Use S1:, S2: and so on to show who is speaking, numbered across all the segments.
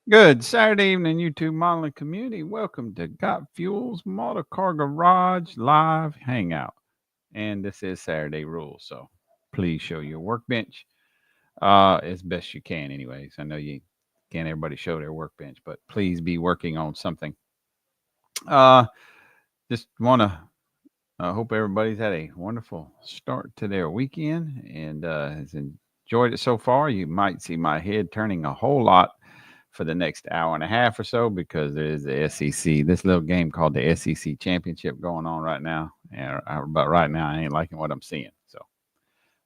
S1: Good Saturday evening, YouTube modeling community. Welcome to Got Fuels Motor Car Garage Live Hangout. And this is Saturday rules, so please show your workbench as best you can. Anyways, I know you can't everybody show their workbench, but please be working on something. Uh, just want to hope everybody's had a wonderful start to their weekend and has enjoyed it so far. You might see my head turning a whole lot for the next hour and a half or so because there is the SEC, this little game called the SEC Championship going on right now. But right now, I ain't liking what I'm seeing. So,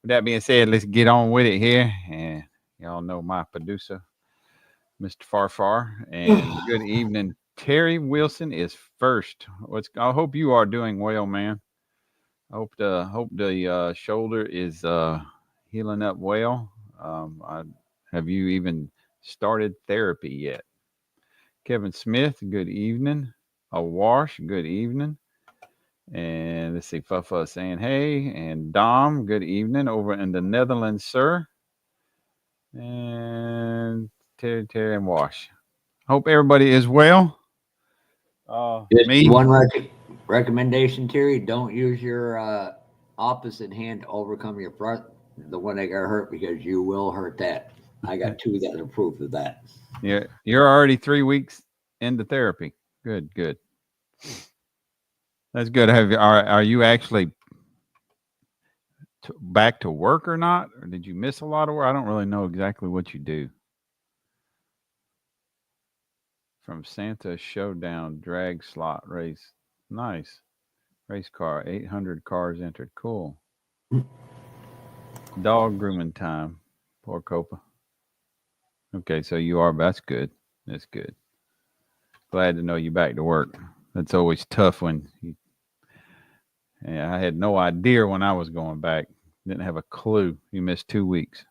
S1: with that being said, let's get on with it here. And y'all know my producer, Mr. Farfar. And good evening. Terry Wilson is first. I hope you are doing well, man. I hope the shoulder is healing up well. Have you even started therapy yet? Kevin Smith, good evening. Awash, good evening. And let's see, Fuffa saying hey. And Dom, good evening over in the Netherlands, sir. And Terry, and Wash. Hope everybody is well.
S2: Just
S1: Me,
S2: one recommendation, Terry. Don't use your opposite hand to overcome your front, the one that got hurt, because you will hurt that. I got two that are proof of that.
S1: you're already 3 weeks into therapy. Good. That's good. Are you actually back to work or not? Or did you miss a lot of work? I don't really know exactly what you do. From Santa Showdown drag slot race. Nice. Race car. 800 cars entered. Cool. Dog grooming time. Poor Copa. Okay, so you are. That's good. That's good. Glad to know you back to work. That's always tough when you. Yeah, I had no idea when I was going back. Didn't have a clue. You missed 2 weeks.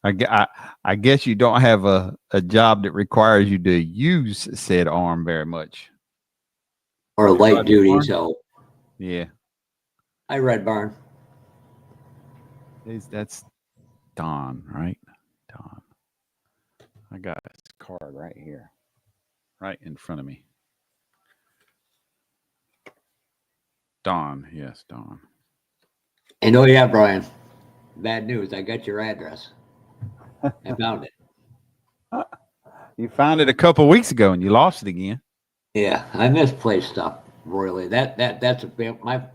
S1: I guess you don't have a job that requires you to use said arm very much.
S2: Or light duty,
S1: Barn?
S2: so
S1: Yeah.
S2: I read Barn.
S1: That's Don, right? Don. I got his card right here, right in front of me. Don, yes, Don.
S2: And oh yeah, Brian. Bad news. I got your address. I found it.
S1: You found it a couple weeks ago and you lost it again.
S2: Yeah, I misplaced stuff royally. That's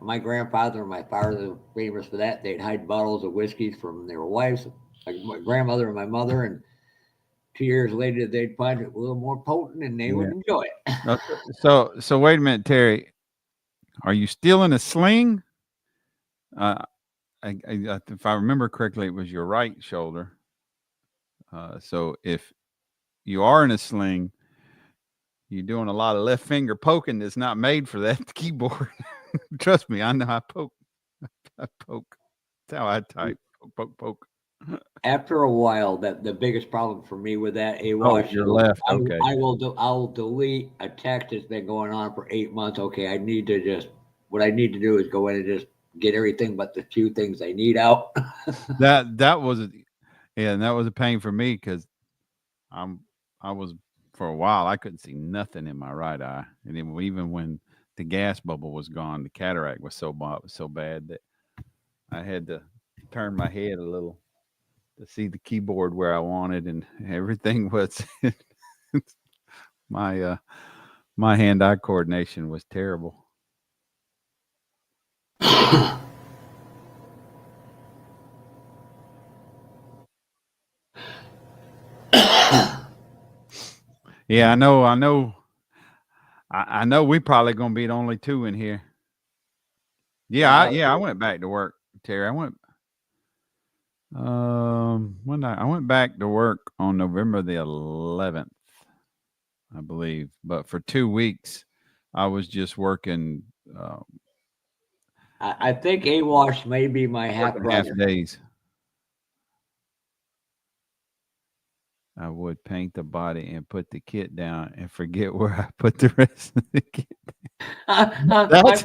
S2: my grandfather and my father were famous for that. They'd hide bottles of whiskeys from their wives, like my grandmother and my mother, and 2 years later they'd find it a little more potent and they would
S1: Yeah.
S2: enjoy it.
S1: So wait a minute, Terry. Are you still in a sling? Uh, if I remember correctly, it was your right shoulder. So if you are in a sling, you're doing a lot of left finger poking that's not made for that keyboard. Trust me, I know I poke. I poke. That's how I type. Poke.
S2: After a while, that the biggest problem for me with that a
S1: Oh,
S2: wash
S1: your
S2: is
S1: left. Okay.
S2: I'll delete a text that's been going on for 8 months. Okay, I need to just what I need to do is go in and just get everything but the few things I need out.
S1: That was and that was a pain for me because I'm I was for a while I couldn't see nothing in my right eye, and then even when the gas bubble was gone, the cataract was so bad that I had to turn my head a little to see the keyboard where I wanted, and everything was my my hand-eye coordination was terrible. Yeah, I know we probably gonna be the only two in here. I went back to work, Terry. I went when I went back to work on November the 11th, I believe. But for 2 weeks, I was just working
S2: I think a wash may be my half
S1: working half
S2: brother.
S1: days. I would paint the body and put the kit down and forget where I put the rest of the kit. That's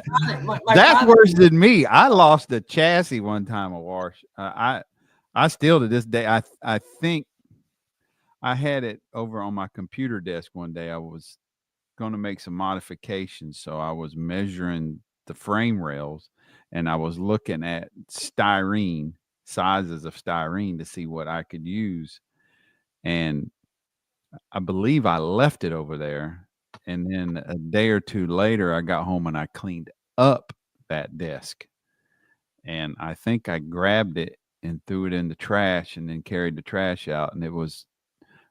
S1: that's worse than me. I lost the chassis one time a wash. I still to this day I think I had it over on my computer desk one day. I was going to make some modifications, so I was measuring the frame rails, and I was looking at styrene sizes of styrene to see what I could use. And I believe I left it over there. And then a day or two later, I got home and I cleaned up that desk. And I think I grabbed it and threw it in the trash and then carried the trash out. And it was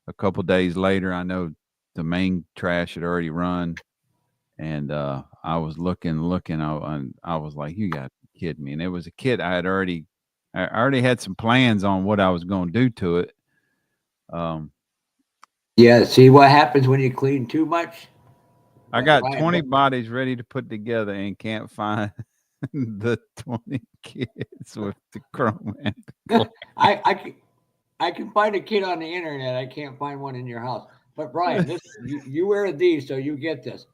S1: a couple days later, I know the main trash had already run. And I was looking, and I was like, "You got to be kidding me!" And it was a kid I already had some plans on what I was going to do to it. Um,
S2: Yeah, see what happens when you clean too much?
S1: I
S2: But
S1: got
S2: Brian,
S1: 20 bodies ready to put together and can't find the 20 kids with the chrome and the
S2: I, I, can, I can find a kid on the internet. I can't find one in your house. But Brian,
S1: glass.
S2: listen, you wear these, so you get this.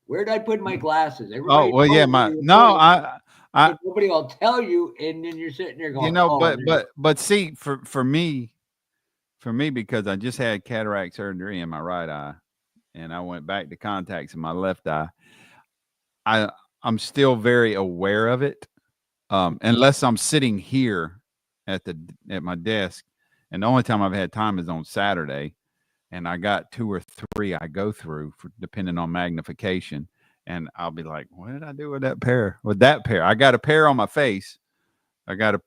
S2: Where did I put my glasses?
S1: Oh
S2: Everybody
S1: well, yeah,
S2: knows where
S1: my
S2: you
S1: no,
S2: put them,
S1: I,
S2: but nobody will tell you. And then you're sitting there going, "Oh, there's
S1: but see, for me, because I just had cataract surgery in my right eye, and I went back to contacts in my left eye. I I'm still very aware of it, unless I'm sitting here at my desk, and the only time I've had time is on Saturday, and I got two or three I go through for, depending on magnification, and I'll be like, "What did I do with that pair? With that pair, I got a pair on my face, I got a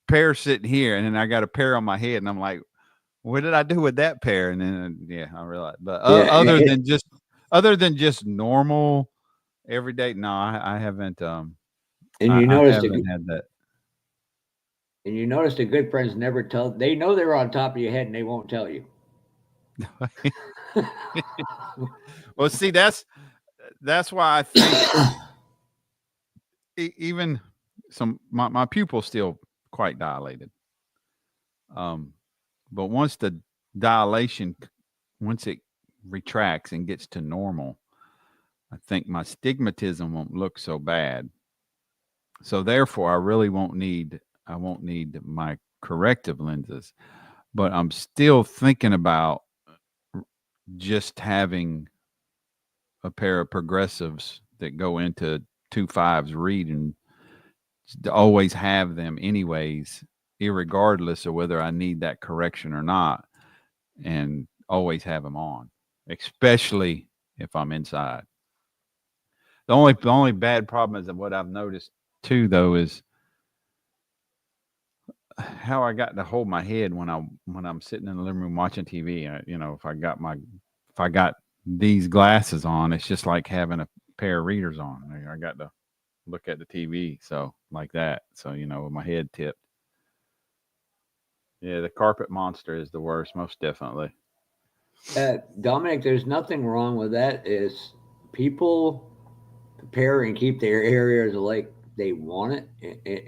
S1: pair sitting here, and then I got a pair on my head, and I'm like, what did I do with that pair?" And then yeah, I realized. But
S2: yeah."
S1: other than just normal everyday, no, I haven't.
S2: And you
S1: I
S2: notice the
S1: haven't had that.
S2: and you notice the good friends never tell. They know they're on top of your head, and they won't tell you.
S1: Well, see, that's why I think even some my pupil's still quite dilated. Um, but once the dilation, once it retracts and gets to normal, I think my stigmatism won't look so bad. So therefore, I won't need my corrective lenses. But I'm still thinking about just having a pair of progressives that go into 2.5s reading, to always have them anyways, irregardless of whether I need that correction or not, and always have them on, especially if I'm inside. The only bad problem is that what I've noticed too, though, is how I got to hold my head when I'm sitting in the living room watching TV. If I got these glasses on, it's just like having a pair of readers on. I got to look at the TV, so like that. So with my head tipped. Yeah, the carpet monster is the worst, most definitely.
S2: Dominic, there's nothing wrong with that. Is people prepare and keep their areas like they want it,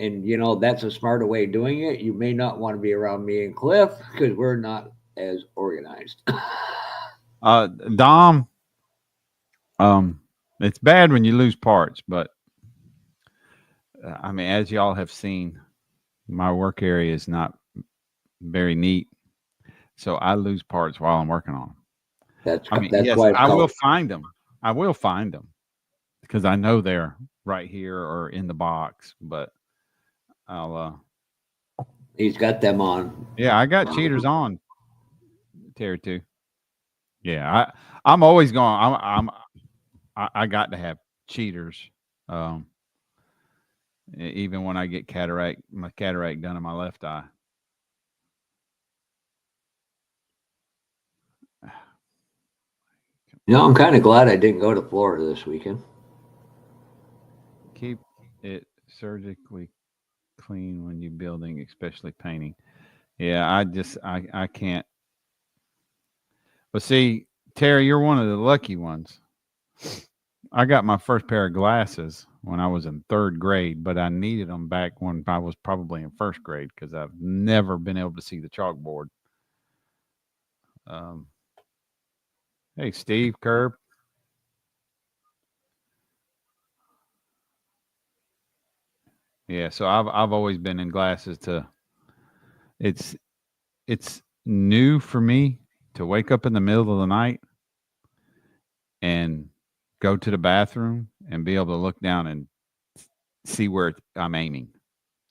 S2: and that's a smarter way of doing it. You may not want to be around me and Cliff because we're not as organized.
S1: Dom, it's bad when you lose parts, but I mean, as y'all have seen, my work area is not very neat, so I lose parts while I'm working on them.
S2: that's
S1: I mean,
S2: that's
S1: yes,
S2: why it's
S1: I will
S2: called.
S1: find them. I will find them because I know they're right here or in the box. But I'll,
S2: He's got them on.
S1: yeah, I got cheaters on Terry too. Yeah, I'm always going. I got to have cheaters. Um, even when I get my cataract done in my left eye.
S2: I'm kind of glad I didn't go to Florida this weekend.
S1: Keep it surgically clean when you're building, especially painting. Yeah, I can't. But see, Terry, you're one of the lucky ones. I got my first pair of glasses when I was in third grade, but I needed them back when I was probably in first grade because I've never been able to see the chalkboard. Um, hey, Steve Curb. Yeah, so I've always been in glasses. It's it's new for me. to wake up in the middle of the night and go to the bathroom and be able to look down and see where I'm aiming.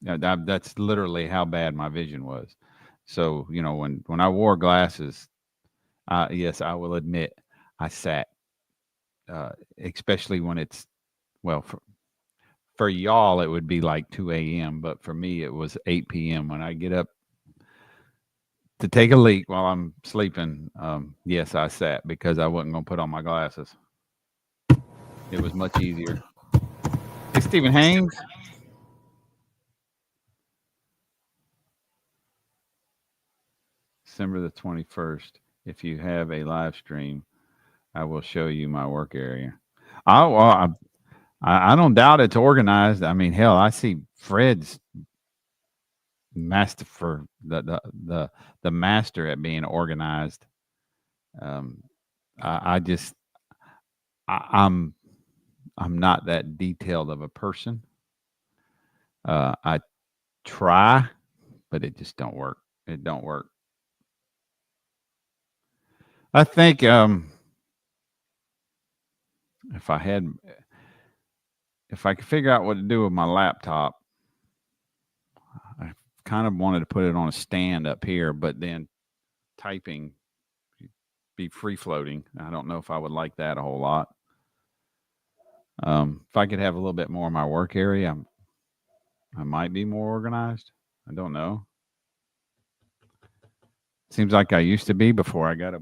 S1: That's literally how bad my vision was. So, when I wore glasses, yes, I will admit I sat, especially when it's, well, for y'all, it would be like 2 a.m., but for me, it was 8 p.m. when I get up to take a leak while I'm sleeping. Yes, I sat because I wasn't going to put on my glasses. It was much easier. Hey, Stephen Haynes, December the 21st. If you have a live stream, I will show you my work area. I don't doubt it's organized. I mean, hell, I see Fred's master for the master at being organized. Um, I just I, I'm not that detailed of a person. I try, but it just don't work. It don't work. I think if I had if I could figure out what to do with my laptop, I kind of wanted to put it on a stand up here, but then typing be free floating. I don't know if I would like that a whole lot. If I could have a little bit more of my work area, I might be more organized. I don't know. Seems like I used to be before I got a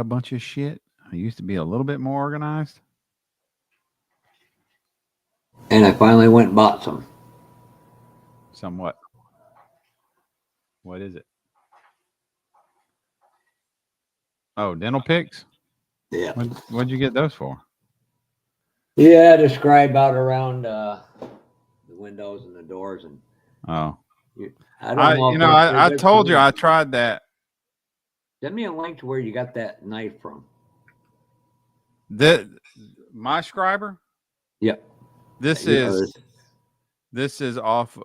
S1: bunch of shit. I used to be a little bit more organized.
S2: And I finally went and bought some.
S1: Somewhat. What is it? Oh, dental picks.
S2: Yeah.
S1: What'd you get those for?
S2: Yeah, to scribe out around the windows and the doors, and
S1: Oh,
S2: you, I don't know if they're
S1: I
S2: good for
S1: told you
S2: me.
S1: I tried that.
S2: Send me a link to where you got that knife from.
S1: The my scriber.
S2: Yep.
S1: This
S2: You know,
S1: is
S2: this,
S1: this is off.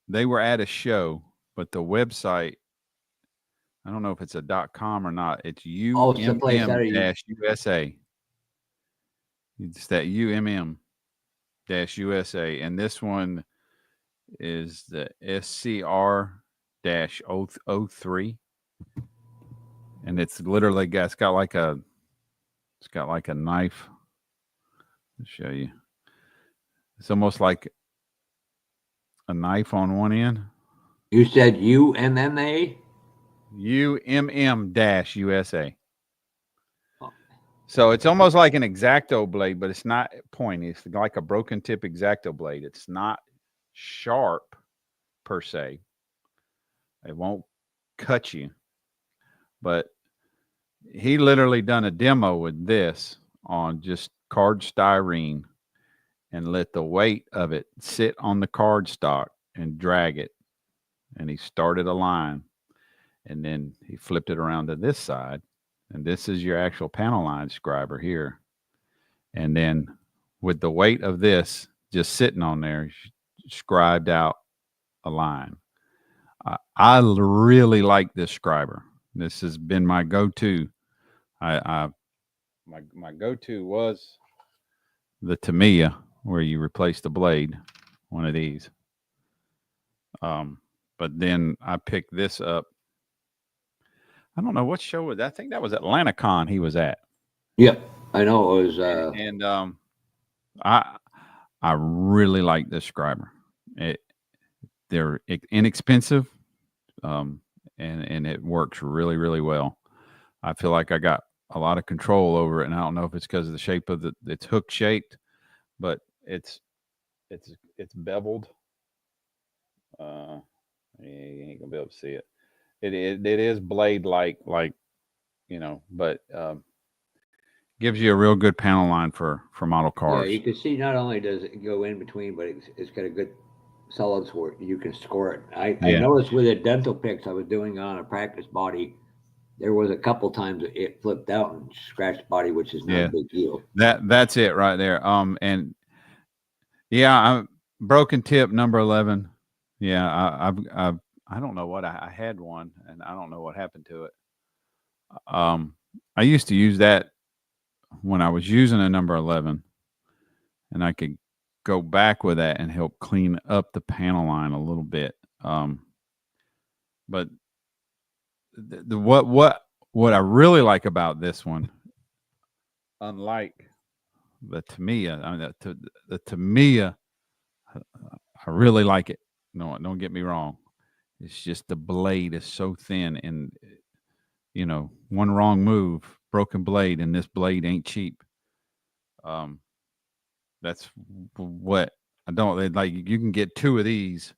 S1: They were at a show, but the website, I don't know if it's a .com or not. It's
S2: oh, it's the place out of you.
S1: USA. It's that USA, and this one is the SCR-003, and it's got like a knife. I'll show you. It's almost like a knife on one end.
S2: You said UMMA?
S1: USA.
S2: Oh,
S1: So it's almost like an X-Acto blade, but it's not pointy. It's like a broken tip X-Acto blade. It's not sharp per se. It won't cut you. But he literally done a demo with this on just card styrene and let the weight of it sit on the card stock and drag it. And he started a line, and then he flipped it around to this side. And this is your actual panel line scriber here. And then with the weight of this just sitting on there, scribed out a line. I really like this scriber. This has been my go-to. My go-to was the Tamiya, where you replace the blade, one of these. But then I picked this up. I don't know what show was that. I think that was AtlantaCon he was at.
S2: yep. I know it was.
S1: And I I really like this scriber. It, they're inexpensive, um, and it works really really well. I feel like I got a lot of control over it, and I don't know if it's because of the shape of it's hook shaped, but it's beveled. Uh, you ain't gonna be able to see it. It is blade like but gives you a real good panel line for model
S2: Yeah,
S1: cars.
S2: you can see not only does it go in between, but it's got a good solid score. You can score it. I
S1: Yeah,
S2: noticed with the dental picks I was doing on a practice body, there was a couple times it flipped out and scratched body, which is not a
S1: yeah.
S2: big deal.
S1: That's it right there. And yeah, I'm broken tip number 11. Yeah, I don't know what I had one, and I don't know what happened to it. Um, I used to use that when I was using a number 11, and I could go back with that and help clean up the panel line a little bit. But the what I really like about this one, unlike the Tamiya, I mean the Tamiya, I really like it. No, don't get me wrong. It's just the blade is so thin, and one wrong move, broken blade, and this blade ain't cheap. Um, that's what I don't like. You can get two of these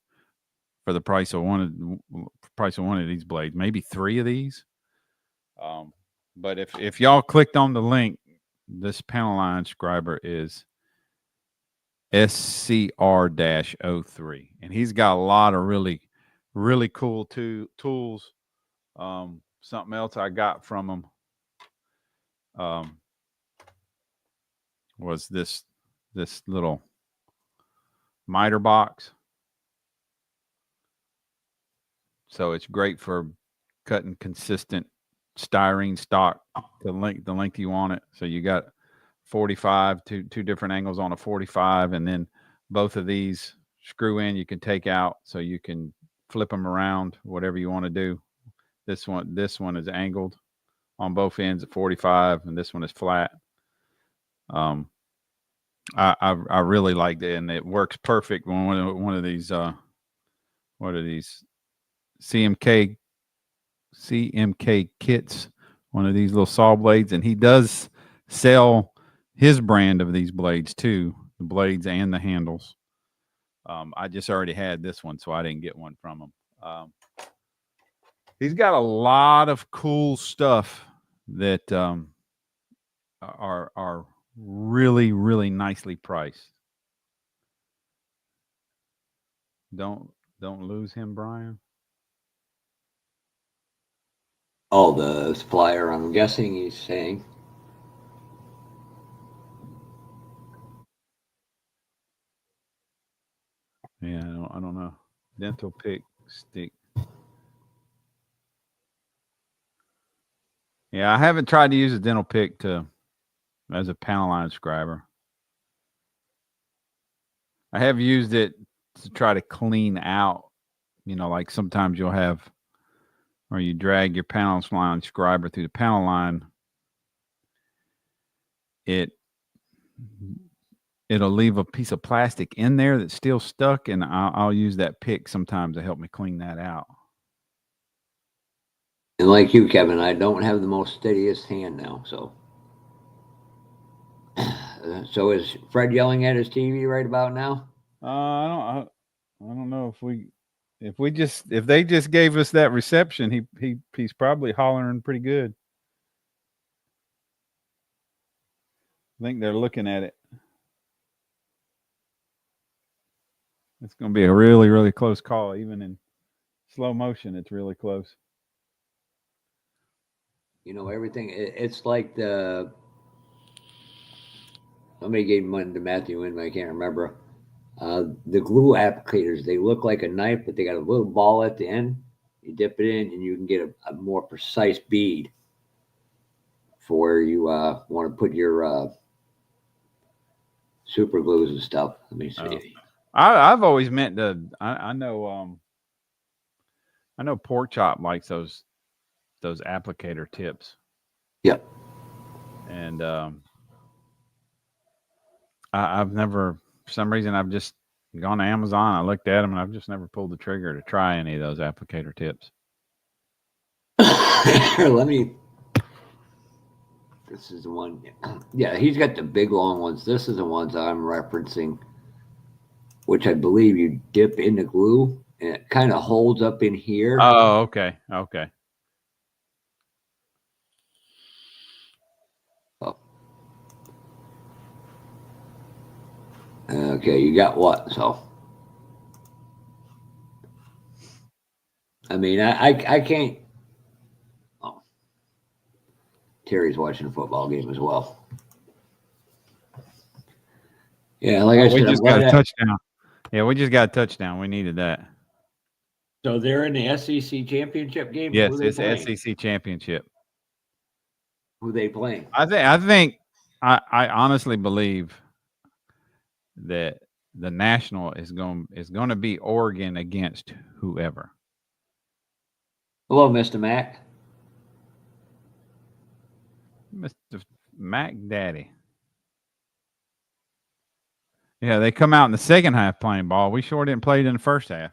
S1: for the price of one of these blades, maybe three of these. Um, but if y'all clicked on the link, this panel line scriber is SCR-03, and he's got a lot of really cool tools. Something else I got from him um, was this little miter box. So it's great for cutting consistent styrene stock the length you want it. So you got 45, two different angles on a 45, and then both of these screw in. You can take out, so you can flip them around, whatever you want to do. This one is angled on both ends at 45, and this one is flat. Um, I really liked it, and it works perfect when one of these what are these CMK kits, one of these little saw blades, and he does sell his brand of these blades too, the blades and the handles. I just already had this one, so I didn't get one from him. He's got a lot of cool stuff that are really nicely priced. Don't don't lose him, Brian.
S2: Oh, the supplier, I'm guessing he's saying.
S1: Yeah, I don't know. Dental pick stick. Yeah, I haven't tried to use a dental pick to as a panel line scriber. I have used it to try to clean out. Like sometimes you'll have, or you drag your panel line scriber through the panel line. It it'll leave a piece of plastic in there that's still stuck, and I'll use that pick sometimes to help me clean that out.
S2: And like you, Kevin, I don't have the most steadiest hand now. So is Fred yelling at his TV right about now?
S1: I don't know if they just gave us that reception, he's probably hollering pretty good. I think they're looking at it. It's going to be a really close call, even in slow motion. It's really close.
S2: Everything. It's like somebody gave money to Matthew in, but I can't remember. The glue applicators, they look like a knife, but they got a little ball at the end. You dip it in, and you can get a more precise bead for where you want to put your super glues and stuff. Let me
S1: Oh.
S2: see.
S1: I've always meant to. I know Pork Chop likes those applicator tips,
S2: Yep.
S1: and I've never, for some reason, I've just gone to Amazon. I looked at them, and I've just never pulled the trigger to try any of those applicator tips.
S2: Let me. This is the one. Yeah, he's got the big long ones. This is the ones I'm referencing, which I believe you dip in the glue and it kind of holds up in here.
S1: Oh, okay.
S2: Oh. Okay, you got what? So, I mean, I can't. Oh, Terry's watching a football game as well. Yeah, like I
S1: We
S2: said, I'm
S1: just got
S2: glad
S1: a
S2: that.
S1: touchdown. Yeah, we just got a touchdown. We needed that.
S2: So they're in the SEC championship game.
S1: Yes,
S2: Who are they
S1: it's
S2: playing?
S1: SEC championship.
S2: Who they playing?
S1: I honestly believe that the national is going to be Oregon against whoever.
S2: Hello, Mr. Mac.
S1: Mr. Mac Daddy. Yeah, they come out in the second half playing ball. We sure didn't play it in the first half.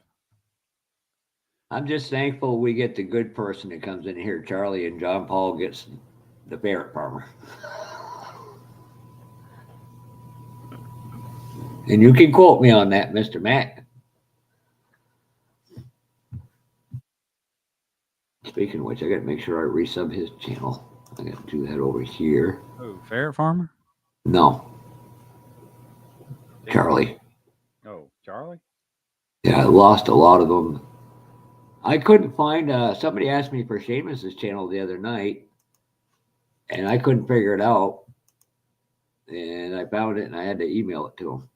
S2: I'm just thankful we get the good person that comes in here. Charlie and John Paul gets the ferret farmer. And you can quote me on that, Mr. Mac. Speaking of which, I got to make sure I resub his channel. I got to do that over here.
S1: Oh, ferret farmer?
S2: No,
S1: Chicken farmer?
S2: Charlie.
S1: Oh, Charlie?
S2: Yeah, I lost a lot of them. I couldn't find. Somebody asked me for Seamus's channel the other night, and I couldn't figure it out. And I found it, and I had to email it to him.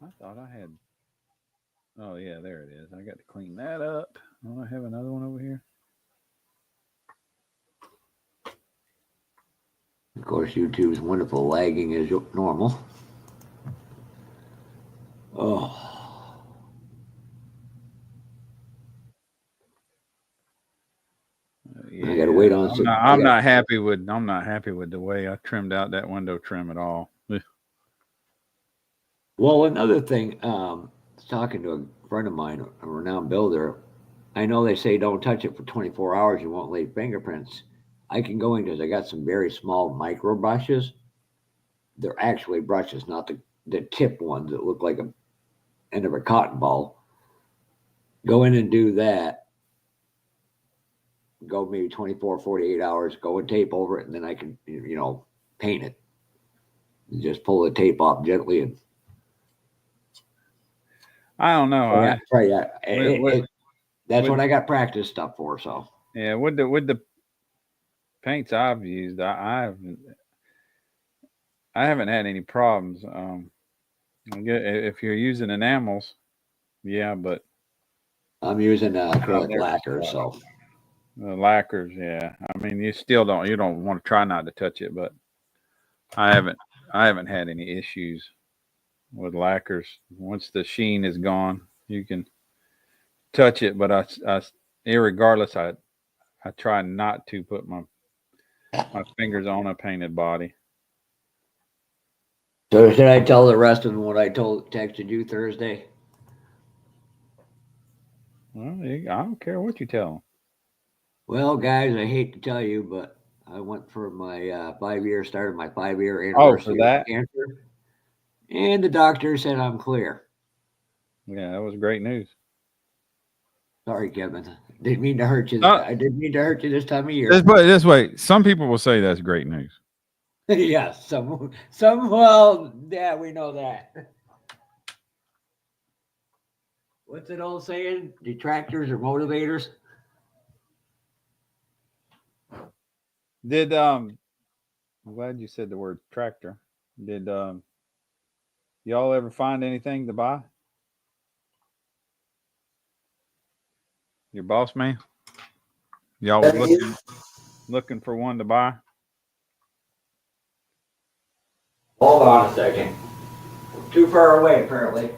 S1: I thought I had. Oh, yeah, there it is. I got to clean that up. Oh, I have another one over here.
S2: Of course, YouTube's wonderful lagging as normal. Oh, I got to
S1: Yeah,
S2: wait on
S1: I'm
S2: some.
S1: not.
S2: I
S1: I'm
S2: got.
S1: not happy with. I'm not happy with the way I trimmed out that window trim at all.
S2: Well, another thing. Talking to a friend of mine, a renowned builder. I know they say don't touch it for 24 hours. You won't leave fingerprints. I can go in because I got some very small micro brushes. They're actually brushes, not the tip ones that look like a end of a cotton ball. Go in and do that. Go maybe 24, 48 hours. Go and tape over it, and then I can paint it. And just pull the tape off gently and
S1: I don't know.
S2: try that.
S1: With,
S2: That's
S1: with
S2: what I got practice stuff for. So
S1: yeah, with the paints I've used, I haven't had any problems. If you're using enamels, yeah, but
S2: I'm using
S1: I've
S2: acrylic
S1: never
S2: lacquer. So
S1: lacquers, yeah. I mean, you don't want to try not to touch it, but I haven't I haven't had any issues with lacquers. Once the sheen is gone, you can touch it, but irregardless, I try not to put my fingers on a painted body.
S2: should I tell the rest of them what I texted you Thursday?
S1: Well, I don't care what you tell them.
S2: Well, guys, I hate to tell you, but I went for my 5 year started my 5 year
S1: Oh, for
S2: anniversary of
S1: that?
S2: cancer, and the doctor said I'm clear.
S1: Yeah, that was great news.
S2: Sorry, Kevin. Didn't mean to hurt you.
S1: Uh,
S2: I didn't mean to hurt you this time of
S1: let's
S2: year.
S1: put it this way: some people will say that's great news.
S2: Yeah, some. Well, yeah, we know that. What's it old saying? Detractors or motivators?
S1: Did I'm glad you said the word tractor. Did y'all ever find anything to buy? Your boss man? Y'all was looking for one to buy?
S2: Hold on a second. Too far away, apparently.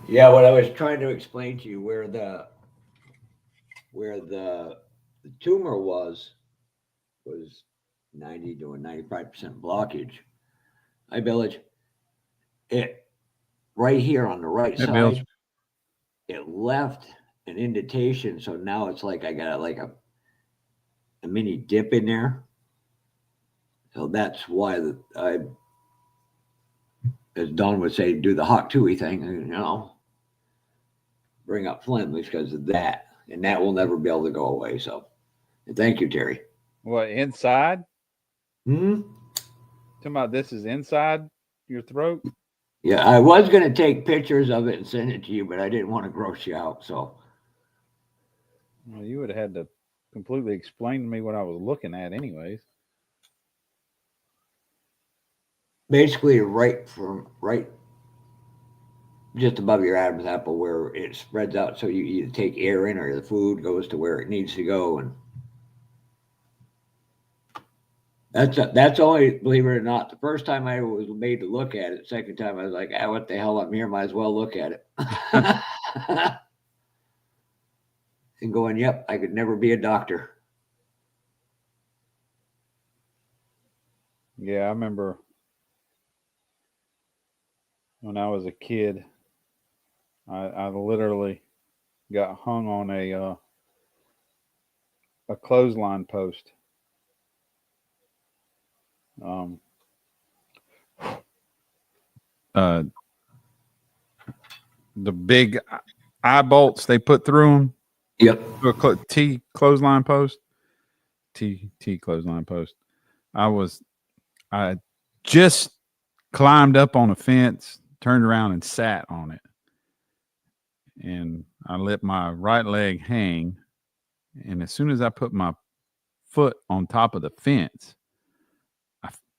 S2: Yeah, what I was trying to explain to you where the tumor was 90 to a 95% blockage. High village. It right here on the right
S1: It builds.
S2: side, it left an indentation, so now it's like I got like a mini dip in there. So that's why as Don would say, do the hot tui thing, bring up Flint because of that, and that will never be able to go away. So, thank you, Terry.
S1: What inside?
S2: Hmm.
S1: Talking about this is inside your throat.
S2: Yeah, I was going to take pictures of it and send it to you, but I didn't want to gross you out. So
S1: Well, you would have had to completely explain to me what I was looking at, anyways.
S2: basically, right just above your Adam's apple, where it spreads out, so you either take air in or the food goes to where it needs to go, and that's only, believe it or not, the first time I was made to look at it. Second time I was like, ah, what the hell? I'm here, might as well look at it. And going, yep, I could never be a doctor.
S1: Yeah, I remember when I was a kid, I literally got hung on a clothesline post. Um, uh, the big eye bolts they put through them
S2: Yep.
S1: to a T clothesline post. T clothesline post. I was I just climbed up on a fence, turned around and sat on it, and I let my right leg hang. And as soon as I put my foot on top of the fence,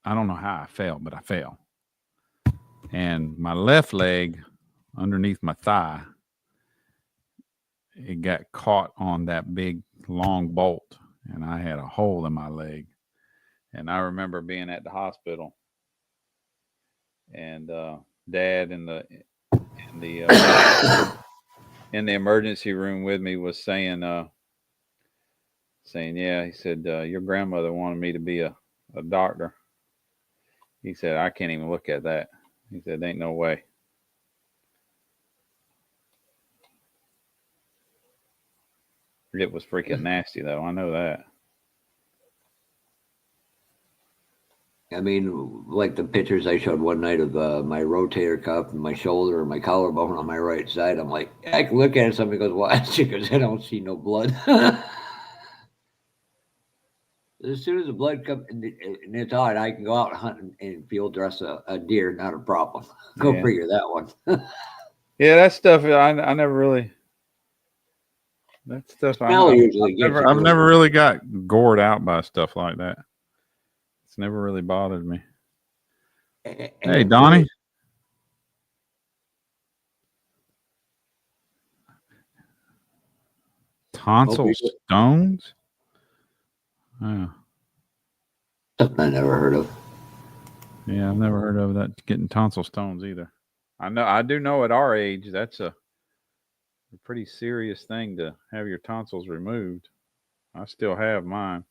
S1: I don't know how I fell, but I fell. And my left leg underneath my thigh, it got caught on that big long bolt, and I had a hole in my leg. And I remember being at the hospital, and Dad in the in the emergency room with me was saying, yeah, he said, your grandmother wanted me to be a doctor. He said, I can't even look at that. He said, ain't no way. It was freaking nasty, though. I know that.
S2: I mean, like the pictures I showed one night of my rotator cuff and my shoulder and my collarbone on my right side. I'm like, I can look at it. Somebody goes, "Why?" Because I don't see no blood. As soon as the blood comes, and it's odd, I can go out and hunt and field dress a deer, not a problem. Go
S1: Yeah.
S2: figure that one.
S1: Yeah, that stuff, I never really, that stuff,
S2: Smell usually gets you
S1: I've
S2: doing
S1: never
S2: it.
S1: really got gored out by stuff like that. It's never really bothered me.
S2: And
S1: Hey,
S2: it really,
S1: Donnie,
S2: hope
S1: tonsil
S2: you
S1: stones? Oh,
S2: something I never heard of.
S1: yeah, I've never heard of that, getting tonsil stones either. I do know at our age, that's a pretty serious thing to have your tonsils removed. I still have mine.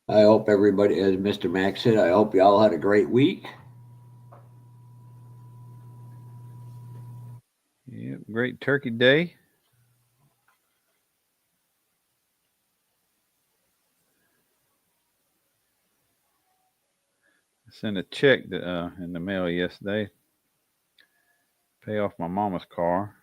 S2: I hope everybody, as Mr. Max said, I hope you all had a great week.
S1: Yeah, great turkey day. I sent a check in the mail yesterday, pay off my mama's car.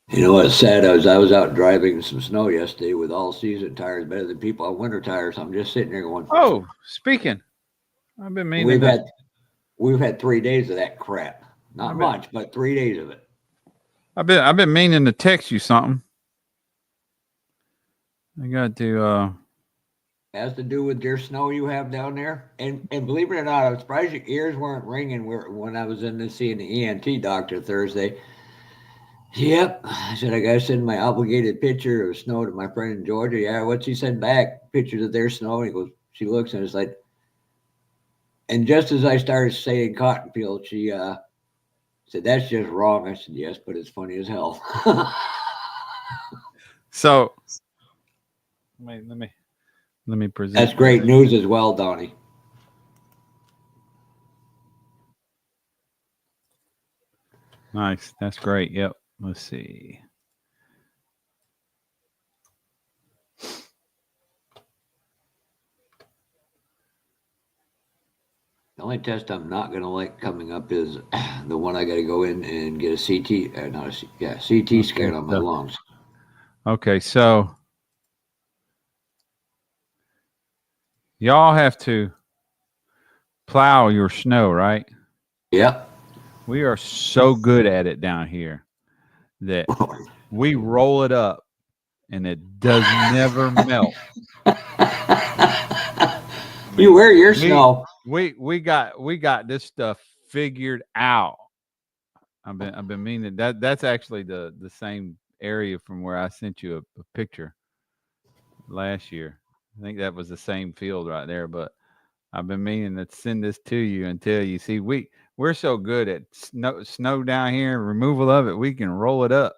S2: You know what's sad? I was out driving in some snow yesterday with all season tires better than people on winter tires. I'm just sitting there going,
S1: Oh, speaking, I've been meaning
S2: we've
S1: to.
S2: had we've had 3 days of that crap. Not
S1: I've been,
S2: much, but 3 days of it.
S1: I've been meaning to text you something. I got to.
S2: Has to do with your snow you have down there. And believe it or not, I'm surprised your ears weren't ringing when I was in the seeing the ENT doctor Thursday. Yep. I said, I got to send my obligated picture of snow to my friend in Georgia. Yeah, what's he send back? Pictures of their snow. And he goes, she looks and it's like, and just as I started saying cotton field, she said, that's just wrong. I said, yes, but it's funny as hell.
S1: So let me
S2: That's
S1: present this.
S2: great news as well, Donnie.
S1: Nice, that's great. Yep. Let's see.
S2: The only test I'm not going to like coming up is the one I got to go in and get a CT, not a yeah, CT
S1: Okay,
S2: scan on my
S1: so
S2: lungs.
S1: okay, so y'all have to plow your snow, right?
S2: Yep.
S1: We are so good at it down here that we roll it up and it does never melt. I
S2: You
S1: mean,
S2: wear your
S1: we
S2: snow.
S1: we got this stuff figured out. I've been meaning that's actually the same area from where I sent you a picture last year. I think that was the same field right there, but I've been meaning to send this to you and tell you. See, we're so good at snow down here, removal of it. We can roll it up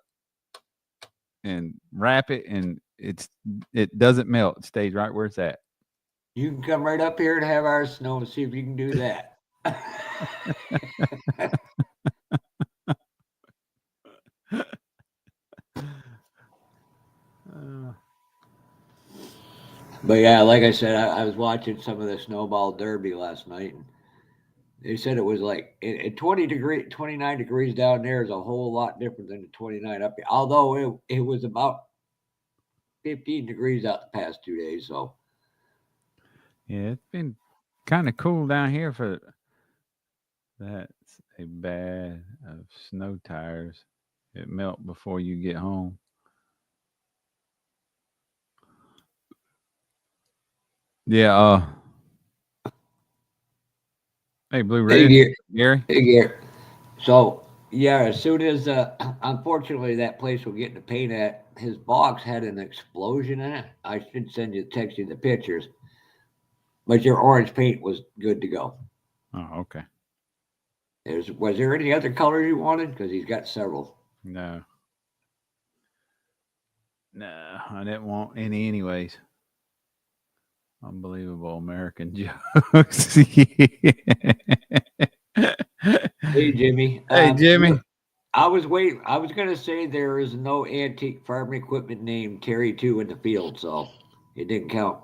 S1: and wrap it, and it doesn't melt. It stays right where it's at.
S2: You can come right up here and have our snow and see if you can do that.
S1: Uh,
S2: But yeah, like I said, I was watching some of the snowball derby last night, and they said it was like at 29 degrees down there is a whole lot different than the 29 up here. Although it was about 15 degrees out the past 2 days. So
S1: yeah, it's been kind of cool down here for that's a bad of snow tires. It melt before you get home. Yeah. Hey, Blue
S2: hey,
S1: Red,
S2: Gar-
S1: Gary.
S2: hey, Gar- so yeah, as soon as unfortunately that place we're getting the paint at, his box had an explosion in it. I should text you the pictures, but your orange paint was good to go.
S1: Oh, okay.
S2: Was there any other color you wanted? Because he's got several.
S1: No, no, I didn't want any anyways. Unbelievable American jokes.
S2: Hey, Jimmy.
S1: Hey, Jimmy.
S2: I was waiting. I was going to say there is no antique farm equipment named Terry 2 in the field, so it didn't count.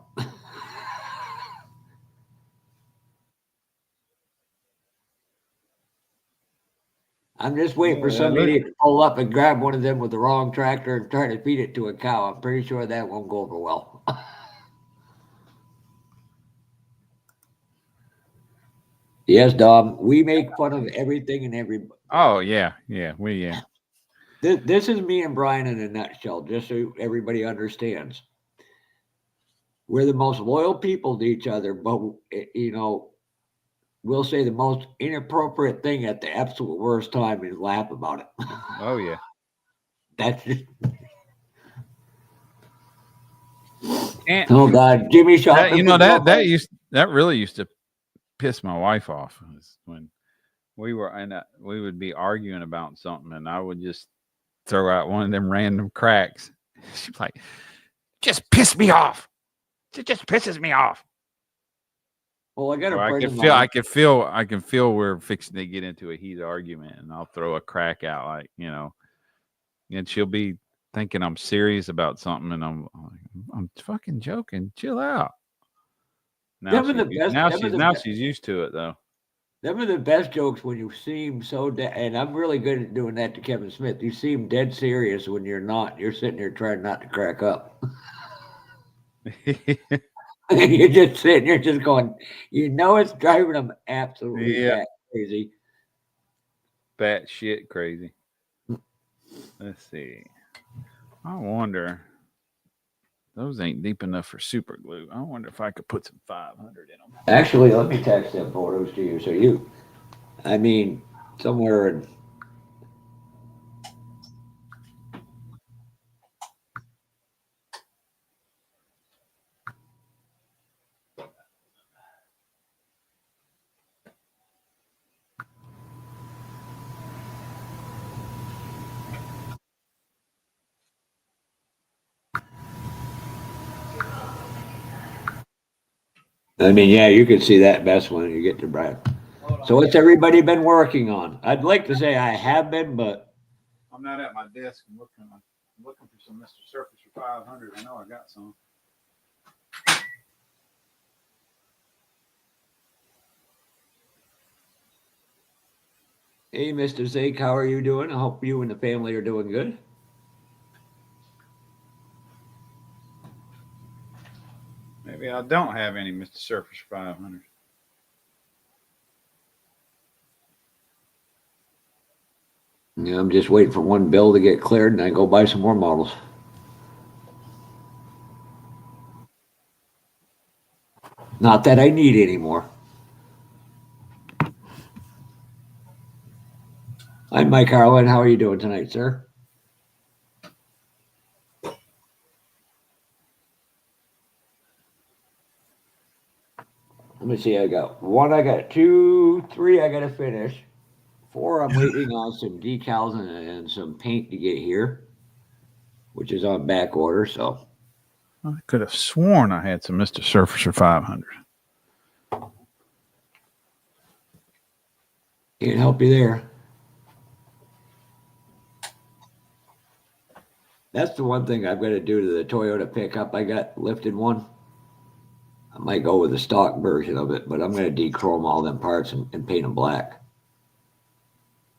S2: I'm just waiting for
S1: Yeah,
S2: some
S1: look.
S2: idiot to pull up and grab one of them with the wrong tractor and try to feed it to a cow. I'm pretty sure that won't go over well. Yes, Dom. We make fun of everything and everybody.
S1: Oh yeah, yeah. Yeah.
S2: This is me and Brian in a nutshell, just so everybody understands. We're the most loyal people to each other, but we'll say the most inappropriate thing at the absolute worst time and laugh about it.
S1: Oh yeah.
S2: That's just,
S1: Can't
S2: oh God, Jimmy
S1: that
S2: shopping
S1: you
S2: for
S1: know
S2: girlfriend.
S1: that really used to piss my wife off was when we would be arguing about something and I would just throw out one of them random cracks. She's like, just piss me off. It just pisses me off.
S2: Well, I got a
S1: Or
S2: friend of mine.
S1: I can feel we're fixing to get into a heated argument, and I'll throw a crack out, like and she'll be thinking I'm serious about something, and I'm fucking joking. Chill out. Now
S2: Them are the best. Them are the best.
S1: she's used to it though.
S2: Them are the best jokes when you seem so and I'm really good at doing that to Kevin Smith. You seem dead serious when you're not. You're sitting there trying not to crack up. You're just sitting. You're just going. It's driving them absolutely
S1: Yeah,
S2: bat crazy.
S1: bat shit crazy. Let's see. I wonder. Those ain't deep enough for super glue. I wonder if I could put some 500 in them.
S2: Actually, let me text them photos to you. I mean, somewhere in I mean, yeah, you can see that best when you get to Brad.
S1: Hold on,
S2: So what's everybody been working on? I'd like to say I have been, but
S1: I'm not at my desk. I'm looking for some Mr. Surface for 500. I know I got some.
S2: Hey, Mr. Zake, how are you doing? I hope you and the family are doing good.
S1: Maybe I don't have any Mr. Surface 500.
S2: Yeah, I'm just waiting for one bill to get cleared and I go buy some more models. Not that I need any more. Hi, Mike Harlan. How are you doing tonight, sir? Let me see. I got one, I got two, three, I got to finish. Four, I'm waiting on some decals and some paint to get here, which is on back order. So
S1: I could have sworn I had some Mr. Surfacer 500.
S2: can't help you there. That's the one thing I've got to do to the Toyota pickup. I got lifted one. I might go with the stock version of it, but I'm going to de-chrome all them parts and paint them black.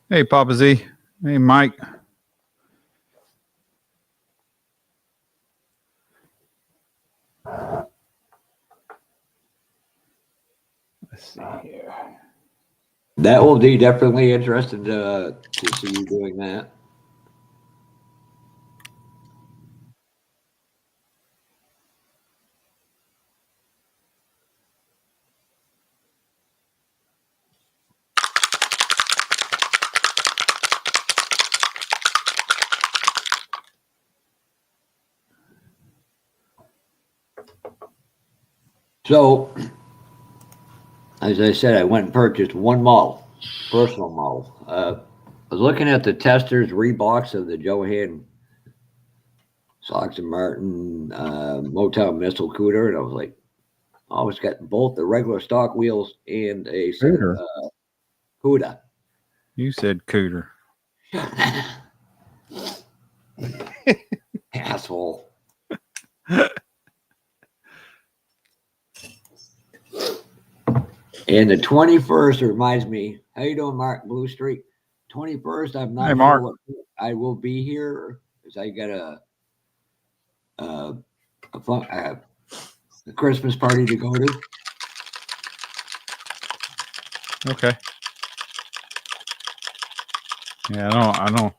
S1: Hey, Papa Z. Hey, Mike. Let's see here.
S2: That will be definitely interesting to see you doing that. So, as I said, I went and purchased one model, personal model. I was looking at the testers Reeboks of the Johan Sox and Martin Motown Missile Cooter, and I was like, oh, it's got both the regular stock wheels and a set
S1: Cooter.
S2: of Huda.
S1: You said cooter.
S2: Asshole. And the 21st reminds me, how you doing, Mark Blue Street? 21st, I'm not
S1: Hey,
S2: sure
S1: Mark.
S2: what I will be here because I got a Christmas party to go to.
S1: Okay. Yeah, I don't.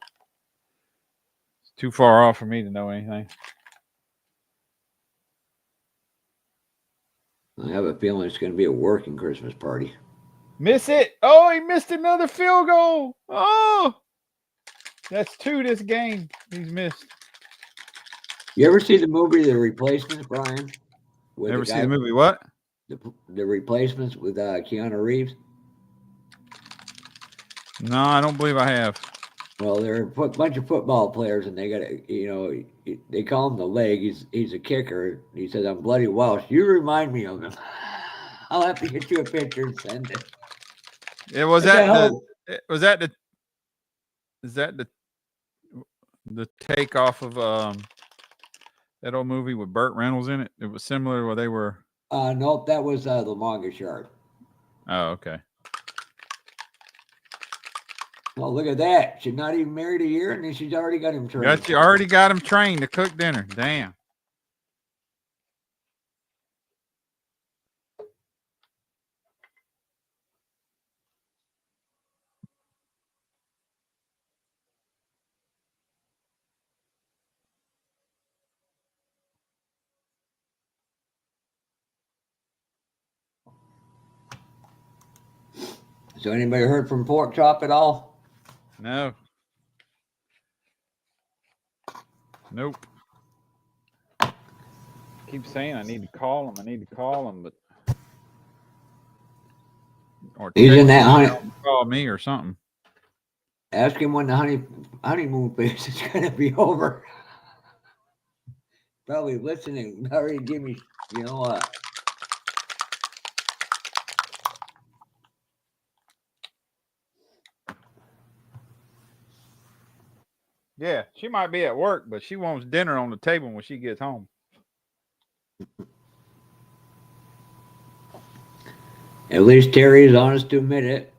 S1: It's too far off for me to know anything.
S2: I have a feeling it's going to be a working Christmas party.
S1: Miss it. Oh, he missed another field goal. Oh, that's two this game he's missed.
S2: You ever see the movie The Replacements, Brian? With
S1: Never
S2: the
S1: see the
S2: guy,
S1: movie. What?
S2: the Replacements with Keanu Reeves?
S1: No, I don't believe I have.
S2: Well, they're a bunch of football players, and they got they call him the leg. He's a kicker. He says, "I'm bloody Welsh. You remind me of him." I'll have to get you a picture and send it.
S1: It was
S2: That's a
S1: that
S2: hell
S1: the.
S2: of,
S1: Was that the? Is that the takeoff of that old movie with Burt Reynolds in it? It was similar where they were.
S2: nope, that was the longest yard.
S1: Oh, okay.
S2: Well, look at that. She's not even married a year, and then she's already got him trained.
S1: Already got him trained to cook dinner. Damn.
S2: So, anybody heard from Pork Chop at all?
S1: No. Nope. Keep saying I need to call him. I need to call him, but or
S2: He's in that honey.
S1: call me or something.
S2: Ask him when the honeymoon phase is going to be over. Probably listening. Already give me, you know what?
S1: Yeah, she might be at work, but she wants dinner on the table when she gets home.
S2: At least Terry is honest to admit it.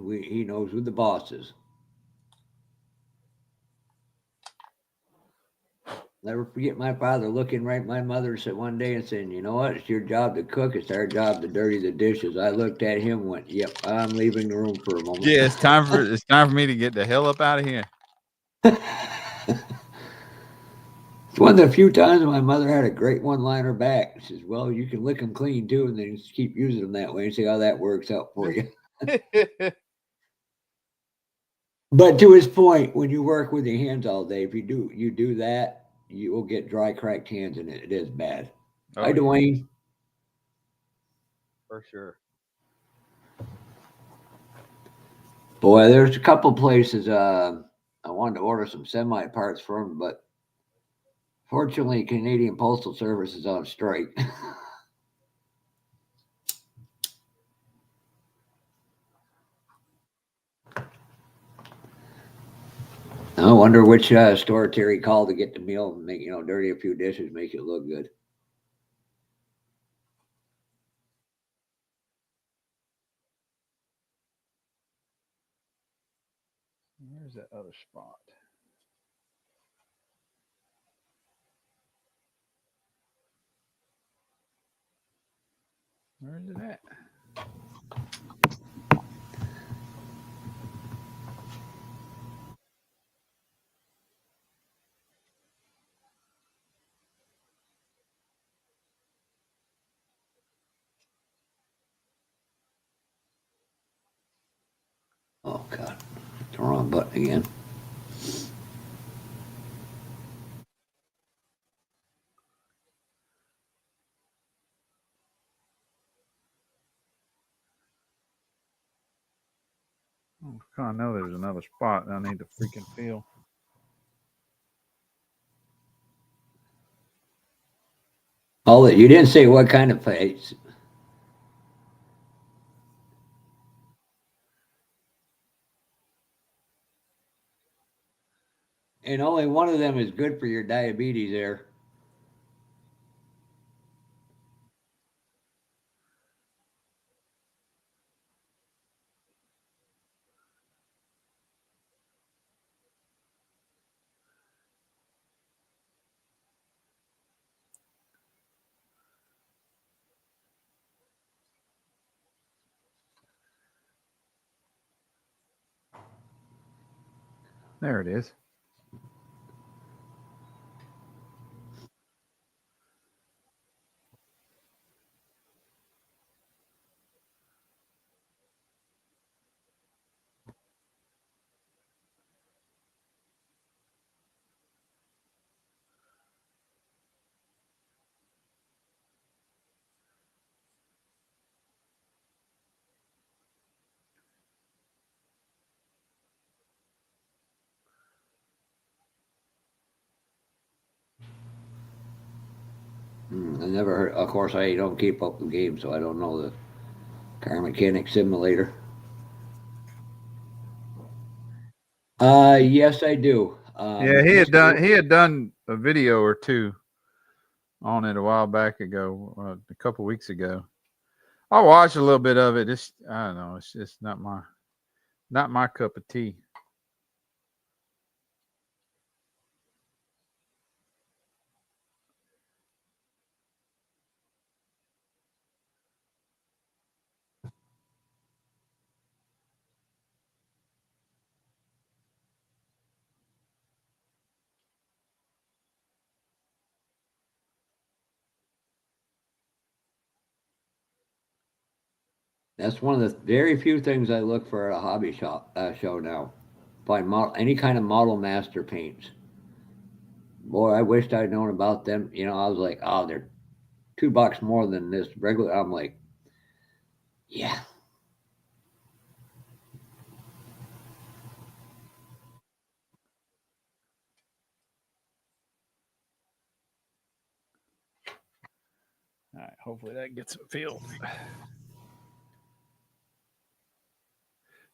S2: He knows who the boss is. Never forget my father looking right at my mother said one day and saying, "You know what? It's your job to cook. It's our job to dirty the dishes." I looked at him and went, "Yep, I'm leaving the room for a moment."
S1: Yeah, it's time for me to get the hell up out of here.
S2: It's one of the few times my mother had a great one-liner back. She says, "Well, you can lick them clean too, and then just keep using them that way and see how that works out for you." But to his point, when you work with your hands all day, if you do that, you will get dry, cracked hands, and it is bad. Hi,
S1: Oh yeah,
S2: Dwayne.
S1: for sure.
S2: Boy, there's a couple places I wanted to order some semi parts from, but fortunately, Canadian Postal Service is on strike. I wonder which store Terry called to get the meal and make dirty a few dishes, make it look good.
S1: Where's that other spot? Where's it at?
S2: Oh God, the wrong button again.
S1: Oh, I know there's another spot I need to freaking feel.
S2: Oh, you didn't say what kind of place. And only one of them is good for your diabetes there.
S1: There it is.
S2: I never heard. Of course, I don't keep up with games, so I don't know the car mechanic simulator. Yes, I do.
S1: Yeah, he had
S2: Mr.
S1: done he had done a video or two on it a while back ago, a couple weeks ago. I watched a little bit of it. It's I don't know. It's just not my cup of tea.
S2: That's one of the very few things I look for at a hobby shop show now. Find any kind of model master paints. Boy, I wished I'd known about them. I was like, oh, they're $2 more than this regular. I'm like, yeah.
S1: All right, hopefully that gets it filled.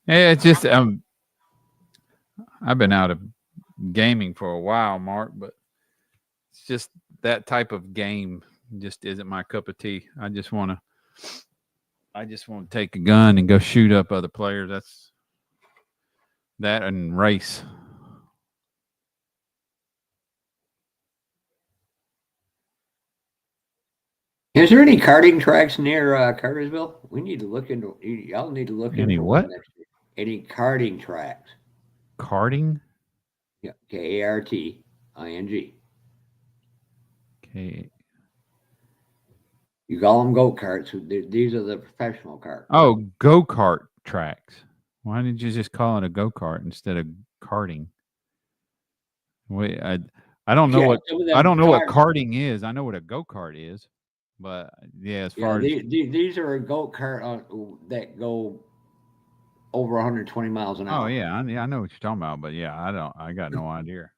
S1: Yeah, it's just I've been out of gaming for a while, Mark, but it's just that type of game just isn't my cup of tea. I just want to take a gun and go shoot up other players. That and race.
S2: Is there any karting tracks near Cartersville? We need to look into. Y'all need to look
S1: Any
S2: into one
S1: what?
S2: next year. Any karting tracks?
S1: Karting?
S2: Yeah, Karting.
S1: Okay.
S2: You call them go karts. These are the professional karts.
S1: Oh, go kart tracks. Why did you just call it a go kart instead of karting? Wait, I don't know
S2: Yeah,
S1: what
S2: some of
S1: I
S2: them
S1: don't know what
S2: karts.
S1: karting is. I know what a go kart is, but yeah, as
S2: Yeah,
S1: far as
S2: these are a go kart that go over 120 miles an
S1: oh
S2: hour.
S1: yeah, I know what you're talking about, but yeah, I don't. I got no idea.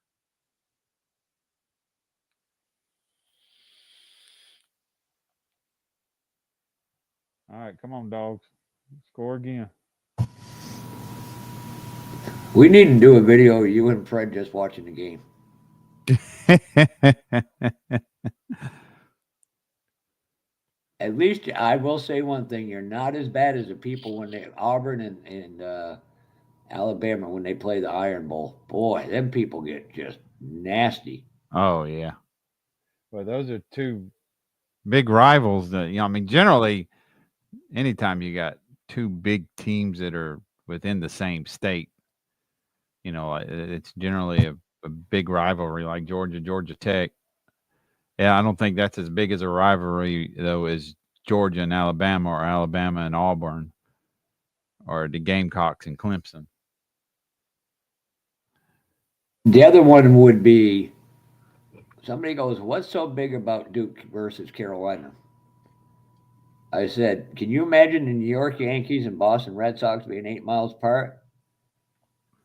S1: All right, come on, dogs, score again.
S2: We need to do a video of you and Fred just watching the game. At least I will say one thing: you're not as bad as the people when they Auburn and Alabama when they play the Iron Bowl. Boy, them people get just nasty.
S1: Oh yeah. Well, those are two big rivals. That I mean, generally, anytime you got two big teams that are within the same state, it's generally a big rivalry like Georgia Tech. Yeah, I don't think that's as big as a rivalry though as Georgia and Alabama or Alabama and Auburn or the Gamecocks and Clemson.
S2: The other one would be somebody goes, "What's so big about Duke versus Carolina?" I said, "Can you imagine the New York Yankees and Boston Red Sox being 8 miles apart?"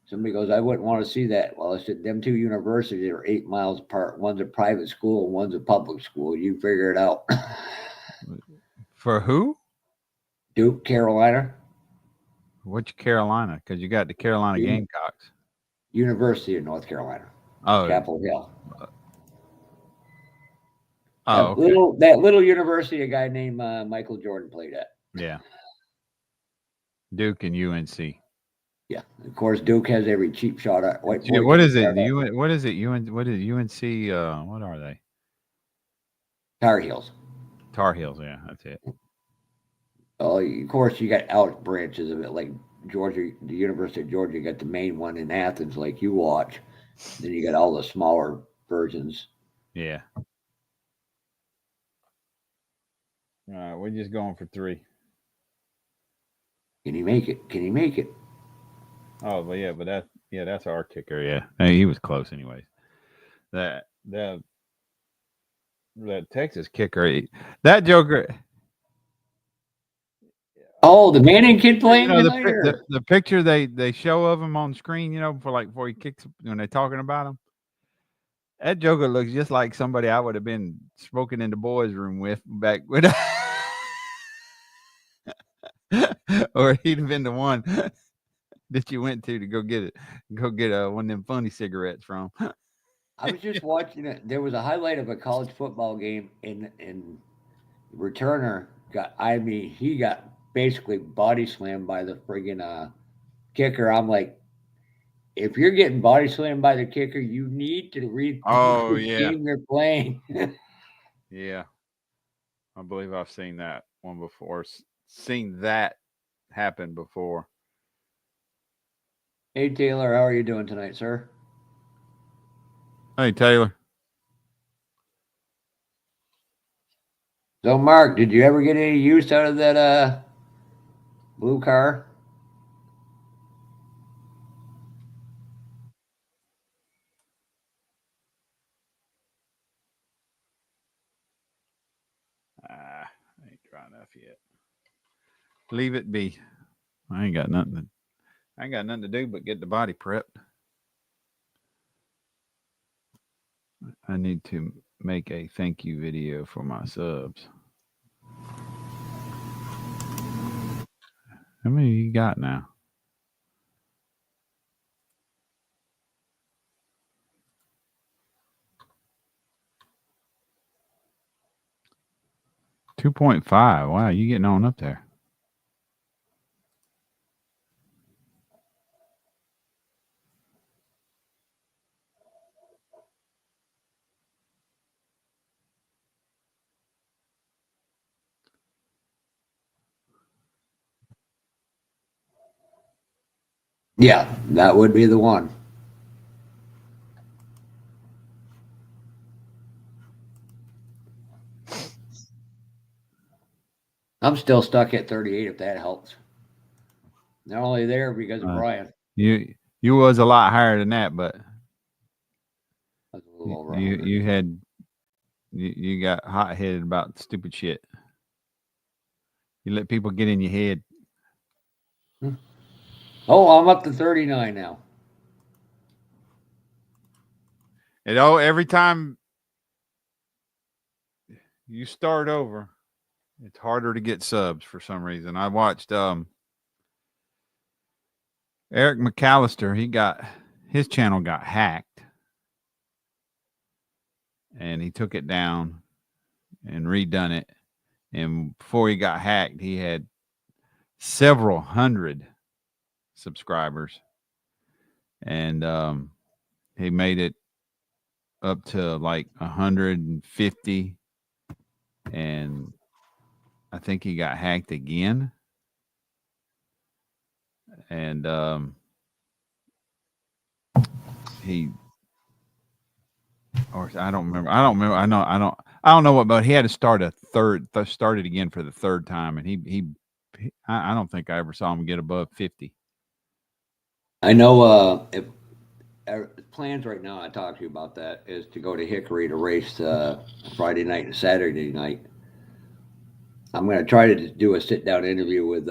S2: Somebody goes, "I wouldn't want to see that." Well, I said, "Them two universities are 8 miles apart. One's a private school, and one's a public school. You figure it out."
S1: For who?
S2: Duke, Carolina,
S1: Which Carolina? Because you got the Carolina
S2: Uni-
S1: Gamecocks.
S2: University of North Carolina,
S1: Oh,
S2: Chapel Hill.
S1: oh,
S2: That
S1: okay.
S2: little university, a guy named Michael Jordan played at.
S1: Yeah, Duke and UNC.
S2: Yeah, of course, Duke has every cheap shot, white boy
S1: What
S2: cheap
S1: is it?
S2: shot.
S1: What is it? What is UNC? What are they?
S2: Tar Heels.
S1: Tar Heels. Yeah, that's it.
S2: Oh, of course, you got out branches of it, like Georgia, the University of Georgia. You got the main one in Athens, like you watch. Then you got all the smaller versions.
S1: Yeah. All right, we're just going for three.
S2: Can he make it? Can he make it?
S1: Oh, but yeah, that's our kicker. Yeah, hey, he was close, anyways. That that Texas kicker, that Joker.
S2: Oh, the Manning kid
S1: You
S2: playing
S1: know
S2: tonight, or
S1: the picture they show of him on screen. Before he kicks when they're talking about him. That Joker looks just like somebody I would have been smoking in the boys' room with back when, or he'd have been the one that you went to go get it, go get one of them funny cigarettes from.
S2: I was just watching it. There was a highlight of a college football game, and returner got. I mean, he got basically body slammed by the friggin' kicker. I'm like, if you're getting body slammed by the kicker, you need to read
S1: Oh
S2: which
S1: yeah,
S2: team you're playing.
S1: yeah. I believe I've seen that one before. Seen that happen before.
S2: Hey Taylor, how are you doing tonight, sir?
S1: Hey Taylor.
S2: So Mark, did you ever get any use out of that blue car?
S1: Ain't dry enough yet. Leave it be. I ain't got nothing. I ain't got nothing to do but get the body prepped. I need to make a thank you video for my subs. How many you got now? 2.5. Wow, you getting on up there.
S2: Yeah, that would be the one. I'm still stuck at 38 if that helps. They're only there because of
S1: Uh,
S2: Brian.
S1: you was a lot higher than that, but
S2: That's a little
S1: you
S2: over
S1: you,
S2: 100.
S1: you had you got hot headed about stupid shit. You let people get in your head.
S2: Oh, I'm up to 39 now.
S1: And oh, every time you start over, it's harder to get subs for some reason. I watched Eric McAllister. He got his channel got hacked, and he took it down and redone it. And before he got hacked, he had several hundred subscribers, and he made it up to like 150, and I think he got hacked again, and he or I don't remember. I don't remember. I know. I don't. I don't know what, but he had to start a third. Started again for the third time, and I don't think I ever saw him get above 50.
S2: I know if plans right now, I talked to you about that, is to go to Hickory to race Friday night and Saturday night. I'm going to try to do a sit down interview with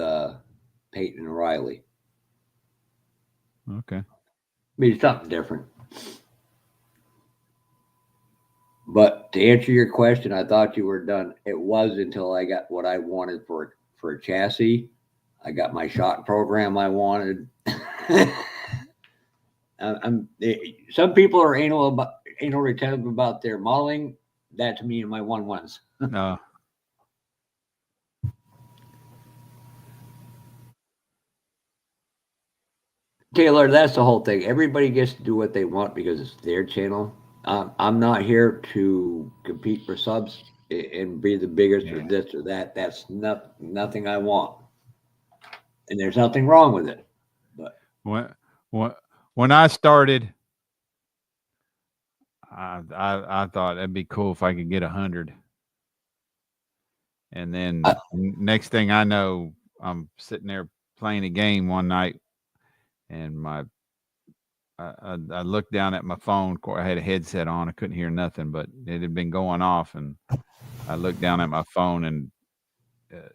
S2: Peyton and Riley.
S1: Okay.
S2: Be something different. But to answer your question, I thought you were done. It was until I got what I wanted for a chassis. I got my shock program I wanted. Some people are anal retentive about their modeling. That to me are my one ones.
S1: Uh,
S2: Taylor, that's the whole thing. Everybody gets to do what they want because it's their channel. I'm not here to compete for subs and be the biggest or
S1: yeah.
S2: this or that. That's nothing I want, and there's nothing wrong with it. But
S1: When when when I started, I thought that'd be cool if I could get 100, and then
S2: I,
S1: next thing I know, I'm sitting there playing a game one night, and I looked down at my phone. I had a headset on. I couldn't hear nothing, but it had been going off, and I looked down at my phone, and uh,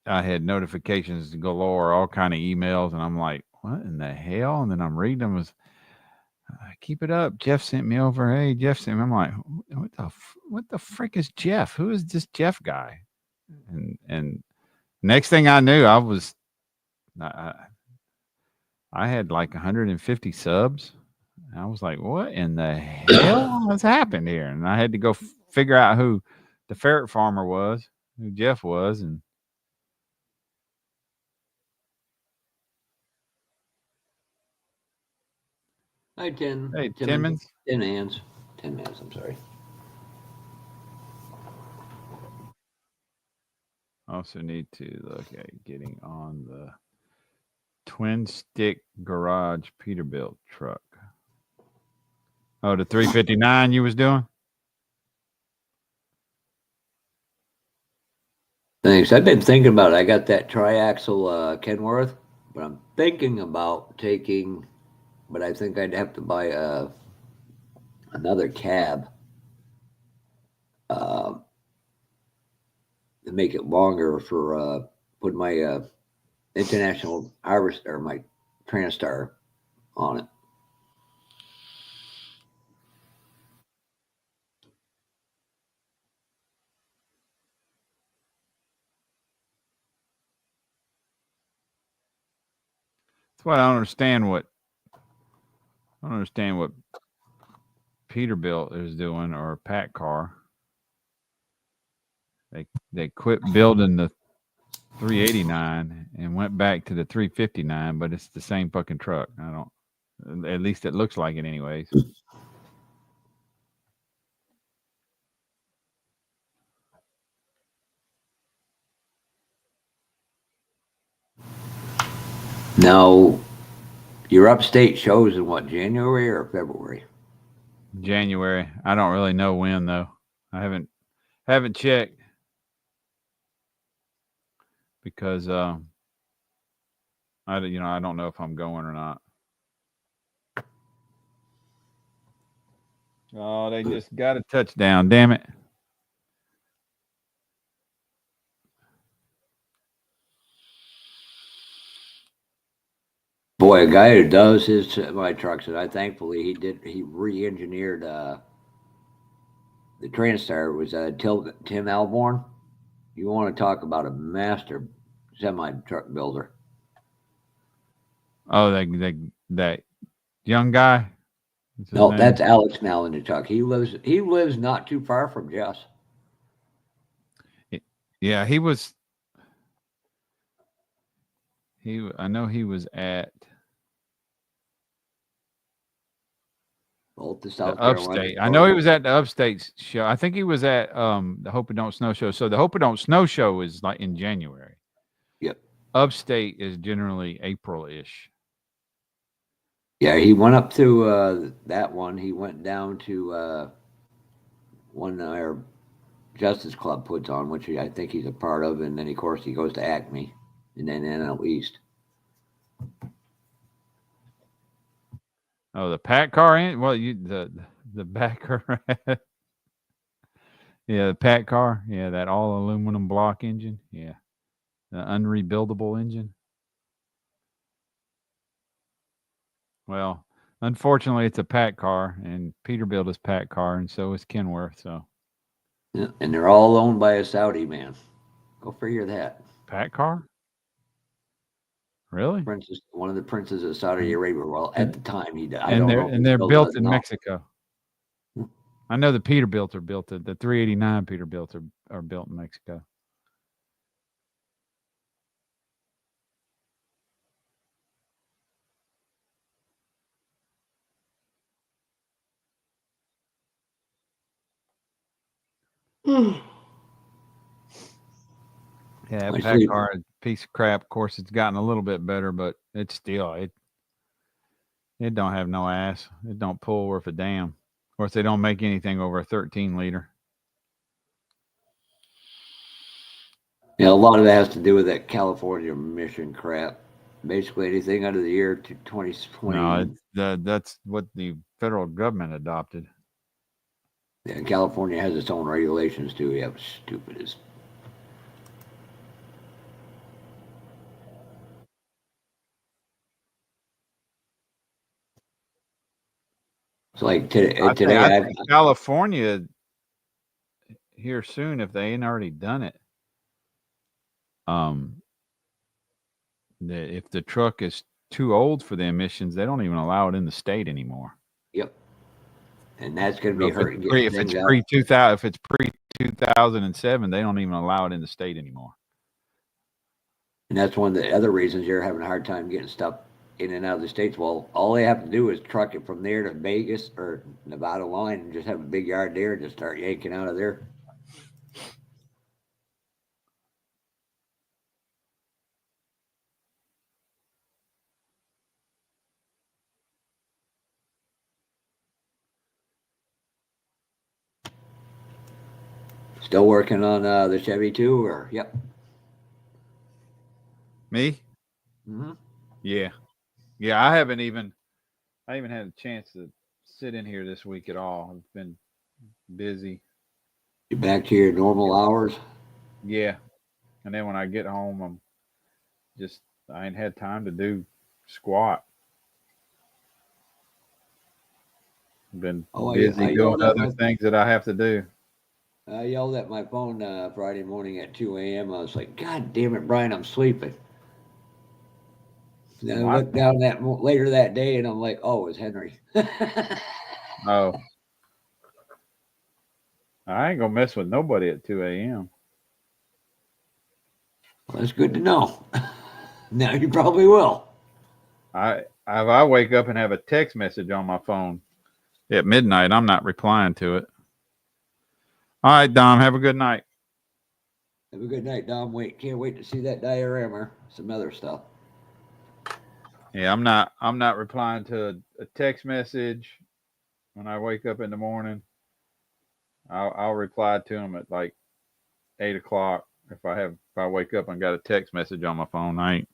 S1: I had notifications galore, all kind of emails, and I'm like, "What in the hell?" And then I'm reading them. Was keep it up. Jeff sent me over. Hey, Jeff sent me. I'm like, what the frick is Jeff? Who is this Jeff guy? And next thing I knew, I, I had like 150 subs. I was like, what in the hell has happened here? And I had to go figure out who the ferret farmer was, who Jeff was, and
S2: I
S1: hey,
S2: Timmons,
S1: Timmons.
S2: 10 hands, 10 minutes. I'm sorry.
S1: Also need to look at getting on the twin stick garage Peterbilt truck. Oh, the 359 you was doing?
S2: Thanks. I've been thinking about it. I got that triaxle Kenworth, but I'm thinking about taking. But I think I'd have to buy another cab uh, to make it longer for put my international harvest or my Transtar on it.
S1: That's what I don't understand. I don't understand what Peterbilt is doing or Pack Car. They quit building the 389 and went back to the 359, but it's the same fucking truck. I don't. At least it looks like it, anyways.
S2: Now, Your upstate shows in what, January or February?
S1: January. I don't really know when though. I haven't checked because I don't know if I'm going or not. Oh, they just got a touchdown. Damn it.
S2: Boy, a guy who does his my trucks, and I thankfully he re-engineered the Transtar was Tim Alborn. You want to talk about a master semi truck builder?
S1: Oh, that young guy. What's his
S2: No,
S1: name?
S2: that's Alex Malinchuk. He lives not too far from Jess.
S1: Yeah, I know he was at
S2: Both the
S1: the
S2: South Carolina
S1: Upstate. I know he
S2: Authority.
S1: was at the Upstate show. I think he was at the Hope It Don't Snow show. So the Hope It Don't Snow show is like in January.
S2: Yep.
S1: Upstate is generally April-ish.
S2: Yeah, he went up to that one. He went down to one our Justice Club puts on, which I think he's a part of, and then of course he goes to Acme, and then NL East.
S1: Oh, the Pat car in well, the backer. Yeah, the Pat car. Yeah, that all aluminum block engine. Yeah, the unrebuildable engine. Well, unfortunately, it's a Pat car, and Peterbilt is Pat car, and so is Kenworth. So
S2: Yeah, and they're all owned by a Saudi man. Go figure that.
S1: Pat car, really?
S2: Princess, one of the princes of Saudi
S1: And
S2: Arabia. Well, at
S1: and
S2: the time, I
S1: and
S2: don't
S1: they're
S2: know if
S1: and
S2: he
S1: they're
S2: still
S1: built
S2: does
S1: in
S2: now.
S1: Mexico. I know the Peterbilt are built at the 389 Peterbilt are built in Mexico. Yeah, that
S2: I
S1: Pat
S2: sleep.
S1: car is a piece of crap. Of course, it's gotten a little bit better, but it's still it don't have no ass. It don't pull worth a damn. Of course, they don't make anything over a 13 liter.
S2: Yeah, a lot of that has to do with that California emission crap. Basically, anything under the year to
S1: No,
S2: 2020.
S1: that's what the federal government adopted.
S2: Yeah, California has its own regulations too. Yeah, stupid as. It's like today.
S1: I
S2: I
S1: think California here soon, if they ain't already done it, um, if the truck is too old for the emissions, they don't even allow it in the state anymore.
S2: yep, and that's going to
S1: So
S2: be hurting getting
S1: if it's
S2: things out.
S1: pre 2000, if it's pre 2007, they don't even allow it in the state anymore.
S2: And that's one of the other reasons you're having a hard time getting stuff in and out of the states. Well, all they have to do is truck it from there to Vegas or Nevada line and just have a big yard there and just start yanking out of there. Still working on the Chevy too, or yep.
S1: Me?
S2: Mm-hmm.
S1: Yeah, yeah. I even had a chance to sit in here this week at all. I've been busy.
S2: You back to your normal hours?
S1: Yeah, and then when I get home, just I ain't had time to do squat. Been
S2: Oh, I
S1: busy doing
S2: yelled at
S1: other
S2: my
S1: things that I have to do.
S2: I yelled at my phone Friday morning at 2 a.m. I was like, "God damn it, Brian, I'm sleeping." Then I
S1: What?
S2: looked down later that day, and I'm like, "Oh, it's Henry."
S1: Oh, I ain't gonna mess with nobody at 2 a.m.
S2: Well, that's good to know. Now you probably will.
S1: If I wake up and have a text message on my phone at midnight, I'm not replying to it. All right, Dom, have a good night.
S2: Have a good night, Dom. Can't wait to see that diorama. Some other stuff.
S1: Yeah, I'm not replying to a text message when I wake up in the morning. I'll reply to them at like 8 o'clock if I wake up and got a text message on my phone. I ain't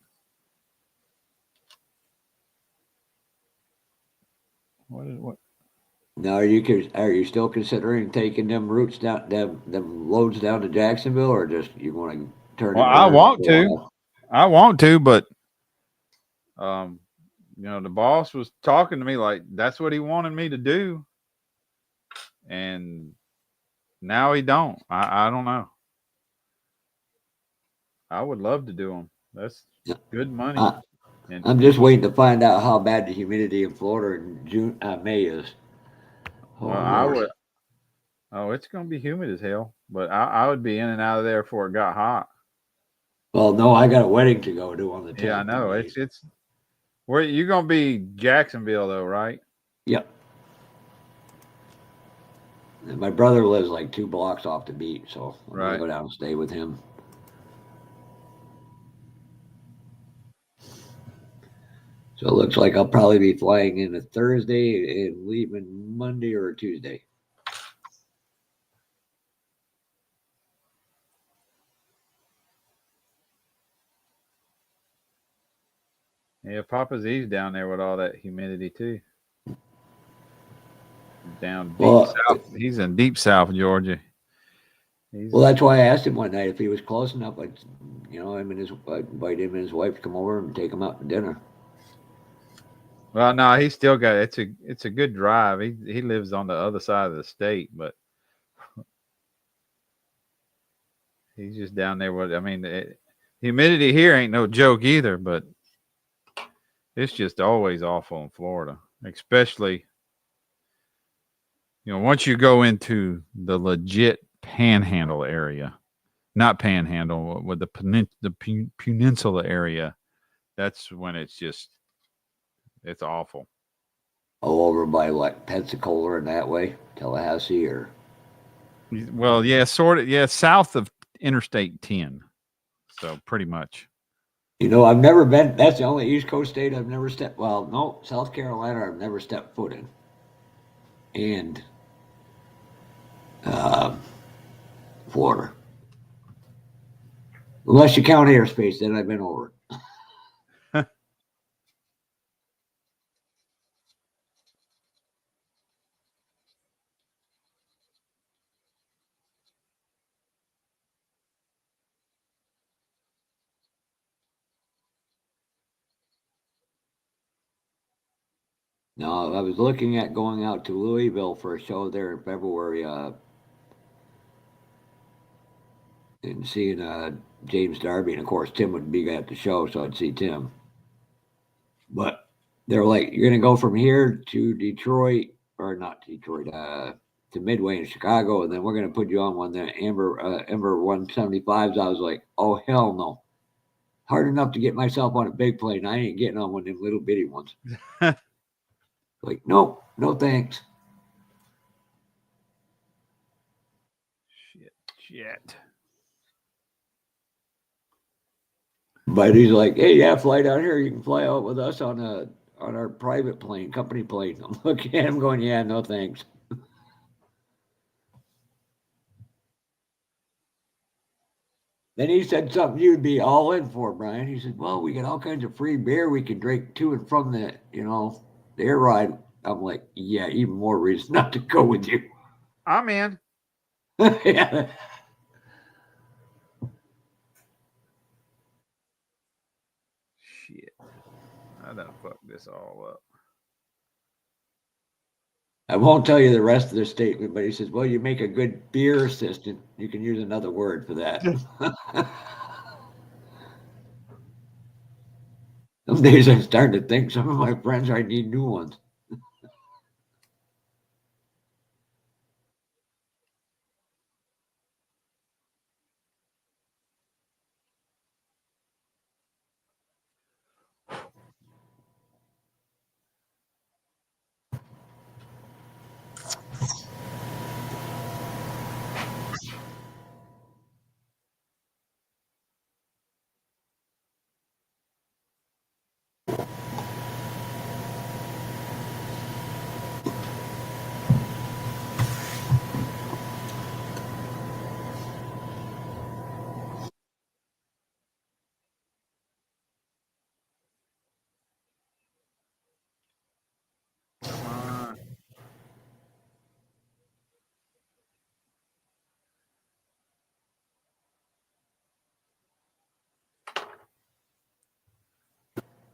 S1: what
S2: Now, are you still considering taking them routes down, them loads down to Jacksonville, or just you want to turn
S1: well
S2: and
S1: I
S2: burn
S1: want
S2: for a
S1: to.
S2: while?
S1: I want to, but um the boss was talking to me like that's what he wanted me to do, and now he don't. I don't know. I would love to do them. That's good money.
S2: I,
S1: And
S2: I'm just waiting to find out how bad the humidity in Florida in May is.
S1: well,
S2: Oh
S1: I
S2: Lord.
S1: would. Oh, it's gonna be humid as hell. But I would be in and out of there before it got hot.
S2: Well, no, I got a wedding to go to on the
S1: Yeah, I
S2: 10th of
S1: know.
S2: May.
S1: It's where you gonna be Jacksonville though, right?
S2: Yep. And my brother lives like 2 blocks off the beach, so I'm gonna
S1: Right.
S2: go down and stay with him. So it looks like I'll probably be flying in a Thursday and leaving Monday or Tuesday.
S1: Yeah, Papa's E's down there with all that humidity too. Down deep
S2: Well,
S1: south. He's in deep south Georgia. He's
S2: that's why I asked him one night if he was close enough. I'd invite him and his wife to come over and take him out to dinner.
S1: well, no, he's still got it's a good drive. He lives on the other side of the state, but he's just down there with. I mean, humidity here ain't no joke either, but it's just always awful in Florida, especially once you go into the legit Panhandle area, not Panhandle with the Peninsula area. That's when it's awful.
S2: Oh, over by what, Pensacola and that way, Tallahassee, or
S1: Well, yeah, sort of, yeah, south of Interstate 10. So pretty much.
S2: I've never been. That's the only East Coast state I've never stepped. Well, no, South Carolina I've never stepped foot in, and uh, Florida, unless you count airspace. Then I've been over. Now I was looking at going out to Louisville for a show there in February, and seeing James Darby, and of course Tim would be at the show, so I'd see Tim. But they're like, you're gonna go from here to Detroit, or not Detroit, to Midway in Chicago, and then we're gonna put you on one that Ember 175s. I was like, oh hell no. Hard enough to get myself on a big plane. I ain't getting on one of them little bitty ones. Like, nope, no thanks.
S1: Shit. Shit.
S2: But he's like, hey, yeah, fly down here. You can fly out with us on our private plane, company plane. I'm looking at him going, yeah, no thanks. Then he said something you'd be all in for, Brian. He said, well, we got all kinds of free beer we can drink to and from the air ride. I'm like, yeah, even more reason not to go with you.
S1: I'm in.
S2: Yeah.
S1: Shit. I done fucked this all up.
S2: I won't tell you the rest of the statement, but he says, well, you make a good beer assistant. You can use another word for that. Some days I'm starting to think some of my friends I need new ones.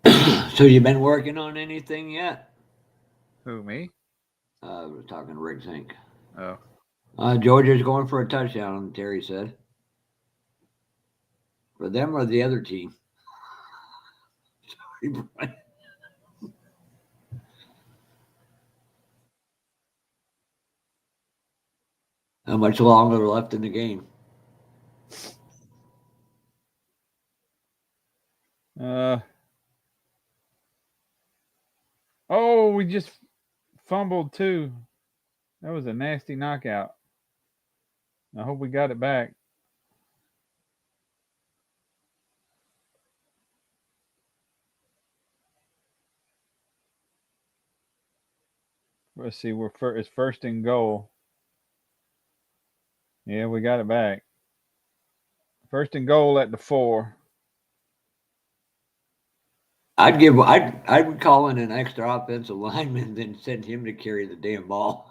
S2: So you been working on anything yet?
S1: Who, me?
S2: We're talking Rick Zink.
S1: Oh.
S2: Georgia's going for a touchdown. Terry said for them or the other team. How much longer left in the game?
S1: Uh. Oh, we just fumbled too. That was a nasty knockout. I hope we got it back. Let's see. It's first and goal. Yeah, we got it back. First and goal at the 4.
S2: I'd call in an extra offensive lineman than send him to carry the damn ball.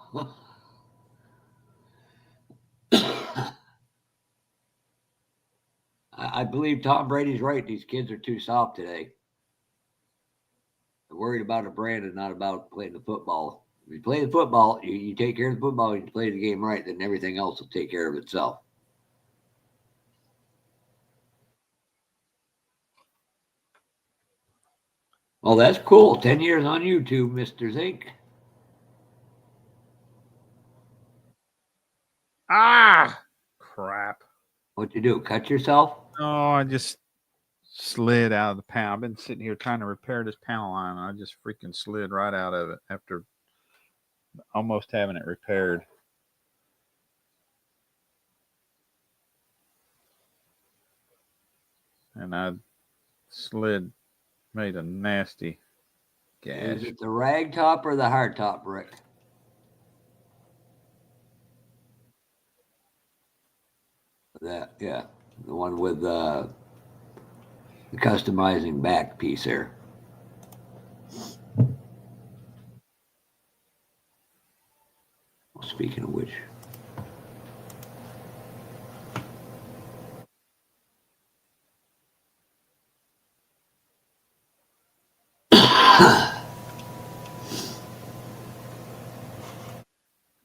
S2: I believe Tom Brady's right. These kids are too soft today. They're worried about a brand and not about playing the football. If you play the football, you take care of the football, you play the game right, then everything else will take care of itself. Well, that's cool. 10 years on YouTube, Mr. Zink.
S1: Ah, crap.
S2: What you do? Cut yourself?
S1: Oh, I just slid out of the panel. I've been sitting here trying to repair this panel line, and I just freaking slid right out of it after almost having it repaired. And I slid, made a nasty
S2: Is
S1: gash.
S2: it the rag top or the hard top, Rick? That, yeah. The one with the customizing back piece there. Speaking of which,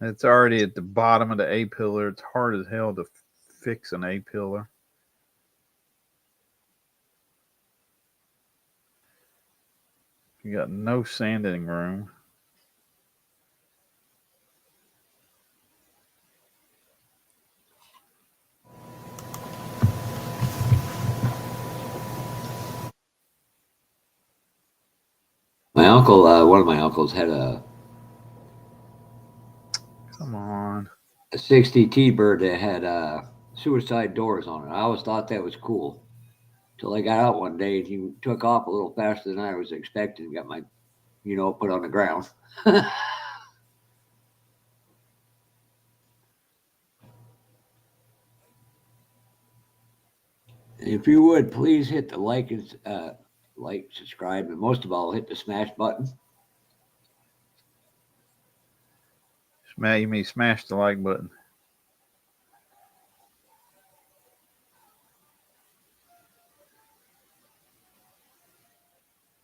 S1: It's already at the bottom of the A pillar. It's hard as hell to fix an A pillar. You got no sanding room.
S2: my uncle, one of my uncles, had
S1: Come on.
S2: a 60 T-Bird that had suicide doors on it. I always thought that was cool. Till I got out one day and he took off a little faster than I was expecting and got my, put on the ground. If you would, please hit the subscribe, and most of all, hit the smash button.
S1: You may smash the like button.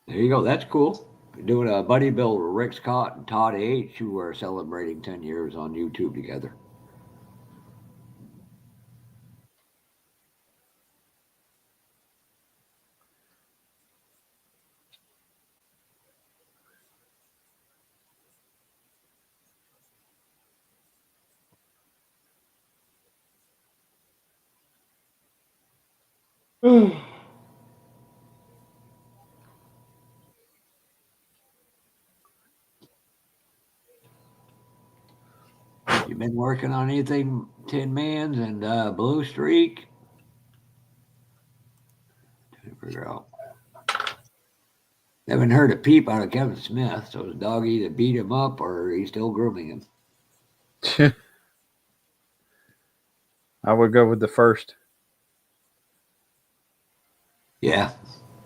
S2: There you go. That's cool. We're doing a buddy build with Rick Scott and Todd H, who are celebrating 10 years on YouTube together. You been working on anything, Tin Mans and Blue Streak? Trying to figure out. Haven't heard a peep out of Kevin Smith, so his dog either beat him up or he's still grooming him.
S1: I would go with the first.
S2: Yeah.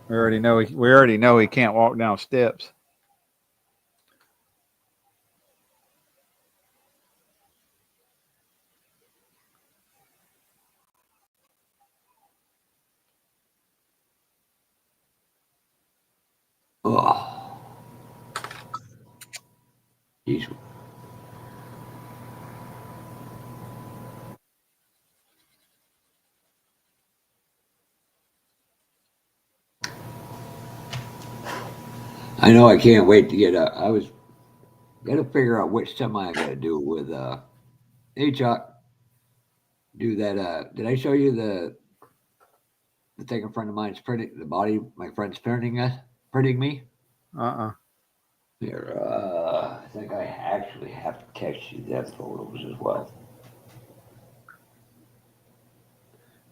S1: We already know he can't walk down steps.
S2: Oh, geez. I know I can't wait to get I was got to figure out which semi I got to do with. Hey Chuck, do that. Did I show you the thing a friend of mine's printing? The body my friend's printing us, printing me.
S1: Uh-uh.
S2: Here, I think I actually have to text you that photos as well.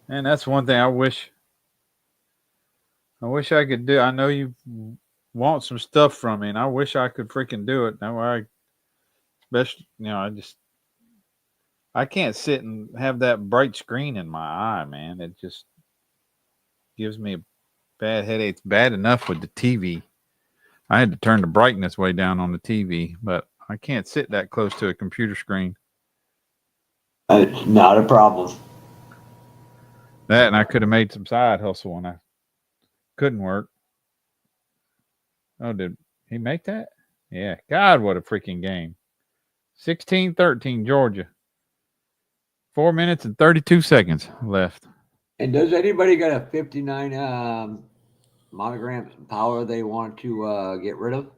S1: And that's one thing I wish I could do. I know you want some stuff from me, and I wish I could freaking do it. That way I especially I can't sit and have that bright screen in my eye, man. It just gives me a bad headache. It's bad enough with the TV. I had to turn the brightness way down on the TV, but I can't sit that close to a computer screen.
S2: It's not a problem.
S1: That and I could have made some side hustle and I couldn't work. Oh, did he make that? Yeah. God, what a freaking game. 16-13 Georgia. 4 minutes and 32 seconds left.
S2: And does anybody got a 59 monogram power they want to get rid of?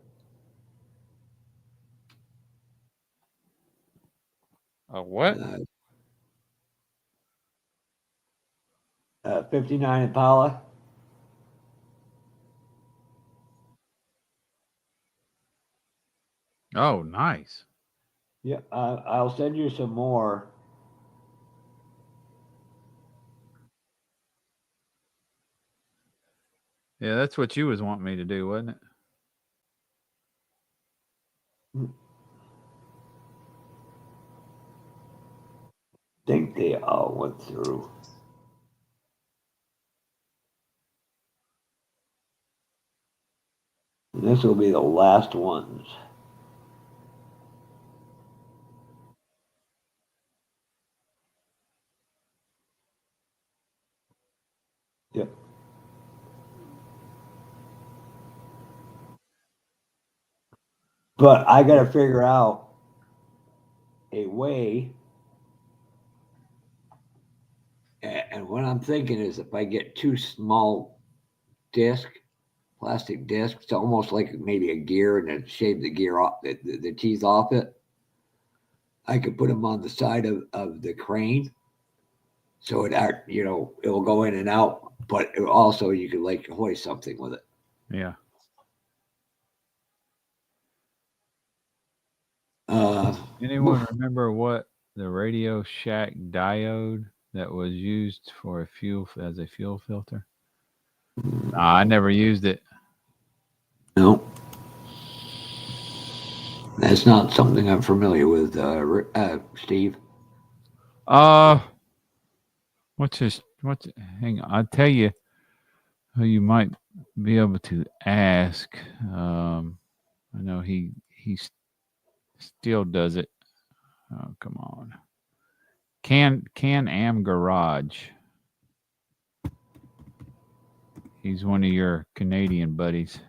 S1: What?
S2: Uh, 59 Impala.
S1: Oh, nice.
S2: Yeah, I'll send you some more.
S1: Yeah, that's what you was wanting me to do, wasn't it?
S2: Think they all went through. And this will be the last ones. Yep. But I got to figure out a way. And what I'm thinking is if I get two small disc, plastic discs, it's almost like maybe a gear, and then shave the gear off, the teeth off it. I could put them on the side of the crane, so it will go in and out. But also you could like hoist something with it.
S1: Yeah.
S2: Uh,
S1: Anyone remember what the Radio Shack diode that was used for a fuel as a fuel filter? I never used it.
S2: no, that's not something I'm familiar with, Steve.
S1: Uh, what's this? What's hang on? I'll tell you who you might be able to ask. I know he still does it. Oh, come on. Can Am Garage. He's one of your Canadian buddies.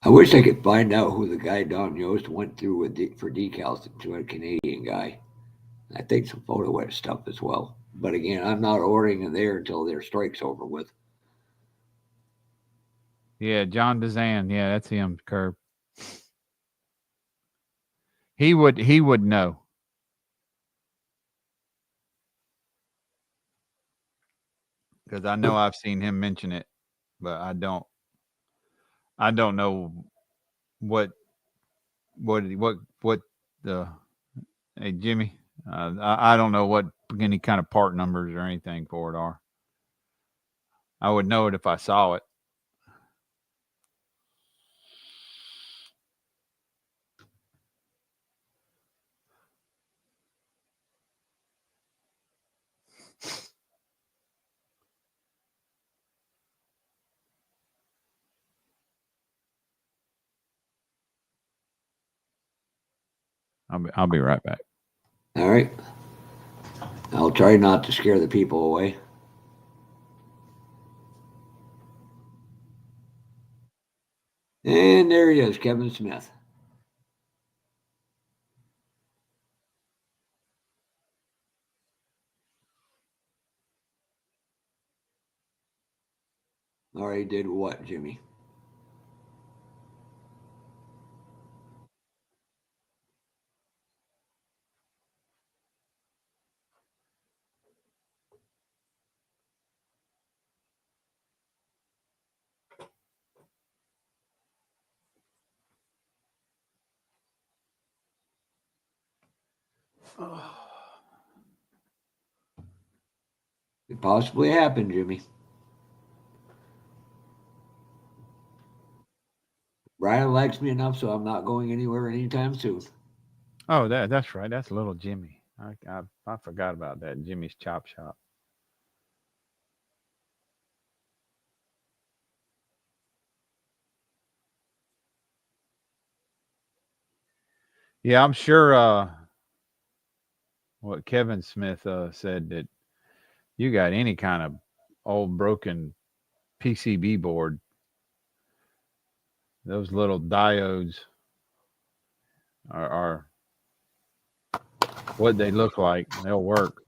S2: I wish I could find out who the guy Don Yost went through for decals to a Canadian guy. I think some photo edit stuff as well. But again, I'm not ordering it there until their strike's over with.
S1: Yeah, John Dezan. Yeah, that's him. Curb. He would know because I know I've seen him mention it, but I don't know what what the hey Jimmy. I don't know what any kind of part numbers or anything for it are. I would know it if I saw it. I'll be right back.
S2: All right. I'll try not to scare the people away. And there he is, Kevin Smith. All right, did what, Jimmy? It possibly happened, Jimmy. Brian likes me enough, so I'm not going anywhere anytime soon.
S1: Oh, that's right. That's little Jimmy. I forgot about that. Jimmy's Chop Shop. Yeah, I'm sure. What Kevin Smith said that you got any kind of old broken PCB board, those little diodes are what they look like. They'll work.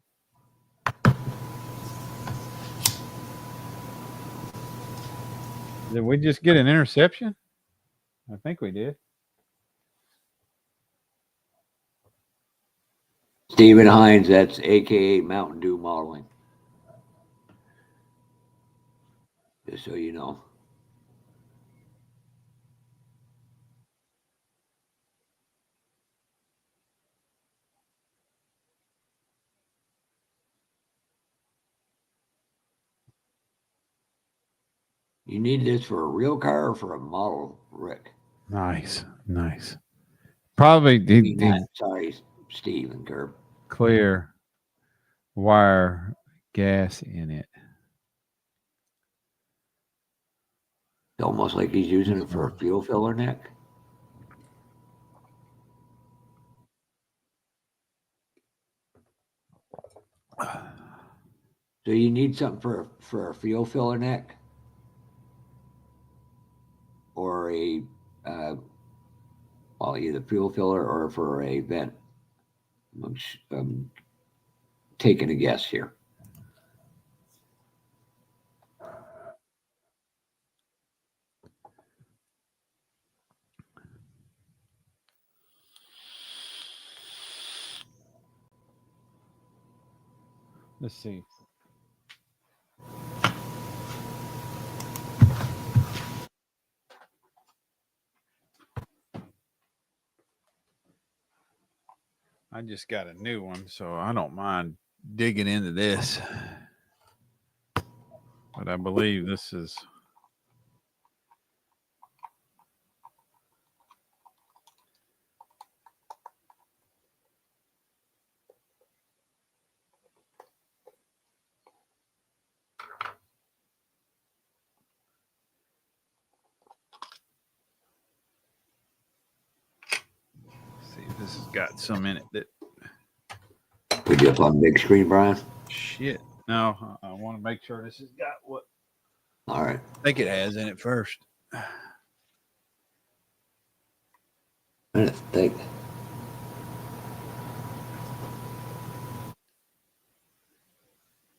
S1: Did we just get an interception? I think we did.
S2: Stephen Hines, that's AKA Mountain Dew Modeling, just so you know. You need this for a real car or for a model, Rick?
S1: Nice, nice. Probably
S2: I mean, not,
S1: he
S2: sorry, Steve and Curb.
S1: clear wire gas in it.
S2: It's almost like he's using
S1: That's
S2: it for a
S1: all.
S2: fuel filler neck. So you need something for a fuel filler neck or a uh, well, either fuel filler or for a vent. I'm taking a guess here.
S1: Let's see. I just got a new one, so I don't mind digging into this. But I believe this is. See if this has got some in it that
S2: Put you up on the big screen, Brian.
S1: shit. No, I want to make sure this has got what
S2: All right.
S1: I think it has in it first.
S2: I think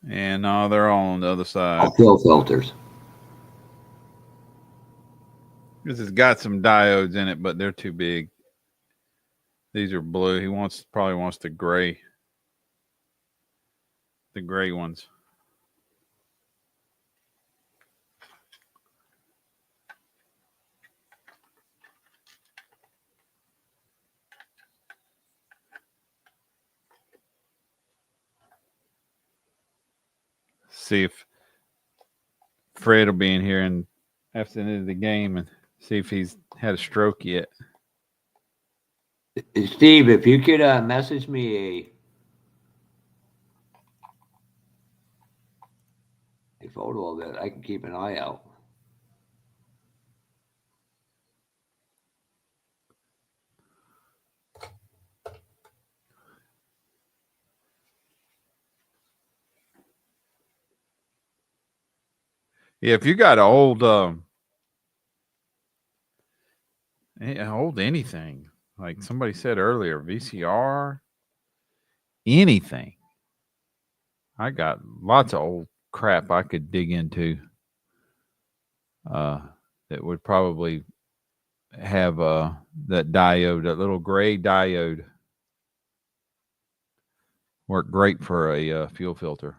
S1: And no, they're all on the other side.
S2: fuel filters.
S1: This has got some diodes in it, but they're too big. These are blue. He probably wants the gray ones. See if Fred will be in here and after the end of the game and see if he's had a stroke yet.
S2: Steve, if you could message me a photo of it, I can keep an eye out.
S1: Yeah, if you got an old Hold anything. Like somebody said earlier, VCR, anything. I got lots of old crap I could dig into uh, that would probably have that diode, that little gray diode, work great for a fuel filter.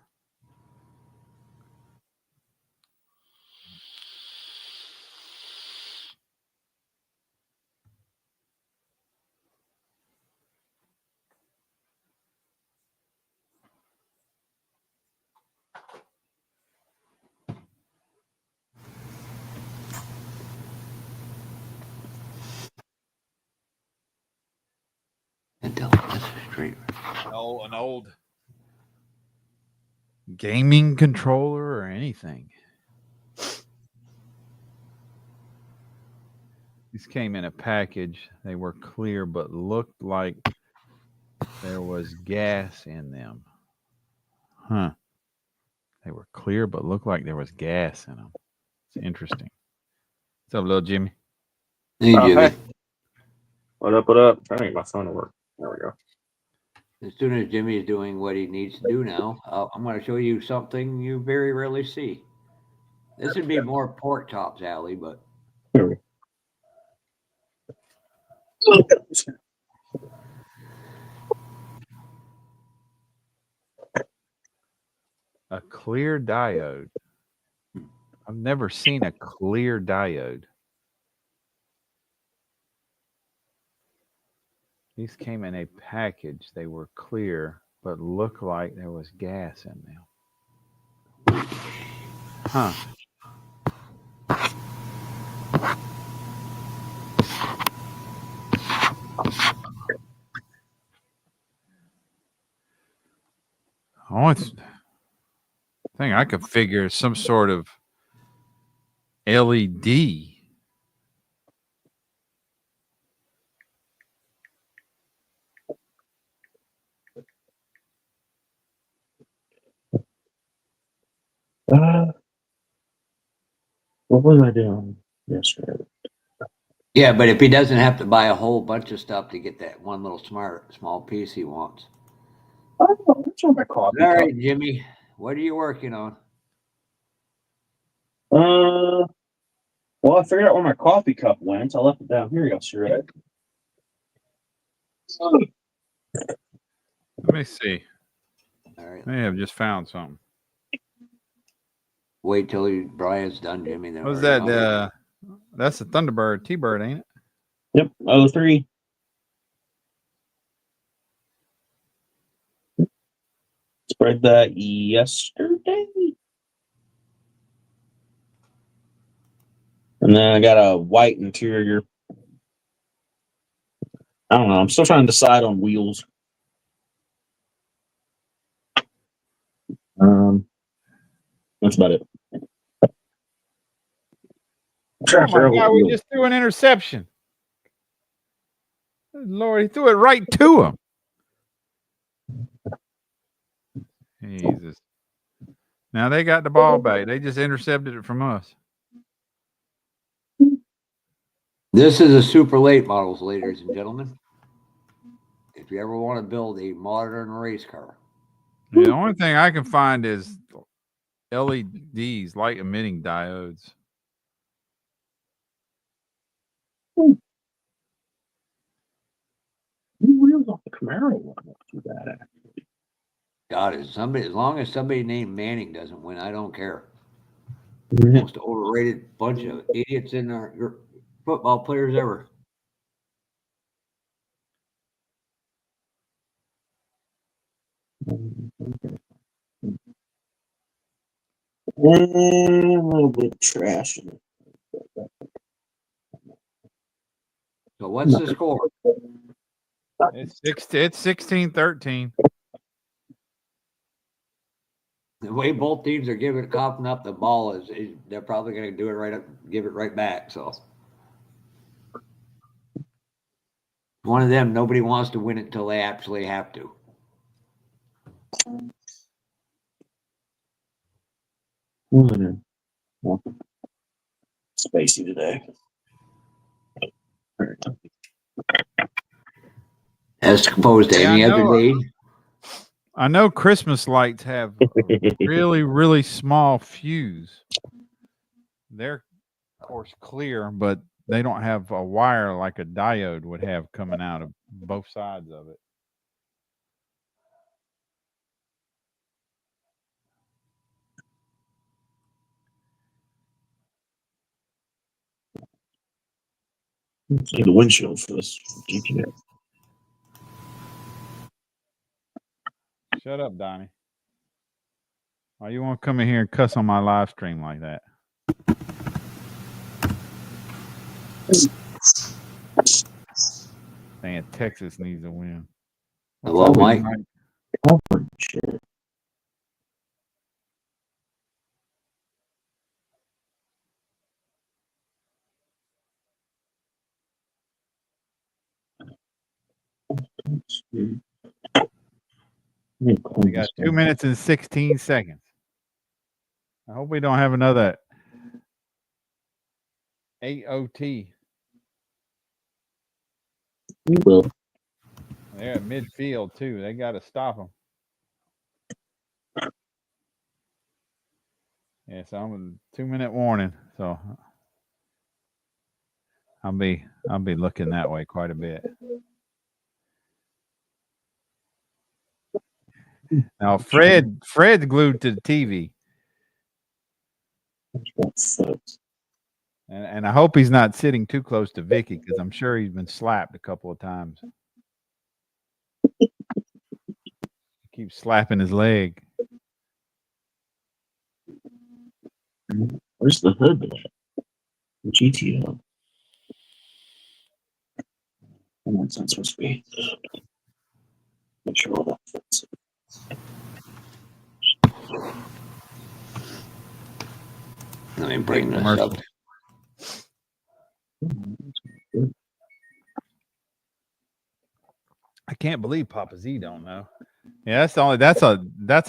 S2: That's straight.
S1: Oh, an old gaming controller or anything. These came in a package. They were clear, but looked like there was gas in them. Huh. They were clear, but looked like there was gas in them. It's interesting. What's up, little Jimmy?
S2: Hey, Jimmy.
S3: Hey. What up, what up? I think my phone will work. There we go.
S2: As soon as Jimmy is doing what he needs to do now, I'm going to show you something you very rarely see. This would be more pork chops, Allie, but
S3: Here we go.
S1: A clear diode. I've never seen a clear diode. These came in a package. They were clear, but looked like there was gas in them. Huh. Only thing I could figure is some sort of LED.
S3: What was I doing yesterday?
S2: yeah, but if he doesn't have to buy a whole bunch of stuff to get that one little small piece he wants.
S3: Oh, what's on my coffee
S2: All
S3: cup?
S2: right, Jimmy, what are you working on?
S3: Well, I figured out where my coffee cup went. I left it down here yesterday.
S1: Let me see.
S2: All right,
S1: May have just found something.
S2: wait till Brian's done, Jimmy. Then
S1: What's
S2: worry
S1: that?
S2: about it.
S1: That's a Thunderbird T-Bird, ain't it?
S3: Yep, 03. Spread that yesterday. And then I got a white interior. I don't know. I'm still trying to decide on wheels. That's about it. I'm trying
S1: Oh
S3: to
S1: my
S3: figure out
S1: God!
S3: what
S1: We
S3: wheel.
S1: just threw an interception. Lord, he threw it right to him. Jesus. Now they got the ball back. They just intercepted it from us.
S2: This is a super late models, ladies and gentlemen. If you ever want to build a modern race car,
S1: The only thing I can find is LEDs, light emitting diodes.
S3: New wheels off the Camaro one. Not too bad.
S2: God, as long as somebody named Manning doesn't win, I don't care.
S3: Yeah.
S2: Most overrated bunch of idiots in our football players ever.
S3: A little bit of trash.
S2: So what's the score?
S1: It's 16-13.
S2: The way both teams are coughing up the ball is they're probably going to do it right up, give it right back. So one of them, nobody wants to win it until they actually have to.
S3: Spacey today.
S2: as opposed to
S1: Yeah,
S2: any other day.
S1: I know Christmas lights have a really, really small fuse. They're, of course, clear, but they don't have a wire like a diode would have coming out of both sides of it.
S3: Let's see the windshield for this GPS.
S1: Shut up, Donnie. Why you want to come in here and cuss on my live stream like that? Saying Texas needs a win. What's
S2: Hello,
S1: up with you,
S2: Mike.
S1: Mike?
S3: Oh, shit.
S1: We got 2 minutes and 16 seconds. I hope we don't have another 8 OT.
S3: We will.
S1: They're at midfield, too. They got to stop them. Yeah, so I'm a 2-minute warning. So I'll be looking that way quite a bit. Now Fred's glued to the TV. And I hope he's not sitting too close to Vicky because I'm sure he's been slapped a couple of times. He keeps slapping his leg.
S3: Where's the hood at? The GTO. And that's not supposed to be. Make sure all that fits.
S2: Let me bring this up.
S1: I can't believe Papa Z don't know. Yeah, that's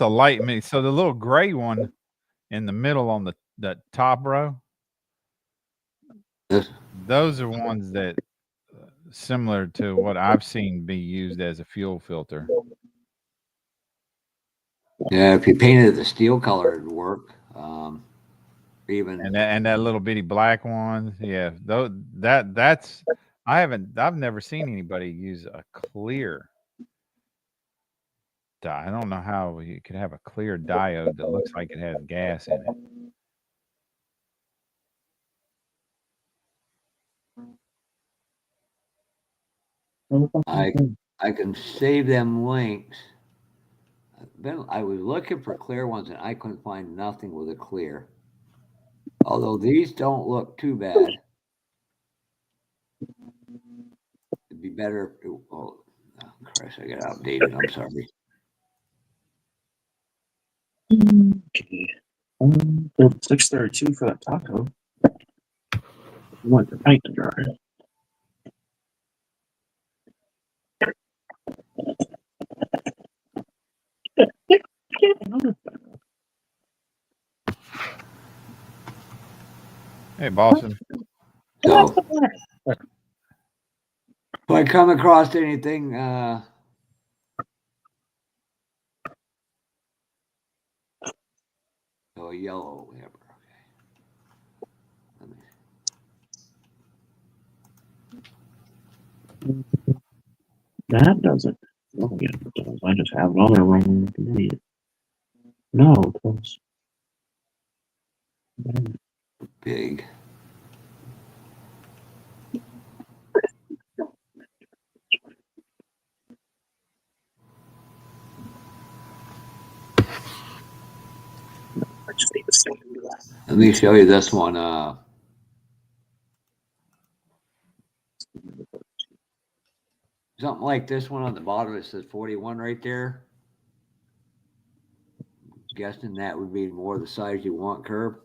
S1: a light me. So the little gray one in the middle on the top row, those are ones that similar to what I've seen be used as a fuel filter.
S2: Yeah, if you painted the steel color, it'd work. Even
S1: And that little bitty black one, yeah. That's I've never seen anybody use a clear. I don't know how you could have a clear diode that looks like it has gas in it.
S2: I can save them links. I was looking for clear ones and I couldn't find nothing with a clear. Although these don't look too bad. It'd be better. Oh, Christ, I got outdated. I'm sorry.
S3: Okay. 632 for that taco. You want the paint to dry.
S1: Hey, Boston.
S2: So, if I come across anything, oh, yellow. Yeah, okay.
S3: That doesn't. Oh, yeah, it does. I just have it on there wrong. Idiot. No, because.
S2: Big. Let me show you this one. Something like this one on the bottom. It says 41 right there. Guessing that would be more the size you want, curb.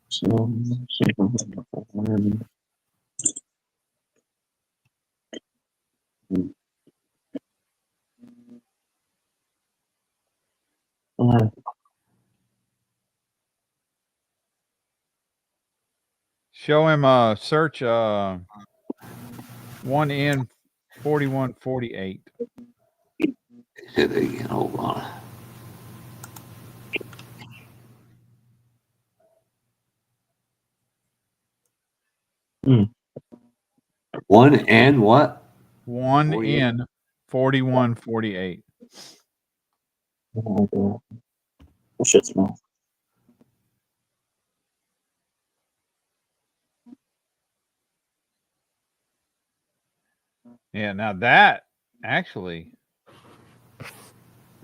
S3: So, uh,
S1: Show him search 1N 4148.
S2: Say that again. Hold on.
S3: Hmm.
S2: 1N what?
S1: 1N 4148.
S3: That shit smells.
S1: Yeah, now that actually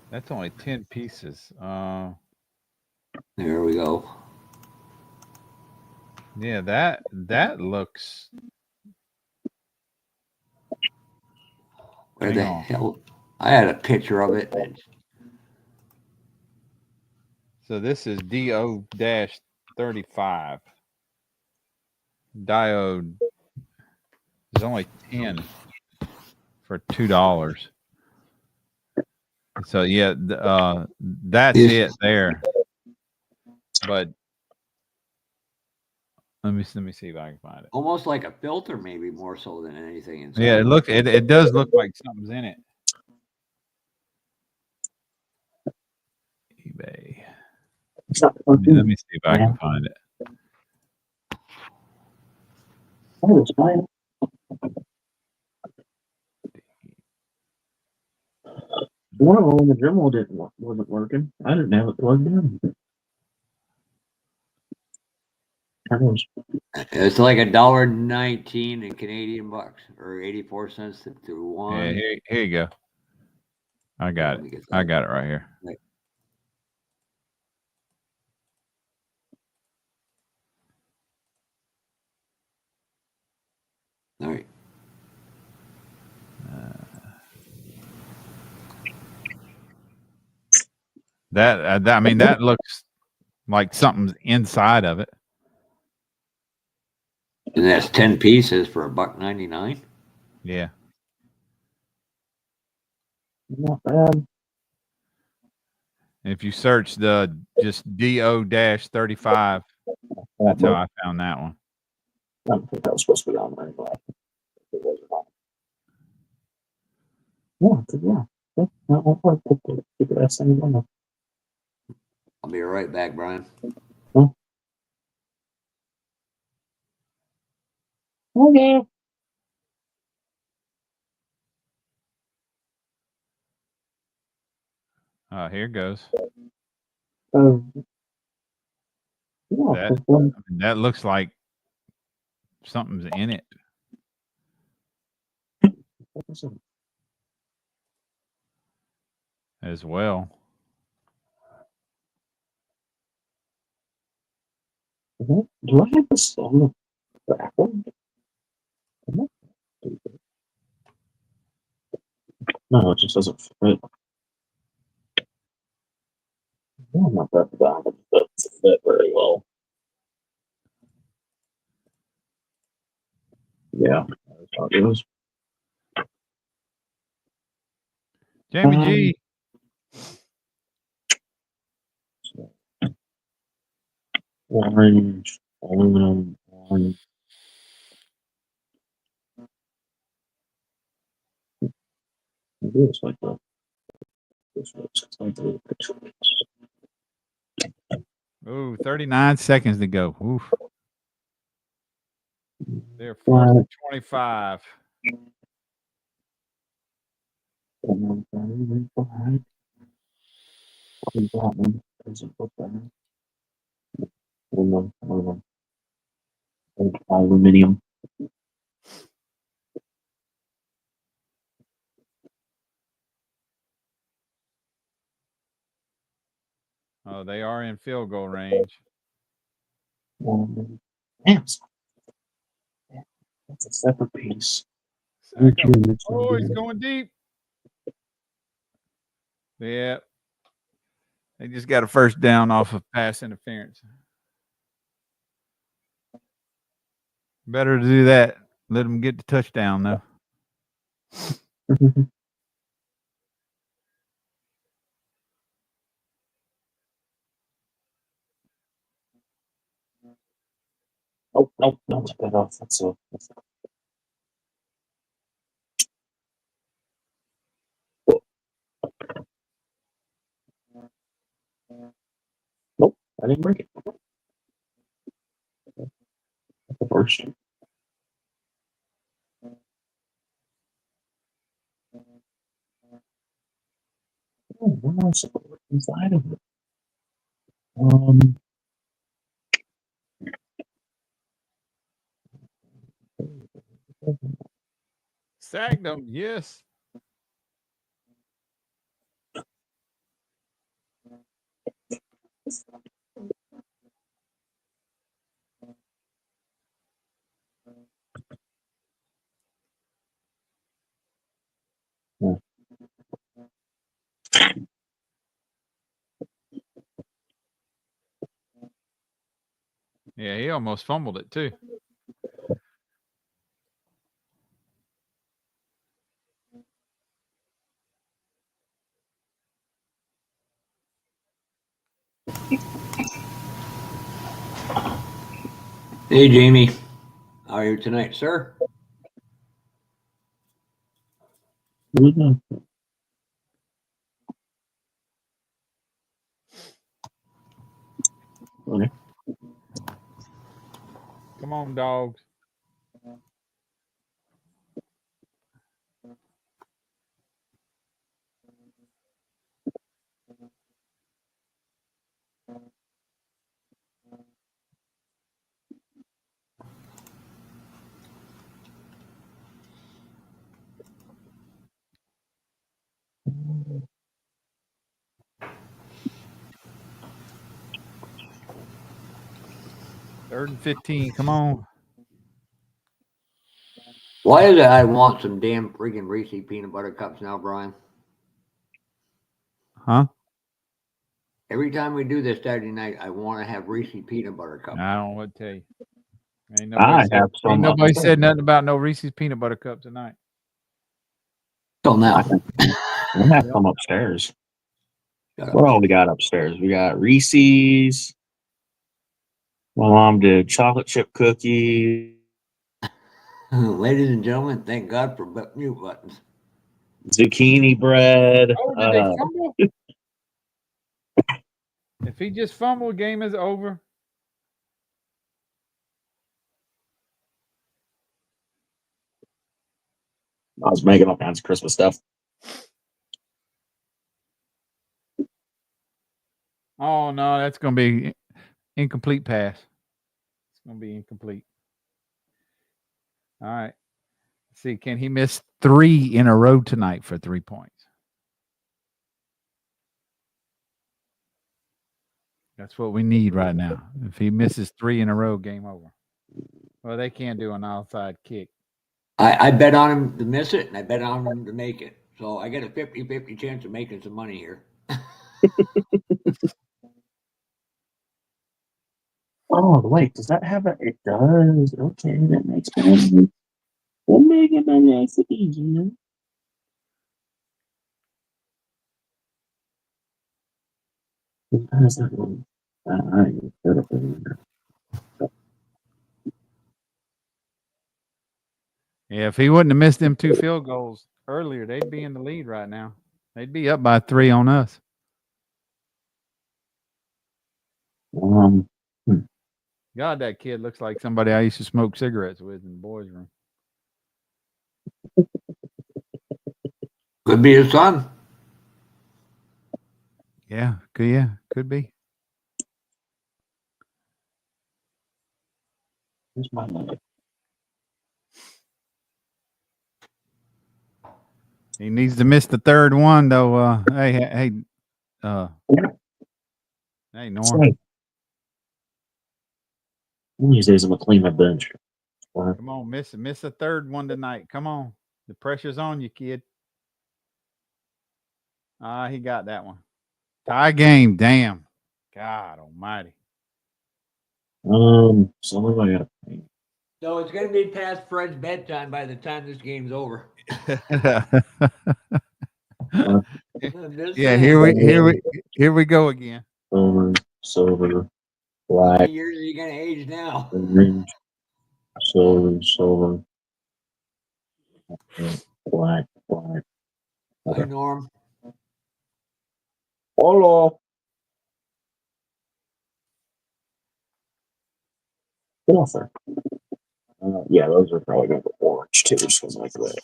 S1: that's only 10 pieces.
S2: There we go.
S1: Yeah, that looks.
S2: Where
S1: Hang
S2: the
S1: on.
S2: hell? I had a picture of it. And
S1: So this is DO-35. Diode is only 10 for $2. So yeah, that's
S2: it's
S1: it there. But let me see if I can find it.
S2: almost like a filter, maybe more so than anything
S1: Yeah,
S2: inside.
S1: it does look like something's in it. eBay.
S3: It's not
S1: Let
S3: fucking
S1: me see if I can find it.
S3: Oh, it's fine. One of them when the Dremel wasn't working. I didn't have it plugged in. That was
S2: It's like $1.19 in Canadian bucks or 84 cents to
S1: Yeah,
S2: one.
S1: here you go. I
S2: Here,
S1: got
S2: let
S1: it.
S2: me get
S1: I
S2: that.
S1: got it right here.
S2: Right. All right.
S1: I mean, that looks like something's inside of it.
S2: And that's 10 pieces for $1.99.
S1: Yeah.
S3: not bad.
S1: If you search the just DO-35, that's how I found that one.
S3: I don't think that was supposed to be on there, but it was on. Yeah. I'll probably put the last thing on there.
S2: I'll be right back, Brian.
S3: Okay.
S1: Here goes.
S3: Yeah,
S1: That that looks like something's in it as well.
S3: do I have this on the backwards? No, it just doesn't fit. Yeah, not that bad. It doesn't fit very well. Yeah, that's how it is.
S1: Jamie G.
S3: Orange, aluminum, orange. Maybe it's like that. This looks like the little picture.
S1: Ooh, 39 seconds to go. Oof. They're 4th
S3: Flat.
S1: and 25.
S3: Aluminium.
S1: Oh, they are in field goal range.
S3: Damn, that's a separate piece.
S1: Sack him. Oh, he's going deep. Yeah. They just got a first down off of pass interference. Better to do that. Let them get the touchdown, though.
S3: Oh, no, no, take that off. That's nope, I didn't break it. The first. Oh, what else inside of it?
S1: Sack them, yes.
S3: Yeah.
S1: Yeah, he almost fumbled it too.
S2: Hey, Jamie. How are you tonight, sir?
S3: Mhm. Okay.
S1: Come on, dogs. Third and 15. Come on.
S2: Why is it I want some damn freaking Reese's peanut butter cups now, Brian?
S1: Huh?
S2: Every time we do this Saturday night, I want to have Reese's peanut butter cups.
S1: I don't know what to tell you. Ain't
S3: I
S1: nobody
S3: have some upstairs.
S1: said nothing about no Reese's peanut butter cup tonight.
S2: Till now.
S3: I have some upstairs.
S2: Shut
S3: What
S2: up.
S3: all we got upstairs? We got Reese's. My mom did chocolate chip cookies,
S2: Ladies and gentlemen, thank God for mute buttons.
S3: zucchini bread.
S1: Oh, did they fumble? If he just fumbled, game is over.
S3: I was making all kinds of Christmas stuff.
S1: Oh no, that's gonna be incomplete pass. It's gonna be incomplete. All right. Let's see, can he miss 3 in a row tonight for 3 points? That's what we need right now. If he misses 3 in a row, game over. Well, they can't do an outside kick.
S2: I bet on him to miss it, and I bet on him to make it. So I get a 50-50 chance of making some money here.
S3: Oh, wait, does that have a? It does. Okay, that makes sense. We'll make it nice and easy. How does that one? I put it in there.
S1: Yeah, if he wouldn't have missed them 2 field goals earlier, they'd be in the lead right now. They'd be up by 3 on us.
S3: Um,
S1: God, that kid looks like somebody I used to smoke cigarettes with in the boys' room.
S2: Could be his son.
S1: Yeah, could be.
S3: here's my number.
S1: He needs to miss the third one though. Hey, Norm.
S3: Say, one of these days I'm gonna clean my bench.
S1: Come on, miss a third one tonight. Come on. The pressure's on you, kid. He got that one. Tie game, damn. God almighty.
S3: So what do I gotta pay?
S2: So it's going to be past Fred's bedtime by the time this game's over.
S1: Yeah, here we go again.
S3: Silver,
S2: How
S3: black,
S2: many years are you going to age now?
S3: orange, Silver. Black.
S2: Hi,
S3: Okay.
S2: Norm.
S3: Hello. Good offer. Yeah, those are probably going to be orange too, just because like that.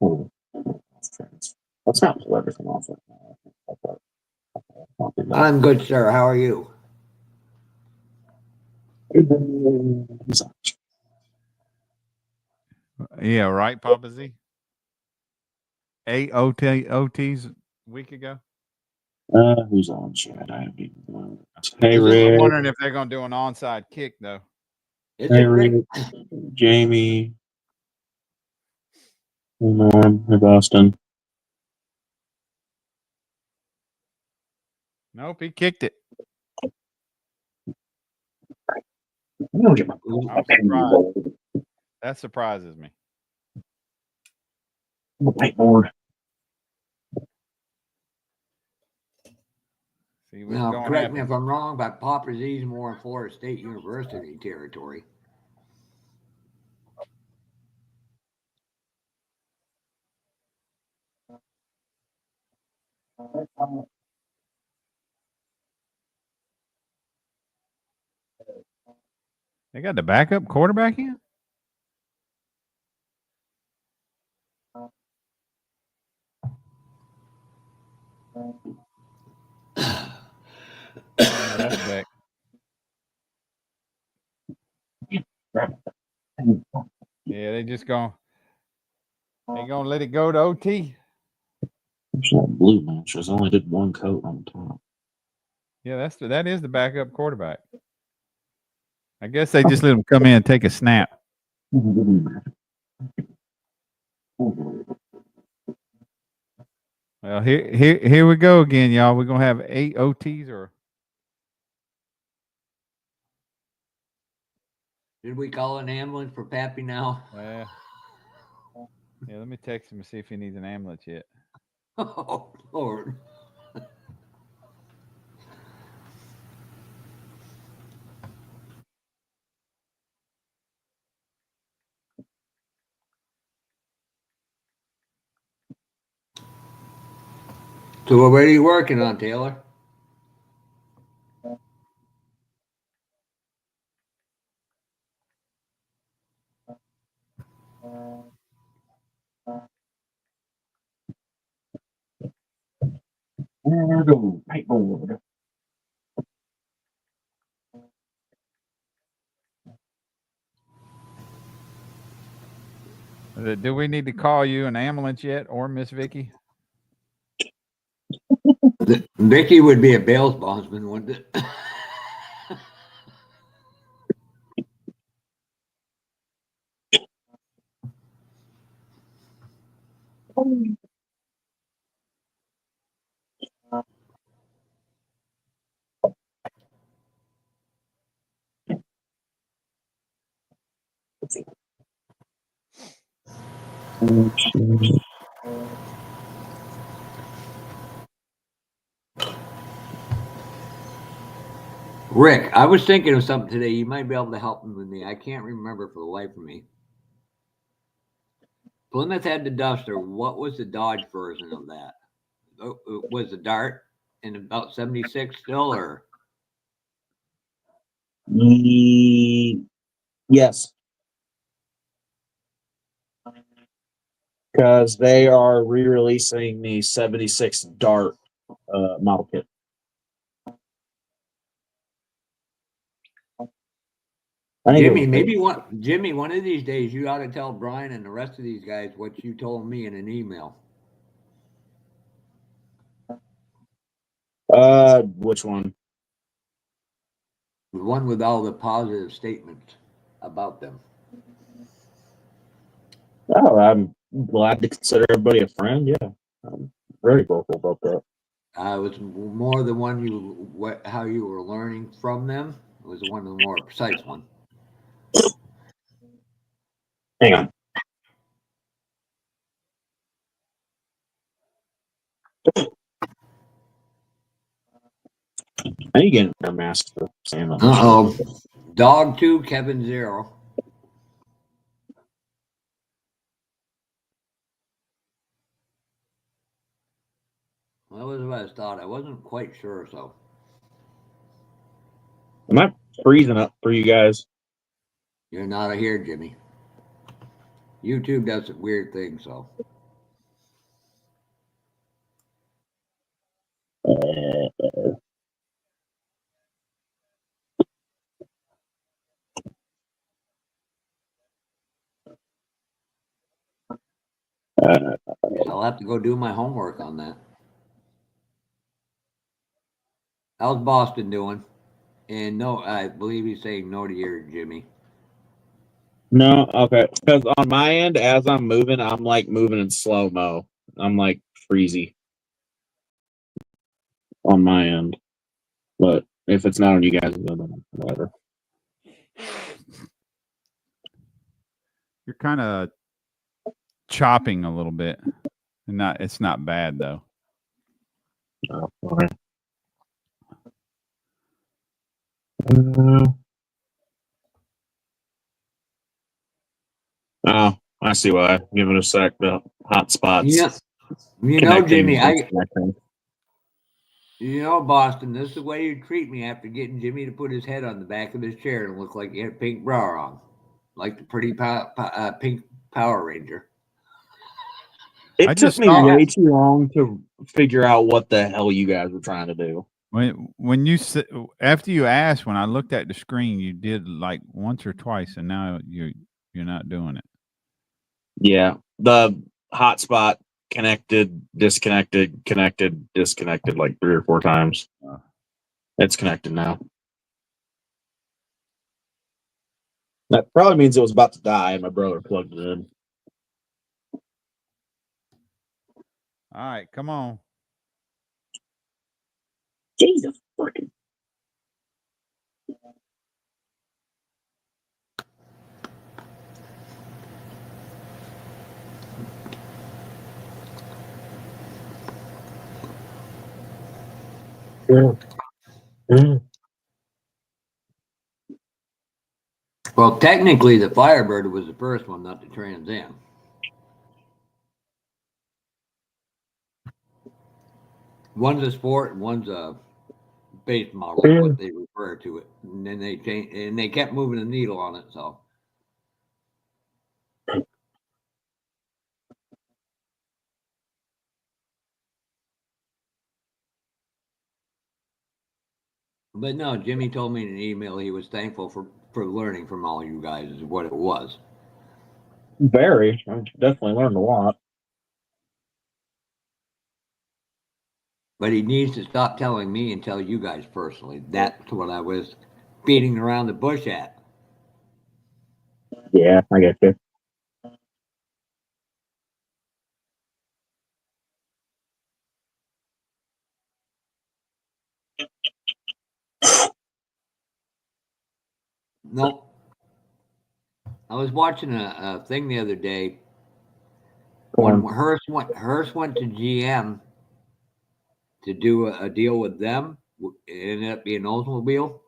S3: Oh, let's not pull everything off.
S2: I'm good, sir. How are you?
S1: Yeah, right, Papa Z. 8 OTs a week ago.
S3: Who's on chat? I haven't even known.
S2: Is
S3: Hey,
S2: it
S1: I'm
S3: Rick.
S1: wondering if they're gonna do an onside kick though.
S2: Is
S3: Hey,
S2: it Rick?
S3: Rick. Jamie. Hey, Norm. Hey, Boston.
S1: Nope, he kicked it.
S3: I'm gonna get my
S1: I'm surprised. That surprises me.
S3: whiteboard.
S1: See what's
S2: Now,
S1: going to
S2: correct me
S1: happen.
S2: if I'm wrong, but Popper Z's more in Florida State University territory.
S1: They got the backup quarterback in. Oh, no, that's Beck. Yeah, they just gonna let it go to OT.
S3: There's that blue matches. I only did one coat on the top.
S1: Yeah, that is the backup quarterback. I guess they just let him come in and take a snap. Well, here we go again, y'all. We're gonna have 8 OTs or
S2: Did we call an ambulance for Pappy now?
S1: yeah. Let me text him and see if he needs an ambulance yet.
S2: Oh, Lord. So what are you working on, Taylor?
S3: Whiteboard.
S1: Do we need to call you an ambulance yet, or Miss Vicky?
S2: Vicky would be a bail bondsman, wouldn't it? Rick, I was thinking of something today. You might be able to help me with me. I can't remember for the life of me. Plymouth had the Duster. What was the Dodge version of that? Was the Dart in about 76 still, or?
S3: Yes, because they are re-releasing the 76 Dart model kit.
S2: Jimmy, one of these days you ought to tell Brian and the rest of these guys what you told me in an email.
S3: Which one?
S2: The one with all the positive statements about them.
S3: Oh, I'm glad to consider everybody a friend. Yeah, I'm very vocal about that.
S2: It was more the one how you were learning from them. It was one of the more precise one.
S3: Hang on. I need to get a mask for Sam.
S2: Uh-oh. Dog 2, Kevin 0. That was what I thought. I wasn't quite sure, so.
S3: Am I freezing up for you guys?
S2: You're not here, Jimmy. YouTube does some weird things, so. I'll have to go do my homework on that. How's Boston doing? And no, I believe he's saying no to your Jimmy.
S3: No, okay. Because on my end, as I'm moving, I'm like moving in slow mo. I'm like freezy on my end. But if it's not on you guys, then whatever.
S1: You're kind of chopping a little bit. And it's not bad though.
S3: Oh, okay. Oh, I see why. Give it a sec. The hot spots.
S2: Yeah.
S3: Connecting,
S2: Jimmy,
S3: disconnecting.
S2: Boston, this is the way you treat me after getting Jimmy to put his head on the back of his chair and look like he had a pink bra on. Like the pretty pink Power Ranger.
S3: It
S1: I
S3: took
S1: just
S3: me
S1: saw
S3: way too long to figure out what the hell you guys were trying to do.
S1: when you after you asked, when I looked at the screen, you did like once or twice, and now you're not doing it.
S3: Yeah, the hotspot connected, disconnected, connected, disconnected like 3 or 4 times. It's connected now. That probably means it was about to die, and my brother plugged it in.
S1: All right, come on.
S3: Jesus freaking.
S2: Well, technically, the Firebird was the first one, not the Trans Am. One's a sport, and one's a base model, is what they refer to it. And then they changed, and they kept moving the needle on it. So, but no, Jimmy told me in an email he was thankful for learning from all you guys is what it was.
S3: Very. I definitely learned a lot.
S2: But he needs to stop telling me and tell you guys personally. That's what I was beating around the bush at.
S3: Yeah, I get you.
S2: Nope. I was watching a thing the other day when Hearst went to GM to do a deal with them. It ended up being Oldsmobile.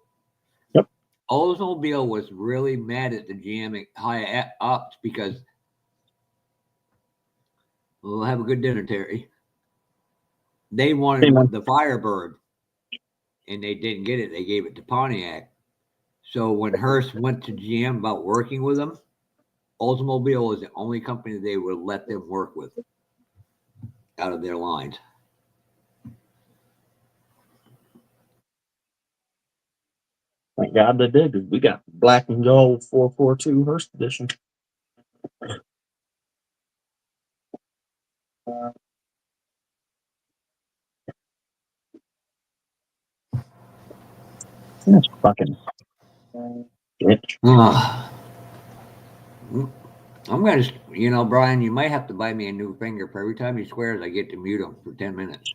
S3: Yep.
S2: Oldsmobile was really mad at the GM high ups because we'll have a good dinner, Terry. They wanted the Firebird, and they didn't get it. They gave it to Pontiac. So when Hearst went to GM about working with them, Oldsmobile was the only company they would let them work with out of their lines.
S3: Thank God they did, because we got black and gold 442 Hearst edition. That's fucking bitch.
S2: I'm going to, Brian, you might have to buy me a new finger for every time he swears I get to mute him for 10 minutes.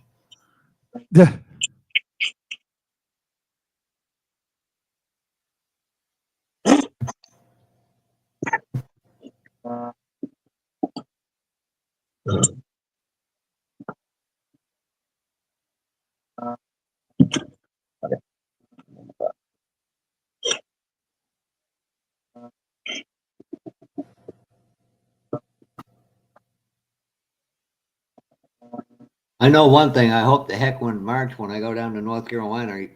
S2: I know one thing. I hope the heck when March, when I go down to North Carolina,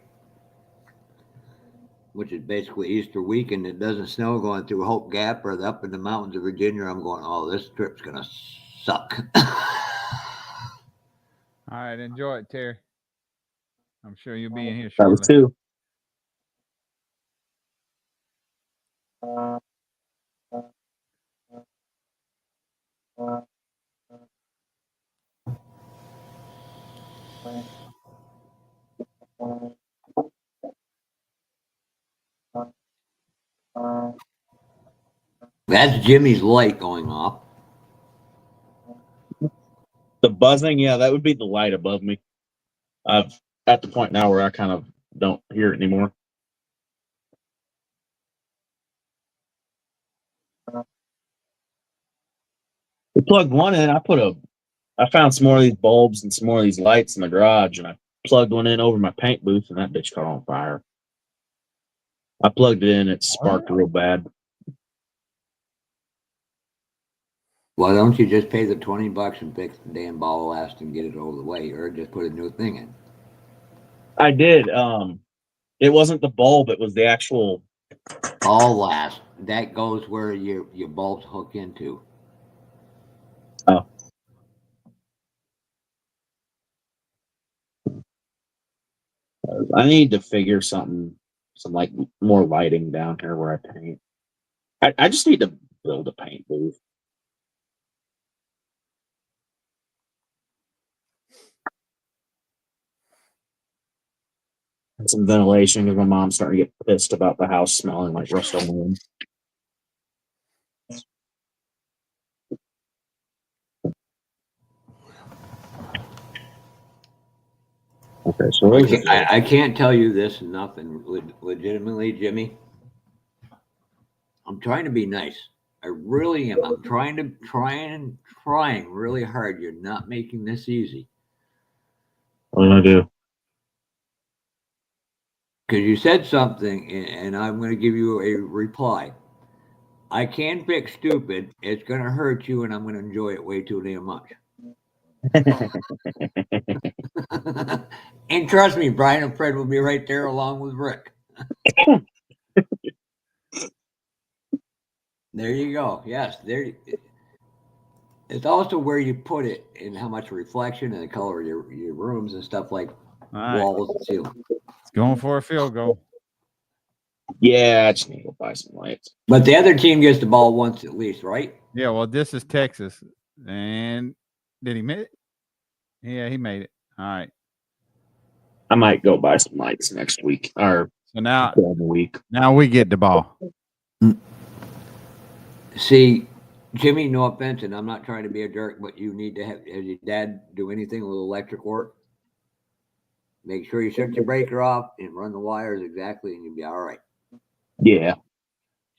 S2: which is basically Easter weekend, it doesn't snow going through Hope Gap or up in the mountains of Virginia. I'm going, oh, this trip's gonna suck.
S1: All right, enjoy it, Terry. I'm sure you'll be in here
S3: That was
S1: shortly.
S3: two.
S2: That's Jimmy's light going off.
S3: The buzzing, yeah, that would be the light above me. I've at the point now where I kind of don't hear it anymore. We plugged one in. I found some more of these bulbs and some more of these lights in the garage, and I plugged one in over my paint booth, and that bitch caught on fire. I plugged it in, it sparked real bad.
S2: Why don't you just pay the $20 and fix the damn ball of last and get it over the way, or just put a new thing in?
S3: I did. It wasn't the bulb; it was the actual.
S2: All last. That goes where your bulbs hook into.
S3: Oh, I need to figure some like more lighting down here where I paint. I just need to build a paint booth. And some ventilation because my mom's starting to get pissed about the house smelling like Rust-Oleum. Okay, so those are
S2: I can't tell you this enough, and legitimately, Jimmy, I'm trying to be nice. I really am. I'm trying really hard. You're not making this easy.
S3: what do I do?
S2: Because you said something, and I'm going to give you a reply. I can fix stupid. It's going to hurt you, and I'm going to enjoy it way too damn much. And trust me, Brian and Fred will be right there along with Rick. There you go. Yes, there. It's also where you put it and how much reflection and the color of your rooms and stuff like
S1: All right,
S2: walls and ceiling.
S1: it's going for a field goal.
S3: Yeah, I just need to go buy some lights.
S2: But the other team gets the ball once at least, right?
S1: Yeah, well, this is Texas, and did he make it? Yeah, he made it. All right.
S3: I might go buy some lights next week or
S1: So now
S3: week.
S1: we get the ball.
S2: See, Jimmy, no offense, and I'm not trying to be a jerk, but you need to have your dad do anything with electric work. Make sure you shut your breaker off and run the wires exactly, and you'll be all right.
S3: Yeah.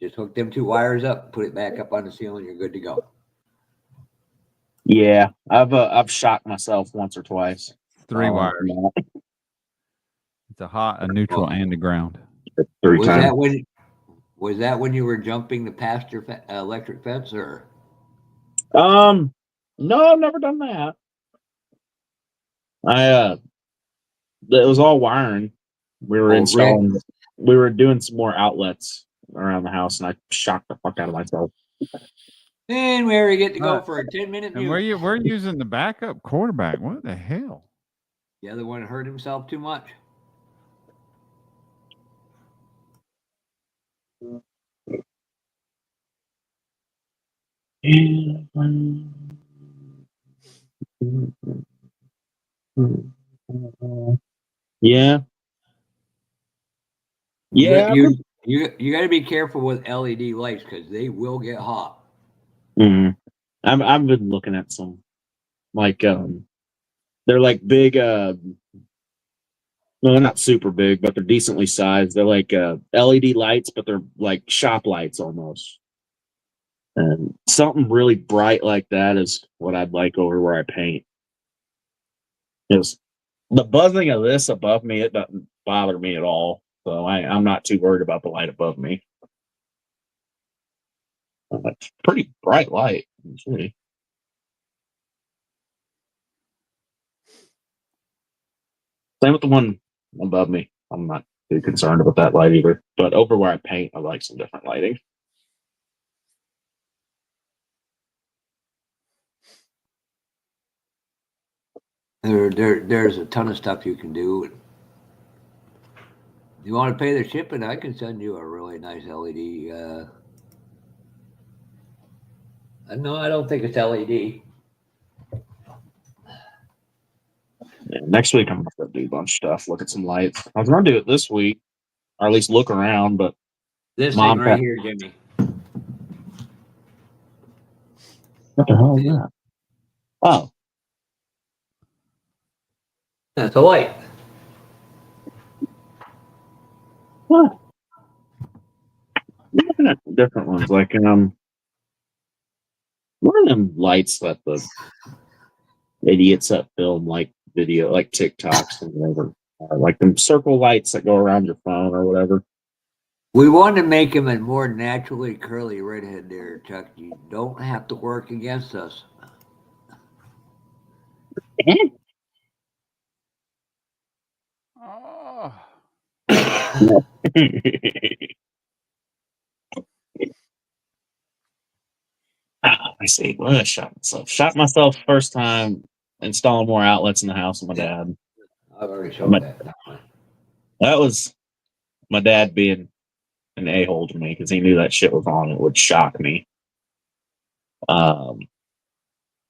S2: Just hook them two wires up, put it back up on the ceiling, you're good to go.
S3: Yeah, I've shocked myself once or twice.
S1: 3 wires. It's a hot, a neutral, and a ground.
S3: 3
S2: Was
S3: times.
S2: that when you were jumping the past your electric fence, or?
S3: No, I've never done that. It was all wiring. We were installing.
S2: Rick.
S3: We were doing some more outlets around the house, and I shocked the fuck out of myself.
S2: And we already get to go for a 10-minute
S1: And
S2: mute.
S1: we're using the backup quarterback. What the hell?
S2: The other one hurt himself too much.
S3: Yeah. Yeah.
S2: You got to be careful with LED lights because they will get hot.
S3: Mm-hmm. I've been looking at some, like they're like big. No, they're not super big, but they're decently sized. They're like LED lights, but they're like shop lights almost. And something really bright like that is what I'd like over where I paint. Because the buzzing of this above me, it doesn't bother me at all. So I'm not too worried about the light above me. It's pretty bright light. Actually. Same with the one above me. I'm not too concerned about that light either. But over where I paint, I like some different lighting.
S2: There's a ton of stuff you can do. You want to pay the shipping? I can send you a really nice LED. No, I don't think it's LED.
S3: Yeah, next week, I'm going to do a bunch of stuff, look at some lights. I was going to do it this week, or at least look around, but
S2: This
S3: Mom
S2: thing right here, Jimmy.
S3: what the hell is that? Oh,
S2: That's a light.
S3: what? I'm looking at different ones, like what are them lights that the idiots that film like video, like TikToks and whatever, like them circle lights that go around your phone or whatever?
S2: We want to make him a more naturally curly redhead there, Chuck. You don't have to work against us.
S1: Oh,
S3: I see. What did I shot myself? Shot myself first time installing more outlets in the house with my
S2: Yeah.
S3: dad.
S2: I've already showed
S3: My-
S2: that.
S3: That was my dad being an a-hole to me because he knew that shit was on. It would shock me.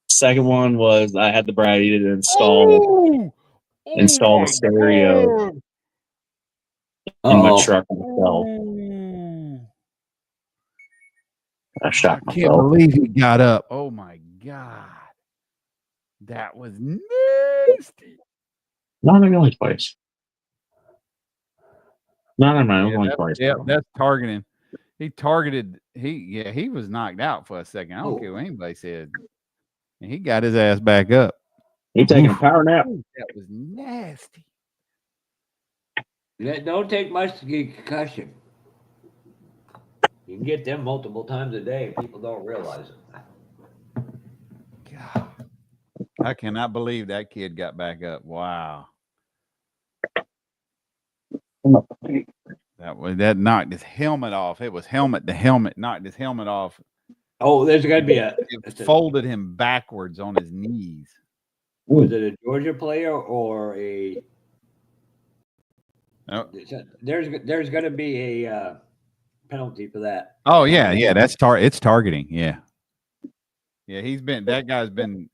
S3: Second one was I had the bratty to install the
S1: my
S3: stereo
S1: God.
S3: in my
S2: Uh-oh.
S3: truck myself.
S1: Oh.
S3: I shot
S1: I can't
S3: myself.
S1: believe he got up. Oh my God. That was nasty.
S3: Not only twice. Not on my
S1: Yeah,
S3: only twice.
S1: that's targeting. He was knocked out for a second. I don't care what anybody said. And he got his ass back up.
S3: He taking a
S1: Oof.
S3: power nap.
S1: That was nasty.
S2: That don't take much to get concussion. You can get them multiple times a day. People don't realize it.
S1: God. I cannot believe that kid got back up. Wow. That knocked his helmet off. It was helmet to helmet, knocked his helmet off.
S2: Oh, there's got to be
S1: It folded him backwards on his knees.
S2: Was it a Georgia player or a?
S1: Oh,
S2: There's going to be a penalty for that.
S1: oh yeah, that's it's targeting. Yeah, yeah. That guy's been.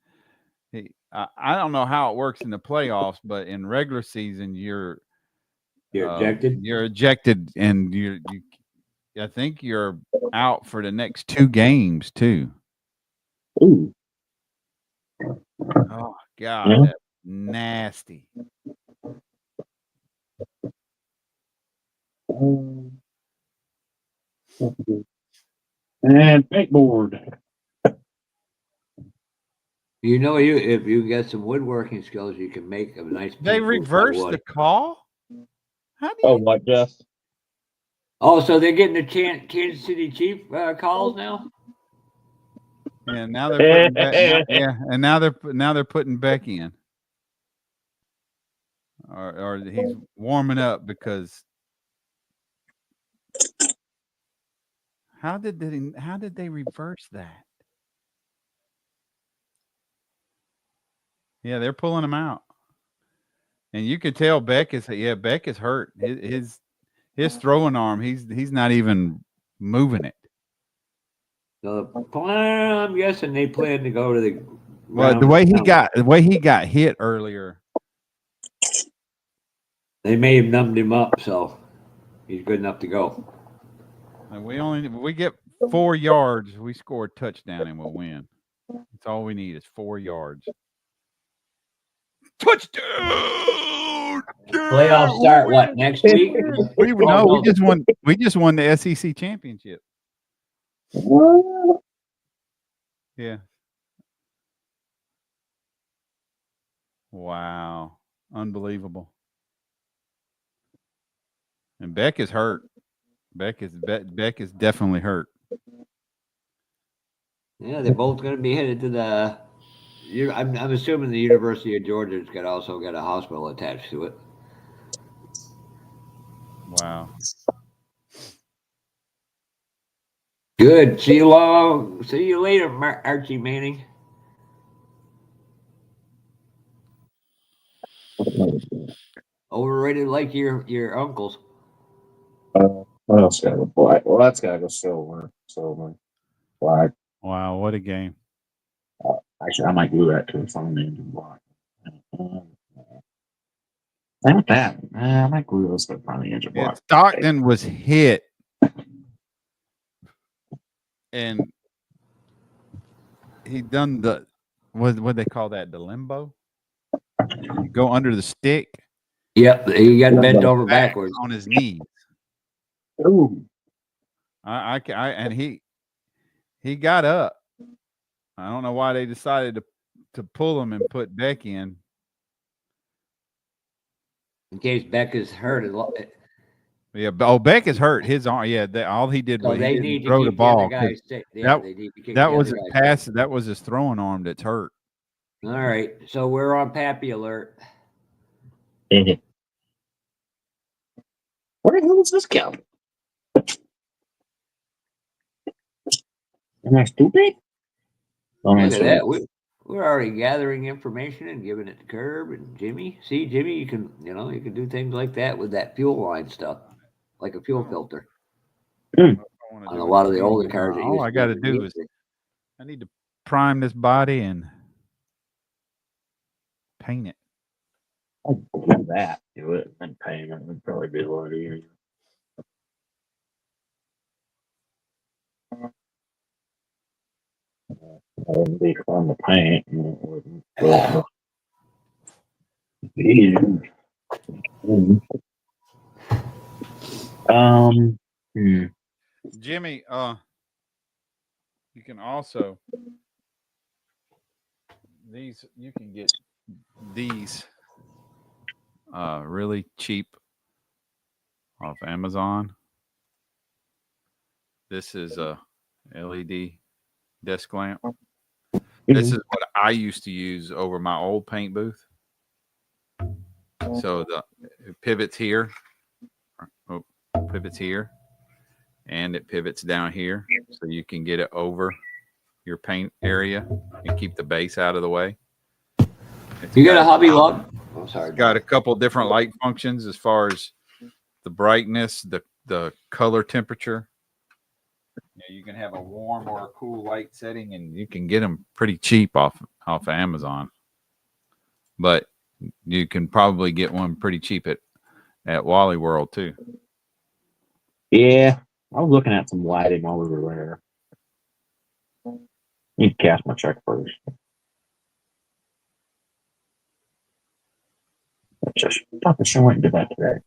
S1: I don't know how it works in the playoffs, but in regular season, you're
S2: ejected.
S1: You're ejected, and I think you're out for the next 2 games too.
S3: Ooh.
S1: Oh God,
S3: Yeah.
S1: that's nasty.
S3: And paintboard.
S2: You know, if you get some woodworking skills, you can make a nice.
S1: They reversed the call. How do you?
S3: Oh, what, Jeff?
S2: Oh, so they're getting the Kansas City Chief calls now.
S1: Yeah, now they're putting and now they're putting Beck in, or he's warming up because. How did they reverse that? Yeah, they're pulling him out, and you could tell Beck is hurt. His throwing arm, he's not even moving it.
S2: So I'm guessing they plan to go to the.
S1: Well, the way he got hit earlier,
S2: they may have numbed him up, so he's good enough to go.
S1: and we get 4 yards, we score a touchdown and we'll win. That's all we need is 4 yards. Touchdown!
S2: Playoffs start what next week?
S1: We just won the SEC championship. Yeah. Wow. Unbelievable. And Beck is hurt. Beck is definitely hurt.
S2: Yeah, they're both going to be headed to the. I'm assuming the University of Georgia's also got a hospital attached to it.
S1: Wow.
S2: Good. See you later, Archie Manning. Overrated like your uncles.
S3: What else gotta go black? Well, that's gotta go silver. Silver. Black.
S1: Wow, what a game.
S3: Actually, I might do that too if I'm in black. Not that. I might glue those to finally engine
S1: Yeah,
S3: block.
S1: Stockton was hit, and he done the what they call that, the limbo. You go under the stick,
S2: Yep, he got bent
S1: go
S2: over
S1: back
S2: backwards.
S1: on his knees.
S3: Ooh.
S1: And he got up. I don't know why they decided to pull him and put Beck in.
S2: In case Beck is hurt.
S1: Yeah, Beck is hurt. His arm. Yeah, all he did
S2: So
S1: was he
S2: they
S1: didn't
S2: need to
S1: throw the
S2: keep the other
S1: ball because
S2: guys safe. Yeah,
S1: that
S2: they need to keep
S1: that
S2: the
S1: was
S2: other
S1: his
S2: guys
S1: pass.
S2: safe.
S1: That was his throwing arm that's hurt.
S2: All right, so we're on Pappy alert.
S3: Where the hell is this cow? Am I stupid?
S2: Look at that. We're already gathering information and giving it to Curb and Jimmy. See, Jimmy, you can do things like that with that fuel line stuff, like a fuel filter
S3: Hmm.
S2: on a lot of the older cars that
S1: All
S2: used
S1: I
S2: to be
S1: got to
S2: in the
S1: do is
S2: industry.
S1: I need to prime this body and paint it.
S3: I'd do that. Do it and payment would probably be a lot easier. It wouldn't be fun to paint. And it wouldn't be easy. Hmm.
S1: Jimmy, you can also you can get these really cheap off Amazon. This is a LED desk lamp. This is what I used to use over my old paint booth. So it pivots here, pivots here, and it pivots down here, so you can get it over your paint area and keep the base out of the way.
S2: You got a hobby log? I'm sorry.
S1: It's got a couple different light functions as far as the brightness, the color temperature. You can have a warm or a cool light setting, and you can get them pretty cheap off of Amazon. But you can probably get one pretty cheap at Wally World too.
S3: Yeah, I was looking at some lighting while we were there. Need to cash my check first. Just thought the show went to that today.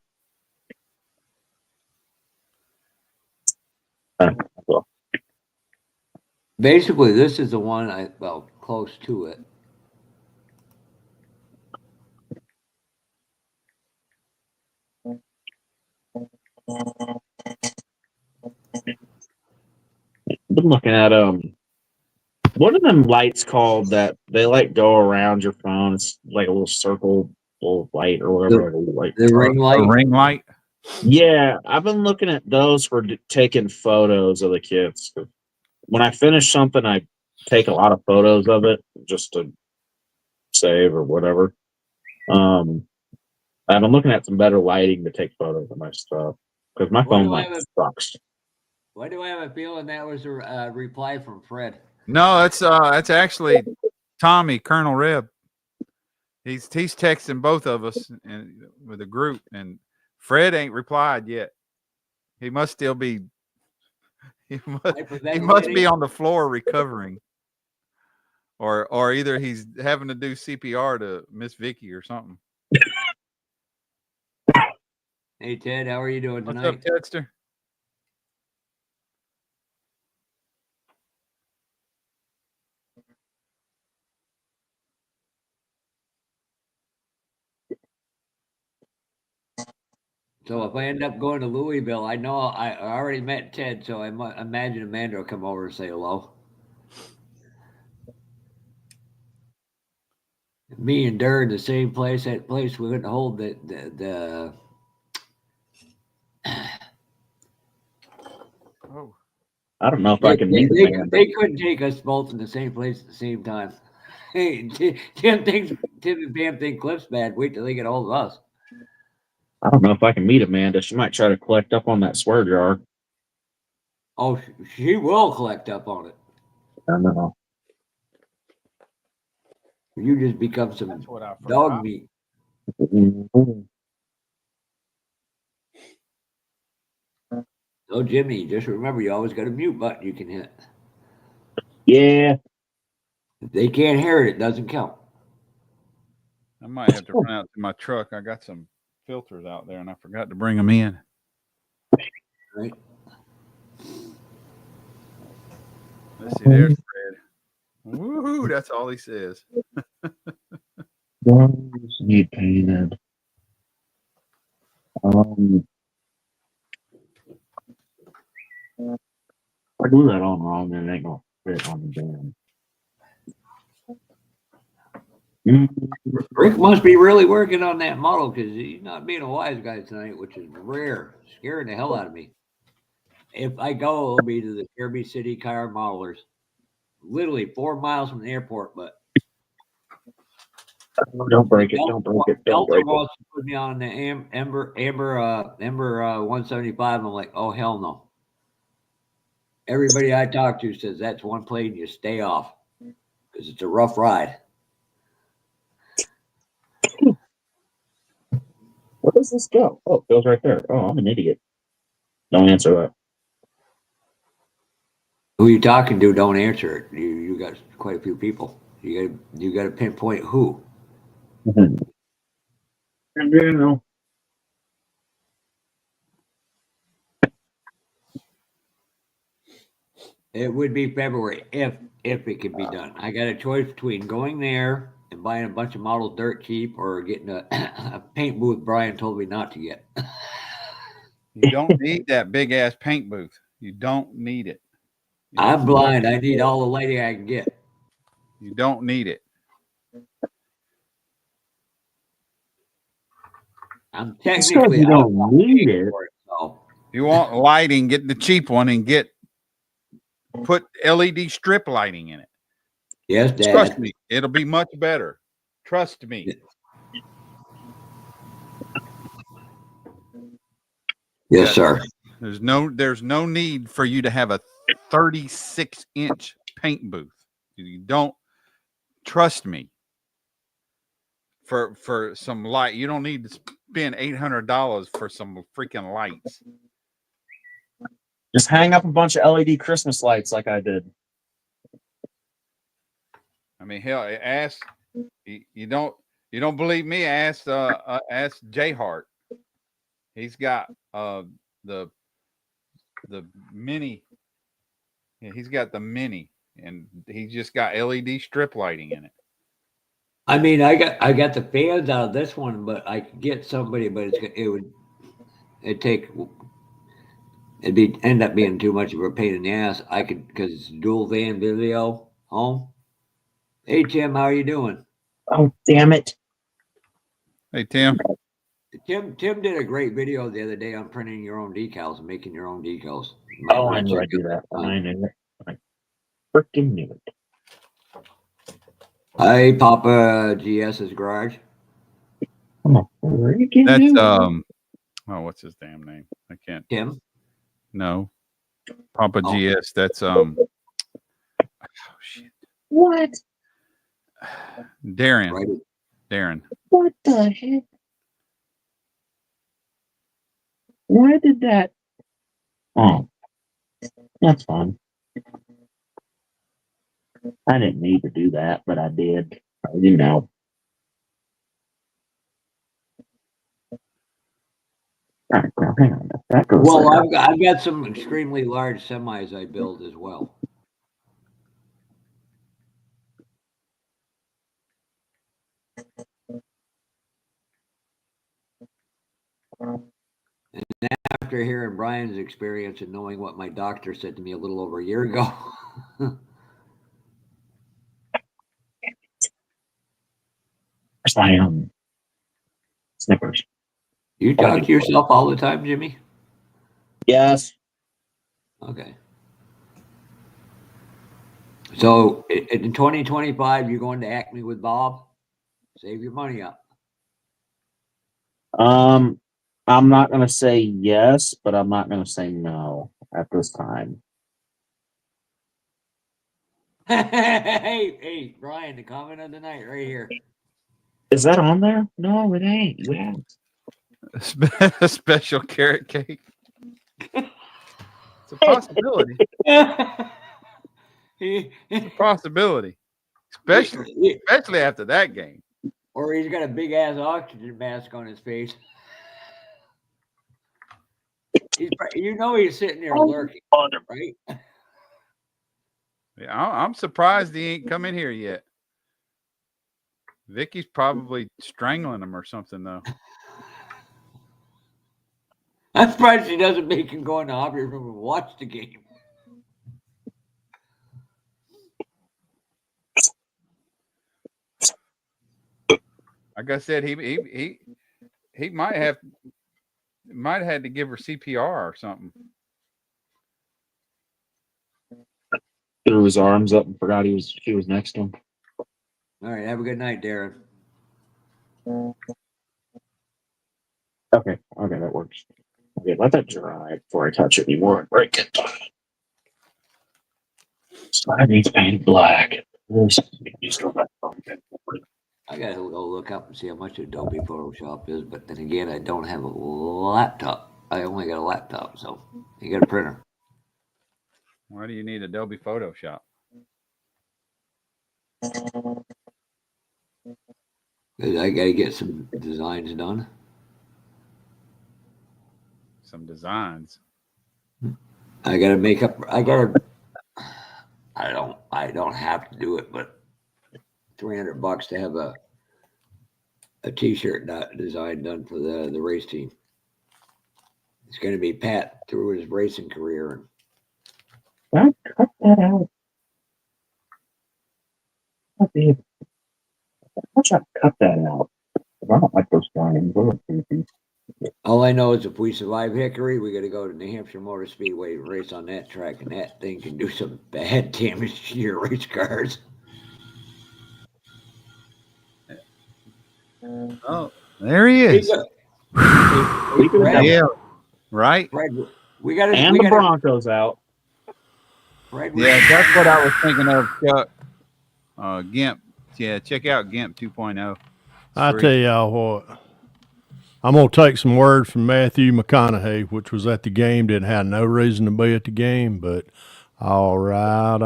S3: Well,
S2: Basically, this is the one close to it.
S3: been looking at what are them lights called that they like go around your phone? It's like a little circle, little light or whatever.
S2: The ring
S1: A
S2: light.
S1: ring light.
S3: Yeah, I've been looking at those for taking photos of the kids. When I finish something, I take a lot of photos of it just to save or whatever. I've been looking at some better lighting to take photos of my stuff because my phone light sucks.
S2: Why do I have a feeling that was a reply from Fred?
S1: No, that's actually Tommy, Colonel Reb. He's texting both of us and with a group, and Fred ain't replied yet. He must still be. He must be on the floor recovering, or either he's having to do CPR to Miss Vicky or something.
S2: Hey Ted, how are you doing tonight?
S1: What's up, Tedster?
S2: So if I end up going to Louisville, I know I already met Ted, so I imagine Amanda will come over and say hello. Me and Durr in the same place. That place we couldn't hold the
S3: I don't know if I can meet a man.
S2: They couldn't take us both in the same place at the same time. Hey, Tim and Pam think Cliff's bad. Wait till they get hold of us.
S3: I don't know if I can meet Amanda. She might try to collect up on that swear jar.
S2: Oh, she will collect up on it.
S3: I don't know.
S2: You just become some
S1: That's what I
S2: dog
S1: forgot.
S2: meat. Oh, Jimmy, just remember you always got a mute button you can hit.
S3: Yeah.
S2: If they can't hear it, it doesn't count.
S1: I might have to run out to my truck. I got some filters out there, and I forgot to bring them in.
S2: Right?
S1: Let's see. There's Fred. Woohoo! That's all he says.
S3: Those need painted. If I do that on wrong, then it ain't gonna fit on the band.
S2: Rick must be really working on that model because he's not being a wise guy tonight, which is rare. Scaring the hell out of me. If I go, it'll be to the Derby City Car Modelers. Literally 4 miles from the airport, but
S3: Don't break it. Don't break it. Don't
S2: Delta
S3: break it.
S2: wants to put me on the Ember 175. I'm like, oh hell no. Everybody I talk to says that's one plane you stay off because it's a rough ride.
S3: Where does this go? Oh, it goes right there. Oh, I'm an idiot. Don't answer that.
S2: Who you talking to? Don't answer it. You got quite a few people. You got to pinpoint who.
S3: And you know,
S2: It would be February if it could be done. I got a choice between going there and buying a bunch of models dirt cheap or getting a paint booth Brian told me not to get.
S1: You don't need that big ass paint booth. You don't need it.
S2: I'm blind. I need all the lighting I can get.
S1: You don't need it.
S2: I'm
S3: because
S2: technically
S3: you
S2: out of
S3: don't
S2: pocket
S3: need
S2: paying
S3: it.
S2: for it, so
S1: If you want lighting, get the cheap one and put LED strip lighting in it.
S2: yes,
S1: Trust
S2: Dad.
S1: me, it'll be much better. Trust me.
S2: Yes, sir.
S1: There's no need for you to have a 36-inch paint booth. You don't trust me. For some light, you don't need to spend $800 for some freaking lights.
S3: Just hang up a bunch of LED Christmas lights like I did.
S1: I mean, hell, ask you don't believe me? Ask J Hart. He's got the mini. Yeah, he's got the mini, and he's just got LED strip lighting in it.
S2: I mean, I got the fans out of this one, but I could get somebody, but it'd end up being too much of a pain in the ass. I could because it's dual van video home. Hey Tim, how are you doing?
S3: Oh, damn it.
S1: Hey Tim,
S2: Tim did a great video the other day on printing your own decals and making your own decals.
S3: Oh, I knew I'd do that. I knew it. I freaking knew it.
S2: Hi, Papa GS's garage.
S1: that's oh, what's his damn name? I can't.
S2: Tim.
S1: No, Papa
S2: Oh.
S1: GS. That's oh shit.
S3: What?
S1: Darren.
S2: Right.
S3: Darren. What the heck? Why did that? Oh, that's fun. I didn't need to do that, but I did. You know. All right, now, hang on. That goes
S2: Well,
S3: there.
S2: I've got some extremely large semis I build as well. And after hearing Brian's experience and knowing what my doctor said to me a little over a year ago.
S3: Where's my Snickers?
S2: You talk to yourself all the time, Jimmy?
S3: Yes.
S2: Okay. So in 2025, you're going to Acme with Bob. Save your money up.
S3: I'm not gonna say yes, but I'm not gonna say no at this time.
S2: Hey, Brian, the comment of the night right here.
S3: Is that on there? No, it ain't. Yeah.
S1: A special carrot cake. It's a possibility.
S2: He,
S1: It's a possibility, especially after that game.
S2: or he's got a big ass oxygen mask on his face. He's sitting there lurking, right?
S1: Yeah, I'm surprised he ain't come in here yet. Vicky's probably strangling him or something, though.
S2: I'm surprised he doesn't make him go in the hobby room and watch the game.
S1: Like I said, he might have had to give her CPR or something.
S3: Threw his arms up and forgot he was next to him.
S2: All right, have a good night, Darren.
S3: Okay, that works. Okay, let that dry before I touch it anymore and break it. Slide needs painted black.
S2: I gotta go look up and see how much Adobe Photoshop is, but then again, I don't have a laptop. I only got a laptop, so you got a printer.
S1: Why do you need Adobe Photoshop?
S2: I gotta get some designs done.
S1: Some designs.
S2: I gotta make up. I don't have to do it, but $300 to have a T-shirt design done for the race team. It's going to be Pat through his racing career.
S3: Cut that out. Watch out, cut that out. I don't like those flying bullets.
S2: All I know is if we survive Hickory, we got to go to New Hampshire Motor Speedway and race on that track, and that thing can do some bad damage to your race cars.
S1: Oh, there he is. Yeah, right.
S2: Fred, we got
S3: the Broncos out.
S2: Fred,
S1: Yeah, that's what I was thinking of, Chuck. GIMP. Yeah, check out GIMP 2.0.
S4: I tell y'all what, I'm going to take some words from Matthew McConaughey, which was at the game, didn't have no reason to be at the game, but all right.
S2: So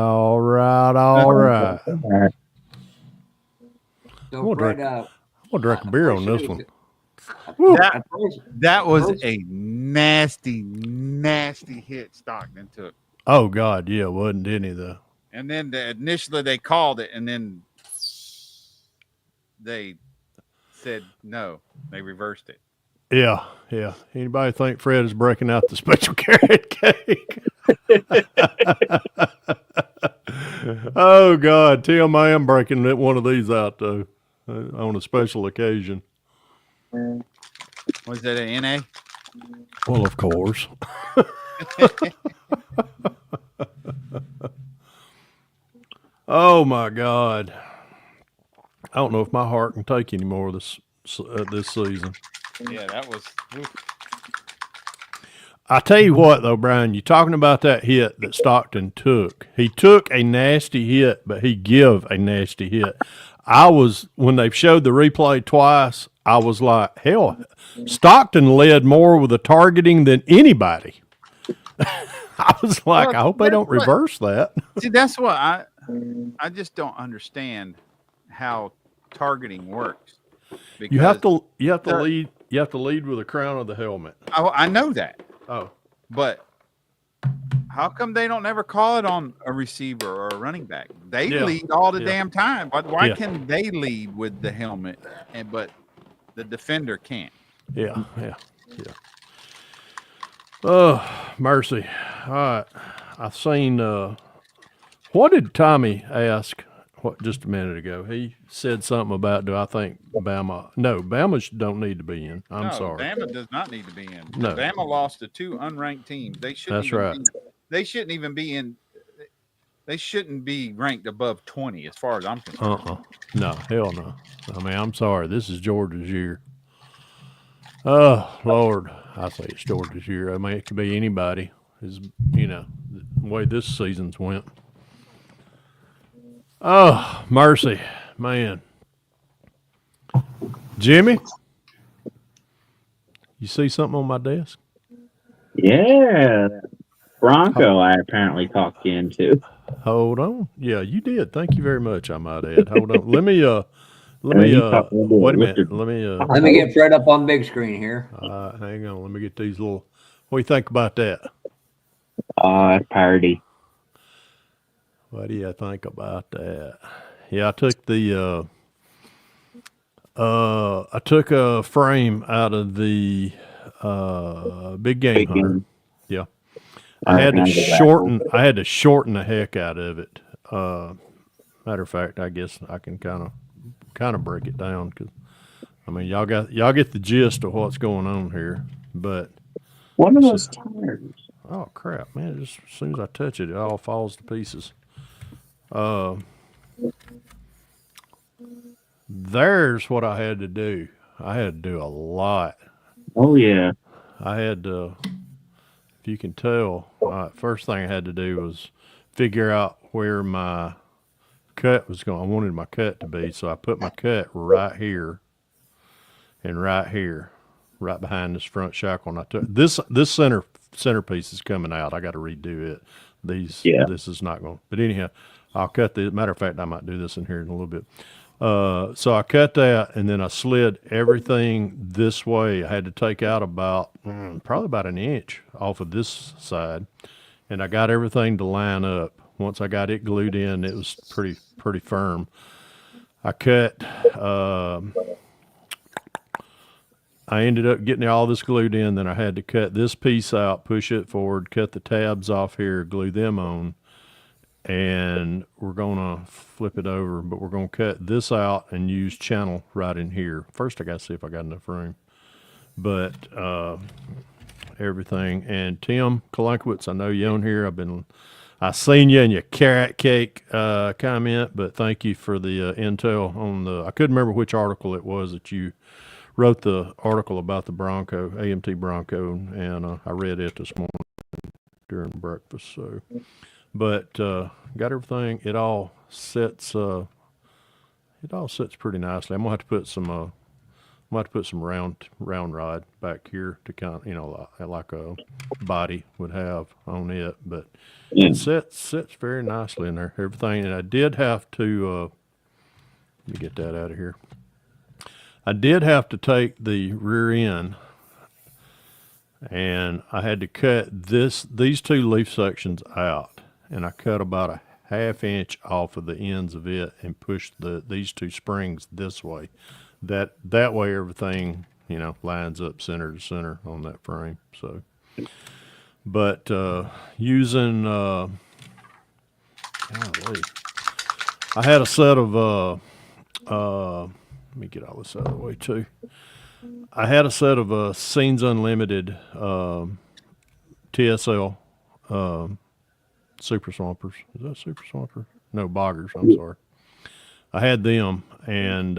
S4: I'm
S2: Fred,
S4: going to drink a beer on this one.
S1: That was a nasty hit Stockton took.
S4: Oh, God, yeah, wasn't any of the...
S1: And then initially they called it, and then they said no. They reversed it.
S4: Yeah. Anybody think Fred is breaking out the special carrot cake? Oh, God, Tim, I am breaking one of these out, though, on a special occasion.
S1: Was that an NA?
S4: Well, of course. Oh, my God. I don't know if my heart can take any more this season.
S1: Yeah, that was... Oof.
S4: I tell you what, though, Brian, you're talking about that hit that Stockton took. He took a nasty hit, but he give a nasty hit. When they showed the replay twice, I was like, hell, Stockton led more with the targeting than anybody. I was like, I hope they don't reverse that.
S1: See, that's what I just don't understand how targeting works.
S4: You have to lead. You have to lead with the crown of the helmet.
S1: I know that.
S4: Oh,
S1: but how come they don't ever call it on a receiver or a running back? They lead all the damn time. Why can they lead with the helmet, but the defender can't?
S4: Yeah. Oh, mercy. All right. I've seen, what did Tommy ask just a minute ago? He said something about, do I think Bama? No, Bama don't need to be in. I'm sorry.
S1: Bama does not need to be in.
S4: No.
S1: Bama lost to two unranked teams. They shouldn't. They shouldn't even be in. They shouldn't be ranked above 20 as far as I'm concerned.
S4: No, hell no. I mean, I'm sorry. This is Georgia's year. Oh, Lord. I say it's Georgia's year. I mean, it could be anybody. Is the way this season's went. Oh, mercy. Man. Jimmy, you see something on my desk?
S3: Yeah, Bronco. I apparently talked you into.
S4: Hold on. Yeah, you did. Thank you very much, I might add. Hold on. Let me
S3: You talked into
S4: wait a
S3: it with
S4: minute.
S3: your-
S4: Let me
S2: Let me get Fred up on big screen here.
S4: hang on. Let me get these little. What do you think about that?
S3: parody.
S4: What do you think about that? Yeah, I took the I took a frame out of the big game
S3: Big
S4: hunter.
S3: game.
S4: Yeah.
S3: I reckon I can go back.
S4: I had to shorten the heck out of it. Matter of fact, I guess I can kind of break it down because I mean y'all get the gist of what's going on here. But
S3: What are those tires?
S4: oh crap, man! Just as soon as I touch it, it all falls to pieces. There's what I had to do. I had to do a lot.
S3: Oh yeah.
S4: I had to, if you can tell, first thing I had to do was figure out where my cut was going. I wanted my cut to be, so I put my cut right here and right here, right behind this front shackle. And I took this centerpiece is coming out. I got to redo it. This is not going. But anyhow, I'll cut the. Matter of fact, I might do this in here in a little bit. So I cut that, and then I slid everything this way. I had to take out about probably about an inch off of this side, and I got everything to line up. Once I got it glued in, it was pretty firm. I cut. I ended up getting all this glued in. Then I had to cut this piece out, push it forward, cut the tabs off here, glue them on. And we're going to flip it over, but we're going to cut this out and use channel right in here. First, I got to see if I got enough room. But everything. And Tim Kalankowitz, I know you on here. I seen you in your carrot cake comment, but thank you for the intel on I couldn't remember which article it was that you wrote the article about the Bronco, AMT Bronco, and I read it this morning during breakfast. So. But got everything. It all sets. It all sets pretty nicely. I'm gonna have to put some round rod back here to kind of like a body would have on it. But it sets very nicely in there. Everything. And I did have to. Let me get that out of here. I did have to take the rear end. And I had to cut these two leaf sections out. And I cut about a half inch off of the ends of it and pushed these two springs this way. That way everything, lines up center to center on that frame. So, but using, golly, I had a set of, let me get all this out of the way too. I had a set of Scenes Unlimited TSL Super Swampers. Is that Super Swamper? No, Boggers. I'm sorry. I had them, and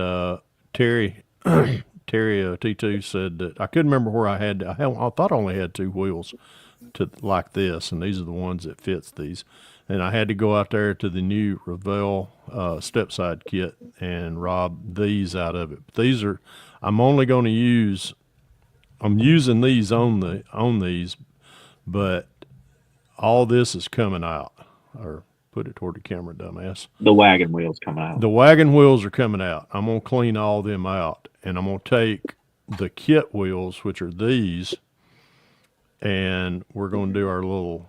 S4: Terry T2 said that I couldn't remember where I had. I thought I only had two wheels to like this, and these are the ones that fits these. And I had to go out there to the new Revell stepside kit and rob these out of it. But these are. I'm only going to use. I'm using these on these, but all this is coming out, or put it toward the camera, dumbass.
S3: The wagon wheels come out.
S4: The wagon wheels are coming out. I'm going to clean all them out, and I'm going to take the kit wheels, which are these, and we're going to do our little,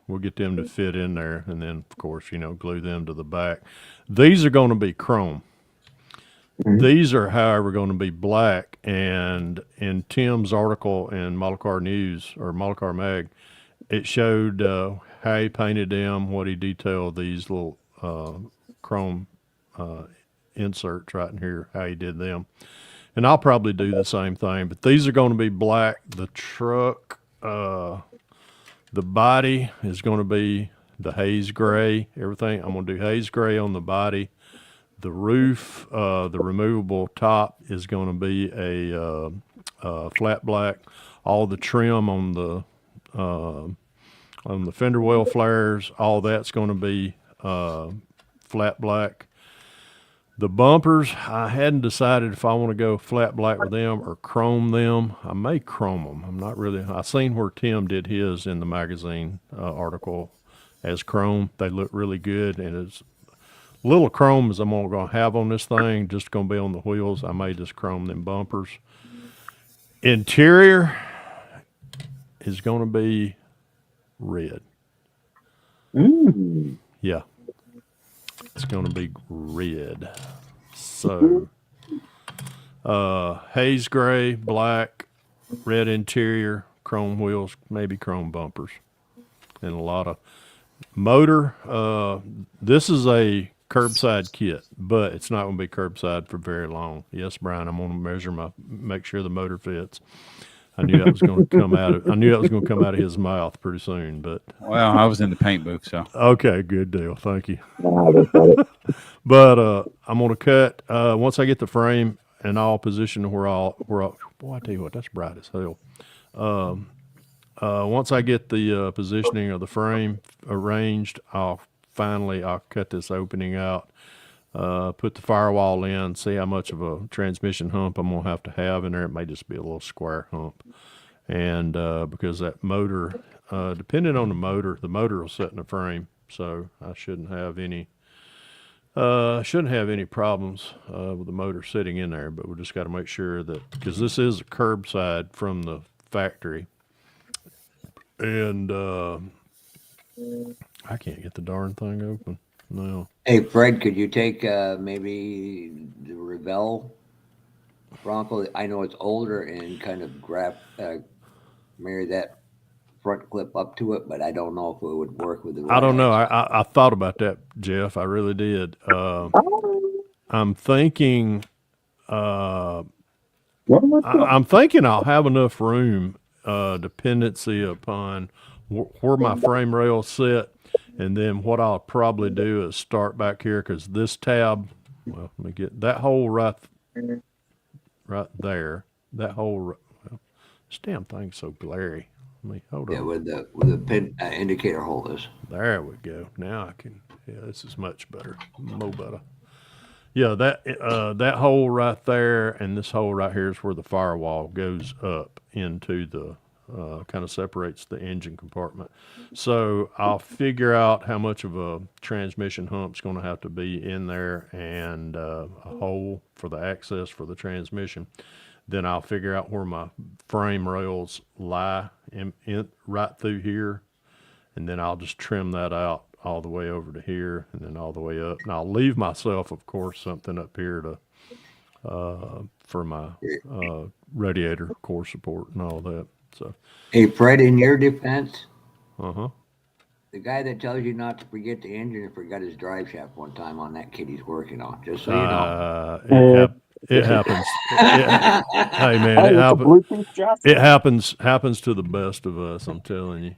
S4: we'll get them to fit in there, and then, of course, glue them to the back. These are going to be chrome. Mm-hmm. These are, however, going to be black, and in Tim's article in Model Car News, or Model Car Mag, it showed how he painted them, what he detailed these little chrome inserts right in here, how he did them. And I'll probably do the same thing, but these are going to be black. The truck, the body is going to be the haze gray, everything. I'm going to do haze gray on the body. The roof, the removable top is going to be a flat black. All the trim on the fender well flares, all that's going to be flat black. The bumpers, I hadn't decided if I want to go flat black with them or chrome them. I may chrome them. I'm not really. I seen where Tim did his in the magazine article as chrome. They look really good, and it's little chrome as I'm going to have on this thing. Just going to be on the wheels. I may just chrome them bumpers. Interior is going to be red. Yeah, it's going to be red. So, haze gray, black, red interior, chrome wheels, maybe chrome bumpers, and a lot of motor. This is a curbside kit, but it's not going to be curbside for very long. Yes, Brian, I'm going to make sure the motor fits. I knew that was going to come out. I knew that was going to come out of his mouth pretty soon. But
S1: Well, I was in the paint booth, so
S4: okay, good deal. Thank you. But I'm going to cut once I get the frame and all positioned where I'll. Boy, I tell you what, that's bright as hell. Once I get the positioning of the frame arranged, I'll cut this opening out. Put the firewall in, see how much of a transmission hump I'm going to have in there. It may just be a little square hump. And because that motor, depending on the motor will sit in the frame. So I shouldn't have any problems with the motor sitting in there. But we just got to make sure that, because this is a curbside from the factory. And I can't get the darn thing open. No.
S2: Hey, Fred, could you take maybe the Revell Bronco? I know it's older and kind of marry that front clip up to it, but I don't know if it would work with the.
S4: I don't know. I thought about that, Jeff. I really did. I'm thinking. I'm thinking I'll have enough room, dependency upon where my frame rails sit. And then what I'll probably do is start back here, because this tab, well, let me get that hole right there. That hole, well, this damn thing's so glary. Let me hold on.
S2: Yeah, with the pin indicator holders.
S4: There we go. Now I can. Yeah, this is much better. More better. Yeah, that hole right there and this hole right here is where the firewall goes up into the. Kind of separates the engine compartment. So I'll figure out how much of a transmission hump's going to have to be in there, and a hole for the access for the transmission. Then I'll figure out where my frame rails lie in right through here, and then I'll just trim that out all the way over to here, and then all the way up. And I'll leave myself, of course, something up here to for my radiator core support and all that. So,
S2: hey, Fred, in your defense,
S4: the
S2: guy that tells you not to forget the engine forgot his drive shaft one time on that kit he's working on. Just so you know,
S4: it happens. Hey man, it happens to the best of us. I'm telling you.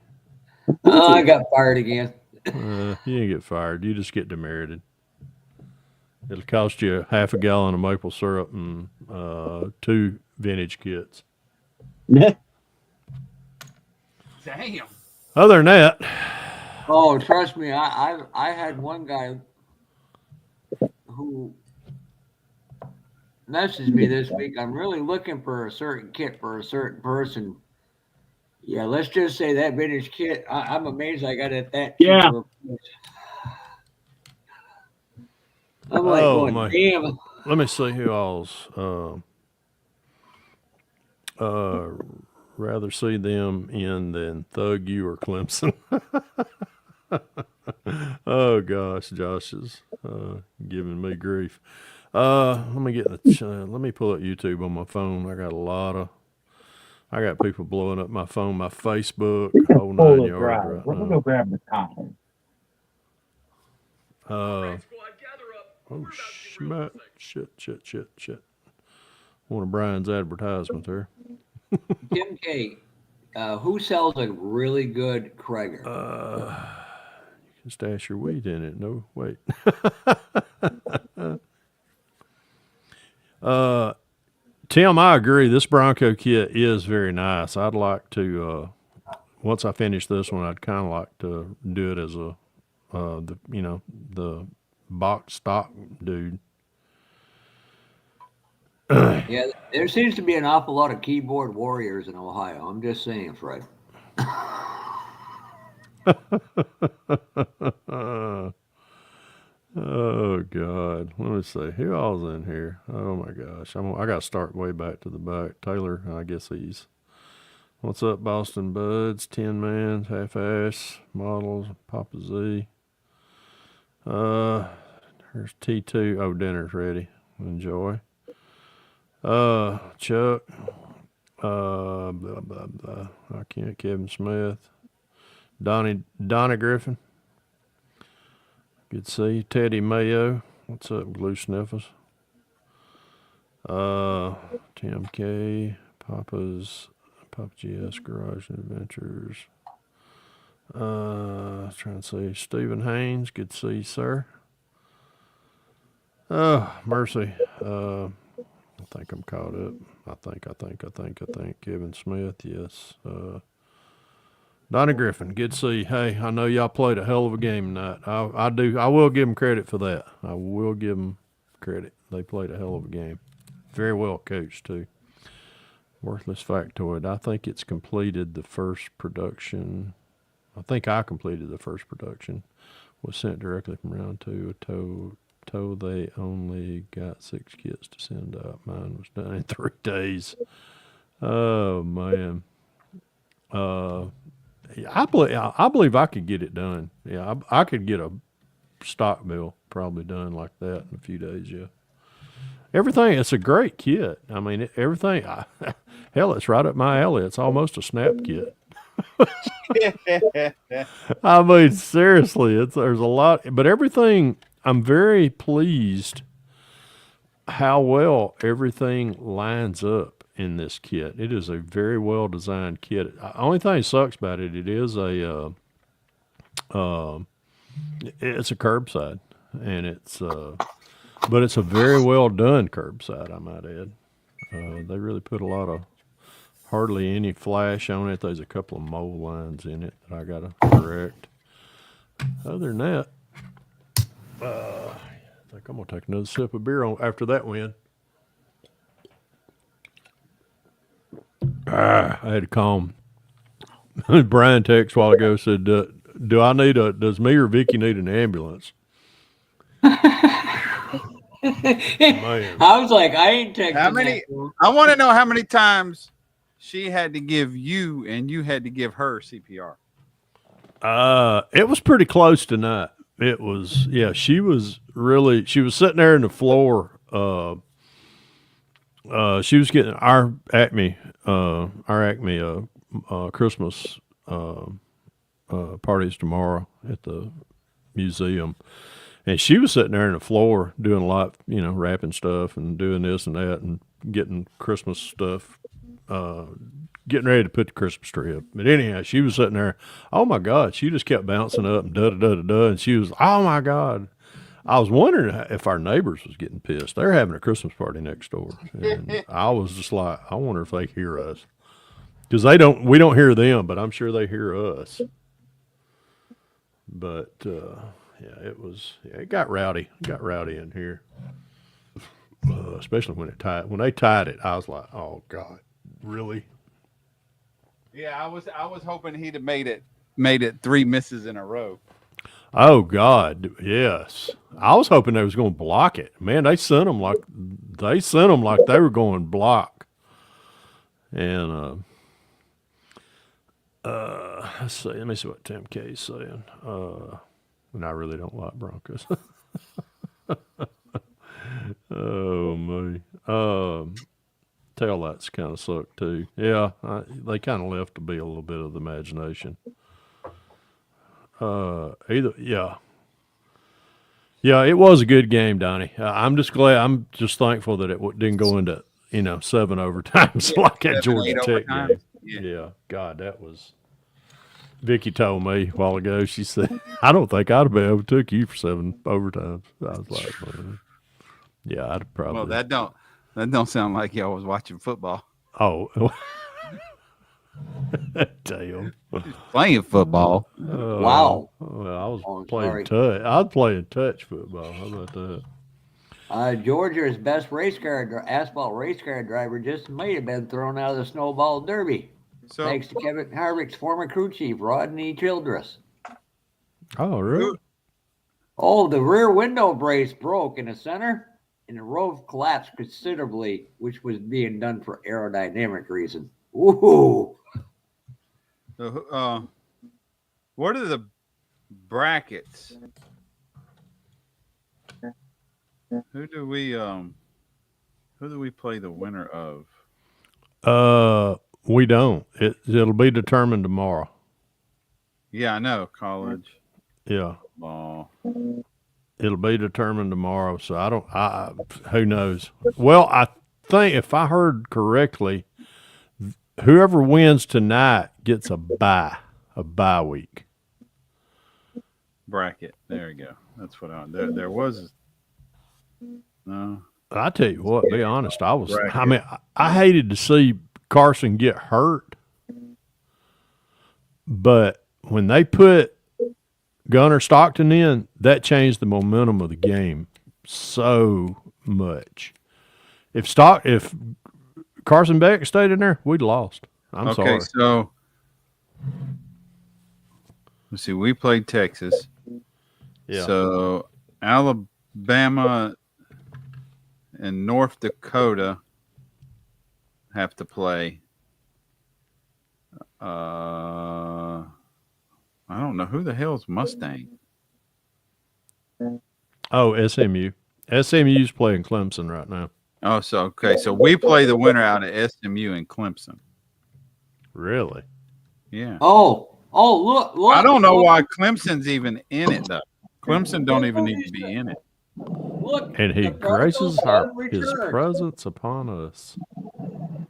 S2: Oh, I got fired again.
S4: You didn't get fired. You just get demerited. It'll cost you half a gallon of maple syrup and 2 vintage kits.
S1: damn.
S4: Other than that,
S2: oh, trust me, I had one guy who messaged me this week. I'm really looking for a certain kit for a certain person. Yeah, let's just say that vintage kit. I'm amazed I got it that cheap.
S3: Yeah.
S2: I'm like, damn.
S4: Let me see who all's rather see them in than Thug You or Clemson. Oh gosh, Josh is giving me grief. Let me get let me pull up YouTube on my phone. I got people blowing up my phone, my Facebook, whole 9 yards right
S5: Let me
S4: now.
S5: go grab the time.
S4: Oh shit. One of Brian's advertisements there.
S2: Tim K, who sells a really good Krieger?
S4: stash your wheat in it. No, wait. Tim, I agree. This Bronco kit is very nice. I'd like to, once I finish this one, I'd kind of like to do it as a, the box stock dude.
S2: Yeah, there seems to be an awful lot of keyboard warriors in Ohio. I'm just saying, Fred.
S4: Oh God, let me see who all's in here. Oh my gosh, I got to start way back to the back. Taylor, I guess he's. What's up, Boston Buds? 10 Man, half-ass models, Papa Z. Here's T2. Oh, dinner's ready. Enjoy. Chuck. Blah blah blah. I can't. Kevin Smith. Donnie Griffin. Good to see you. Teddy Mayo. What's up, Glue Sniffers? Tim K. Papa GS Garage Adventures. Trying to see Stephen Haynes. Good to see you, sir. Oh, mercy. I think I'm caught up. I think. Kevin Smith, yes. Donnie Griffin, good to see you. Hey, I know y'all played a hell of a game tonight. I do. I will give them credit for that. I will give them credit. They played a hell of a game. Very well coached, too. Worthless Factoid. I think it's completed the first production. I think I completed the first production. Was sent directly from round two. Told they only got 6 kits to send out. Mine was done in 3 days. Oh, man. I believe I could get it done. Yeah, I could get a stock bill probably done like that in a few days. Yeah, everything. It's a great kit. I mean, everything. Hell, it's right up my alley. It's almost a snap kit. I mean, seriously, there's a lot, but everything. I'm very pleased how well everything lines up in this kit. It is a very well designed kit. Only thing that sucks about it, it is it's a curbside, and but it's a very well done curbside, I might add. They really put a lot of hardly any flash on it. There's a couple of mold lines in it that I gotta correct. Other than that, I think I'm gonna take another sip of beer after that win. I had to call him. Brian texted a while ago, said, does me or Vicky need an ambulance? Man.
S2: I was like, I ain't texting.
S1: How many? I want to know how many times she had to give you and you had to give her CPR.
S4: It was pretty close tonight. It was, yeah, she was sitting there in the floor. She was getting our Acme Christmas parties tomorrow at the museum, and she was sitting there on the floor doing a lot, wrapping stuff and doing this and that and getting Christmas stuff, getting ready to put the Christmas tree up. But anyhow, she was sitting there. Oh my God, she just kept bouncing up and da da da da da, and she was, oh my God. I was wondering if our neighbors was getting pissed. They're having a Christmas party next door, and I was just like, I wonder if they hear us, because we don't hear them, but I'm sure they hear us. But yeah, it got rowdy. It got rowdy in here, especially when they tied it. I was like, oh God, really?
S1: Yeah, I was hoping he'd have made it 3 misses in a row.
S4: Oh God, yes. I was hoping they was going to block it. Man, they sent them like they were going block. And let's see. Let me see what Tim K is saying. And I really don't like Broncos. Oh me. Tail lights kind of suck too. Yeah, they kind of left to be a little bit of the imagination. Yeah, it was a good game, Donnie. I'm just thankful that it didn't go into 7 overtimes like that Georgia Tech game. Yeah, God, that was Vicky told me a while ago. She said, "I don't think I'd have been able to took you for 7 overtimes." I was like, well, "Yeah, I'd probably."
S1: Well, that don't sound like y'all was watching football.
S4: Oh, damn.
S1: Playing football.
S2: Wow.
S4: Well, I was
S2: Oh,
S4: playing
S2: sorry.
S4: touch. I was playing touch football. How about that?
S2: Georgia's best asphalt race car driver just might have been thrown out of the snowball derby,
S1: So
S2: thanks to Kevin Harvick's former crew chief, Rodney Childress.
S4: Oh, really?
S2: Oh, the rear window brace broke in the center, and the roof collapsed considerably, which was being done for aerodynamic reason. Ooh.
S1: what are the brackets? Who do we play the winner of?
S4: We don't. It'll be determined tomorrow.
S1: Yeah, I know. College
S4: Yeah,
S1: ball.
S4: it'll be determined tomorrow. So I don't. Who knows? Well, I think if I heard correctly, whoever wins tonight gets a bye week.
S1: Bracket. There you go. That's what there was. No.
S4: I tell you what, be honest. I
S1: Bracket.
S4: mean, I hated to see Carson get hurt, but when they put Gunnar Stockton in, that changed the momentum of the game so much. If Carson Beck stayed in there, we'd lost. I'm sorry.
S1: Okay, so let's see. We played Texas.
S4: Yeah.
S1: So Alabama and North Dakota have to play. I don't know who the hell's Mustang.
S4: Oh, SMU. SMU's playing Clemson right now.
S1: Oh, so okay. So we play the winner out of SMU and Clemson.
S4: Really?
S1: Yeah.
S2: Oh, look.
S1: I don't know why Clemson's even in it though. Clemson don't even need to be in it.
S2: Look.
S4: And he
S2: the
S4: graces
S2: Cardinals
S4: his
S2: returned.
S4: presence upon us.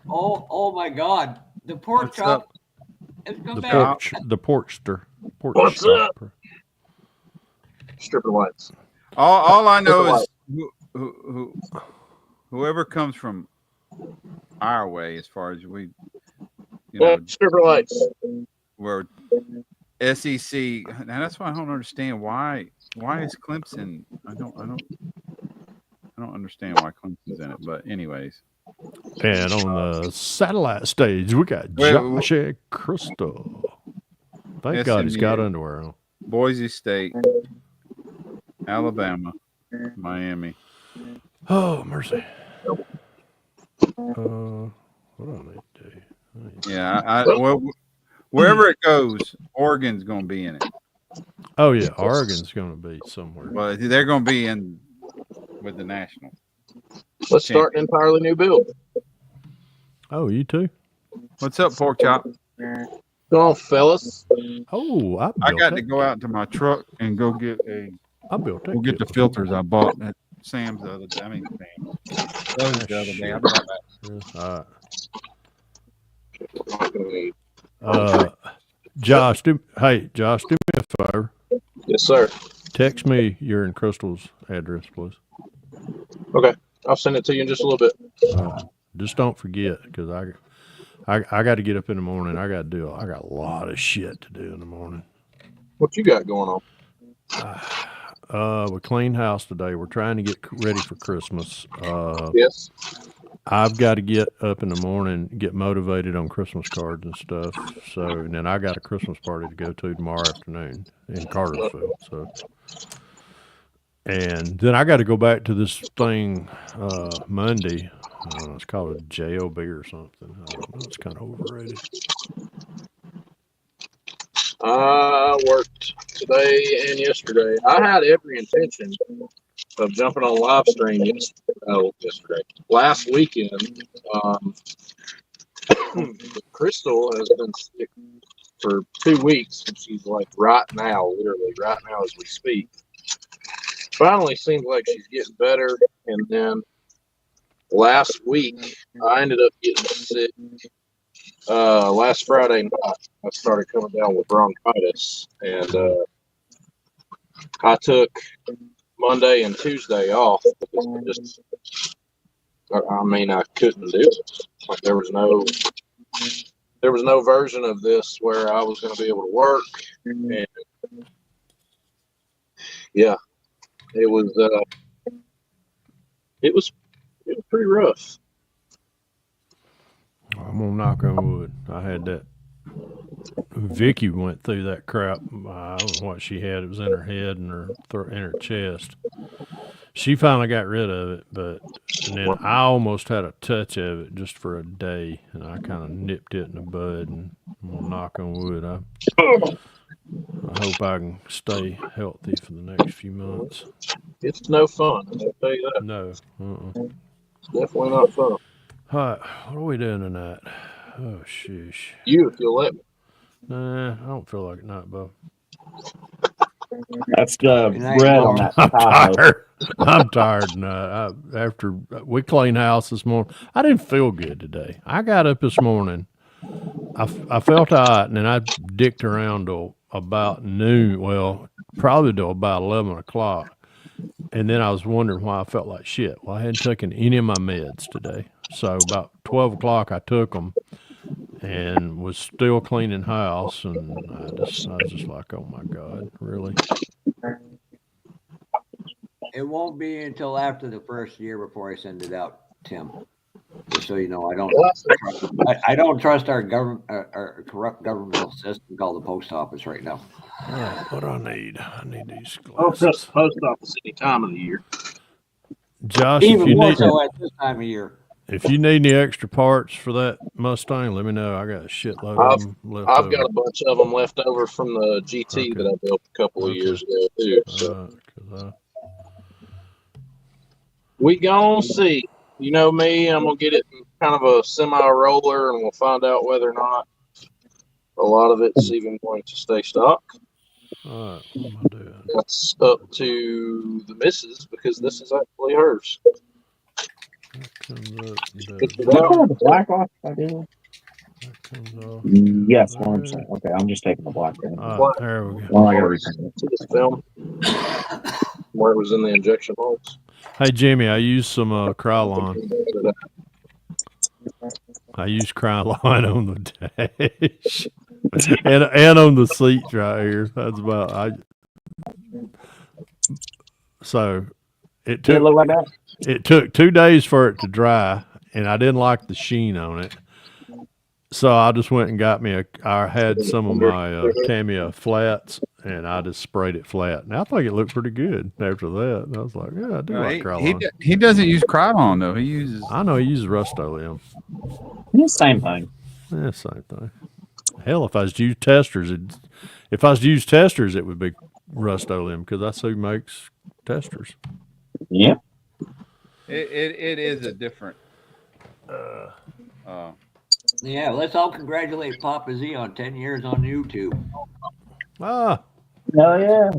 S2: Oh my God. The pork
S1: What's
S2: chop
S1: up?
S2: has come
S4: The
S2: back.
S4: porkster.
S3: What's up? Stripper lights.
S1: All I know is whoever comes from our way, as far as we,
S3: Stripper lights.
S1: we're SEC. Now that's why I don't understand why is Clemson? I don't understand why Clemson's in it. But anyways,
S4: And on the satellite stage, we got
S1: Wait,
S4: Josh and Crystal. Thank God he's got
S1: SMU.
S4: underwear on.
S1: Boise State, Alabama, Miami.
S4: Oh, mercy. What do I need to do?
S1: Yeah, well, wherever it goes, Oregon's going to be in it.
S4: Oh, yeah. Oregon's going to be somewhere.
S1: But they're going to be in with the Nationals.
S3: Let's start an entirely new build.
S4: Oh, you too?
S1: What's up, Pork Chop?
S3: Go on, fellas.
S4: Oh,
S1: I got to go out to my truck and go get
S4: Go
S1: get the filters I bought at Sam's the other day. I mean, Sam's. The other day. I'll be right back.
S4: All right. Josh, do me a favor.
S3: Yes, sir.
S4: Text me your and Crystal's address, please.
S3: Okay. I'll send it to you in just a little bit.
S4: Just don't forget, because I got to get up in the morning. I got a lot of shit to do in the morning.
S3: What you got going on?
S4: We cleaned house today. We're trying to get ready for Christmas.
S3: Yes.
S4: I've got to get up in the morning, get motivated on Christmas cards and stuff. So, and then I got a Christmas party to go to tomorrow afternoon in Cartersville. So, and then I got to go back to this thing Monday. It's called a JOB or something. I don't know. It's kind of overrated.
S3: I worked today and yesterday. I had every intention of jumping on live stream yesterday. Last weekend, Crystal has been sick for 2 weeks, and she's like literally right now as we speak. Finally seems like she's getting better, and then last week I ended up getting sick
S5: last Friday night, I started coming down with bronchitis, and I took Monday and Tuesday off because I couldn't do it. Like there was no version of this where I was going to be able to work, and yeah, it was pretty rough.
S4: I'm gonna knock on wood. I had that. Vicky went through that crap. I don't know what she had. It was in her head and her in her chest. She finally got rid of it, and then I almost had a touch of it just for a day, and I kind of nipped it in the bud. And I'm gonna knock on wood. I hope I can stay healthy for the next few months.
S5: It's no fun. I'll tell you that.
S4: No.
S5: It's definitely not fun.
S4: All right, what are we doing tonight? Oh, shush.
S5: You, if you'll let me.
S4: Nah, I don't feel like it not, Bo.
S3: That's the
S2: night,
S3: bread on
S2: Lord.
S3: that
S4: I'm
S3: Tahoe.
S4: tired. I'm tired tonight. After we cleaned house this morning, I didn't feel good today. I got up this morning. I felt all right, and then I dicked around till about noon. Well, probably till about 11 o'clock. And then I was wondering why I felt like shit. Well, I hadn't taken any of my meds today. So about 12 o'clock, I took them and was still cleaning house. And I was just like, oh my God, really?
S2: It won't be until after the first year before I send it out, Tim. Just so you know, I don't trust our government, our corrupt governmental system called the post office right now.
S4: What do I need? I need these
S5: I'll trust
S4: glasses.
S5: the post office any time of the year.
S4: Josh,
S2: Even more so at this time of year.
S4: if you need any extra parts for that Mustang, let me know. I got a shitload of them left
S5: I've
S4: over.
S5: got a bunch of them left over from the GT that I built a couple of years ago too. So we gonna see. You know me, I'm gonna get it in kind of a semi-roller, and we'll find out whether or not a lot of it's even going to stay stock.
S4: All right, what am I doing?
S5: That's up to the missus because this is actually hers.
S4: That comes up and does
S5: Picked it
S3: Is that
S5: out.
S3: the black off? I do.
S4: that comes off.
S3: Yes,
S4: There.
S3: 100%. Okay, I'm just taking the black.
S4: There we go.
S3: Well, I gotta repaint
S5: To this film where it was in the injection holes.
S4: Hey Jimmy, I used some Krylon. I used Krylon on the dash and on the seats right here. That's about So it
S3: Did it
S4: took
S3: look like that?
S4: It took 2 days for it to dry, and I didn't like the sheen on it. So I just went and got me I had some of my Tamiya flats, and I just sprayed it flat. And I think it looked pretty good after that. And I was like, yeah, I do like Krylon.
S1: He doesn't use Krylon though. He uses.
S4: I know he uses Rust-Oleum.
S3: It's the same thing.
S4: Yeah, same thing. Hell, if I was to use testers, it would be Rust-Oleum because that's who makes testers.
S3: Yeah.
S1: It is a different.
S2: Yeah, let's all congratulate Papa Z on 10 years on YouTube.
S4: Ah,
S3: Oh yeah.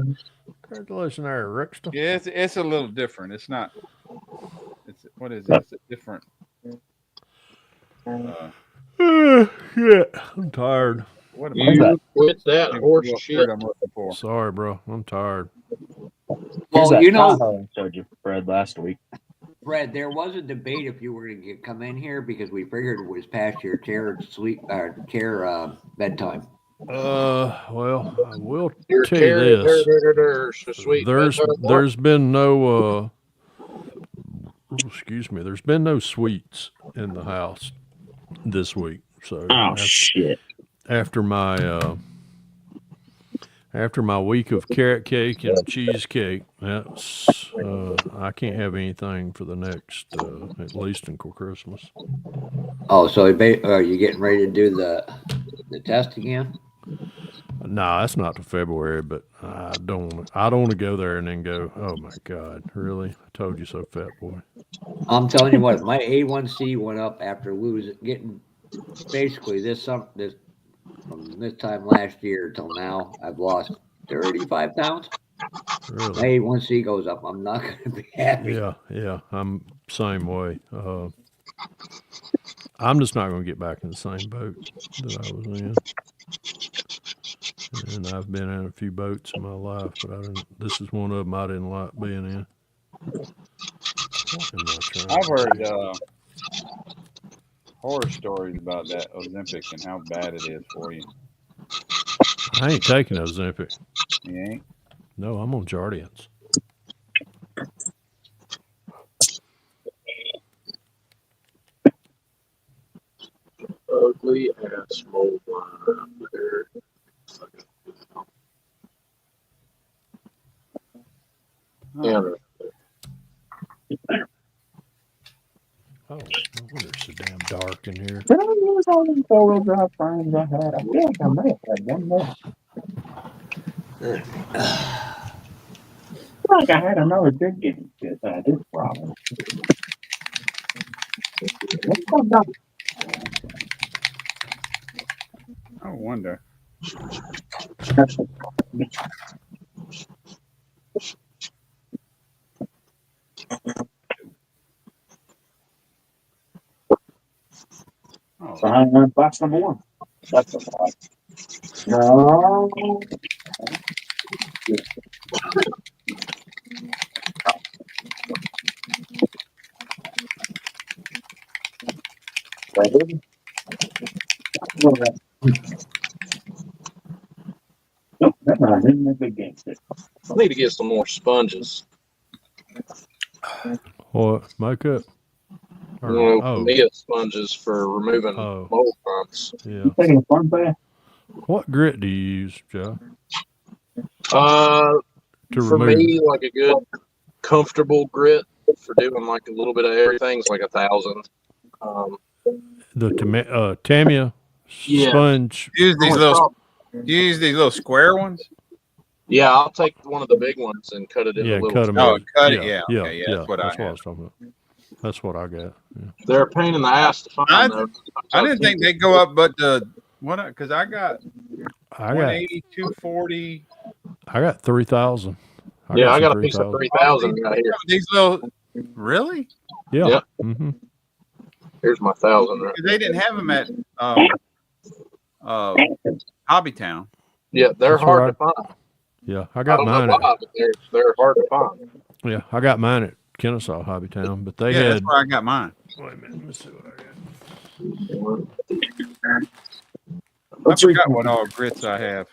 S4: congratulations there, Rickster.
S1: Yeah, it's a little different. It's not. It's what is it? It's a different.
S4: Shit, I'm tired.
S1: What
S5: You quit that horse
S1: what
S5: shit.
S1: word I'm looking for?
S4: Sorry, bro. I'm tired.
S3: Here's
S2: Well,
S3: that
S2: you know,
S3: Tahoe I showed you, Fred, last week.
S2: Fred, there was a debate if you were going to come in here because we figured it was past your care bedtime.
S4: Well, I will
S5: Your
S4: tell you this.
S5: sweet.
S4: There's been no excuse me. There's been no sweets in the house this week. So
S3: Oh shit.
S4: after my week of carrot cake and cheesecake, that's I can't have anything for the next at least until Christmas.
S2: Oh, so are you getting ready to do the test again?
S4: No, that's not till February, but I don't want to go there and then go, oh my God, really? I told you so, fat boy.
S2: I'm telling you what, my A1C went up after getting basically from this time last year till now, I've lost 35 pounds.
S4: Really?
S2: My A1C goes up. I'm not going to be happy.
S4: Yeah, I'm same way. I'm just not going to get back in the same boat that I was in. And I've been in a few boats in my life, but this is one of them I didn't like being in. What am I trying
S1: I've
S4: to
S1: heard
S4: do?
S1: horror stories about that Ozempic and how bad it is for you.
S4: I ain't taking Ozempic.
S1: You ain't?
S4: No, I'm on Jardians.
S5: Ugly ass mold line up there.
S1: Oh,
S4: Oh, no wonder it's so damn dark in here.
S6: Did I use all them 4-wheel drive frames I had? I feel like I may have had one more. I feel like I had another big this problem. What's going on?
S1: I wonder. Oh,
S6: So box number one. That's a lot. No. Nope, that's not in the big game.
S5: I need to get some more sponges.
S4: What? Makeup?
S5: Mia sponges for removing mold clumps.
S4: Yeah.
S6: Taking a fun bath?
S4: What grit do you use, Joe?
S5: For
S4: remove
S5: me, like a good, comfortable grit for doing like a little bit of everything is like 1,000.
S4: The Tamiya sponge.
S1: use these little square ones.
S5: Yeah, I'll take one of the big ones and cut it into little.
S4: Cut them.
S1: Oh, cut it.
S4: Yeah,
S1: Yeah. Okay. Yeah. That's what I
S4: was talking about. That's what I got. Yeah.
S5: They're a pain in the ass to find.
S1: I didn't think they'd go up, but because I got 180, 240.
S4: I got 3,000.
S5: I got a piece of 3,000 right here.
S1: These little, really?
S4: Yeah.
S5: Yep.
S4: Mm-hmm.
S5: Here's my 1,000. Right.
S1: They didn't have them at Hobbytown.
S5: Yeah, they're hard to find.
S4: Yeah, I got mine.
S5: But they're hard to find.
S4: Yeah, I got mine at Kennesaw Hobbytown, but they
S1: That's where I got mine.
S4: Wait a minute, let me see what I got.
S1: I forgot what all grits I have.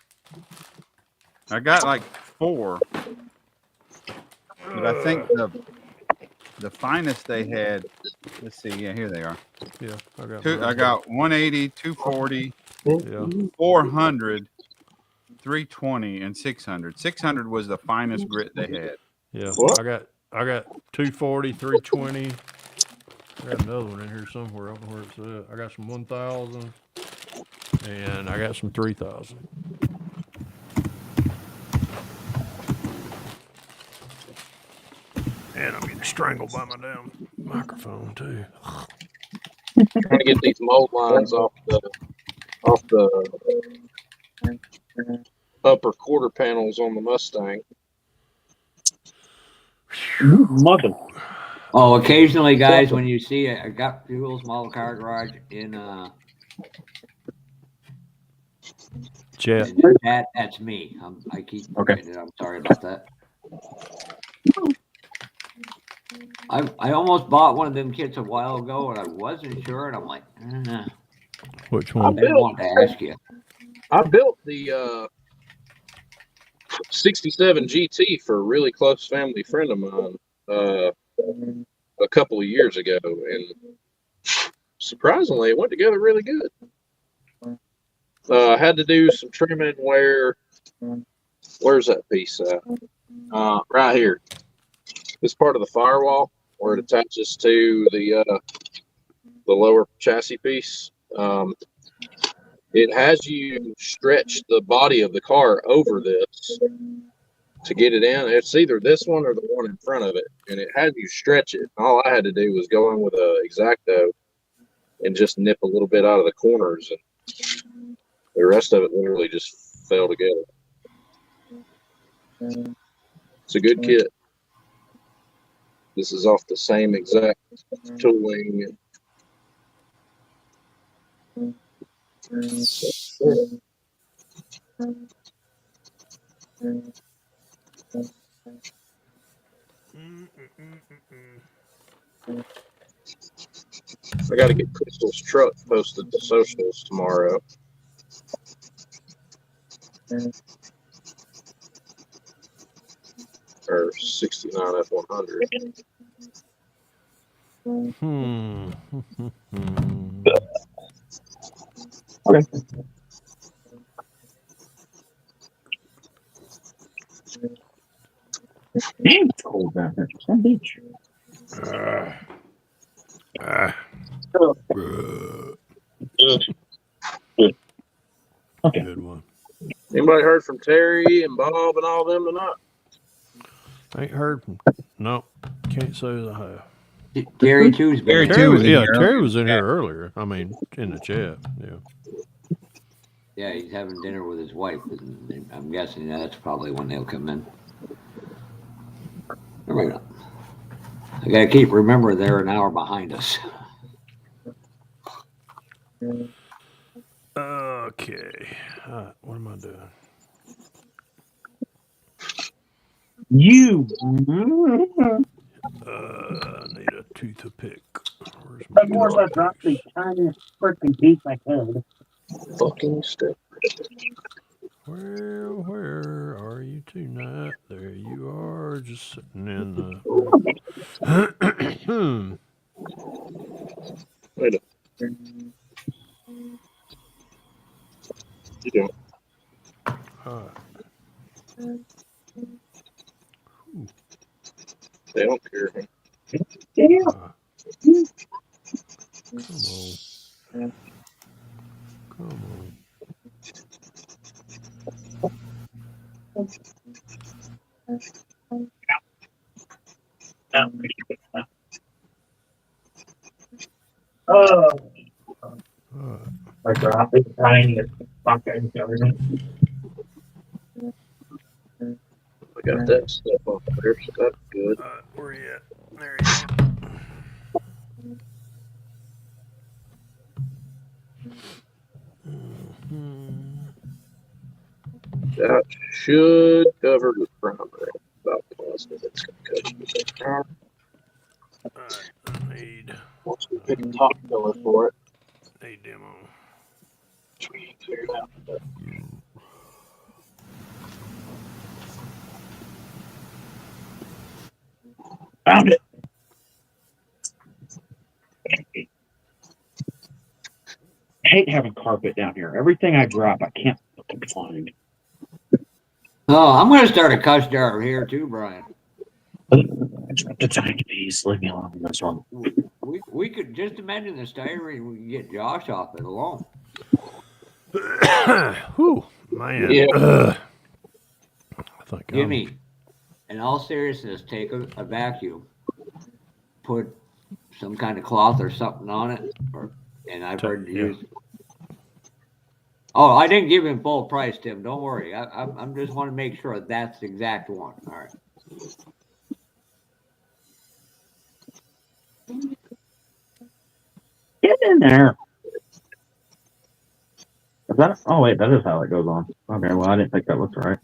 S1: I got like 4, but I think the finest they had. Let's see. Yeah, here they are.
S4: Yeah,
S1: I got 180, 240, 400, 320, and 600. 600 was the finest grit they had.
S4: Yeah, I got 240, 320. I got another one in here somewhere. I don't know where it's at. I got some 1,000, and I got some 3,000. And I'm getting strangled by my damn microphone too.
S5: Trying to get these mold lines off the upper quarter panels on the Mustang.
S6: Mother.
S2: Oh, occasionally, guys, when you see a Got Fuels Model Car Garage in
S4: chat,
S2: that's me. I keep
S6: okay.
S2: I'm sorry about that. I almost bought one of them kits a while ago, and I wasn't sure, and I'm like,
S4: which one?
S2: I wanted to ask you.
S5: I built the 67 GT for a really close family friend of mine a couple of years ago, and surprisingly, it went together really good. I had to do some trimming where's that piece at? Right here. This part of the firewall where it attaches to the lower chassis piece. It has you stretch the body of the car over this to get it in. It's either this one or the one in front of it, and it has you stretch it. All I had to do was go in with a X-Acto and just nip a little bit out of the corners, and the rest of it literally just fell together. It's a good kit. This is off the same exact tooling. I got to get Crystal's truck posted to socials tomorrow. Or 69 F100.
S6: Okay. Damn, it's cold down here. Some beach. Okay.
S4: Good one.
S5: Anybody heard from Terry and Bob and all them tonight?
S4: Ain't heard from. Nope. Can't say that I have.
S2: Terry too's
S1: Terry
S2: been
S1: too.
S2: here.
S1: was in here
S4: Terry
S1: earlier.
S4: was in here earlier. I mean, in the chat. Yeah.
S2: Yeah, he's having dinner with his wife. I'm guessing that's probably when they'll come in. There we go. I gotta keep remember they're an hour behind us.
S4: Okay. What am I doing?
S6: You.
S4: I need a tooth to pick. Where's my
S6: Of course, I dropped the tiniest freaking piece I could.
S5: Fucking step.
S4: Where are you tonight? There you are, just sitting in the.
S5: Wait a You don't. They don't care.
S6: Yeah.
S4: Come on. Come on.
S6: Oh,
S4: Alright.
S6: I dropped the tiniest fucking everything.
S5: I got that stuff off there, so that's good.
S4: Where you at? There you
S5: That should cover the primary. About positive it's going to cover the primary.
S4: I need
S5: Once we pick a top filler for it,
S4: a demo.
S5: which we ain't figured out. But
S6: Found it. I hate having carpet down here. Everything I drop, I can't fucking find.
S2: Oh, I'm gonna start a cuss jar here too, Brian.
S6: I dropped a tiny piece. Leave me alone on this one.
S2: We could just imagine the styrene. We could get Josh off it alone.
S4: Whew, man.
S5: Yeah.
S4: I think
S2: Jimmy, in all seriousness, take a vacuum, put some kind of cloth or something on it, and I've heard you use. Oh, I didn't give him full price, Tim. Don't worry. I'm just want to make sure that's the exact one. All right.
S6: Get in there. Is that? Oh wait, that is how it goes on. Okay, well I didn't think that was right.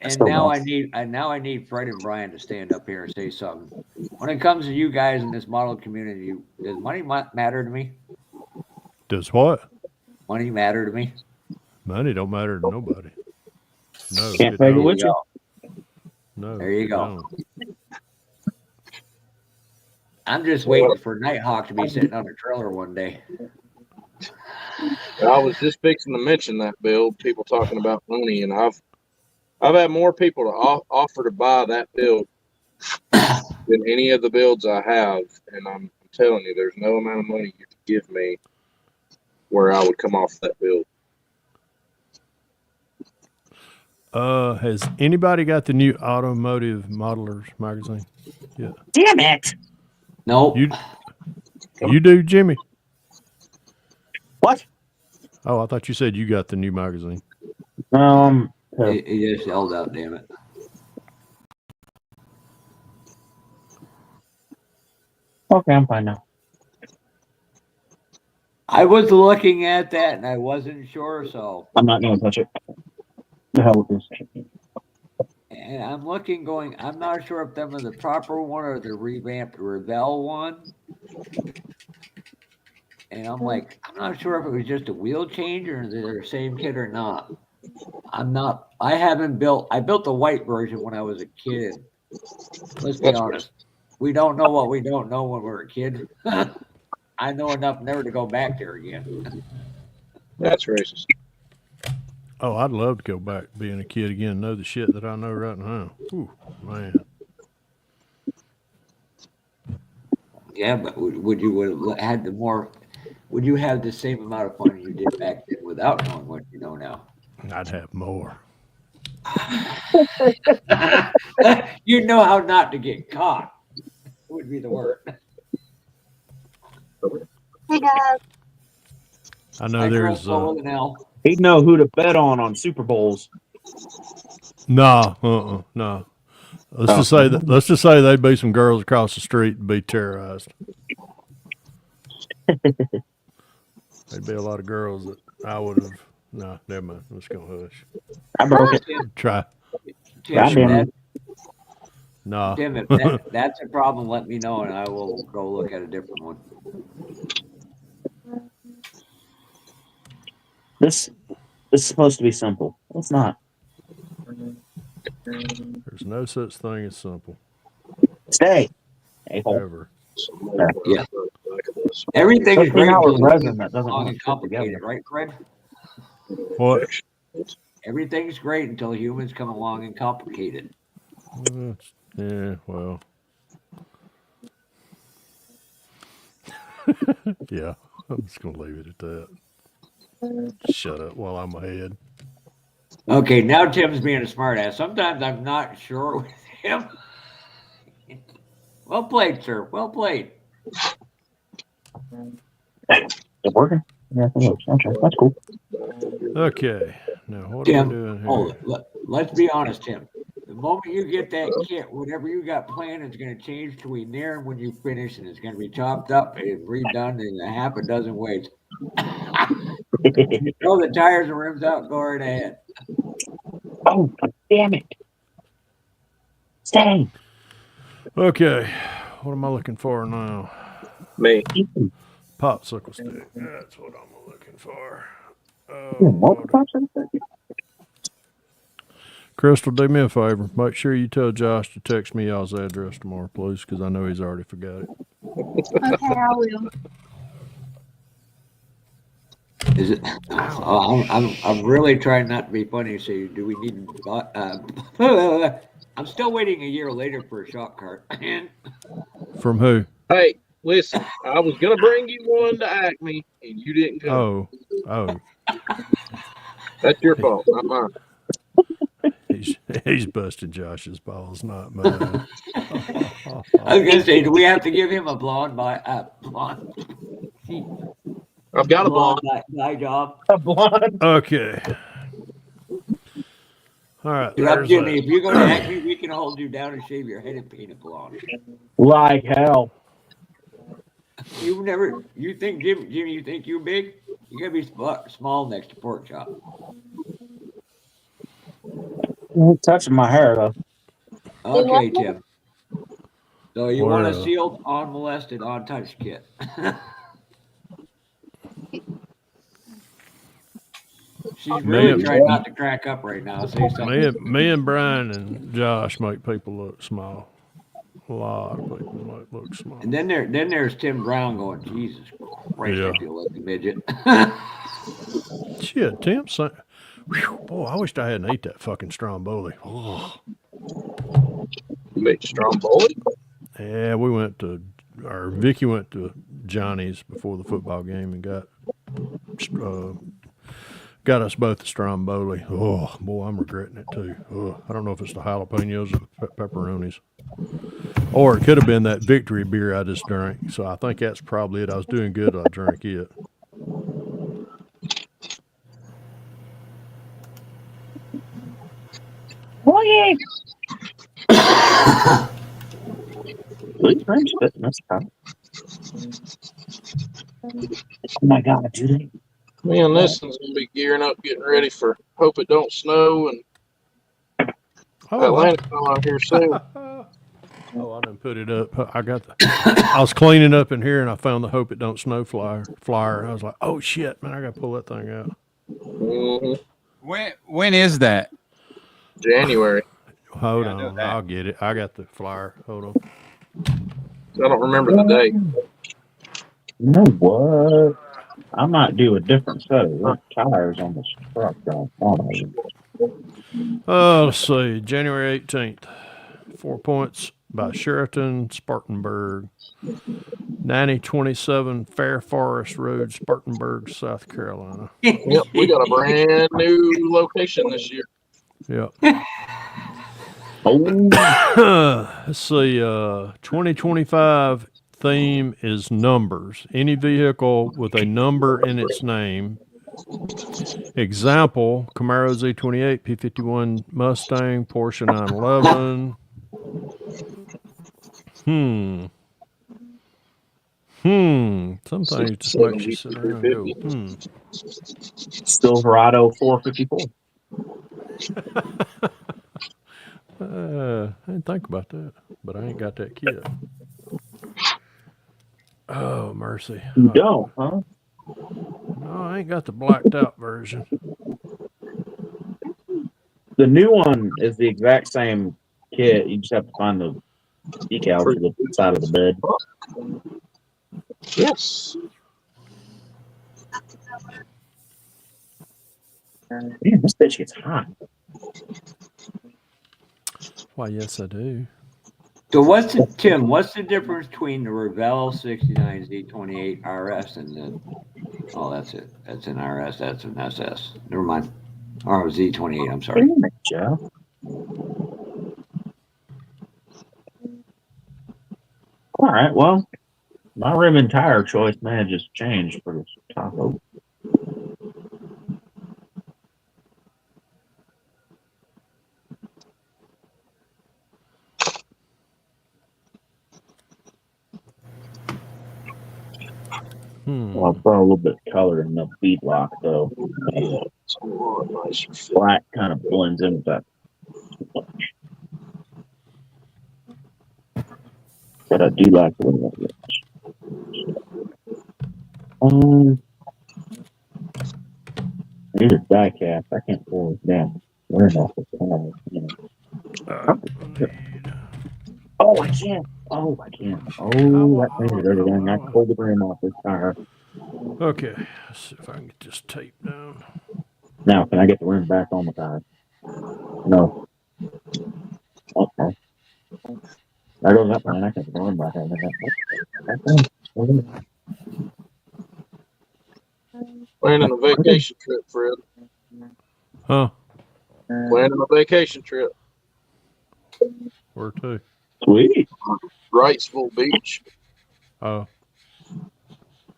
S2: And now I need Fred and Brian to stand up here and say something. When it comes to you guys in this model community, does money matter to me?
S4: Does what?
S2: Money matter to me?
S4: Money don't matter to nobody. No.
S6: Can't pay the with you.
S4: No.
S2: There you go.
S4: Don't.
S2: I'm just waiting for Nighthawk to be sitting on a trailer one day.
S5: I was just fixing to mention that, Bill. People talking about money, and I've had more people to offer to buy that build than any of the builds I have, and I'm telling you, there's no amount of money you can give me where I would come off that build.
S4: Has anybody got the new Automotive Modelers magazine? Yeah.
S6: Damn it!
S2: Nope.
S4: You do, Jimmy?
S6: What?
S4: Oh, I thought you said you got the new magazine.
S2: He just yelled out, damn it.
S6: Okay, I'm fine now.
S2: I was looking at that and I wasn't sure, so.
S3: I'm not going to touch it. The hell with this.
S2: And I'm looking, going, I'm not sure if them are the proper one or the revamped Revell one. And I'm like, I'm not sure if it was just a wheel change or they're the same kit or not. I built the white version when I was a kid. Let's be
S5: That's
S2: honest. We don't know what we don't know when we're a kid. I know enough never to go back there again.
S5: That's racist.
S4: Oh, I'd love to go back being a kid again and know the shit that I know right now. Ooh, man.
S2: Yeah, but would you have had would you have the same amount of fun you did back then without knowing what you know now?
S4: I'd have more.
S2: You know how not to get caught would be the word.
S7: Hey guys.
S4: I know
S2: I
S4: there's
S2: with an L.
S3: He'd know who to bet on Super Bowls.
S4: no. Let's just say there'd be some girls across the street and be terrorized. There'd be a lot of girls that I would have. No, never mind. Let's go hush.
S3: I broke it.
S4: Try.
S3: Goddamn.
S4: No.
S2: Tim, if that's a problem, let me know and I will go look at a different one.
S3: This is supposed to be simple. It's not.
S4: There's no such thing as simple.
S3: Stay. A-hole.
S4: Ever.
S2: Yeah. Everything is
S3: Especially
S2: great
S3: now
S2: until
S3: with
S2: you
S3: resin
S2: get
S3: that doesn't
S2: long
S3: want
S2: and
S3: to fit together.
S2: complicated, right, Fred?
S4: What?
S2: Everything's great until humans come along and complicate it.
S4: Yeah, well. Yeah, I'm just going to leave it at that. Shut up while I'm ahead.
S2: Okay, now Tim's being a smartass. Sometimes I'm not sure with him. Well played, sir. Well played.
S3: It's working. Yeah, it works. Okay, that's cool.
S4: Okay, now what
S2: Tim,
S4: are we doing here?
S2: Let's be honest, Tim. The moment you get that kit, whatever you got planned is going to change between there and when you finish, and it's going to be chopped up and redone in a half a dozen ways. You throw the tires and rims out, go right ahead.
S3: Oh, damn it. Stay.
S4: Okay, what am I looking for now?
S5: Me.
S4: Popsicle stick. That's what I'm looking for. Crystal, do me a favor. Make sure you tell Josh to text me y'all's address tomorrow, please, because I know he's already forgot it.
S7: Okay, I will.
S2: Is it? I'm really trying not to be funny. So do we need? I'm still waiting a year later for a shot cart.
S4: From who?
S5: Hey, listen, I was gonna bring you one to Acme, and you didn't come.
S4: Oh.
S2: That's your fault, not mine.
S4: He's busting Josh's balls, not mine.
S2: I was gonna say, do we have to give him a blonde blonde?
S5: I've got a blonde
S2: guy job.
S3: A blonde.
S4: Okay. All right.
S2: Jimmy, if you go to Acme, we can hold you down and shave your head and paint it blonde.
S3: Like hell.
S2: You think, Jimmy, you think you're big? You gotta be small next to pork chop.
S3: Touching my hair though.
S2: Okay, Tim. So you want a sealed, unmolested, untouched kit. She's really trying not to crack up right now. Say something.
S4: Me and Brian and Josh make people look small. A lot of people might look small.
S2: And then there's Tim Brown going, Jesus Christ, I feel like a midget.
S4: Shit, Tim. Boy, I wished I hadn't ate that fucking stromboli. Oh.
S5: You made stromboli?
S4: Yeah, Vicky went to Johnny's before the football game and got us both the stromboli. Oh, boy, I'm regretting it too. Oh, I don't know if it's the jalapenos or the pepperonis. Or it could have been that victory beer I just drank. So I think that's probably it. I was doing good. I drank it.
S3: Oh, yeah. That's fine. Oh my God, dude.
S5: Me and this one's gonna be gearing up, getting ready for hope it don't snow and Atlantic on here soon.
S4: Oh, I done put it up. I was cleaning up in here and I found the Hope It Don't Snow flyer. I was like, oh shit, man, I gotta pull that thing out.
S5: hmm
S1: When is that?
S5: January.
S4: Hold
S1: Yeah, I know
S4: on,
S1: that.
S4: I'll get it. I got the flyer. Hold on.
S5: I don't remember the date.
S3: You know what? I might do a different set of tires on this truck.
S4: Let's see, January 18th. 4 points by Sheraton Spartanburg. 9027 Fair Forest Road, Spartanburg, South Carolina.
S5: Yep, we got a brand new location this year.
S4: Yep.
S3: Oh,
S4: Let's see, 2025 theme is numbers. Any vehicle with a number in its name. Example, Camaro Z28, P51 Mustang, Porsche 911. Some things just makes you sit around and go,
S3: Silverado 454.
S4: I didn't think about that, but I ain't got that kit. Oh, mercy.
S3: You don't, huh?
S4: No, I ain't got the blacked out version.
S3: The new one is the exact same kit. You just have to find the decal for the side of the bed.
S5: Yes.
S3: Man, this bitch gets hot.
S4: Why, yes, I do.
S2: So what's the difference between the Revell 69 Z28 RS and the? Oh, that's it. That's an RS. That's an SS. Never mind. Or Z28. I'm sorry.
S3: Damn it, Jeff. All right, well, my rim and tire choice may have just changed for this Tahoe. Well, I'll throw a little bit of color in the bead lock, though.
S5: Yeah, it's a lot nicer fit.
S3: Black kind of blends in with that. But I do like the way that looks. These are die cast. I can't pull this down. Where off the panel. Oh, I can't. Oh, I can't. Oh, that changes everything. I can pull the rim off this tire.
S4: Okay, let's see if I can get this tape down.
S3: Now, can I get the rim back on the tire? No. Okay. There goes that plan. I can get the rim back on that.
S5: Planning a vacation trip, Fred.
S4: Huh?
S5: Planning a vacation trip.
S4: Where to?
S3: Sweet.
S5: Wrightsville Beach,
S4: Oh,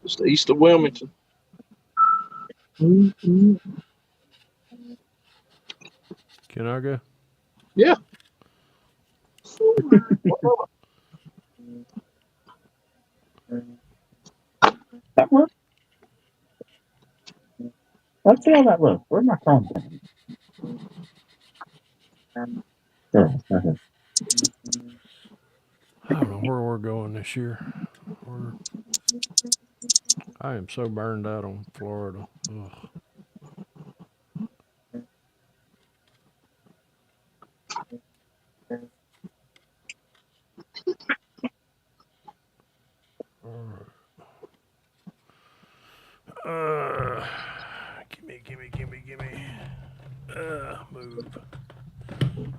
S5: just east of Wilmington.
S3: Mm-hmm.
S4: can I go?
S5: Yeah.
S3: That works. Let's see how that looks. Where's my phone? There.
S4: I don't know where we're going this year. I am so burned out on Florida. Ugh.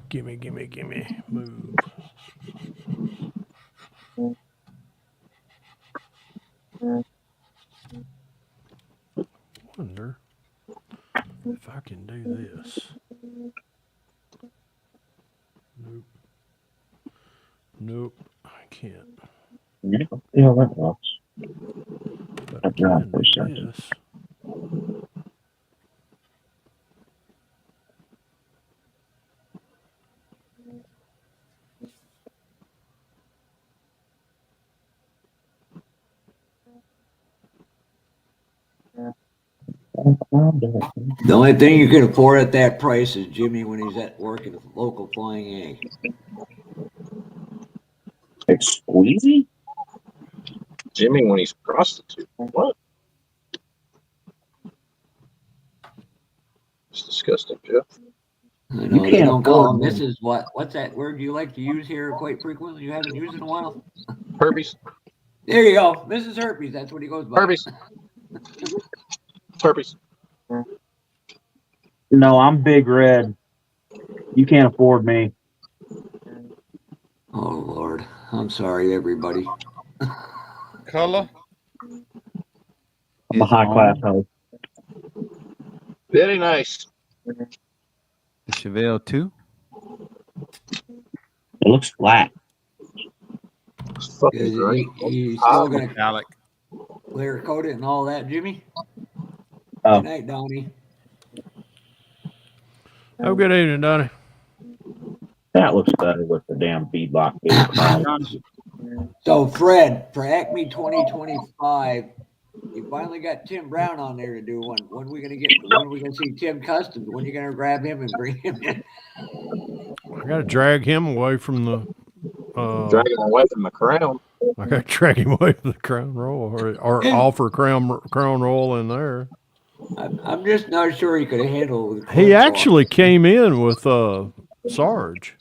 S4: Gimme. Move. Gimme. Move. Wonder if I can do this. Nope. I can't.
S3: Yeah, see how that looks.
S4: But I can do this.
S2: The only thing you can afford at that price is Jimmy when he's at work at a local Flying A.
S3: Like squeezy?
S5: Jimmy when he's a prostitute. What? It's disgusting, Jeff.
S2: I know they
S3: can't
S2: don't call
S3: afford
S2: him.
S3: me.
S2: This is what's that word you like to use here quite frequently? You haven't used in a while.
S5: Herpes.
S2: There you go, Mrs. Herpes. That's what he goes by.
S5: Herpes. Herpes.
S3: No, I'm Big Red. You can't afford me.
S2: Oh Lord, I'm sorry, everybody.
S1: Color
S3: I'm a
S1: is
S3: high class
S1: on
S3: host.
S5: Very nice.
S1: the Chevelle 2.
S3: It looks flat.
S5: It's fucking great.
S2: You still gonna
S1: Metallic.
S2: clear coat it and all that, Jimmy?
S3: Oh.
S2: Good night, Donnie.
S4: Oh, good evening, Donnie.
S3: That looks better with the damn beadlock base.
S2: So Fred, for Acme 2025, you finally got Tim Brown on there to do one. When are we gonna see Tim Customs? When are you gonna grab him and bring him in?
S4: I got to drag him away from the.
S5: Dragging away from the crown.
S4: I got to drag him away from the Crown Royal, or offer Crown Royal in there.
S2: I'm just not sure he could handle the
S4: He
S2: clothes
S4: actually came in with Sarge.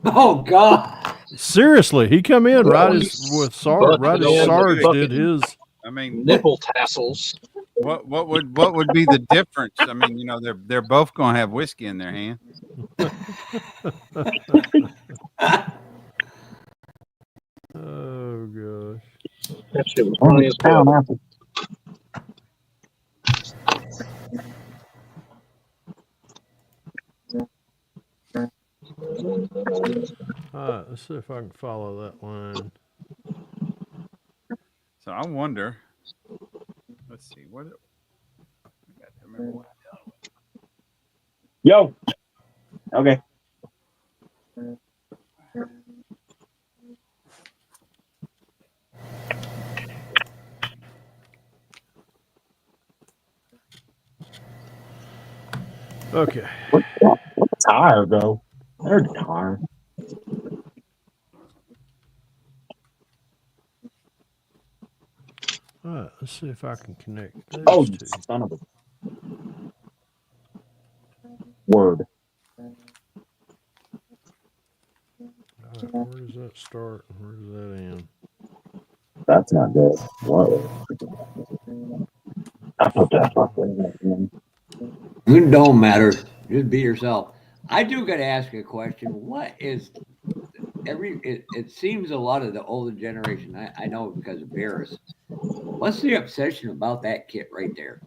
S2: Oh God!
S4: Seriously, he come in right as
S5: Nice.
S4: Sarge, right as
S5: Yeah,
S4: Sarge
S5: fucking
S4: did his.
S1: I mean,
S5: nipple tassels.
S1: what would be the difference? I mean, they're both gonna have whiskey in their hand.
S4: Oh gosh!
S5: That shit was funny as hell.
S4: All right, let's see if I can follow that line.
S1: So I wonder. Let's see what. I got to remember what
S3: Yo. Okay.
S4: Okay.
S3: Where'd the tire go? There's the tire.
S4: All right, let's see if I can connect those
S3: Oh, you
S4: two.
S3: son of a word.
S4: All right, where does that start and where does that end?
S3: That's not good. Whoa. I put that fucking in.
S2: It don't matter. Just be yourself. I do got to ask a question. What is it seems a lot of the older generation, I know because of Barris. What's the obsession about that kit right there?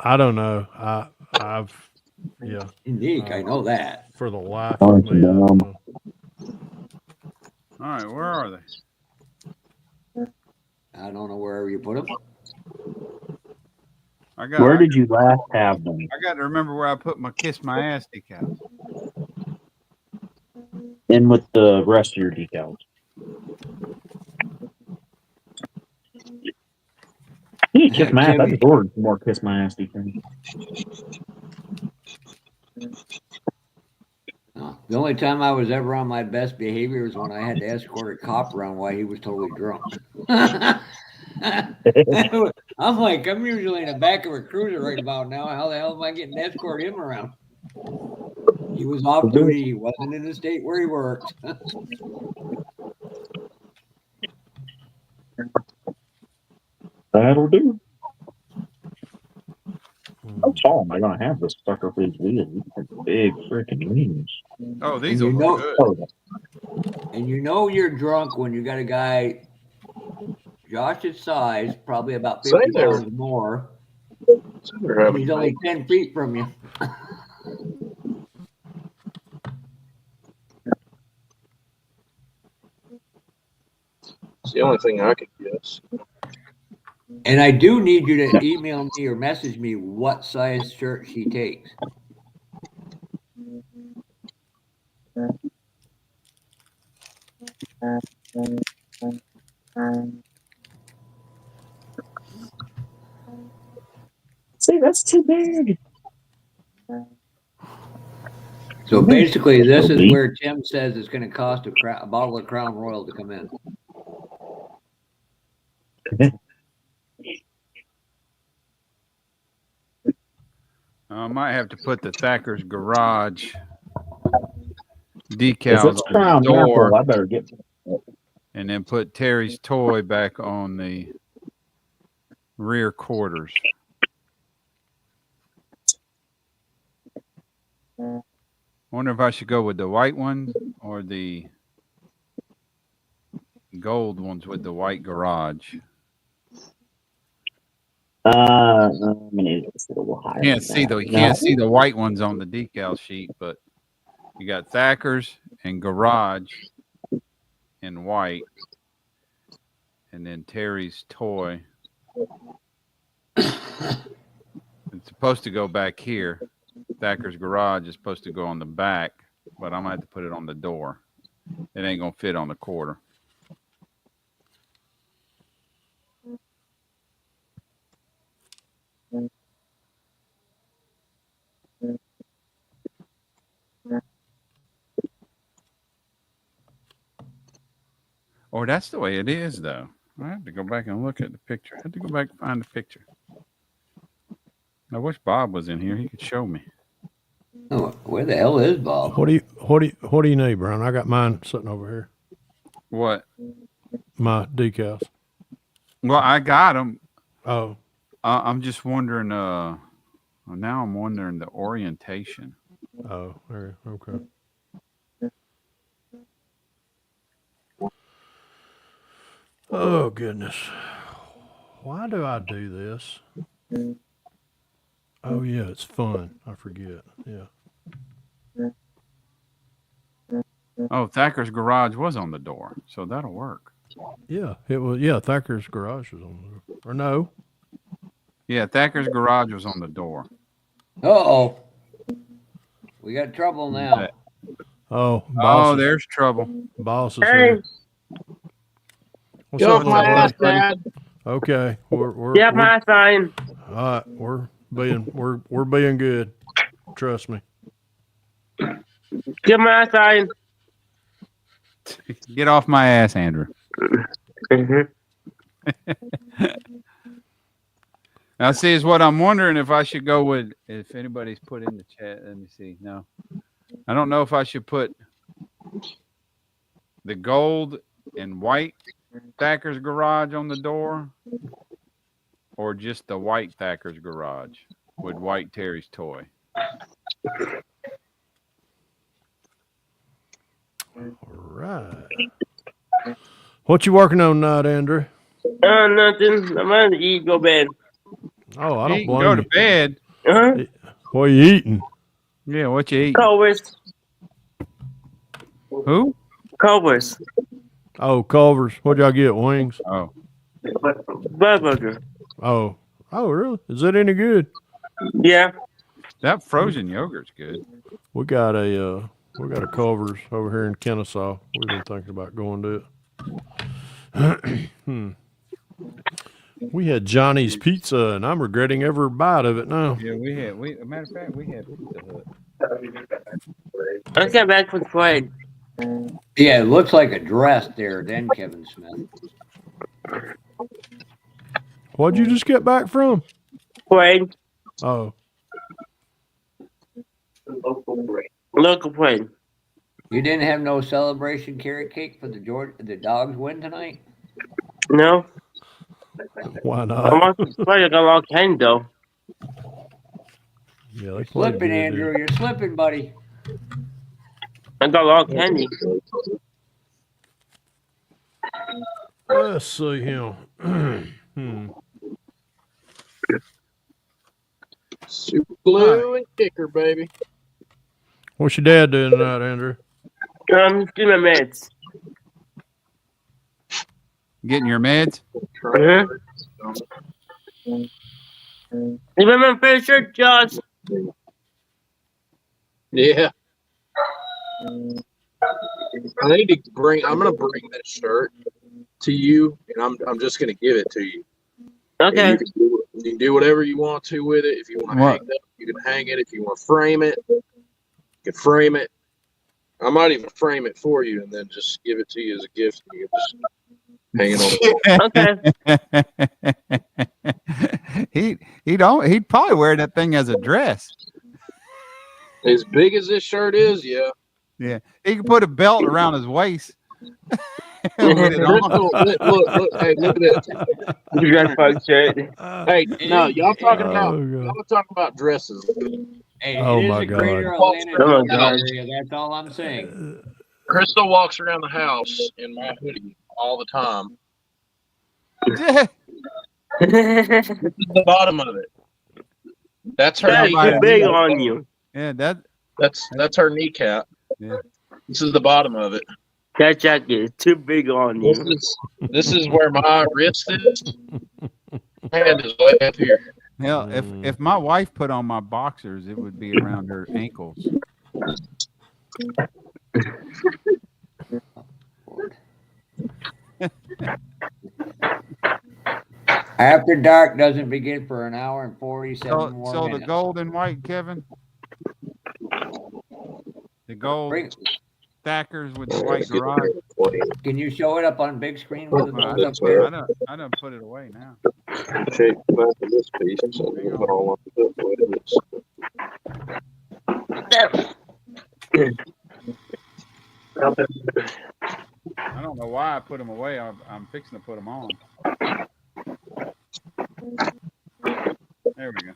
S4: I don't know. I've yeah.
S2: Unique, I know that.
S4: For the life
S3: Oh,
S4: of
S3: it's
S4: me, I don't
S3: dumb.
S4: know.
S1: All right, where are they?
S2: I don't know wherever you put them.
S3: Where did you last have them?
S1: I got to remember where I put my kiss my ass decals.
S3: In with the rest of your decals. You kiss my ass. I just ordered some more kiss my ass decals.
S2: The only time I was ever on my best behavior was when I had to escort a cop around while he was totally drunk. I'm like, I'm usually in the back of a cruiser right about now. How the hell am I getting to escort him around? He was off duty. He wasn't in the state where he worked.
S3: That'll do. How tall am I going to have this sucker for these wheels? These are big freaking wheels.
S1: Oh, these will look good.
S2: And you know you're drunk when you got a guy Josh's size, probably about 50 pounds more. And he's only 10 feet from you.
S5: It's the only thing I could guess.
S2: And I do need you to email me or message me what size shirt she takes.
S6: that's too big.
S2: So basically, this is
S3: Okay.
S2: where Tim says it's going to cost a bottle of Crown Royal to come in.
S1: I might have to put the Thacker's Garage
S3: If
S1: decals
S3: it's
S1: on the
S3: Crown
S1: door,
S3: Apple, I better get.
S1: and then put Terry's Toy back on the rear quarters. Wonder if I should go with the white one or the gold ones with the white garage.
S6: I'm gonna just a little higher.
S1: Can't
S6: than
S1: see
S6: that.
S1: you can't see the white ones on the decal sheet, but you got Thacker's and Garage in white, and then Terry's Toy. It's supposed to go back here. Thacker's Garage is supposed to go on the back, but I'm gonna have to put it on the door. It ain't gonna fit on the quarter. Or that's the way it is, though. I have to go back and look at the picture. I have to go back and find the picture. I wish Bob was in here. He could show me.
S2: Oh, where the hell is Bob?
S4: What do you need, Brian? I got mine sitting over here.
S1: What?
S4: My decals.
S1: Well, I got them.
S4: Oh,
S1: I'm just wondering. Now I'm wondering the orientation.
S4: oh, there, okay. Oh goodness, why do I do this? Oh yeah, it's fun. I forget. Yeah.
S1: Oh, Thacker's Garage was on the door, so that'll work.
S4: Yeah, it was. Yeah, Thacker's Garage was on there. Or no?
S1: Yeah, Thacker's Garage was on the door.
S2: Uh-oh. We got trouble now.
S4: Oh,
S1: Oh, there's trouble.
S4: boss is here. What's
S5: Get
S4: up,
S5: off my
S4: little
S5: ass,
S4: buddy?
S5: Dad.
S4: Okay, we're
S8: Yeah, my sign.
S4: all right. We're being good. Trust me.
S8: Get my sign.
S1: Get off my ass, Andrew. Now, see, is what I'm wondering if I should go with. If anybody's put in the chat, let me see. No, I don't know if I should put the gold and white Thacker's Garage on the door, or just the white Thacker's Garage with white Terry's Toy.
S4: All right. What you working on tonight, Andrew?
S8: Nothing. I'm gonna eat. Go bed.
S4: Oh, I
S1: You
S4: don't
S1: can
S4: blame
S1: go
S4: you.
S1: to bed.
S8: Uh-huh.
S4: What are you eating?
S1: Yeah, what you eating?
S8: Culver's.
S1: Who?
S8: Culver's.
S4: Oh, Culver's. What'd y'all get? Wings?
S1: Oh,
S8: Burger.
S4: Oh, really? Is that any good?
S8: Yeah.
S1: that frozen yogurt's good.
S4: We got a Culver's over here in Kennesaw. We've been thinking about going to it. We had Johnny's Pizza, and I'm regretting every bite of it now.
S1: Yeah, we matter of fact, we had Pizza Hut.
S8: I got back from Floyd.
S2: Yeah, it looks like a dress there, then Kevin Smith.
S4: What'd you just get back from?
S8: Floyd.
S4: Oh,
S8: Local Floyd.
S2: You didn't have no celebration carrot cake for the dogs win tonight?
S8: No.
S4: why
S8: I
S4: not?
S8: want to play. I got all kinds though.
S4: Yeah, they played
S2: Slipping,
S4: good,
S2: Andrew.
S4: dude.
S2: You're slipping, buddy.
S8: I got all candy.
S4: Let's see him.
S5: Super glue and kicker, baby.
S4: What's your dad doing tonight, Andrew?
S8: Do my meds.
S1: Getting your meds?
S8: Uh-huh. You remember my favorite shirt, Josh?
S5: Yeah. I need to I'm gonna bring that shirt to you, and I'm just gonna give it to you. And
S8: Okay.
S5: you can You can do whatever you want to with it. If you want to hang it up, you can hang it. If you want to frame it, you can frame it. I might even frame it for you and then just give it to you as a gift. And you can just hang it on the wall.
S8: Okay.
S1: He'd probably wear that thing as a dress.
S5: As big as this shirt is, yeah.
S1: Yeah, he could put a belt around his waist.
S5: Crystal, look, hey, look at this.
S8: You got fucked shit.
S5: Hey, no, y'all talking
S4: God.
S5: about dresses.
S2: Hey,
S4: Oh,
S2: it is
S4: my
S2: a greater
S4: God.
S2: Atlanta
S8: Oh, my
S2: Georgia
S8: God.
S2: area. That's all I'm saying.
S5: Crystal walks around the house in my hoodie all the time.
S1: Yeah.
S5: This is the bottom of it. That's her
S8: That's
S1: Everybody
S8: too
S5: kneecap.
S8: big
S1: needs-
S8: on you.
S1: Yeah,
S5: That's her kneecap.
S1: Yeah.
S5: This is the bottom of it.
S8: That jacket is too big on you.
S5: This is where my wrist is. Hand is way up here.
S1: hell, if my wife put on my boxers, it would be around her ankles.
S2: After dark doesn't begin for an hour and 47 more
S1: So the
S2: minutes.
S1: gold and white, Kevin. The gold
S2: Bring-
S1: stackers with the white garage.
S2: Can you show it up on big screen with the
S1: Well,
S2: thumbs up there?
S1: I don't put it away now.
S5: Shape the back of this piece. So you put all of it the way it is.
S1: I don't know why I put them away. I'm fixing to put them on. There we go.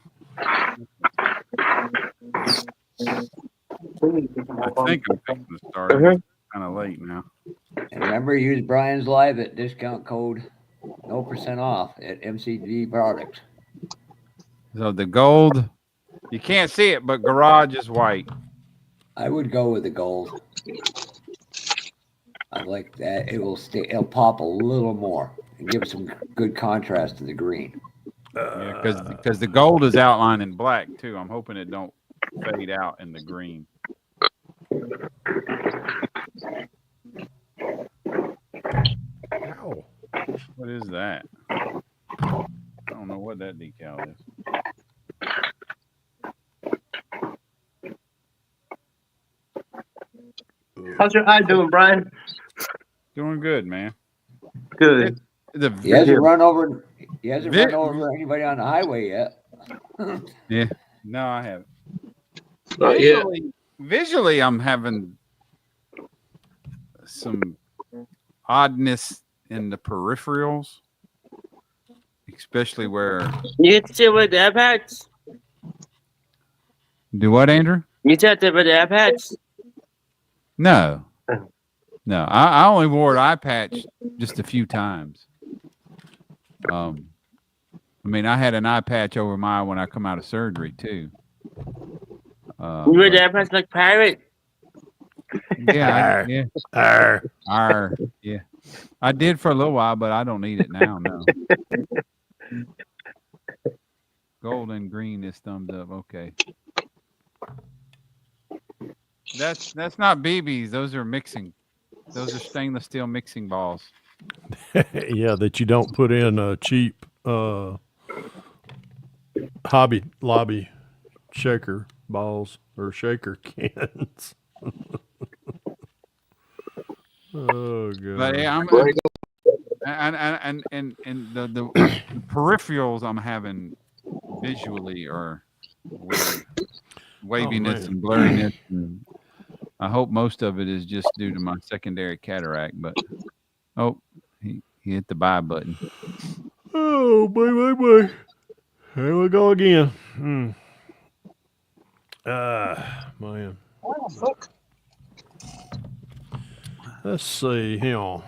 S1: I think I'm fixing to start. It's kind of late now.
S2: And remember, use Brian's Live at discount code no % off at MCD Products.
S1: So the gold, you can't see it, but garage is white.
S2: I would go with the gold. I like that. It will stay. It'll pop a little more and give some good contrast to the green.
S1: Yeah, because the gold is outlined in black too. I'm hoping it don't fade out in the green.
S4: Ow.
S1: What is that? I don't know what that decal is.
S8: How's your eye doing, Brian?
S1: Doing good, man.
S8: Good.
S2: He hasn't run over. He hasn't run over anybody on the highway yet.
S1: Yeah. No, I haven't.
S5: Not yet.
S1: Visually, I'm having some oddness in the peripherals, especially where.
S8: You can see with the iPads.
S1: Do what, Andrew?
S8: You tapped it with the iPads.
S1: No. No, I only wore an eye patch just a few times. I mean, I had an eye patch over my eye when I come out of surgery too.
S8: You wear the iPads like pirate.
S1: Yeah, yeah,
S4: Arr.
S1: yeah. I did for a little while, but I don't need it now. No. Gold and green is thumbs up. Okay. That's not BBs. Those are mixing. Those are stainless steel mixing balls.
S4: Yeah, that you don't put in cheap Hobby Lobby shaker balls or shaker cans. Oh god.
S1: But yeah, and the peripherals I'm having visually are weird. Waviness and blurriness, and I hope most of it is just due to my secondary cataract. But he hit the buy button.
S4: Oh boy. Here we go again. Man. Let's see here.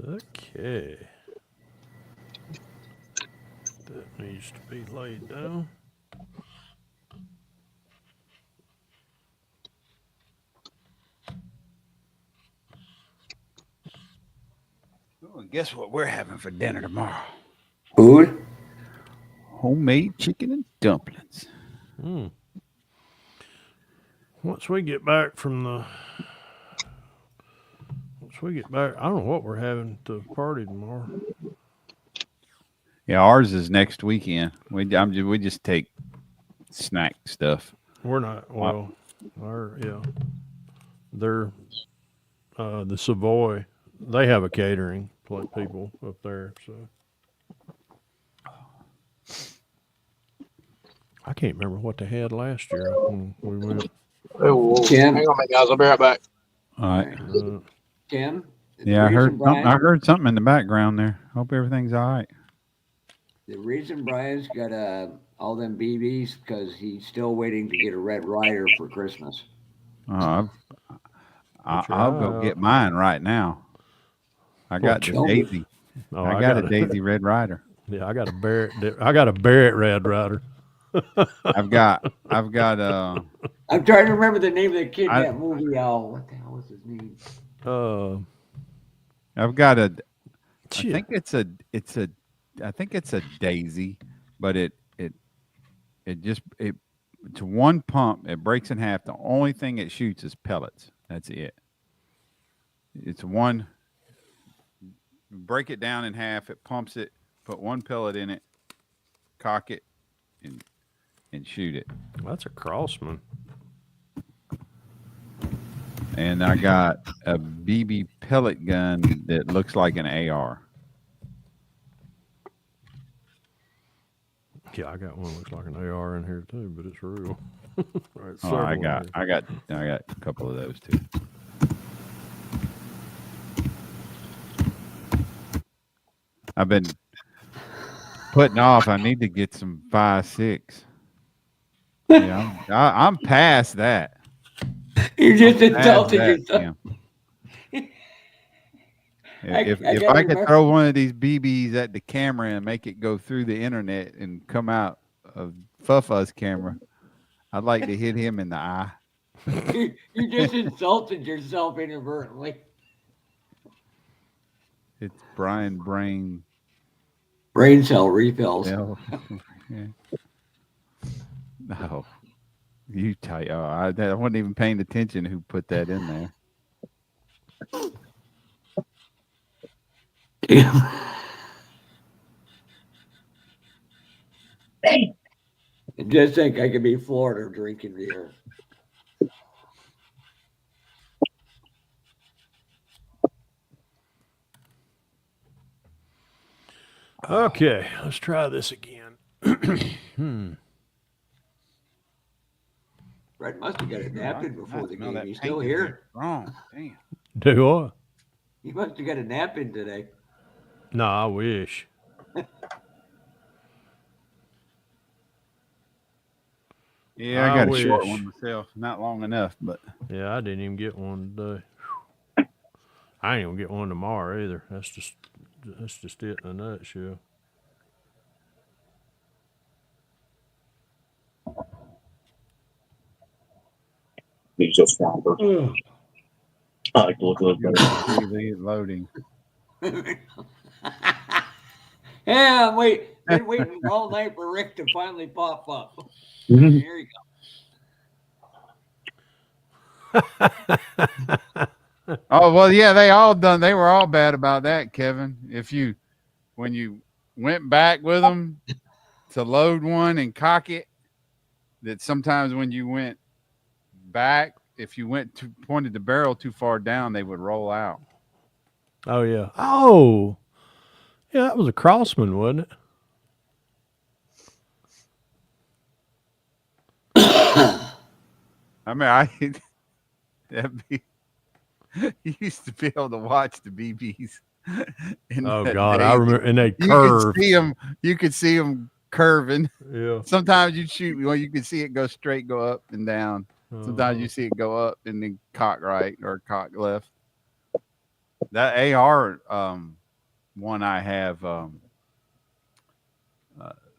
S4: Okay. That needs to be laid down.
S1: Well, guess what we're having for dinner tomorrow?
S2: Food?
S1: Homemade chicken and dumplings.
S4: Mm. Once we get back from the, once we get back, I don't know what we're having to party tomorrow.
S1: Yeah, ours is next weekend. We just take snack stuff.
S4: We're not, well, yeah. They're, the Savoy, they have a catering people up there, so. I can't remember what they had last year when we went.
S5: Oh,
S2: Tim?
S5: hang on a minute, guys. I'll be right back.
S1: All right.
S2: Tim?
S1: Yeah, I heard
S2: Brian,
S1: I heard something in the background there. Hope everything's all right.
S2: the reason Brian's got all them BBs because he's still waiting to get a Red Ryder for Christmas.
S1: I'll go get mine right now. I got the Daisy.
S4: Oh,
S1: I got a Daisy Red Rider.
S4: Yeah, I got a Barrett Red Rider.
S1: I've got
S2: I'm trying to remember the name of the kid in that movie. What the hell was his name?
S1: I've got a I think it's a Daisy, but it's one pump. It breaks in half. The only thing it shoots is pellets. That's it. It's one. Break it down in half. It pumps it. Put one pellet in it. Cock it, and shoot it.
S4: That's a Crossman.
S1: And I got a BB pellet gun that looks like an AR.
S4: Yeah, I got one that looks like an AR in here too, but it's real. Right,
S1: I got a couple of those too. I've been putting off. I need to get some 5.6. Yeah, I'm past that.
S2: You just insulted yourself.
S1: If I could throw one of these BBs at the camera and make it go through the internet and come out of Fufa's camera, I'd like to hit him in the eye.
S2: You just insulted yourself inadvertently.
S1: It's Brian Brain
S2: cell refills.
S1: Yeah. No, you tell you. I wasn't even paying attention who put that in there.
S2: Just think I could be Florida drinking beer.
S4: Okay, let's try this again.
S2: Fred must have got a napkin before the game. He's still here.
S1: Wrong. Damn.
S4: Do what?
S2: He must have got a napkin today.
S4: No, I wish.
S1: Yeah, I got a short one myself. Not long enough, but
S4: yeah, I didn't even get one today. I ain't gonna get one tomorrow either. That's just it in a nutshell.
S3: He's just stronger. I like to look a little better.
S1: TV loading.
S2: Yeah, been waiting all night for Rick to finally pop up.
S3: Mm-hmm.
S2: Here he
S1: comes. Oh well, yeah, they were all bad about that, Kevin. When you went back with them to load one and cock it, that sometimes when you went back, if you pointed the barrel too far down, they would roll out.
S4: Oh yeah. Oh, yeah, that was a Crossman, wasn't it?
S1: I mean, you used to be able to watch the BBs.
S4: Oh God, I remember, and they curve.
S1: You could see them curving.
S4: Yeah.
S1: Sometimes you shoot. Well, you can see it go straight, go up and down. Sometimes you see it go up and then cock right or cock left. That AR one I have,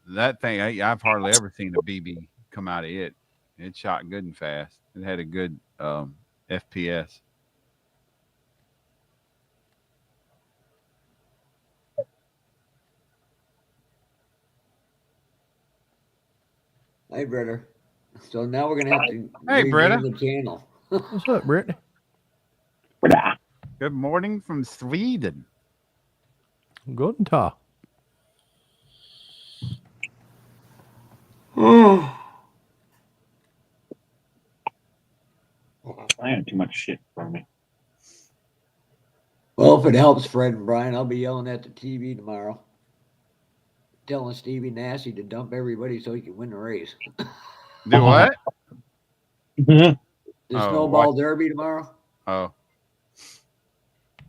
S1: that thing, I've hardly ever seen a BB come out of it. It shot good and fast. It had a good FPS.
S2: Hi, brother. So now we're gonna have to
S1: Hey,
S2: rename
S1: Britta.
S2: the channel.
S4: What's up, Brittany?
S1: Good morning from Sweden.
S4: Guten Tag.
S6: I have too much shit for me.
S2: Well, if it helps Fred and Brian, I'll be yelling at the TV tomorrow, telling Stevie Nasty to dump everybody so he can win the race.
S1: Do what?
S2: The
S1: Oh,
S2: snowball derby tomorrow.
S1: Oh,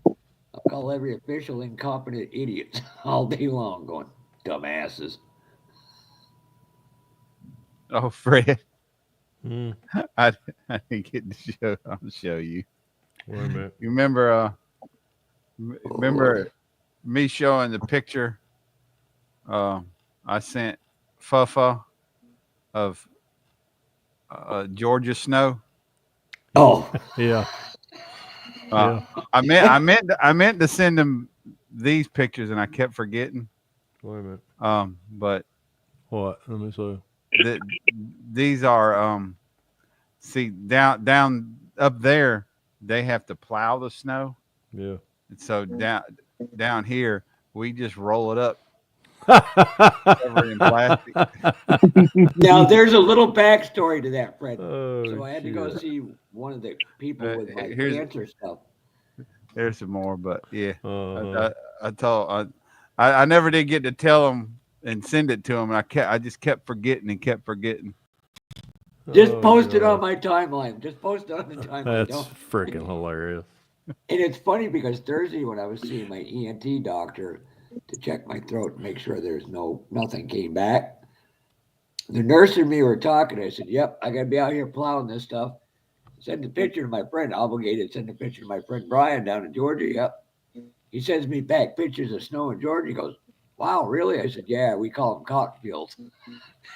S2: I'll call every official incompetent idiots all day long, going dumbasses.
S1: oh, Fred.
S4: Mm,
S1: I didn't get to show. I'll show you.
S4: wait a minute.
S1: You remember me showing the picture? I sent Fuffa of Georgia snow.
S2: Oh,
S4: Yeah.
S1: Uh,
S4: Yeah.
S1: I meant to send him these pictures, and I kept forgetting.
S4: Wait a minute.
S1: But
S4: What? Let me see.
S1: the, these are see down up there they have to plow the snow,
S4: Yeah.
S1: and so down here we just roll it up, cover it in plastic.
S2: now there's a little backstory to that, Fred.
S4: Oh,
S2: So I had to go
S4: shit.
S2: see one of the people with my
S1: Here's
S2: cancer stuff.
S1: there's some more, but yeah,
S4: Uh-huh.
S1: I told I never did get to tell him and send it to him, and I just kept forgetting and kept forgetting.
S2: Just
S4: Oh,
S2: post it on
S4: God.
S2: my timeline. Just post it on the timeline.
S4: That's
S2: Don't.
S4: freaking hilarious.
S2: And it's funny because Thursday when I was seeing my ENT doctor to check my throat and make sure there's nothing came back, the nurse and me were talking. I said, "Yep, I got to be out here plowing this stuff." Send a picture to my friend. Obligated. Send a picture to my friend Brian down in Georgia. Yep. He sends me back pictures of snow in Georgia. He goes, "Wow, really?" I said, "Yeah, we call them cotton fields."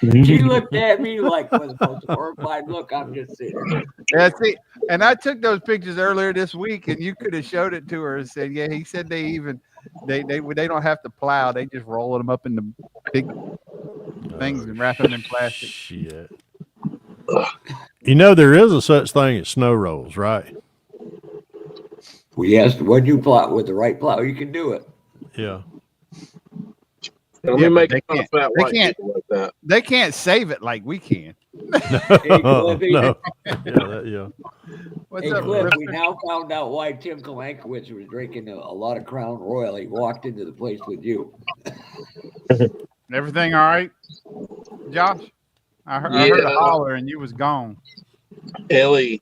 S2: She looked at me like with the most horrified look. I'm just sitting there.
S1: Yeah, see, and I took those pictures earlier this week, and you could have showed it to her and said, "Yeah." He said they don't have to plow; they just roll them up in the big things and wrap them in plastic.
S4: Shit. You know, there is a such thing as snow rolls, right?
S2: Well, yes, when you plow with the right plow, you can do it.
S4: Yeah.
S5: Let
S1: Yeah,
S5: me
S1: but
S5: make fun of fat
S1: they
S5: white
S1: can't
S5: people like that.
S1: they can't save it like we can.
S2: Hey, Cliffy.
S4: No. Yeah.
S1: What's
S2: Hey,
S1: up,
S2: Cliff, we
S1: Ripster?
S2: now found out why Tim Kalankowicz was drinking a lot of Crown Royal. He walked into the place with you.
S1: Everything all right, Josh? I heard a
S5: Yeah,
S1: holler and you was gone.
S5: Ellie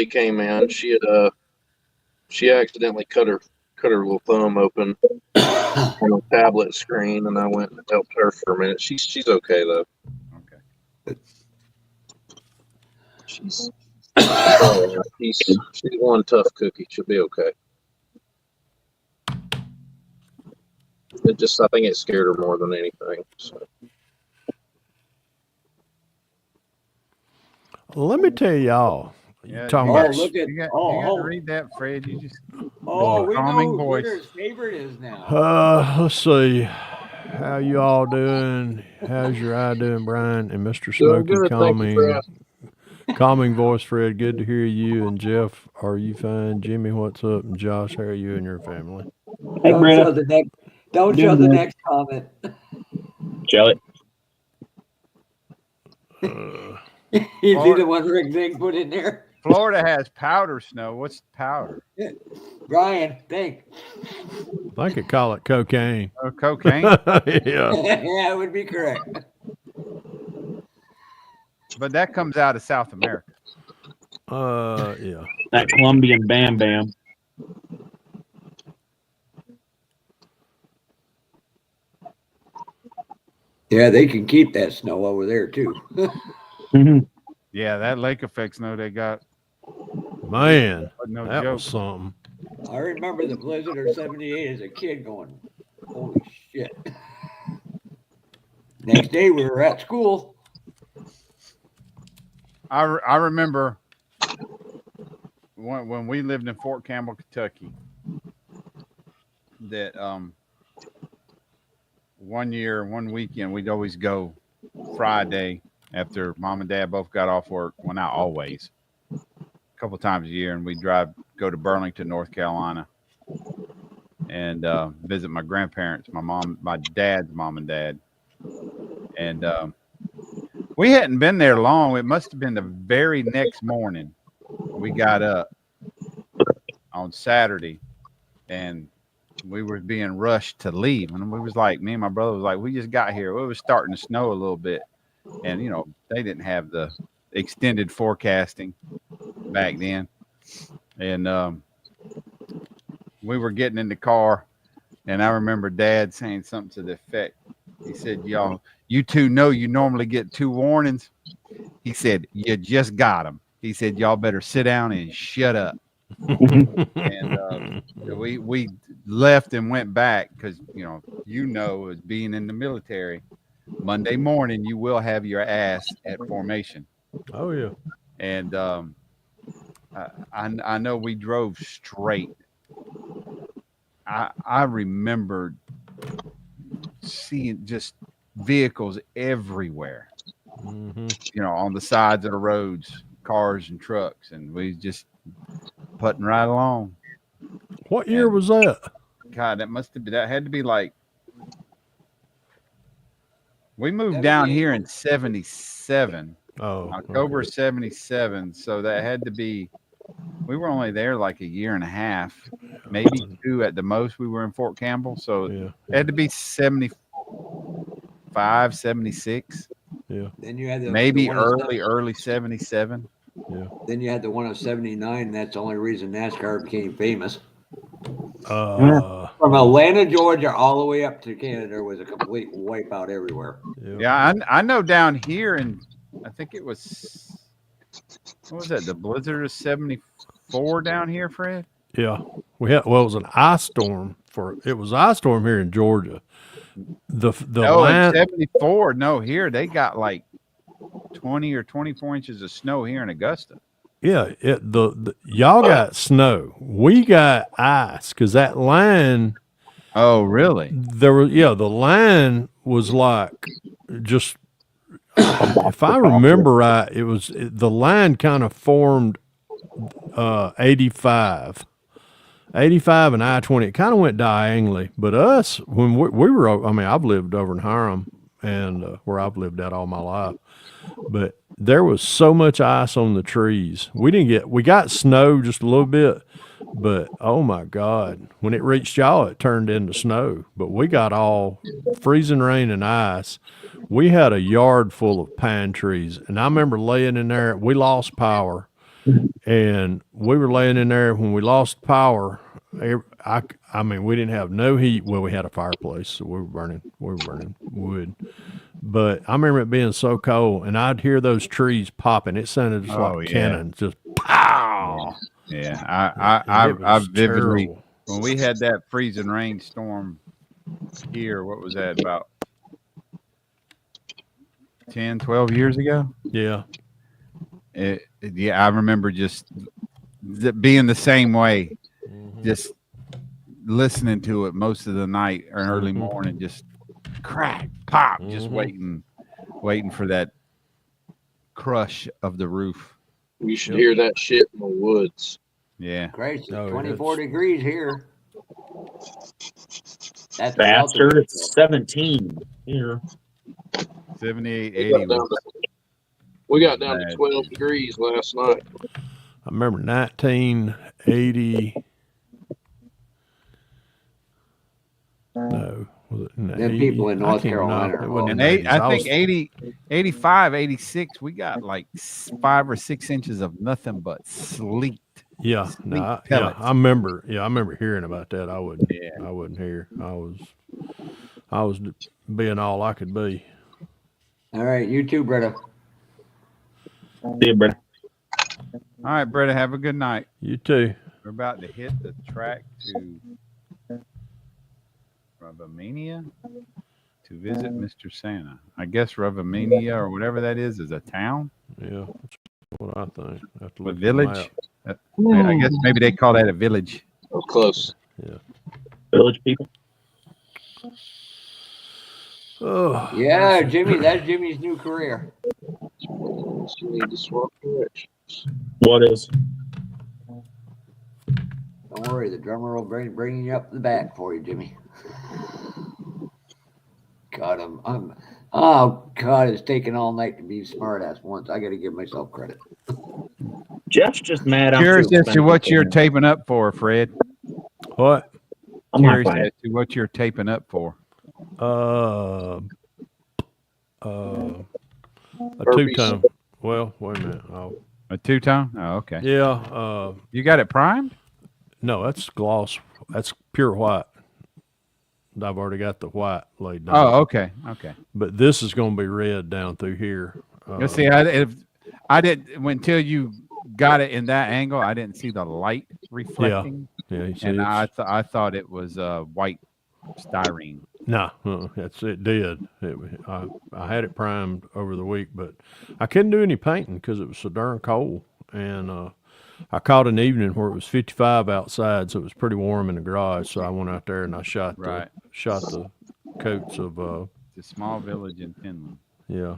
S5: came in. She accidentally cut her little thumb open on a tablet screen, and I went and helped her for a minute. She's okay though.
S1: Okay.
S5: She's one tough cookie. She'll be okay. I think it scared her more than anything. So.
S4: Let me tell y'all.
S1: Yeah,
S4: You talking
S1: you
S4: about
S1: got,
S2: look at
S1: you got
S2: oh
S1: to read that, Fred. You just
S2: oh, we know
S1: calming
S2: who
S1: voice.
S2: Ritter's favorite is now.
S4: let's see. How you all doing? How's your eye doing, Brian? And Mr.
S5: Doing
S4: Smoky
S5: good, thank you for
S4: calming voice, Fred. Good to hear you. And Jeff, are you fine? Jimmy, what's up? And Josh, how are you and your family?
S6: Hey,
S2: Don't
S6: Britta.
S2: show the next. Don't
S6: Doing
S2: show the
S6: good.
S2: next comment.
S3: Shall it?
S2: You see the one Rick Zig put in there?
S1: Florida has powder snow. What's powder?
S2: Brian, think.
S4: I could call it cocaine.
S1: Oh, cocaine.
S4: Yeah.
S2: Yeah, it would be correct.
S1: But that comes out of South America.
S4: Yeah.
S3: That Colombian Bam Bam.
S2: Yeah, they can keep that snow over there too.
S1: Yeah, that lake effect snow they got.
S4: Man,
S1: No
S4: that
S1: joke.
S4: was something.
S2: I remember the blizzard of '78 as a kid going, "Holy shit!" Next day we were at school.
S1: I remember when we lived in Fort Campbell, Kentucky, that one weekend we'd always go Friday after mom and dad both got off work. Well, not always, a couple times a year, and we go to Burlington, North Carolina, and visit my grandparents, my dad's mom and dad, and we hadn't been there long. It must have been the very next morning we got up on Saturday, and we were being rushed to leave, and we was like, me and my brother was like, we just got here. It was starting to snow a little bit, and they didn't have the extended forecasting back then, and we were getting in the car, and I remember Dad saying something to the effect. He said, "Y'all, you two know you normally get 2 warnings." He said, "You just got them." He said, "Y'all better sit down and shut up." And we left and went back because as being in the military, Monday morning you will have your ass at formation.
S4: Oh yeah.
S1: And I know we drove straight. I remember seeing just vehicles everywhere, on the sides of the roads, cars and trucks, and we just putting right along.
S4: What year was that?
S1: God, that had to be like, we moved down here in 77.
S4: Oh,
S1: October
S4: okay.
S1: 77. So that had to be, we were only there like a year and a half, maybe 2 at the most. We were in Fort Campbell. So
S4: Yeah.
S1: it had to be 75, 76.
S4: Yeah.
S2: Then you had
S1: Maybe
S2: the one of
S1: early 77.
S4: Yeah.
S2: Then you had the one of '79. That's the only reason NASCAR became famous. From Atlanta, Georgia, all the way up to Canada was a complete wipeout everywhere.
S1: Yeah, I know down here, and I think it was, what was that? The blizzard of 74 down here, Fred?
S4: Yeah. It was an ice storm ice storm here in Georgia. The
S1: No, in
S4: line,
S1: 74. No, here they got like 20 or 24 inches of snow here in Augusta.
S4: yeah, y'all got snow. We got ice because that line.
S1: Oh, really?
S4: The line was like just. If I remember right, the line kind of formed 85 and I-20. It kind of went diagonally, but us when we were, I mean, I've lived over in Hiram and where I've lived at all my life, but there was so much ice on the trees. We got snow just a little bit, but oh my God, when it reached y'all, it turned into snow. But we got all freezing rain and ice. We had a yard full of pine trees, and I remember laying in there. We lost power, and we were laying in there when we lost power. I mean, we didn't have no heat. Well, we had a fireplace, so we were burning wood. But I remember it being so cold, and I'd hear those trees popping. It sounded just like cannon, just pow.
S1: Yeah, I vividly,
S4: terrible.
S1: when we had that freezing rainstorm here, what was that, about 10, 12 years ago?
S4: Yeah.
S1: I remember just being the same way, just listening to it most of the night or early morning, just crack, pop, just waiting for that crush of the roof.
S5: You should hear that shit in the woods.
S1: Yeah.
S2: Crazy.
S4: Oh,
S2: 24 degrees here. That's
S3: Bastard, it's 17 here.
S1: 78,
S5: We
S1: 80.
S5: we got down to 12 degrees last night.
S4: I remember 1980. No, was it in
S2: Them people in North Carolina
S4: It
S2: are
S4: wasn't
S1: And
S4: in the 80s.
S1: I think 80, 85, 86, we got like 5 or 6 inches of nothing but sleet.
S4: Yeah,
S1: Sleet
S4: I
S1: pellets.
S4: remember hearing about that. I wasn't here. I was being all I could be.
S2: All right, you too, Britta.
S3: See you, brother.
S1: All right, Bretta, have a good night.
S4: You too.
S1: We're about to hit the track to Ravamania to visit Mr. Santa. I guess Ravamania or whatever that is a town.
S4: Yeah, that's what I think. I have to
S1: A
S4: look at the
S1: village.
S4: map.
S1: I guess maybe they call that a village.
S5: Oh, close.
S4: Yeah.
S3: Village people.
S4: Oh,
S2: Yeah,
S4: mercy.
S2: Jimmy, that's Jimmy's new career.
S5: You need to swap directions.
S3: What is?
S2: Don't worry, the drummer will bring you up the back for you, Jimmy. God, oh God, it's taken all night to be smart ass once. I got to give myself credit.
S3: Jeff's just mad. I'm too
S1: Curious as to
S3: expensive
S1: what
S3: for
S1: you're
S3: him.
S1: taping up for, Fred.
S4: What?
S3: I'm not
S1: Curious
S3: buying
S1: as to what you're taping up for.
S4: A
S5: Burpees.
S4: 2-tone. Well, wait a minute.
S1: A 2-tone? Oh, okay.
S4: Yeah.
S1: You got it primed?
S4: No, that's gloss. That's pure white. I've already got the white laid down.
S1: Oh, okay. Okay.
S4: But this is going to be red down through here.
S1: You see, I didn't until you got it in that angle. I didn't see the light reflecting,
S4: Yeah, you see,
S1: and I thought it was white styrene.
S4: no, it did. I had it primed over the week, but I couldn't do any painting because it was so darn cold. And I caught an evening where it was 55 outside, so it was pretty warm in the garage. So I went out there and I shot
S1: Right.
S4: the coats of
S1: It's a small village in Finland.
S4: yeah,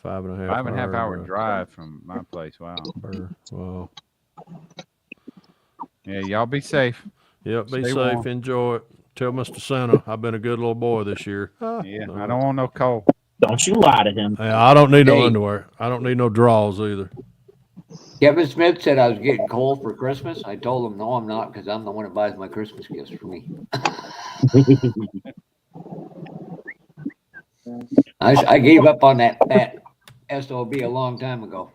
S4: 5.5
S1: hour drive from my place. Wow.
S4: Wow.
S1: Yeah, y'all be safe.
S4: Yep, be
S1: Stay
S4: safe,
S1: warm.
S4: enjoy it. Tell Mr. Santa I've been a good little boy this year.
S1: Yeah, I don't want no cold.
S3: Don't you lie to him.
S4: I don't need no
S2: Hey.
S4: underwear. I don't need no drawers either.
S2: Kevin Smith said I was getting cold for Christmas. I told him, no, I'm not, because I'm the one that buys my Christmas gifts for me. I gave up on that SOB a long time ago.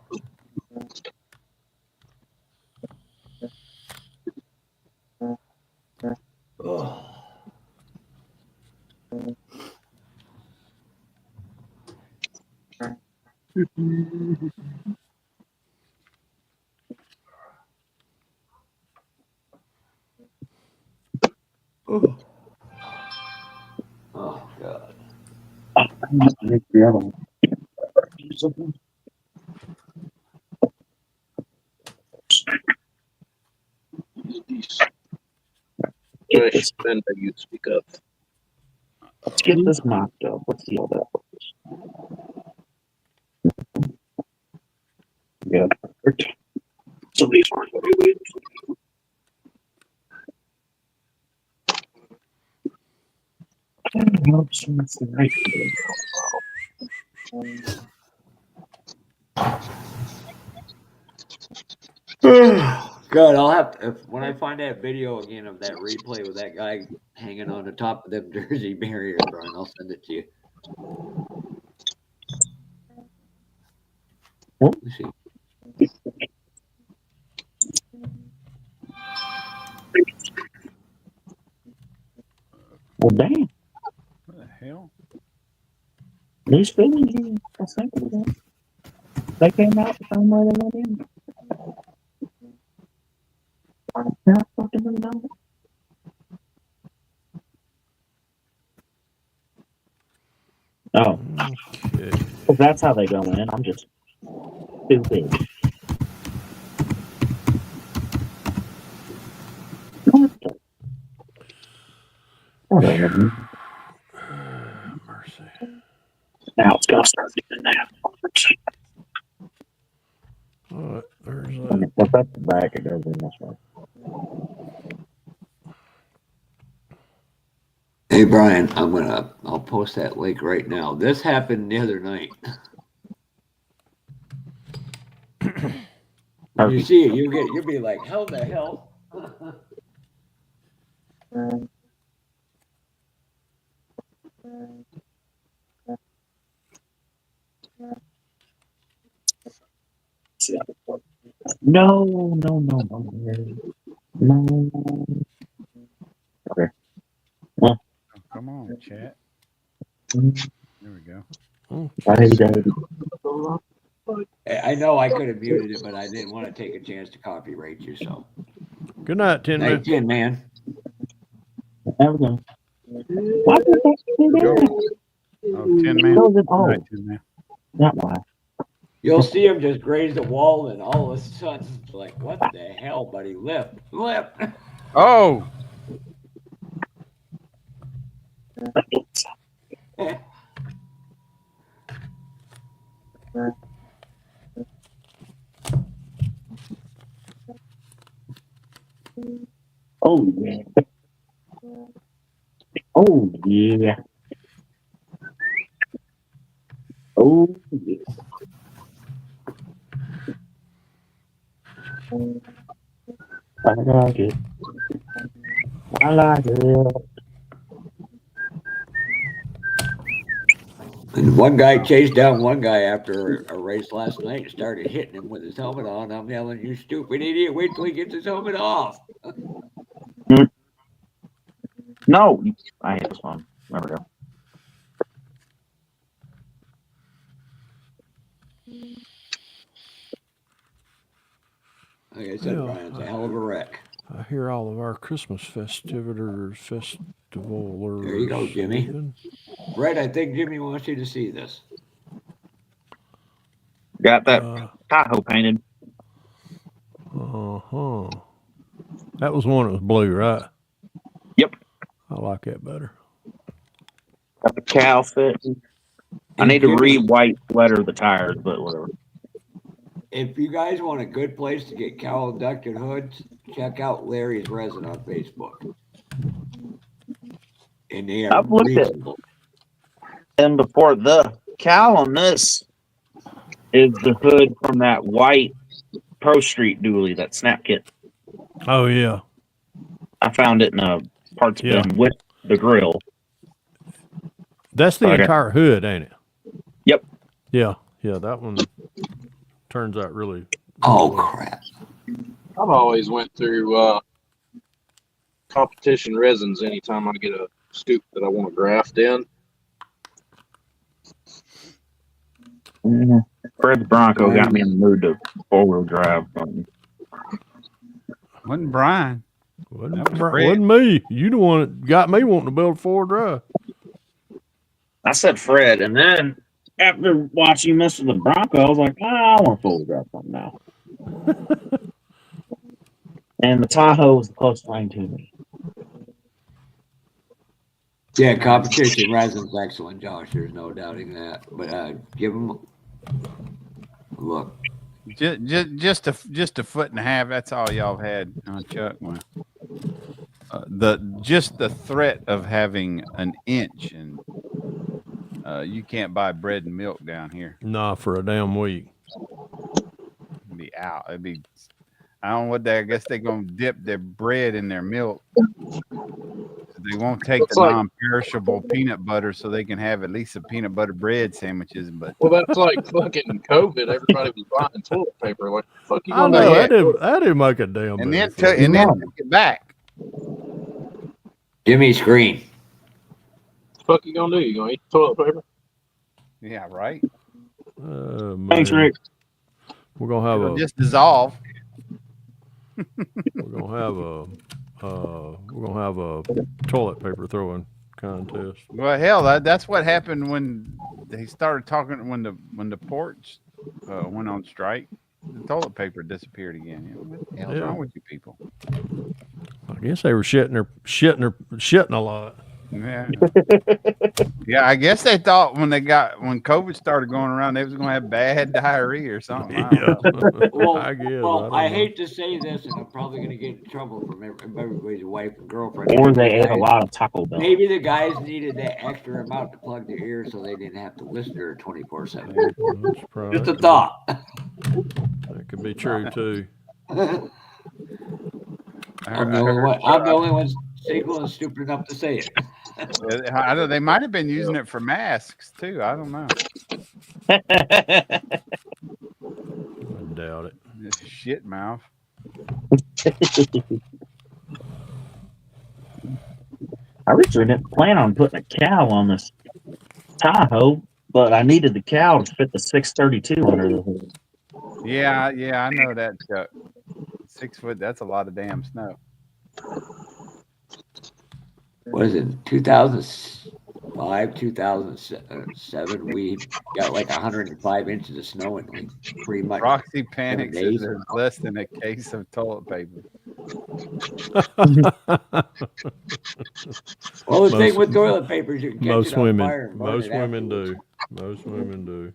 S2: Oh. Oh God.
S6: The other one.
S5: Yes, then you speak up.
S3: Let's get this mocked up. Let's see all that. Yeah. So these aren't what we
S2: God, I'll have to, when I find that video again of that replay with that guy hanging on the top of them Jersey barriers, Brian, I'll send it to you. Let me see.
S3: Well, damn.
S1: What the hell?
S3: These feelings, I think they came out the same way they went in. Not fucking know. Oh,
S4: Okay.
S3: well, that's how they go in. I'm just stupid. Whatever.
S4: Mercy.
S3: Now it's gonna start doing that.
S4: All right, there's that.
S3: If that's the back, it goes in this way.
S2: Hey Brian, I'll post that link right now. This happened the other night. When you see it, you'll be like, how the hell?
S3: No. Okay.
S1: Oh, come on, chat. There we go.
S2: I know I could have muted it, but I didn't want to take a chance to copyright you. So
S4: Good night, Tin Man.
S2: night, Tin Man.
S3: There we go. Why did that do that?
S1: Oh, 10 man.
S3: Goes in-
S1: All
S3: oh,
S1: right, 10 man.
S3: not why.
S2: You'll see him just graze the wall, and all of a sudden, it's like, what the hell, buddy? Lift.
S1: Oh,
S6: Oh yeah. Oh yeah. Oh yeah. I like it. I like it.
S2: And one guy chased down one guy after a race last night and started hitting him with his helmet on. I'm yelling, "You stupid idiot! Wait till he gets his helmet off."
S6: No, I hate this one. There we go.
S2: Like I said,
S4: Yeah,
S2: Brian, it's a hell of a wreck.
S4: I hear all of our Christmas festivalers.
S2: There you go, Jimmy.
S4: leaving.
S2: Brett, I think Jimmy wants you to see this.
S6: Got that
S4: Uh
S6: Tahoe painted.
S4: huh. That was one that was blue, right?
S6: Yep.
S4: I like that better.
S6: Got the cow fit. I need to re-white letter the tires, but whatever.
S2: If you guys want a good place to get cowl inducted hoods, check out Larry's Resin on Facebook. And they are
S6: I've looked at
S2: reasonable.
S6: them before. The cow on this is the hood from that white Pro Street dually, that snap kit.
S4: Oh yeah.
S6: I found it in a parts
S4: Yeah.
S6: bin with the grill.
S4: That's the
S6: Okay.
S4: entire hood, ain't it?
S6: Yep.
S4: Yeah. Yeah, that one turns out really
S2: Oh,
S4: well.
S2: crap.
S5: I've always went through competition resins anytime I get a scoop that I want to graft in.
S6: Mm-hmm. Fred's Bronco got me in the mood to four-wheel drive something.
S1: Wasn't Brian? That was Fred.
S4: Wasn't me. You the one that got me wanting to build a 4-drive.
S6: I said Fred, and then after watching you mess with the Bronco, I was like, I want to four-wheel drive something now. And the Tahoe was the closest thing to me.
S2: Yeah, competition resin's excellent, Josh. There's no doubting that. But give them a look.
S1: Just a foot and a half. That's all y'all had on Chuck. The threat of having an inch, and you can't buy bread and milk down here.
S4: Nah, for a damn week.
S1: It'd be out. It'd be. I don't know what they. I guess they're gonna dip their bread in their milk. They won't take
S5: Looks
S1: the
S5: like-
S1: non-perishable peanut butter, so they can have at least some peanut butter bread sandwiches. But
S5: Well, that's like fucking COVID. Everybody was buying toilet paper. Like, the fuck you
S4: I
S5: gonna
S4: know
S5: do?
S4: that didn't make a damn
S1: and
S4: bit
S1: then
S4: of
S1: and then take it back.
S2: Jimmy's green.
S5: What the fuck you gonna do? You gonna eat toilet paper?
S1: Yeah, right.
S6: Thanks,
S4: man.
S6: Rick.
S4: We're gonna have
S1: It'll
S4: a
S1: just dissolve.
S4: we're gonna have a toilet paper throwing contest.
S1: Well, hell, that's what happened when they started talking when the ports went on strike. The toilet paper disappeared again. You know, what the hell's
S4: Yeah.
S1: wrong with you people?
S4: I guess they were shitting a lot.
S1: Yeah, yeah. I guess they thought when COVID started going around, they was going to have bad diarrhea or something. I don't know.
S2: Well,
S4: I guess.
S2: well,
S4: I
S2: I
S4: don't know.
S2: hate to say this, and I'm probably going to get in trouble from everybody's wife and girlfriend.
S6: Or they ate a lot of Taco Bell.
S2: Maybe the guys needed that extra amount to plug their ears so they didn't have to listen to her 24/7.
S4: That's probably-
S2: Just a thought.
S4: That could be true too.
S2: I'm the only one single and stupid enough to say it.
S1: I don't, they might have been using it for masks too. I don't know.
S4: I doubt it.
S1: This shit mouth.
S6: I originally didn't plan on putting a cow on this Tahoe, but I needed the cow to fit the 632 under the hood.
S1: Yeah, I know that, Chuck. 6 foot. That's a lot of damn snow.
S2: What is it? 2005, 2007. We got like 105 inches of snow in like pretty much.
S1: Roxy panics
S2: days.
S1: if there's less than a case of toilet paper.
S2: Well, the thing
S4: Most-
S2: with toilet paper is you can catch
S4: Most
S2: it on
S4: women,
S2: fire and burn
S4: most
S2: it
S4: women
S2: afterwards.
S4: do. Most women do.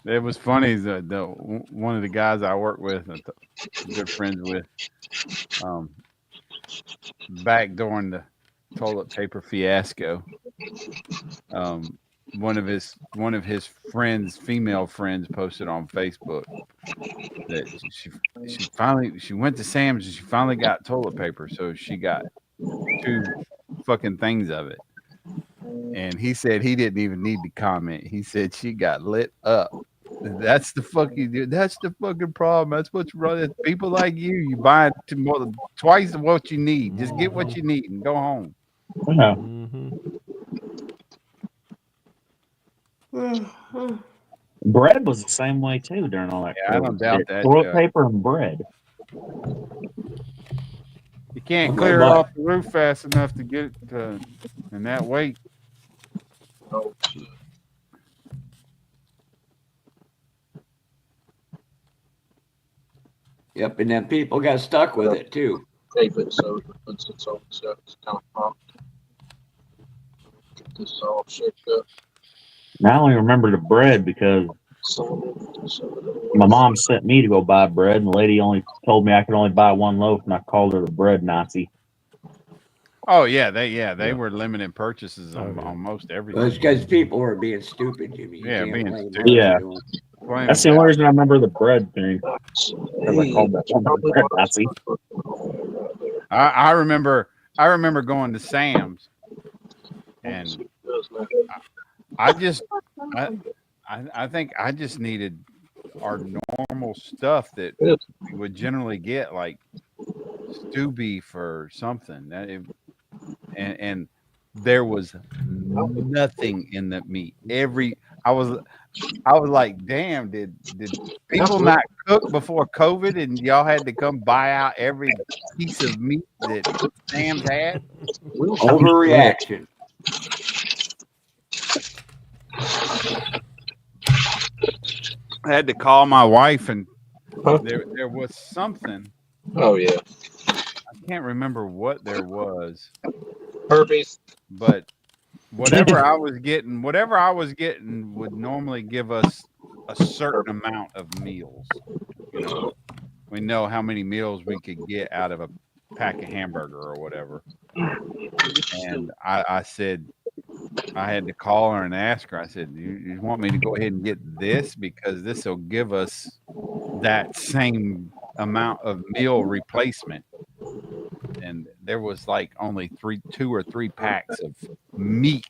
S1: It was funny. The one of the guys I work with, good friends with, um, back during the toilet paper fiasco, um, one of his friends, female friends, posted on Facebook that she went to Sam's and she finally got toilet paper, so she got two fucking things of it. And he said he didn't even need to comment. He said she got lit up. That's the fucking. That's the fucking problem. That's what's wrong. It's people like you. You buy twice of what you need. Just get what you need and go home.
S3: Yeah. Bread was the same way too during all that.
S1: Yeah, I don't doubt that.
S3: Toilet paper and bread.
S1: You can't clear it off the roof fast enough to get it in that weight.
S5: Oh, shit.
S2: Yep, and then people got stuck with it too.
S5: Tape it so it puts its own stuff. It's kind of pop. Get this all shaped up.
S3: I only remember the bread because my mom sent me to go buy bread, and the lady only told me I could only buy one loaf, and I called her the bread Nazi.
S1: Oh yeah, they were limiting purchases on most everything.
S2: Well, it's because people were being stupid, Jimmy.
S1: Yeah, being
S2: stupid.
S3: Yeah. That's the only reason I remember the bread thing. Because I called that one bread Nazi.
S1: I remember going to Sam's, and I think I just needed our normal stuff that we would generally get, like stew beef or something. And there was nothing in the meat. I was like, damn, did people not cook before COVID and y'all had to come buy out every piece of meat that Sam's had?
S2: Overreaction.
S1: I had to call my wife, and there was something.
S5: Oh yeah.
S1: I can't remember what there was.
S5: Herpes.
S1: But whatever I was getting would normally give us a certain amount of meals. You know, we know how many meals we could get out of a pack of hamburger or whatever. And I said, I had to call her and ask her. I said, you want me to go ahead and get this? Because this will give us that same amount of meal replacement. And there was like only 2 or 3 packs of meat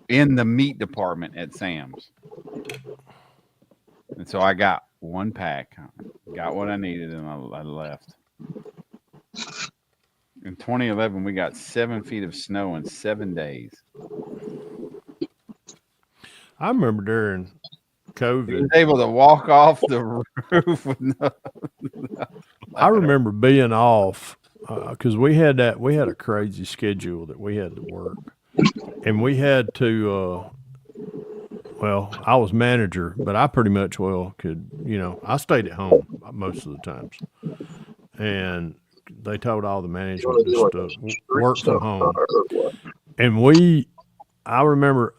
S1: in the meat department at Sam's. And so I got 1 pack, got what I needed, and I left. In 2011, we got 7 feet of snow in 7 days.
S4: I remember during COVID,
S1: He was able to walk off the roof with no.
S4: I remember being off because we had a crazy schedule that we had to work, and we had to. Well, I was manager, but I pretty much could. I stayed at home most of the times, and they told all the management just to work from home. And I remember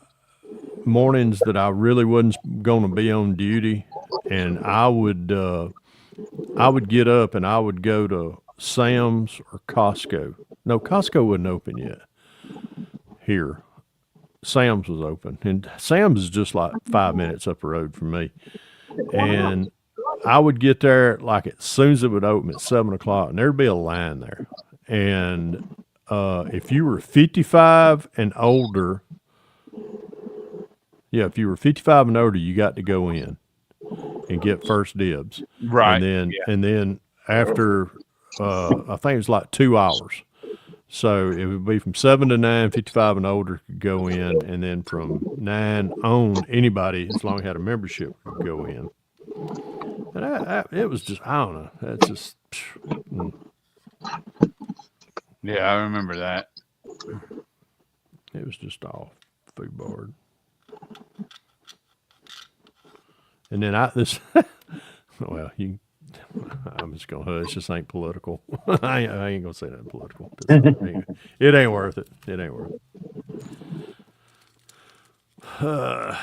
S4: mornings that I really wasn't going to be on duty, and I would get up and I would go to Sam's or Costco. No, Costco wasn't open yet here. Sam's was open, and Sam's is just like 5 minutes up the road from me. And I would get there like as soon as it would open at 7:00, and there'd be a line there. And if you were 55 and older, if you were 55 and older, you got to go in and get first dibs.
S1: Right.
S4: And then after, I think it was like 2 hours. So it would be from 7 to 9, 55 and older could go in. And then from 9 on, anybody, as long as you had a membership, could go in. And it was just, I don't know. That's just.
S1: Yeah, I remember that.
S4: It was just all food board. And then well, I'm just going to hush. This ain't political. I ain't going to say that political. It ain't worth it. It ain't worth it.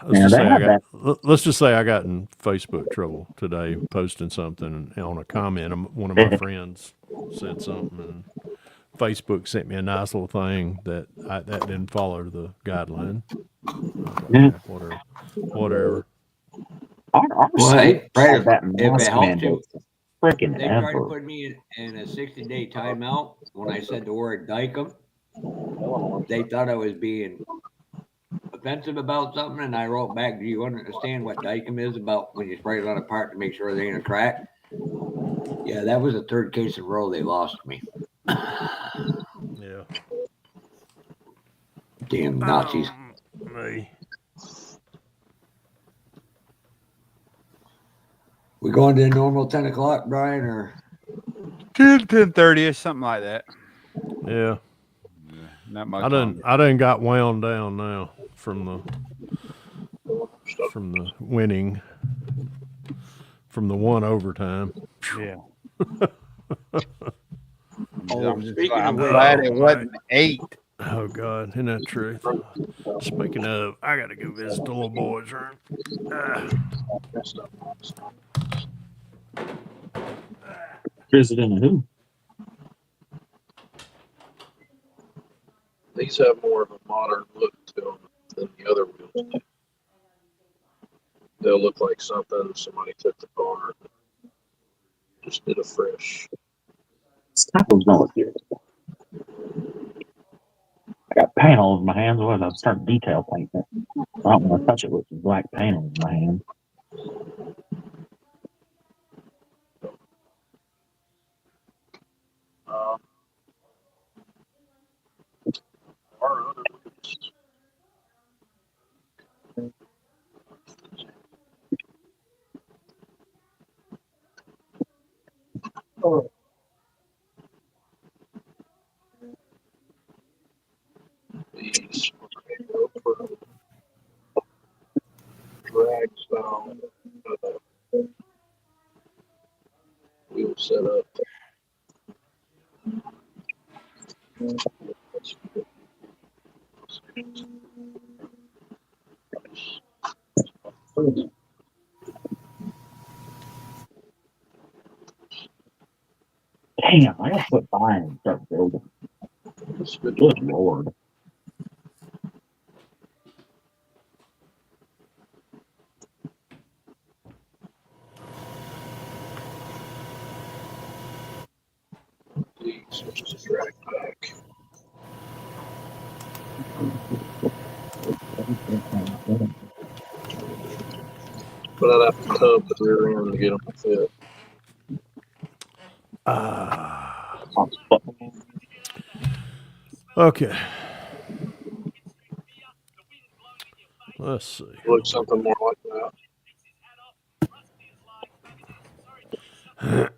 S4: let's just say I got in Facebook trouble today posting something, and on a comment, one of my friends said something, and Facebook sent me a nice little thing that didn't follow the guideline.
S6: Yeah.
S4: Okay, whatever.
S6: Our
S2: Well,
S6: state
S2: hey, Brad,
S6: had that
S2: if it
S6: mask
S2: helps you,
S6: mandate freaking
S2: they tried to
S6: ever.
S2: put me in a 60-day timeout when I said the word "dykem." They thought I was being offensive about something, and I wrote back, "Do you understand what dykem is about when you spray it on a part to make sure there ain't a crack?" Yeah, that was the third case in a row they lost me.
S4: Yeah.
S2: Damn Nazis.
S4: Me.
S2: We going to the normal 10 o'clock, Brian, or
S1: 10:30 or something like that.
S4: Yeah.
S1: Not much.
S4: I done got wound down now from the winning from the one overtime.
S1: Yeah.
S2: Oh, speaking of
S1: I'm
S2: which,
S1: glad it wasn't 8.
S4: Oh God, isn't that truth? Speaking of, I gotta go visit the little boys' room.
S3: Visiting who?
S5: These have more of a modern look to them than the other wheels do. They'll look like something somebody took the car and just did a fresh.
S3: This taco's not here. I got paint all over my hands. What? I'll start detail painting it. I don't want to touch it with some black paint on my hand.
S5: Our other wheels. These go for drag style wheel setup.
S3: Damn, I gotta quit buying and start building. Good Lord.
S5: These, which is a drag pack. But I'd have to tub the rear end to get them to fit.
S4: Okay. Let's see.
S5: Look something more like that.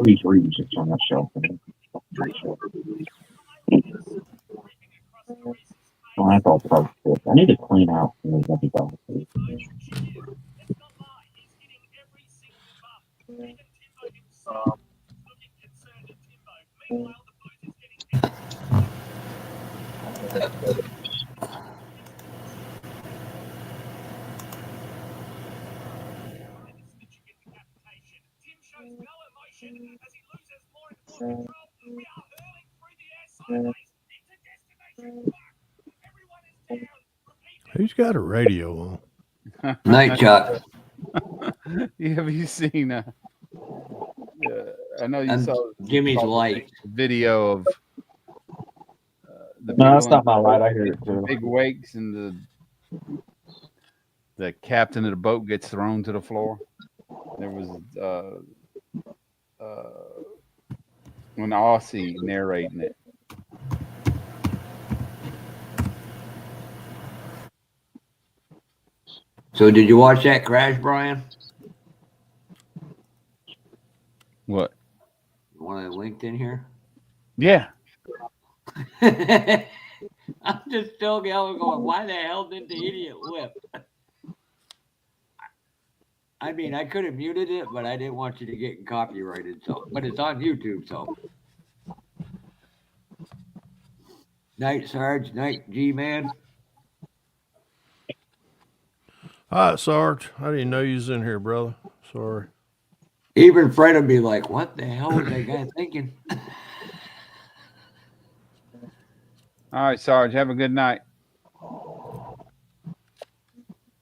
S3: These reeds that's on that shelf. Oh, that's all part of it. I need to clean out some of these empty
S4: Who's got a radio on?
S2: night shot.
S1: Yeah, have you seen? I know you
S2: And
S1: saw
S2: Jimmy's light.
S1: video of the
S3: No, that's
S1: people
S3: not my light. I hear it
S1: in
S3: too.
S1: big wakes, and the captain of the boat gets thrown to the floor. There was when Aussie narrating it.
S2: So, did you watch that crash, Brian?
S1: What?
S2: The one I linked in here?
S1: Yeah.
S2: I'm just still going, why the hell did the idiot whip? I mean, I could have muted it, but I didn't want you to get copyrighted. So, but it's on YouTube, so. Night, Sarge. Night, G-Man.
S4: All right, Sarge. I didn't know you was in here, brother. Sorry.
S2: Even Fred would be like, what the hell was that guy thinking?
S1: All right, Sarge. Have a good night.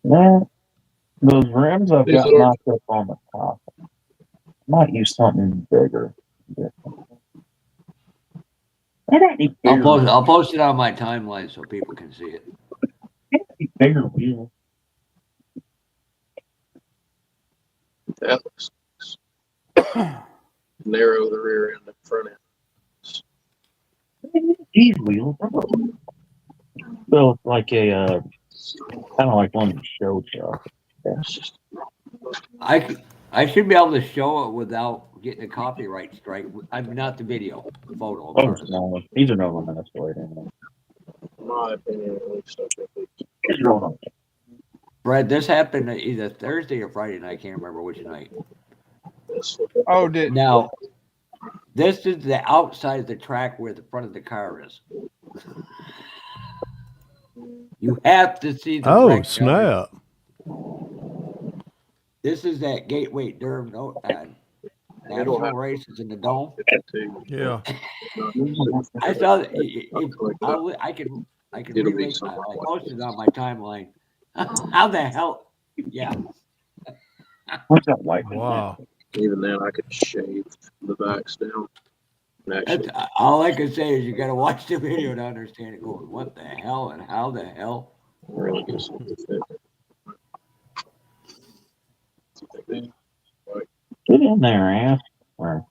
S6: Well, those rims I've
S5: These
S6: got
S5: are-
S6: knocked up on the top. Might use something bigger. I got any
S2: I'll post it on my timeline so people can see it.
S6: bigger wheels.
S5: That looks nice. Narrow the rear end and front end.
S6: These wheels. Built like a kind of like one of the show trucks.
S2: I should be able to show it without getting a copyright strike. I'm not the video, the photo.
S6: Oh, no, these are no limit story.
S5: In my opinion, at least.
S2: Fred, this happened either Thursday or Friday night. I can't remember which night.
S1: Oh, did
S2: Now, this is the outside of the track where the front of the car is. You have to see the
S4: Oh,
S2: wreck
S4: snap.
S2: This is that Gateway Durham national races in the dome.
S4: Yeah.
S2: I saw that. I can relate. I posted it on my timeline. How the hell? Yeah.
S6: What's that white?
S4: Wow.
S5: Even then, I could shave the backs down. Actually,
S2: All I can say is you got to watch the video to understand it. Going, what the hell and how the hell?
S5: really get something fit.
S6: Get in there, ass. Where?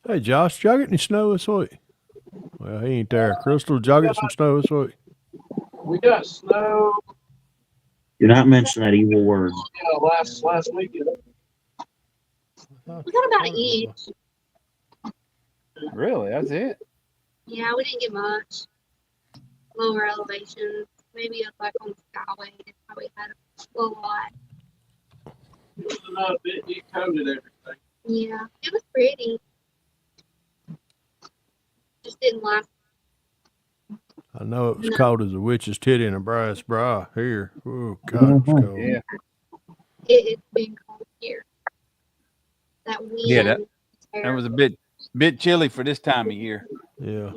S4: Hey, Josh, did y'all get any snow this week? Well, he ain't there. Crystal, did y'all get some snow this week?
S5: We got snow.
S6: Do not mention that evil word.
S5: Yeah, last weekend.
S7: We got about an inch.
S1: really? That's it?
S7: Yeah, we didn't get much. Lower elevations, maybe up like on the skyway. It probably had a lot.
S5: It was another bit. You coated everything.
S7: Yeah, it was pretty. Just didn't last.
S4: I know it was
S7: No.
S4: cold as a witch's titty and a brass bra here. Oh, God, it was cold.
S1: Yeah.
S7: It's been cold here. That wind.
S1: Yeah, that
S7: terrible.
S1: was a bit chilly for this time of year.
S4: Yeah.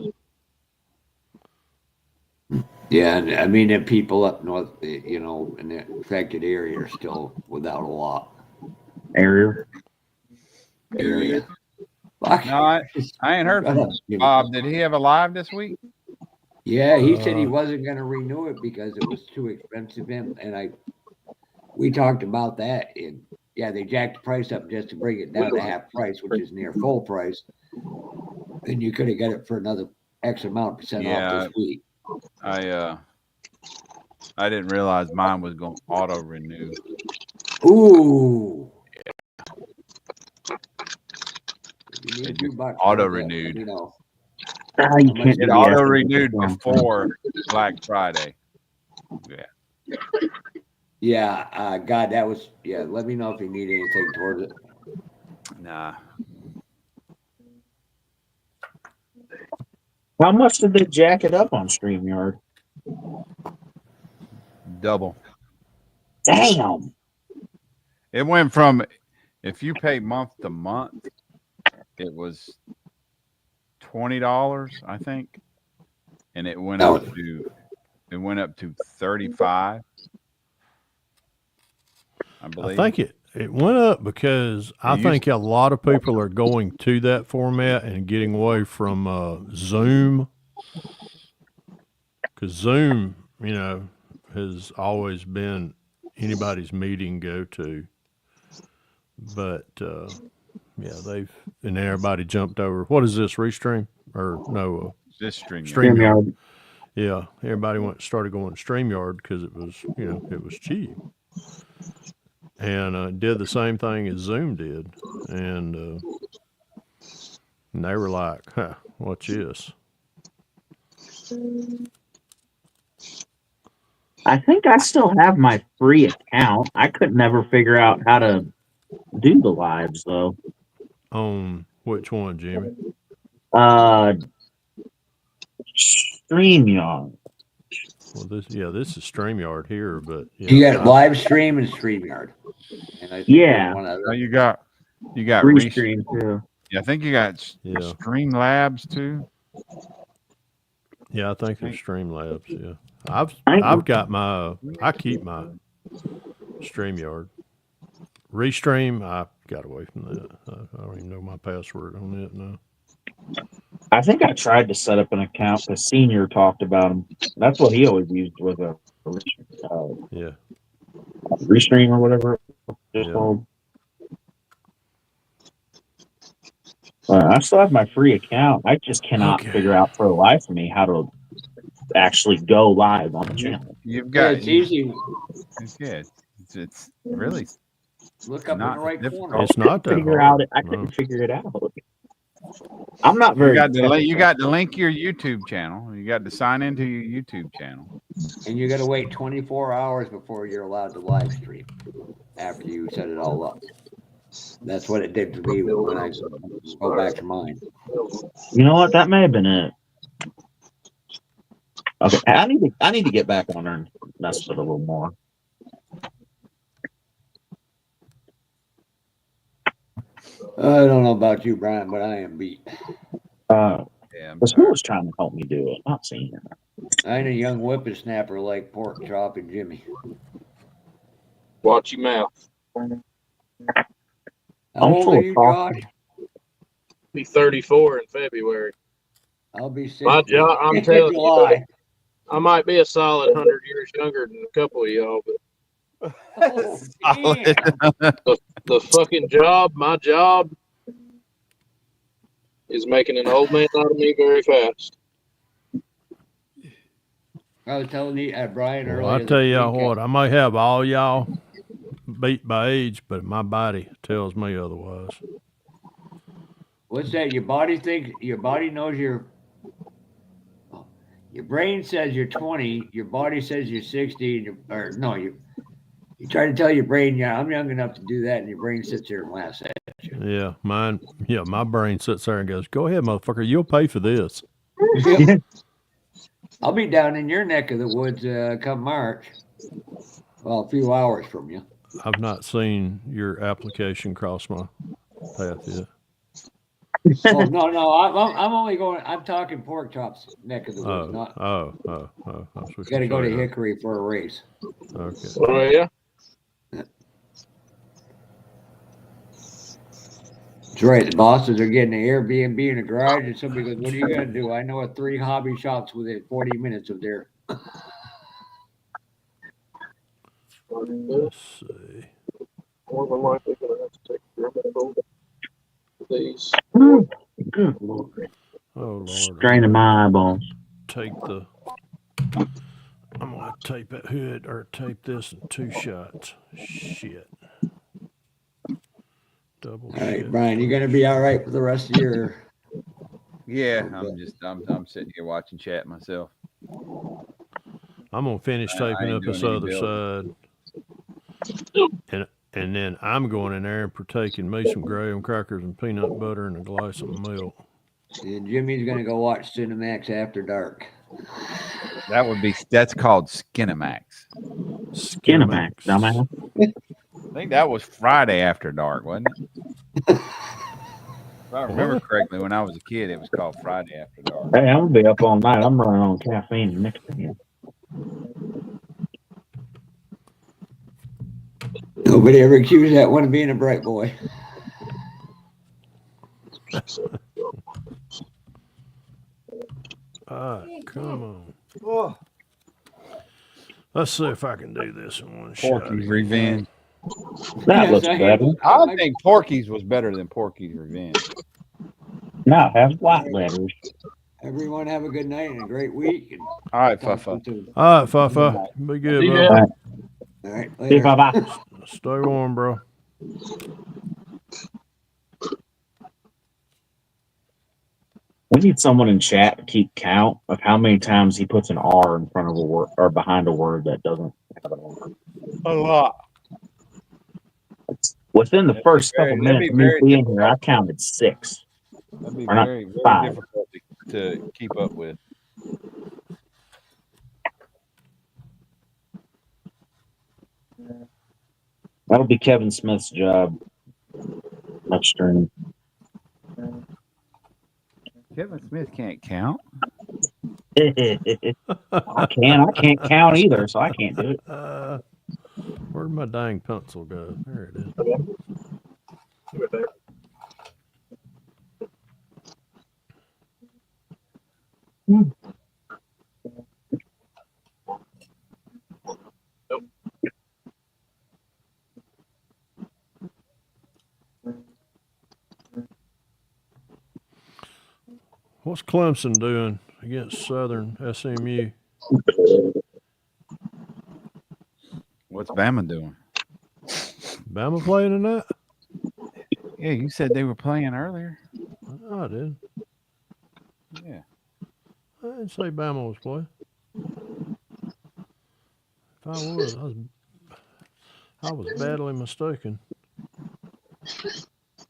S2: Yeah, and I mean, the people up north, in the affected area are still without a lot.
S6: Area.
S2: Fuck.
S1: No, I ain't heard from Bob. Did he have a live this week?
S2: Yeah, he said he wasn't going to renew it because it was too expensive. And we talked about that. And yeah, they jacked the price up just to bring it down to half price, which is near full price. And you could have got it for another X amount % off this week.
S1: I didn't realize mine was going to auto renew.
S2: Ooh.
S1: Auto renewed.
S6: You
S1: It
S6: can't do the
S1: auto
S6: effort
S1: renewed
S6: with the
S1: before Black Friday. Yeah.
S2: Yeah, God, that was, let me know if you need anything towards it.
S1: Nah.
S6: How much did they jack it up on StreamYard?
S1: Double.
S6: Damn.
S1: It went from, if you pay month to month, it was $20, I think, and it went up to 35. I believe.
S4: I think it went up because I think a lot of people are going to that format and getting away from Zoom. Because Zoom, has always been anybody's meeting go-to. But, everybody jumped over. What is this, Restream? Or no?
S1: This StreamYard.
S4: StreamYard. Yeah, everybody started going to StreamYard because it was, it was cheap. And did the same thing as Zoom did. And they were like, huh, what's this?
S6: I think I still have my free account. I could never figure out how to do the lives though.
S4: On which one, Jimmy?
S6: StreamYard.
S4: Well, this is StreamYard here, but
S2: You got live stream and StreamYard. And I think
S6: Yeah.
S2: one other.
S1: Oh, you got
S6: Restream too.
S1: Yeah, I think you got Streamlabs too.
S4: Yeah, I think there's Streamlabs. Yeah, I've got my I keep my StreamYard. Restream, I got away from that. I don't even know my password on it now.
S6: I think I tried to set up an account because Senior talked about him. That's what he always used with a Restream or whatever it's called. I still have my free account. I just cannot figure out for the life of me how to actually go live on the channel.
S1: You've got
S2: it's easy.
S1: It's really
S2: look up in the right corner.
S4: It's not that hard.
S6: I couldn't figure it out. I'm not very.
S1: You got to link your YouTube channel. You got to sign into your YouTube channel,
S2: and you got to wait 24 hours before you're allowed to live stream. After you set it all up, that's what it did to me when I go back to mine.
S6: You know what? That may have been it. Okay, I need to get back on there and mess with it a little more.
S2: I don't know about you, Brian, but I am beat.
S6: The school was trying to help me do it, not Senior.
S2: I ain't a young whippersnapper like Pork Chop and Jimmy.
S5: Watch your mouth.
S2: How old are you, Josh?
S5: Be 34 in February.
S2: I'll be 60.
S5: My job, I'm telling you, I might be a solid 100 years younger than a couple of y'all, but the fucking job, my job, is making an old man out of me very fast.
S2: I was telling you, Brian earlier.
S4: I'll tell y'all what, I might have all y'all beat by age, but my body tells me otherwise.
S2: What's that? Your body knows your brain says you're 20, your body says you're 60, you try to tell your brain, yeah, I'm young enough to do that, and your brain sits there and laughs at you.
S4: Yeah, my brain sits there and goes, go ahead, motherfucker, you'll pay for this.
S2: I'll be down in your neck of the woods come March. Well, a few hours from you.
S4: I've not seen your application cross my path yet.
S2: Oh no! I'm only going. I'm talking Pork Chop's neck of the woods. You got to go to Hickory for a race.
S4: Okay.
S5: Oh yeah.
S2: That's right. The bosses are getting an Airbnb in a garage, and somebody goes, "What are you gonna do?" I know of 3 hobby shops within 40 minutes of there.
S4: Let's see.
S5: More than likely going to have to take a remote these.
S6: Good Lord.
S4: Oh Lord.
S6: Straining my eyeballs.
S4: I'm gonna tape that hood or tape this in 2 shots. Shit. Double.
S2: All right, Brian, you gonna be all right for the rest of your?
S1: Yeah, I'm sitting here watching chat myself.
S4: I'm gonna finish taping up this other side, and then I'm going in there and partaking me some graham crackers and peanut butter and a glass of milk.
S2: And Jimmy's gonna go watch Cinemax After Dark.
S1: That's called Skinemax.
S6: Skinemax, dumbass.
S1: I think that was Friday After Dark, wasn't it? If I remember correctly, when I was a kid, it was called Friday After Dark.
S6: Hey, I'm gonna be up all night. I'm running on caffeine and nicotine.
S2: Nobody ever accused that one of being a bright boy.
S4: All right, come on. Oh. Let's see if I can do this in one shot.
S1: Porky's Revenge.
S6: That looks better.
S1: I think Porky's was better than Porky's Revenge.
S6: No, it has white letters.
S2: Everyone have a good night and a great week. And
S1: All right,
S2: talk to
S1: Fuffa.
S2: you soon.
S4: All right, Fafa. Be good,
S5: See
S4: bro.
S5: ya.
S6: All right.
S2: All right,
S6: See you,
S2: later.
S6: bye-bye.
S4: Stay warm, bro.
S3: We need someone in chat to keep count of how many times he puts an R in front of a word or behind a word that doesn't have an R.
S1: A lot.
S3: Within the first couple
S1: That'd be
S3: minutes of me
S1: very
S3: being here, I
S1: difficult.
S3: counted 6.
S1: That'd be
S3: Or not
S1: very, very
S3: 5.
S1: difficult to keep up with.
S3: That'll be Kevin Smith's job. Upstream.
S1: Kevin Smith can't count.
S3: I can't count either, so I can't do it.
S4: Where'd my dang pencil go? There it is. What's Clemson doing against Southern SMU?
S1: What's Bama doing?
S4: Bama playing in that?
S1: Yeah, you said they were playing earlier.
S4: I did.
S1: Yeah.
S4: I didn't say Bama was playing. If I was, I was badly mistaken.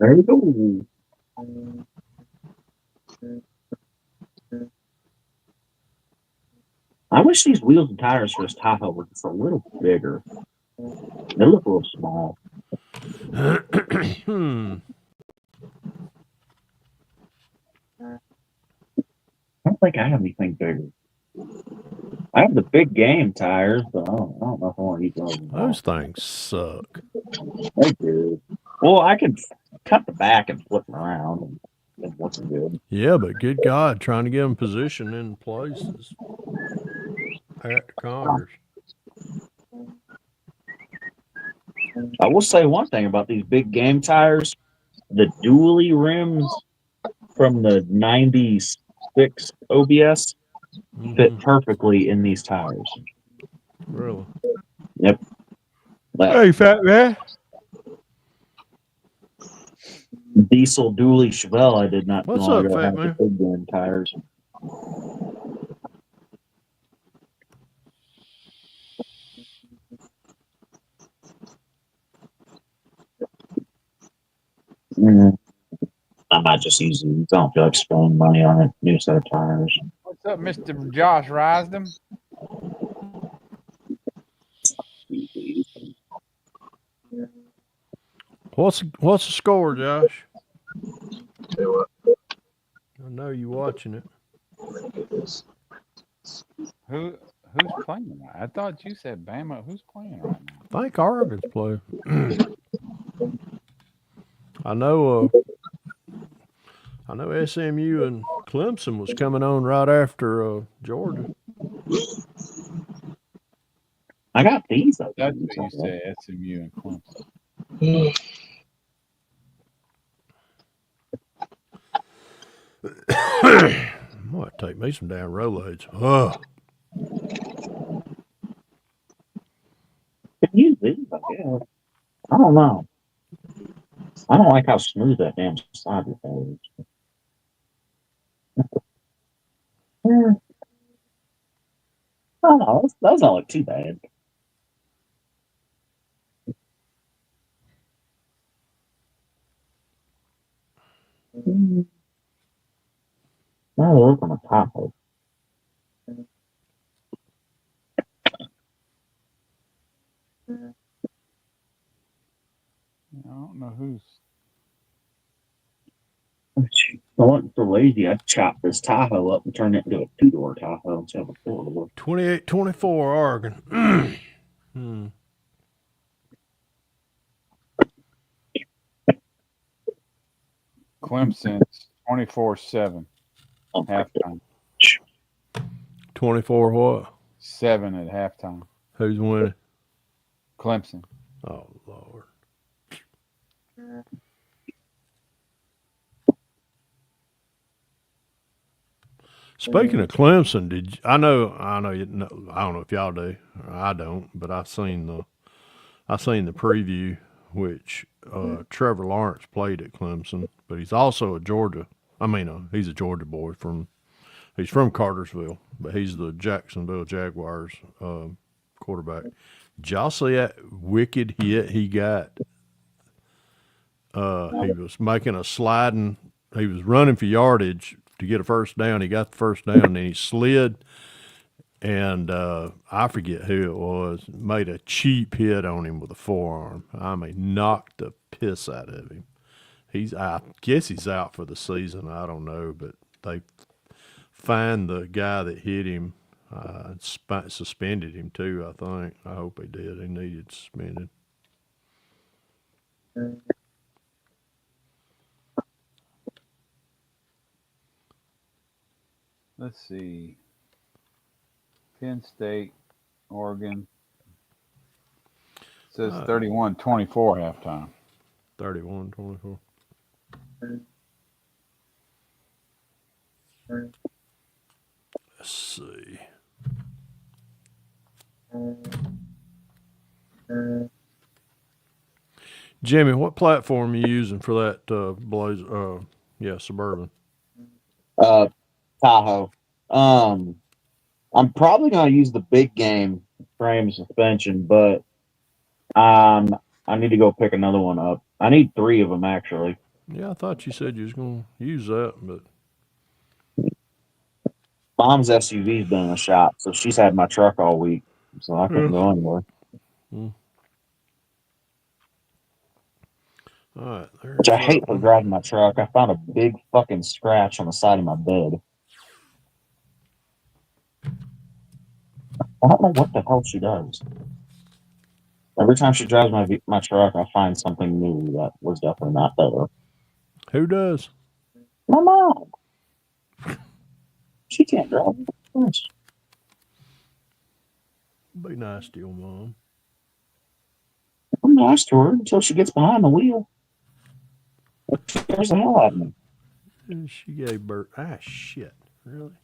S3: There you go. I wish these wheels and tires for this Tahoe were just a little bigger. They look a little small. I don't think I have anything bigger. I have the big game tires, but I don't know if I want to use those.
S4: Those things suck.
S3: They do. Well, I can cut the back and flip them around, and it's looking good.
S4: Yeah, but good God, trying to get them positioned in places at Congress.
S3: I will say one thing about these big game tires: the dually rims from the '96 OBS fit perfectly in these tires.
S4: Really?
S3: Yep.
S1: Hey, fat man.
S3: Diesel dually Chevelle, I did not
S4: What's
S3: know I
S4: up,
S3: gotta
S4: fat
S3: have the
S4: man?
S3: big game tires. I might just use these. I don't feel like spending money on a new set of tires.
S1: What's up, Mr. Josh Risdom?
S4: What's the score, Josh?
S5: Tell you what,
S4: I know you watching it.
S1: Who's playing? I thought you said Bama. Who's playing right now?
S4: I think Oregon's playing. I know SMU and Clemson was coming on right after Georgia.
S3: I got these.
S1: That's what you said. SMU and Clemson.
S4: I'm gonna take me some damn Rolaids. Oh,
S3: Can use these, I guess. I don't know. I don't like how smooth that damn side is. I don't know. Those don't look too bad. Now they look on the top of
S1: I don't know who's.
S3: it. I wasn't so lazy. I'd chop this Tahoe up and turn it into a 2-door Tahoe instead of a 4-door.
S4: 28-24 Oregon.
S1: Clemson's 24-7 halftime.
S4: 24 what?
S1: 7 at halftime.
S4: Who's winning?
S1: Clemson.
S4: Oh, Lord. Speaking of Clemson, I know you know, I don't know if y'all do. I don't, but I seen the preview, which Trevor Lawrence played at Clemson, but he's also a Georgia. I mean, he's a Georgia boy he's from Cartersville, but he's the Jacksonville Jaguars quarterback. Did y'all see that wicked hit he got? He was making a sliding. He was running for yardage to get a first down. He got the first down, and he slid, and I forget who it was. Made a cheap hit on him with a forearm. I mean, knocked the piss out of him. I guess he's out for the season. I don't know, but they fined the guy that hit him. Suspended him too. I think. I hope he did. He needed suspended.
S1: Let's see. Penn State, Oregon. It says 31-24 halftime.
S4: 31-24. Let's see. Jimmy, what platform are you using for that Blazer? Suburban.
S6: Tahoe. I'm probably gonna use the big game frame suspension, but I need to go pick another one up. I need 3 of them actually.
S4: Yeah, I thought you said you was going to use that, but
S6: Mom's SUV's been in the shop, so she's had my truck all week, so I couldn't go anywhere.
S4: All right.
S6: Which I hate for driving my truck. I found a big fucking scratch on the side of my bed. I don't know what the hell she does. Every time she drives my truck, I find something new that was definitely not there.
S4: Who does?
S6: My mom. She can't drive.
S4: Be nice to your mom.
S6: I'm nice to her until she gets behind the wheel. Scares the hell out of me.
S4: And she gave birth. Shit. Really?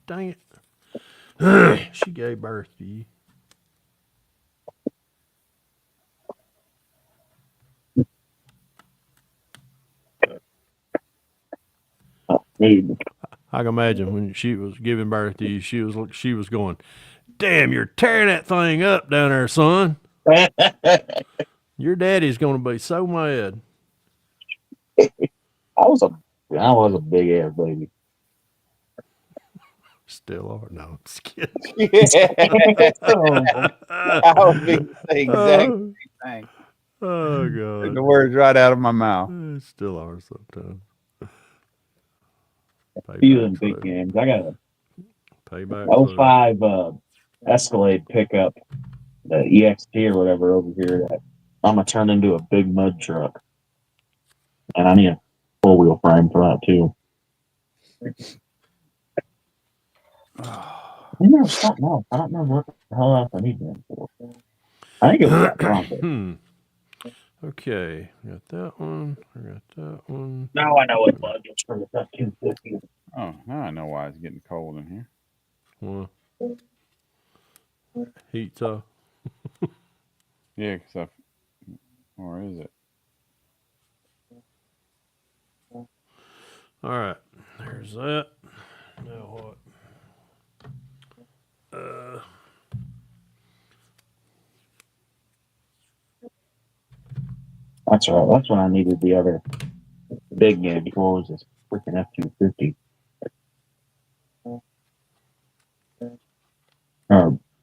S4: Dang it. She gave birth to you. I can imagine when she was giving birth to you, she was going, "Damn, you're tearing that thing up down there, son." Your daddy's going to be so mad.
S6: I was a big ass baby.
S4: Still are. No, I'm just kidding.
S1: I would be the exact same thing.
S4: Oh, God.
S1: Took the words right out of my mouth.
S4: Still are sometimes.
S6: Feeling big games. I got a
S4: payback
S6: 05 Escalade pickup, the EXT or whatever over here that I'm gonna turn into a big mud truck, and I need a 4-wheel frame for that too. There's something else. I don't know what the hell else I need them for. I think it was that Bronco.
S4: Okay, got that one. I got that one.
S6: Now I know what it was. It's for the F-250.
S1: Oh, now I know why it's getting cold in here.
S4: Well, heat's up.
S1: Yeah, or is it?
S4: All right, there's that. Now what?
S6: That's right. That's when I needed the other big game. Before was this freaking F-250 or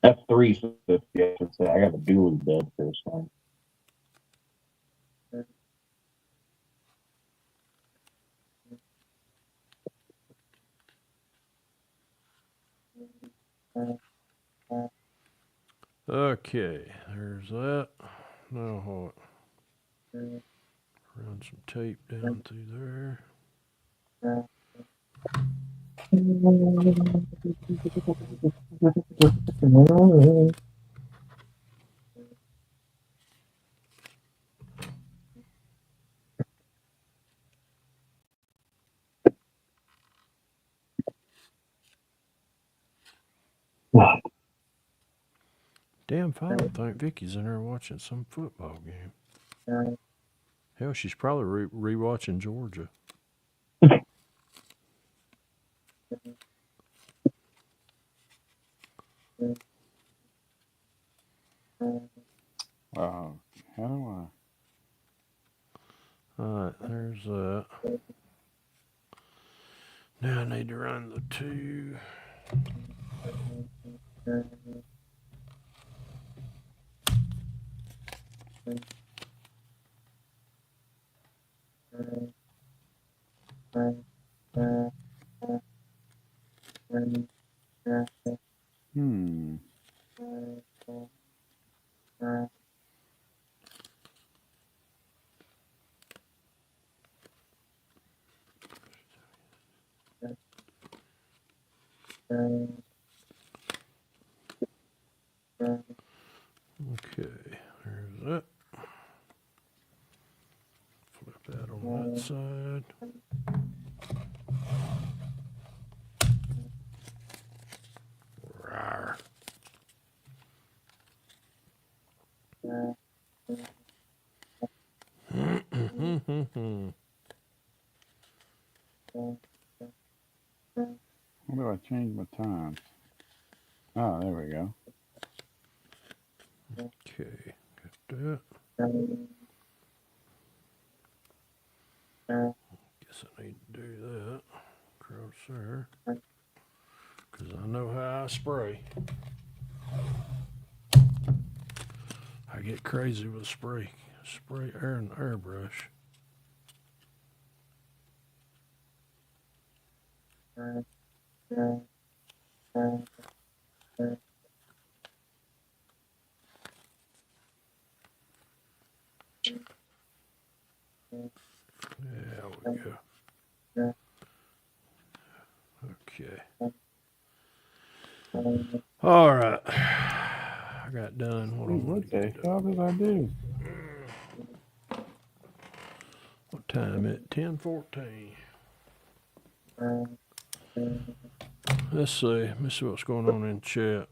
S6: F-350? I should say. I got a dually bed for this one.
S4: Okay, there's that. Now what? Run some tape down through there. Damn fine. I think Vicky's in there watching some football game. Hell, she's probably rewatching Georgia.
S1: How do
S4: All right, there's that. Now I need to run the 2. Okay, there's that. Flip that on that side. Rawr.
S1: How do I change my times? Oh, there we go.
S4: Okay, got that. Guess I need to do that. Cross there. Because I know how I spray. I get crazy with spray air and airbrush. There we go. Okay. All right. I got done. Hold on.
S1: What the hell did I do?
S4: What time it? 10:14. Let's see. Let's see what's going on in chat.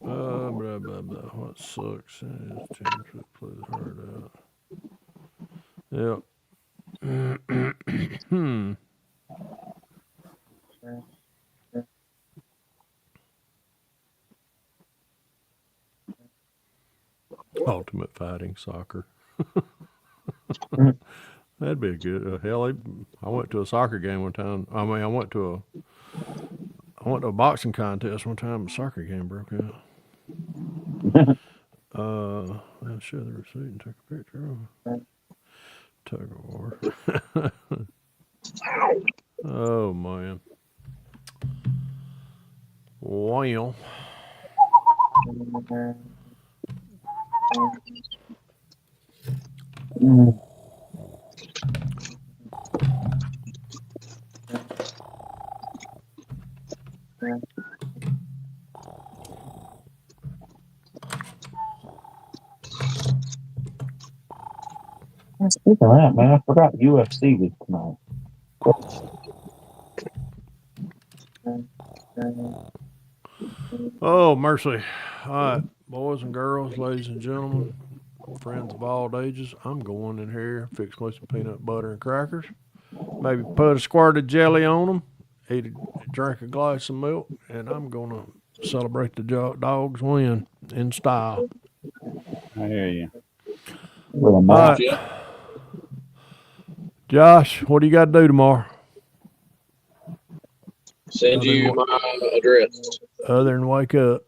S4: Blah blah blah. What sucks is teams that play the hard out. Yep. Ultimate Fighting Soccer. That'd be a good. Hell, I went to a soccer game one time. I mean, I went to a boxing contest one time. A soccer game broke out. I showed the receipt and took a picture of it. Tug of war. Oh man. Well.
S6: Speaking of that, man, I forgot UFC was tonight.
S4: Oh mercy. All right, boys and girls, ladies and gentlemen, friends of all ages, I'm going in here, fix me some peanut butter and crackers. Maybe put a squirt of jelly on them, drink a glass of milk, and I'm going to celebrate the dog's win in style.
S1: I hear you.
S4: All right. Josh, what do you got to do tomorrow?
S5: Send you my address.
S4: Other than wake up.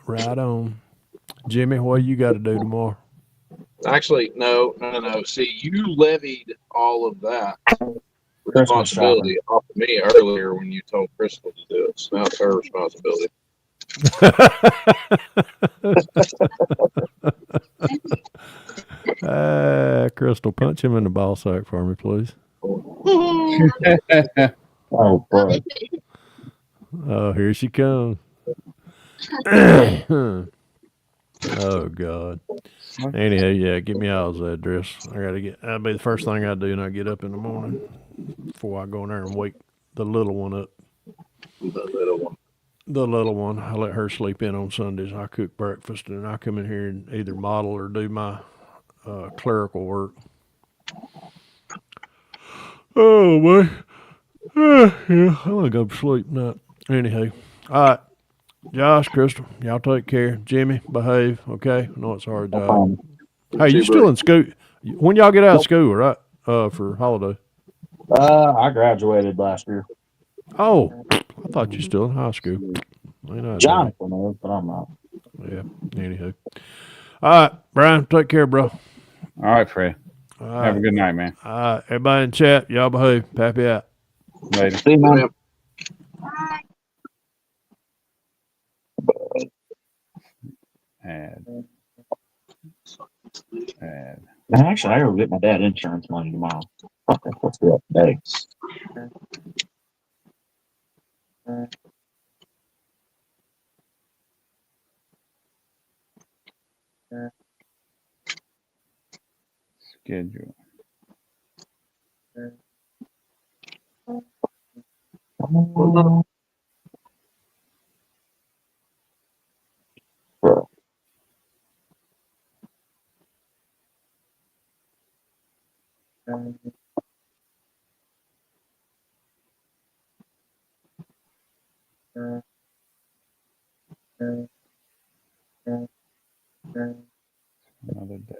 S4: Right on. Jimmy, what you got to do tomorrow?
S5: Actually, no. See, you levied all of that responsibility off of me earlier when you told Crystal to do it. So now it's her responsibility.
S4: Crystal, punch him in the ball sack for me, please.
S6: Oh, boy.
S4: Oh, here she comes. Oh, God. Anyhow, yeah, give me y'all's address. That'll be the first thing I do when I get up in the morning before I go in there and wake the little one up.
S5: The little one.
S4: The little one, I let her sleep in on Sundays. I cook breakfast, and I come in here and either model or do my clerical work. Oh, boy. Yeah, I want to go to sleep now. Anyhow, all right. Josh, Crystal, y'all take care. Jimmy, behave, okay? I know it's a hard job. Hey,
S5: See
S4: you
S5: you,
S4: still
S5: buddy.
S4: in school? When y'all get out of
S6: Nope.
S4: school, right? For holiday.
S6: I graduated last year.
S4: Oh, I thought you still in high school. Ain't I dummy?
S6: Jonathan is, but I'm not.
S4: Yeah. Anywho. All right, Brian, take care, bro.
S1: All right, Fred.
S4: All
S1: Have a
S4: right.
S1: good night, man.
S4: All right. Everybody in chat, y'all behave. Pappy out.
S1: Later.
S6: See you,
S5: Hey,
S6: man.
S5: man.
S7: Bye.
S1: Add. Add.
S6: Actually, I gotta get my dad insurance money tomorrow. Okay, let's do that today.
S1: Schedule.
S6: Bro.
S1: Another day.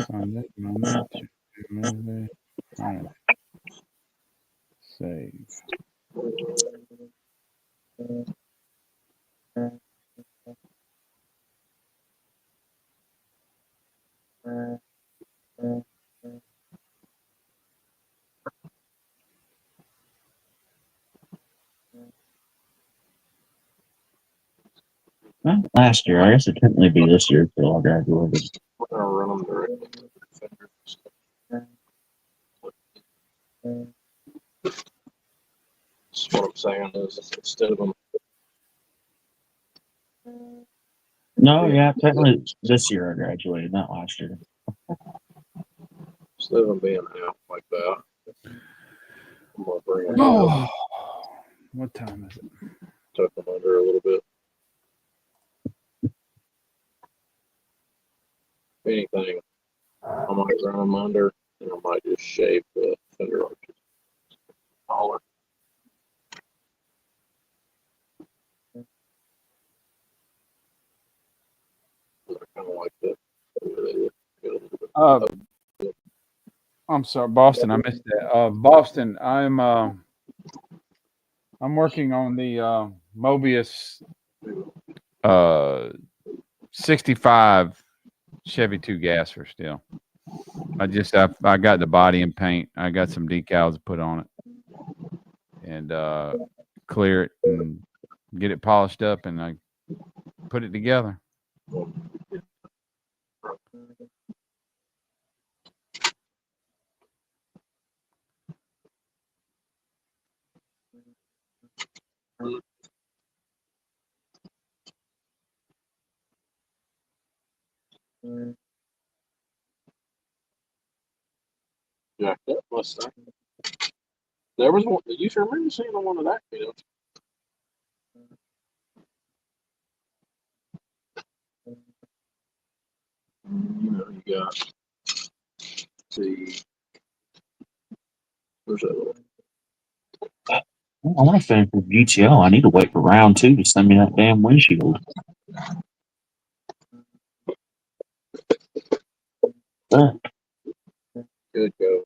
S1: Sunday, Monday, Tuesday, Wednesday, Friday. Save.
S6: Well, last year, I guess it couldn't really be this year until I graduated.
S5: We're gonna run them directly. That's what I'm saying is instead of them
S6: No, yeah, technically it's this year I graduated, not last year.
S5: being out like that, I'm gonna bring them in,
S1: Oh, what time is it?
S5: tuck them under a little bit. If anything, I might run them under, and I might just shave the fender arches taller. I kind of like that.
S1: Uh, I'm sorry, Boston. I missed that. Boston. I'm working on the Mobius uh 65 Chevy 2 gasser still. I got the body and paint. I got some decals to put on it and clear it and get it polished up and I put it together.
S5: Jacked up Mustang. There was one. You sure remember seeing the one of that? You know, you got the where's that little
S6: I want to finish with GTO. I need to wait for round 2 to send me that damn windshield.
S5: good go?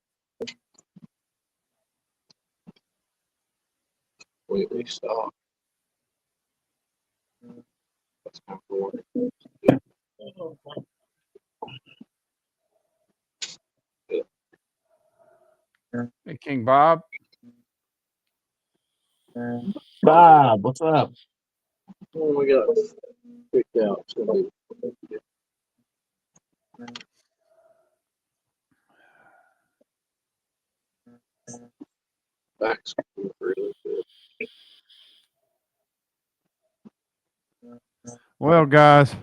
S5: Completely stop. That's kind of cool.
S1: Hey, King Bob.
S6: Bob, what's up?
S5: What we got picked out? It's gonna be backs really good.
S1: Well, guys,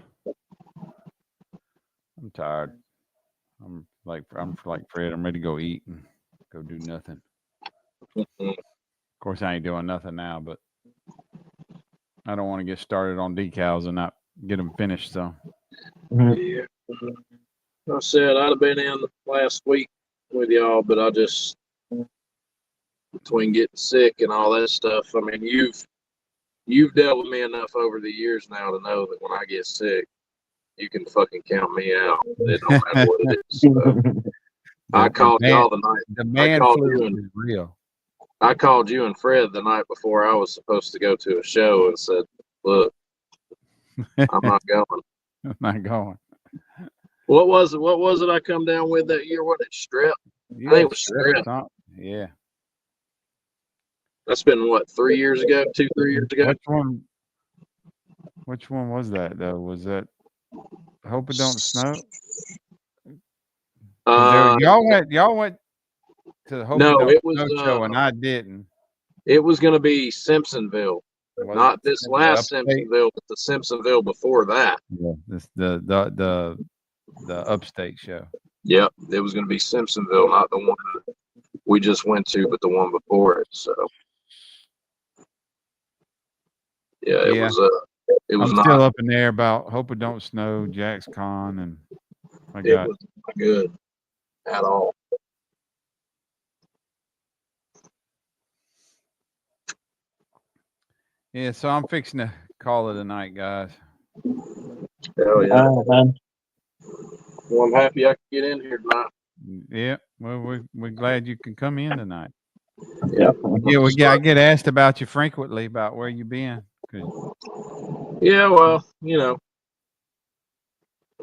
S1: I'm tired. I'm like Fred. I'm ready to go eat and go do nothing. Of course, I ain't doing nothing now, but I don't want to get started on decals and not get them finished. So,
S5: Yeah. I said I'd have been in last week with y'all, but I just, between getting sick and all that stuff, I mean, you've dealt with me enough over the years now to know that when I get sick, you can fucking count me out. It don't matter what it is. So, I called y'all the night.
S1: The man flu is real.
S5: I called you and Fred the night before I was supposed to go to a show and said, "Look, I'm not going."
S1: I'm not going.
S5: What was it? What was it I come down with that year? What, it strep?
S1: Yeah,
S5: I think it was strep.
S1: Yeah.
S5: That's been what, 3 years ago? 2-3 years ago?
S1: Which one was that though? Was that Hope It Don't Snow? Y'all went to the Hope It
S5: No,
S1: Don't
S5: it was
S1: Snow show and I didn't.
S5: it was going to be Simpsonville,
S1: Was
S5: not
S1: it
S5: this
S1: the
S5: last
S1: upstate?
S5: Simpsonville, but the Simpsonville before that.
S1: Yeah, this the upstate show.
S5: Yep, it was going to be Simpsonville, not the one that we just went to, but the one before it. So, yeah, it
S1: Yeah.
S5: was. It was
S1: I'm
S5: not.
S1: still up in there about Hope It Don't Snow, Jack's Con, and
S5: It was not good at all.
S1: Yeah, so I'm fixing to call it a night, guys.
S5: Hell yeah. Well, I'm happy I could get in here tonight.
S1: Yeah, well, we're glad you can come in tonight.
S5: Yeah.
S1: I get asked about you frequently about where you been.
S5: Yeah, well,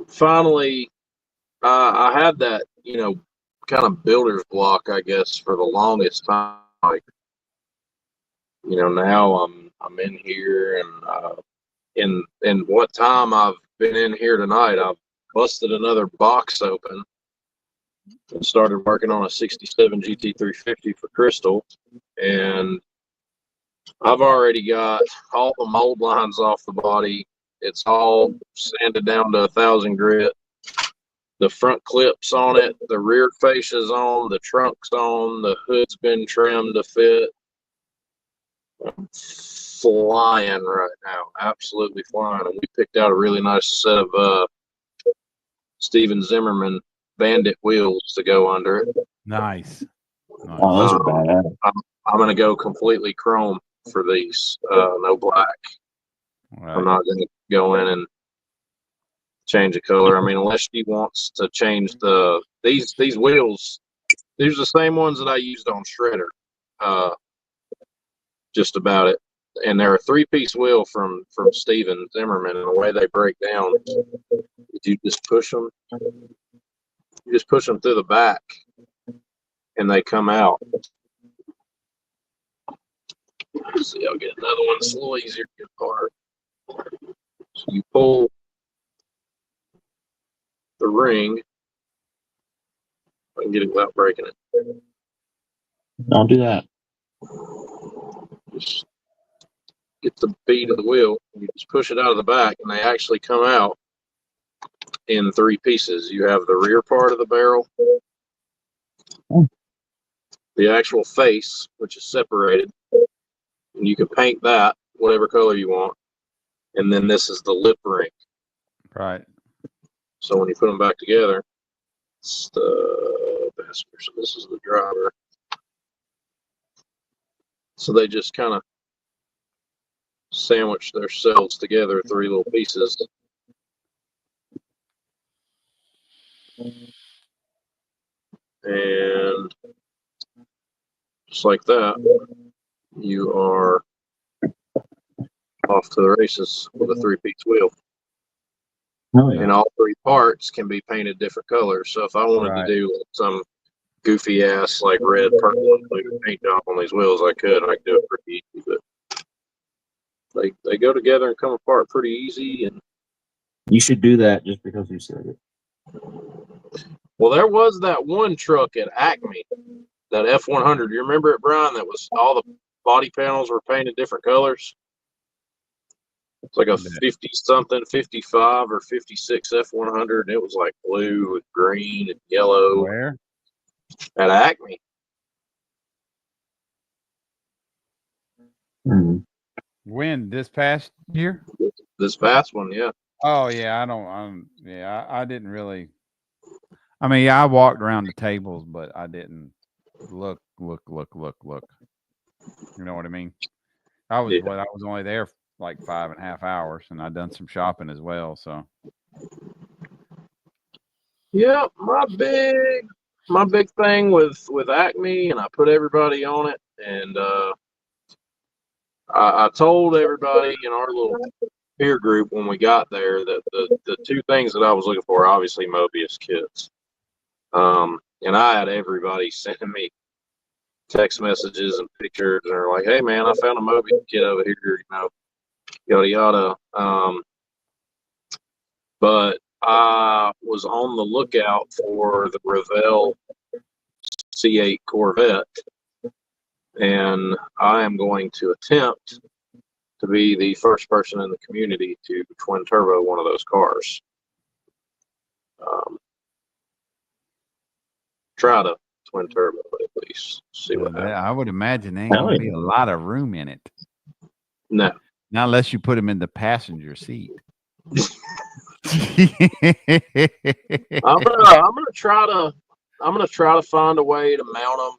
S5: finally, I had that, kind of builder's block, I guess, for the longest time. Like, now I'm in here, and in what time I've been in here tonight, I've busted another box open and started working on a 67 GT350 for Crystal, and I've already got all the mold lines off the body. It's all sanded down to 1,000 grit. The front clips on it, the rear fascia's on, the trunk's on, the hood's been trimmed to fit. I'm flying right now, absolutely flying. And we picked out a really nice set of Steven Zimmerman Bandit wheels to go under it.
S1: Nice.
S6: Oh, those are bad.
S5: I'm going to go completely chrome for these, no black.
S1: Right.
S5: I'm not going to go in and change the color. I mean, unless she wants to change these wheels. These are the same ones that I used on Shredder. Just about it. And they're a 3-piece wheel from Steven Zimmerman, and the way they break down, you just push them through the back, and they come out. Let's see, I'll get another one. It's a little easier to get apart. So you pull the ring. I can get it without breaking it.
S6: Don't do that.
S5: Just get the bead of the wheel. You just push it out of the back, and they actually come out in 3 pieces. You have the rear part of the barrel, the actual face, which is separated, and you can paint that whatever color you want. And then this is the lip ring.
S1: Right.
S5: So when you put them back together, it's the passenger. So this is the driver. So they just kind of sandwich themselves together, 3 little pieces. And just like that, you are off to the races with a 3-piece wheel.
S6: Oh, yeah.
S5: And all 3 parts can be painted different colors. So if I wanted to do some goofy ass like red, purple, and blue paint job on these wheels, I could. I could do it pretty easy, but they go together and come apart pretty easy. And
S6: you should do that just because you said it.
S5: well, there was that one truck at Acme, that F100. You remember it, Brian? That was all the body panels were painted different colors. It's like a 50-something, 55 or 56 F100, and it was like blue and green and yellow.
S1: Where?
S5: At Acme.
S3: Mhm.
S1: When this past year?
S5: This past one, yeah.
S1: Oh yeah, I didn't really. I mean, yeah, I walked around the tables, but I didn't look. You know what I mean?
S5: Yeah.
S1: I was only there for like 5.5 hours, and I done some shopping as well. So
S5: Yeah, my big thing with Acme, and I put everybody on it, and I told everybody in our little peer group when we got there that the two things that I was looking for, obviously Mobius kits, and I had everybody sending me text messages and pictures, and they're like, "Hey man, I found a Mobius kit over here," you know, yada yada. But I was on the lookout for the Revell C8 Corvette, and I am going to attempt to be the first person in the community to twin turbo one of those cars. Try to twin turbo at least. See what happens.
S1: I would imagine there ain't
S3: Hell
S1: gonna
S3: yeah.
S1: be a lot of room in it.
S5: No,
S1: Not unless you put him in the passenger seat.
S5: I'm gonna try to find a way to mount them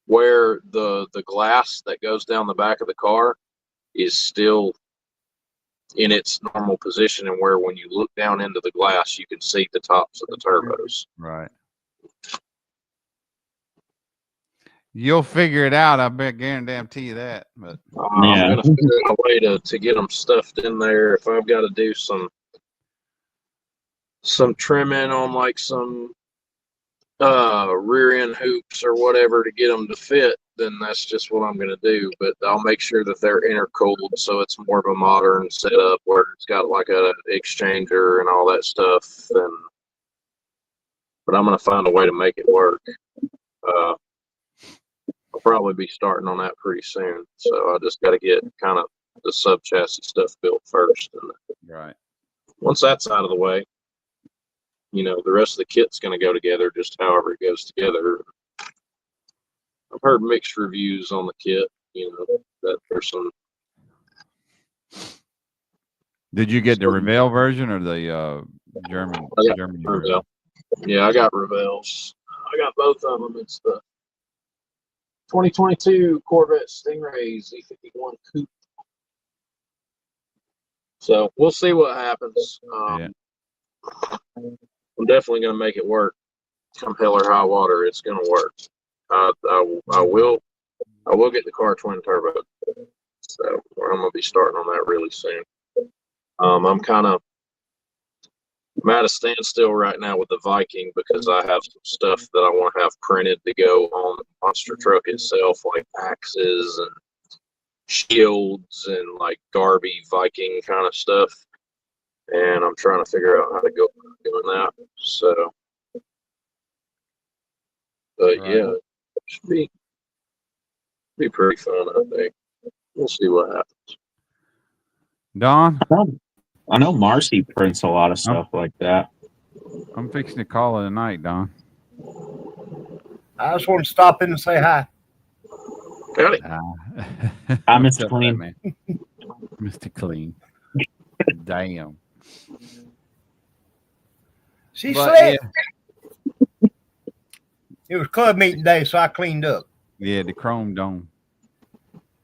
S5: where the glass that goes down the back of the car is still in its normal position, and where when you look down into the glass you can see the tops of the turbos.
S1: Right. You'll figure it out. I bet guarantee you that. But
S5: I'm gonna figure out a way to get them stuffed in there. If I've got to do some trimming on like some rear end hoops or whatever to get them to fit, then that's just what I'm gonna do. But I'll make sure that they're intercooled, so it's more of a modern setup where it's got like a exchanger and all that stuff. But I'm gonna find a way to make it work. I'll probably be starting on that pretty soon. So I just got to get kind of the sub chassis stuff built first, and
S1: right.
S5: once that's out of the way, you know, the rest of the kit's going to go together just however it goes together. I've heard mixed reviews on the kit, you know, that there's some.
S1: Did you get the Revell version or the German version?
S5: Revell. Yeah, I got Revels. I got both of them. It's the 2022 Corvette Stingray Z51 Coupe. So we'll see what happens.
S1: Yeah.
S5: I'm definitely going to make it work. Come hell or high water, it's going to work. I will get the car twin turbo. So I'm going to be starting on that really soon. I'm at a standstill right now with the Viking because I have some stuff that I want to have printed to go on the monster truck itself, like axes and shields and like Darby Viking kind of stuff. And I'm trying to figure out how to go about doing that. So, but
S1: Right.
S5: yeah, it should be pretty fun, I think. We'll see what happens.
S1: Don,
S3: I know Marcy prints a lot of stuff like that.
S1: I'm fixing to call it a night, Don.
S9: I just want to stop in and say hi.
S5: Howdy.
S3: I'm
S1: What's
S3: Mr.
S1: up,
S3: Clean.
S1: man? Mr. Clean. Damn.
S9: She
S1: But,
S9: slept. It was club meeting day, so I cleaned up.
S1: Yeah, the chrome dome.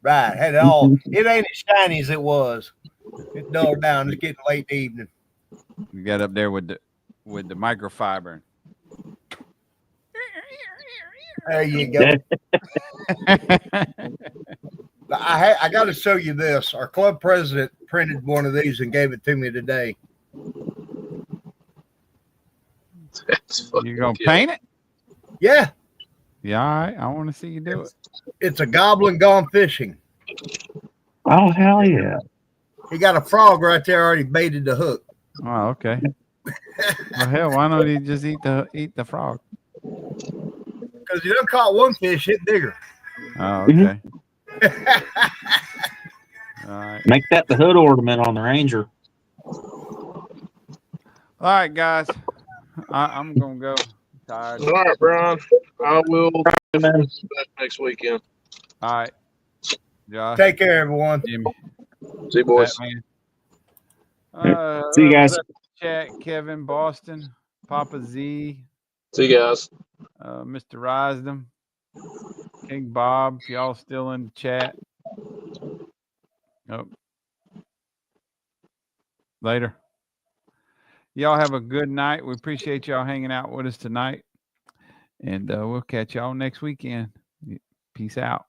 S9: Right. Had it all. It ain't as shiny as it was. It's dulled down. It's getting late evening.
S1: You got up there with the microfiber.
S9: There you go. I got to show you this. Our club president printed one of these and gave it to me today.
S1: You gonna paint it?
S9: Yeah.
S1: Yeah, all right. I want to see you do it.
S9: It's a goblin gone fishing.
S3: Oh, hell yeah.
S9: He got a frog right there already baited the hook.
S1: Oh, okay. Well, hell, why don't he just eat the frog?
S9: Because he done caught one fish, hit bigger.
S1: Oh, okay. All right.
S3: Make that the hood ornament on the Ranger.
S1: All right, guys. I'm gonna go. Tired.
S5: All right, Brian. I will next weekend.
S1: All right. Josh,
S9: Take care, everyone.
S1: Jimmy,
S5: See you, boys.
S1: Batman.
S3: See you
S1: whoever's
S3: guys.
S1: up in the chat, Kevin, Boston, Papa Z,
S5: See you guys.
S1: Mr. Risdom, King Bob, if y'all still in the chat. Oh. Later. Y'all have a good night. We appreciate y'all hanging out with us tonight. And we'll catch y'all next weekend. Peace out.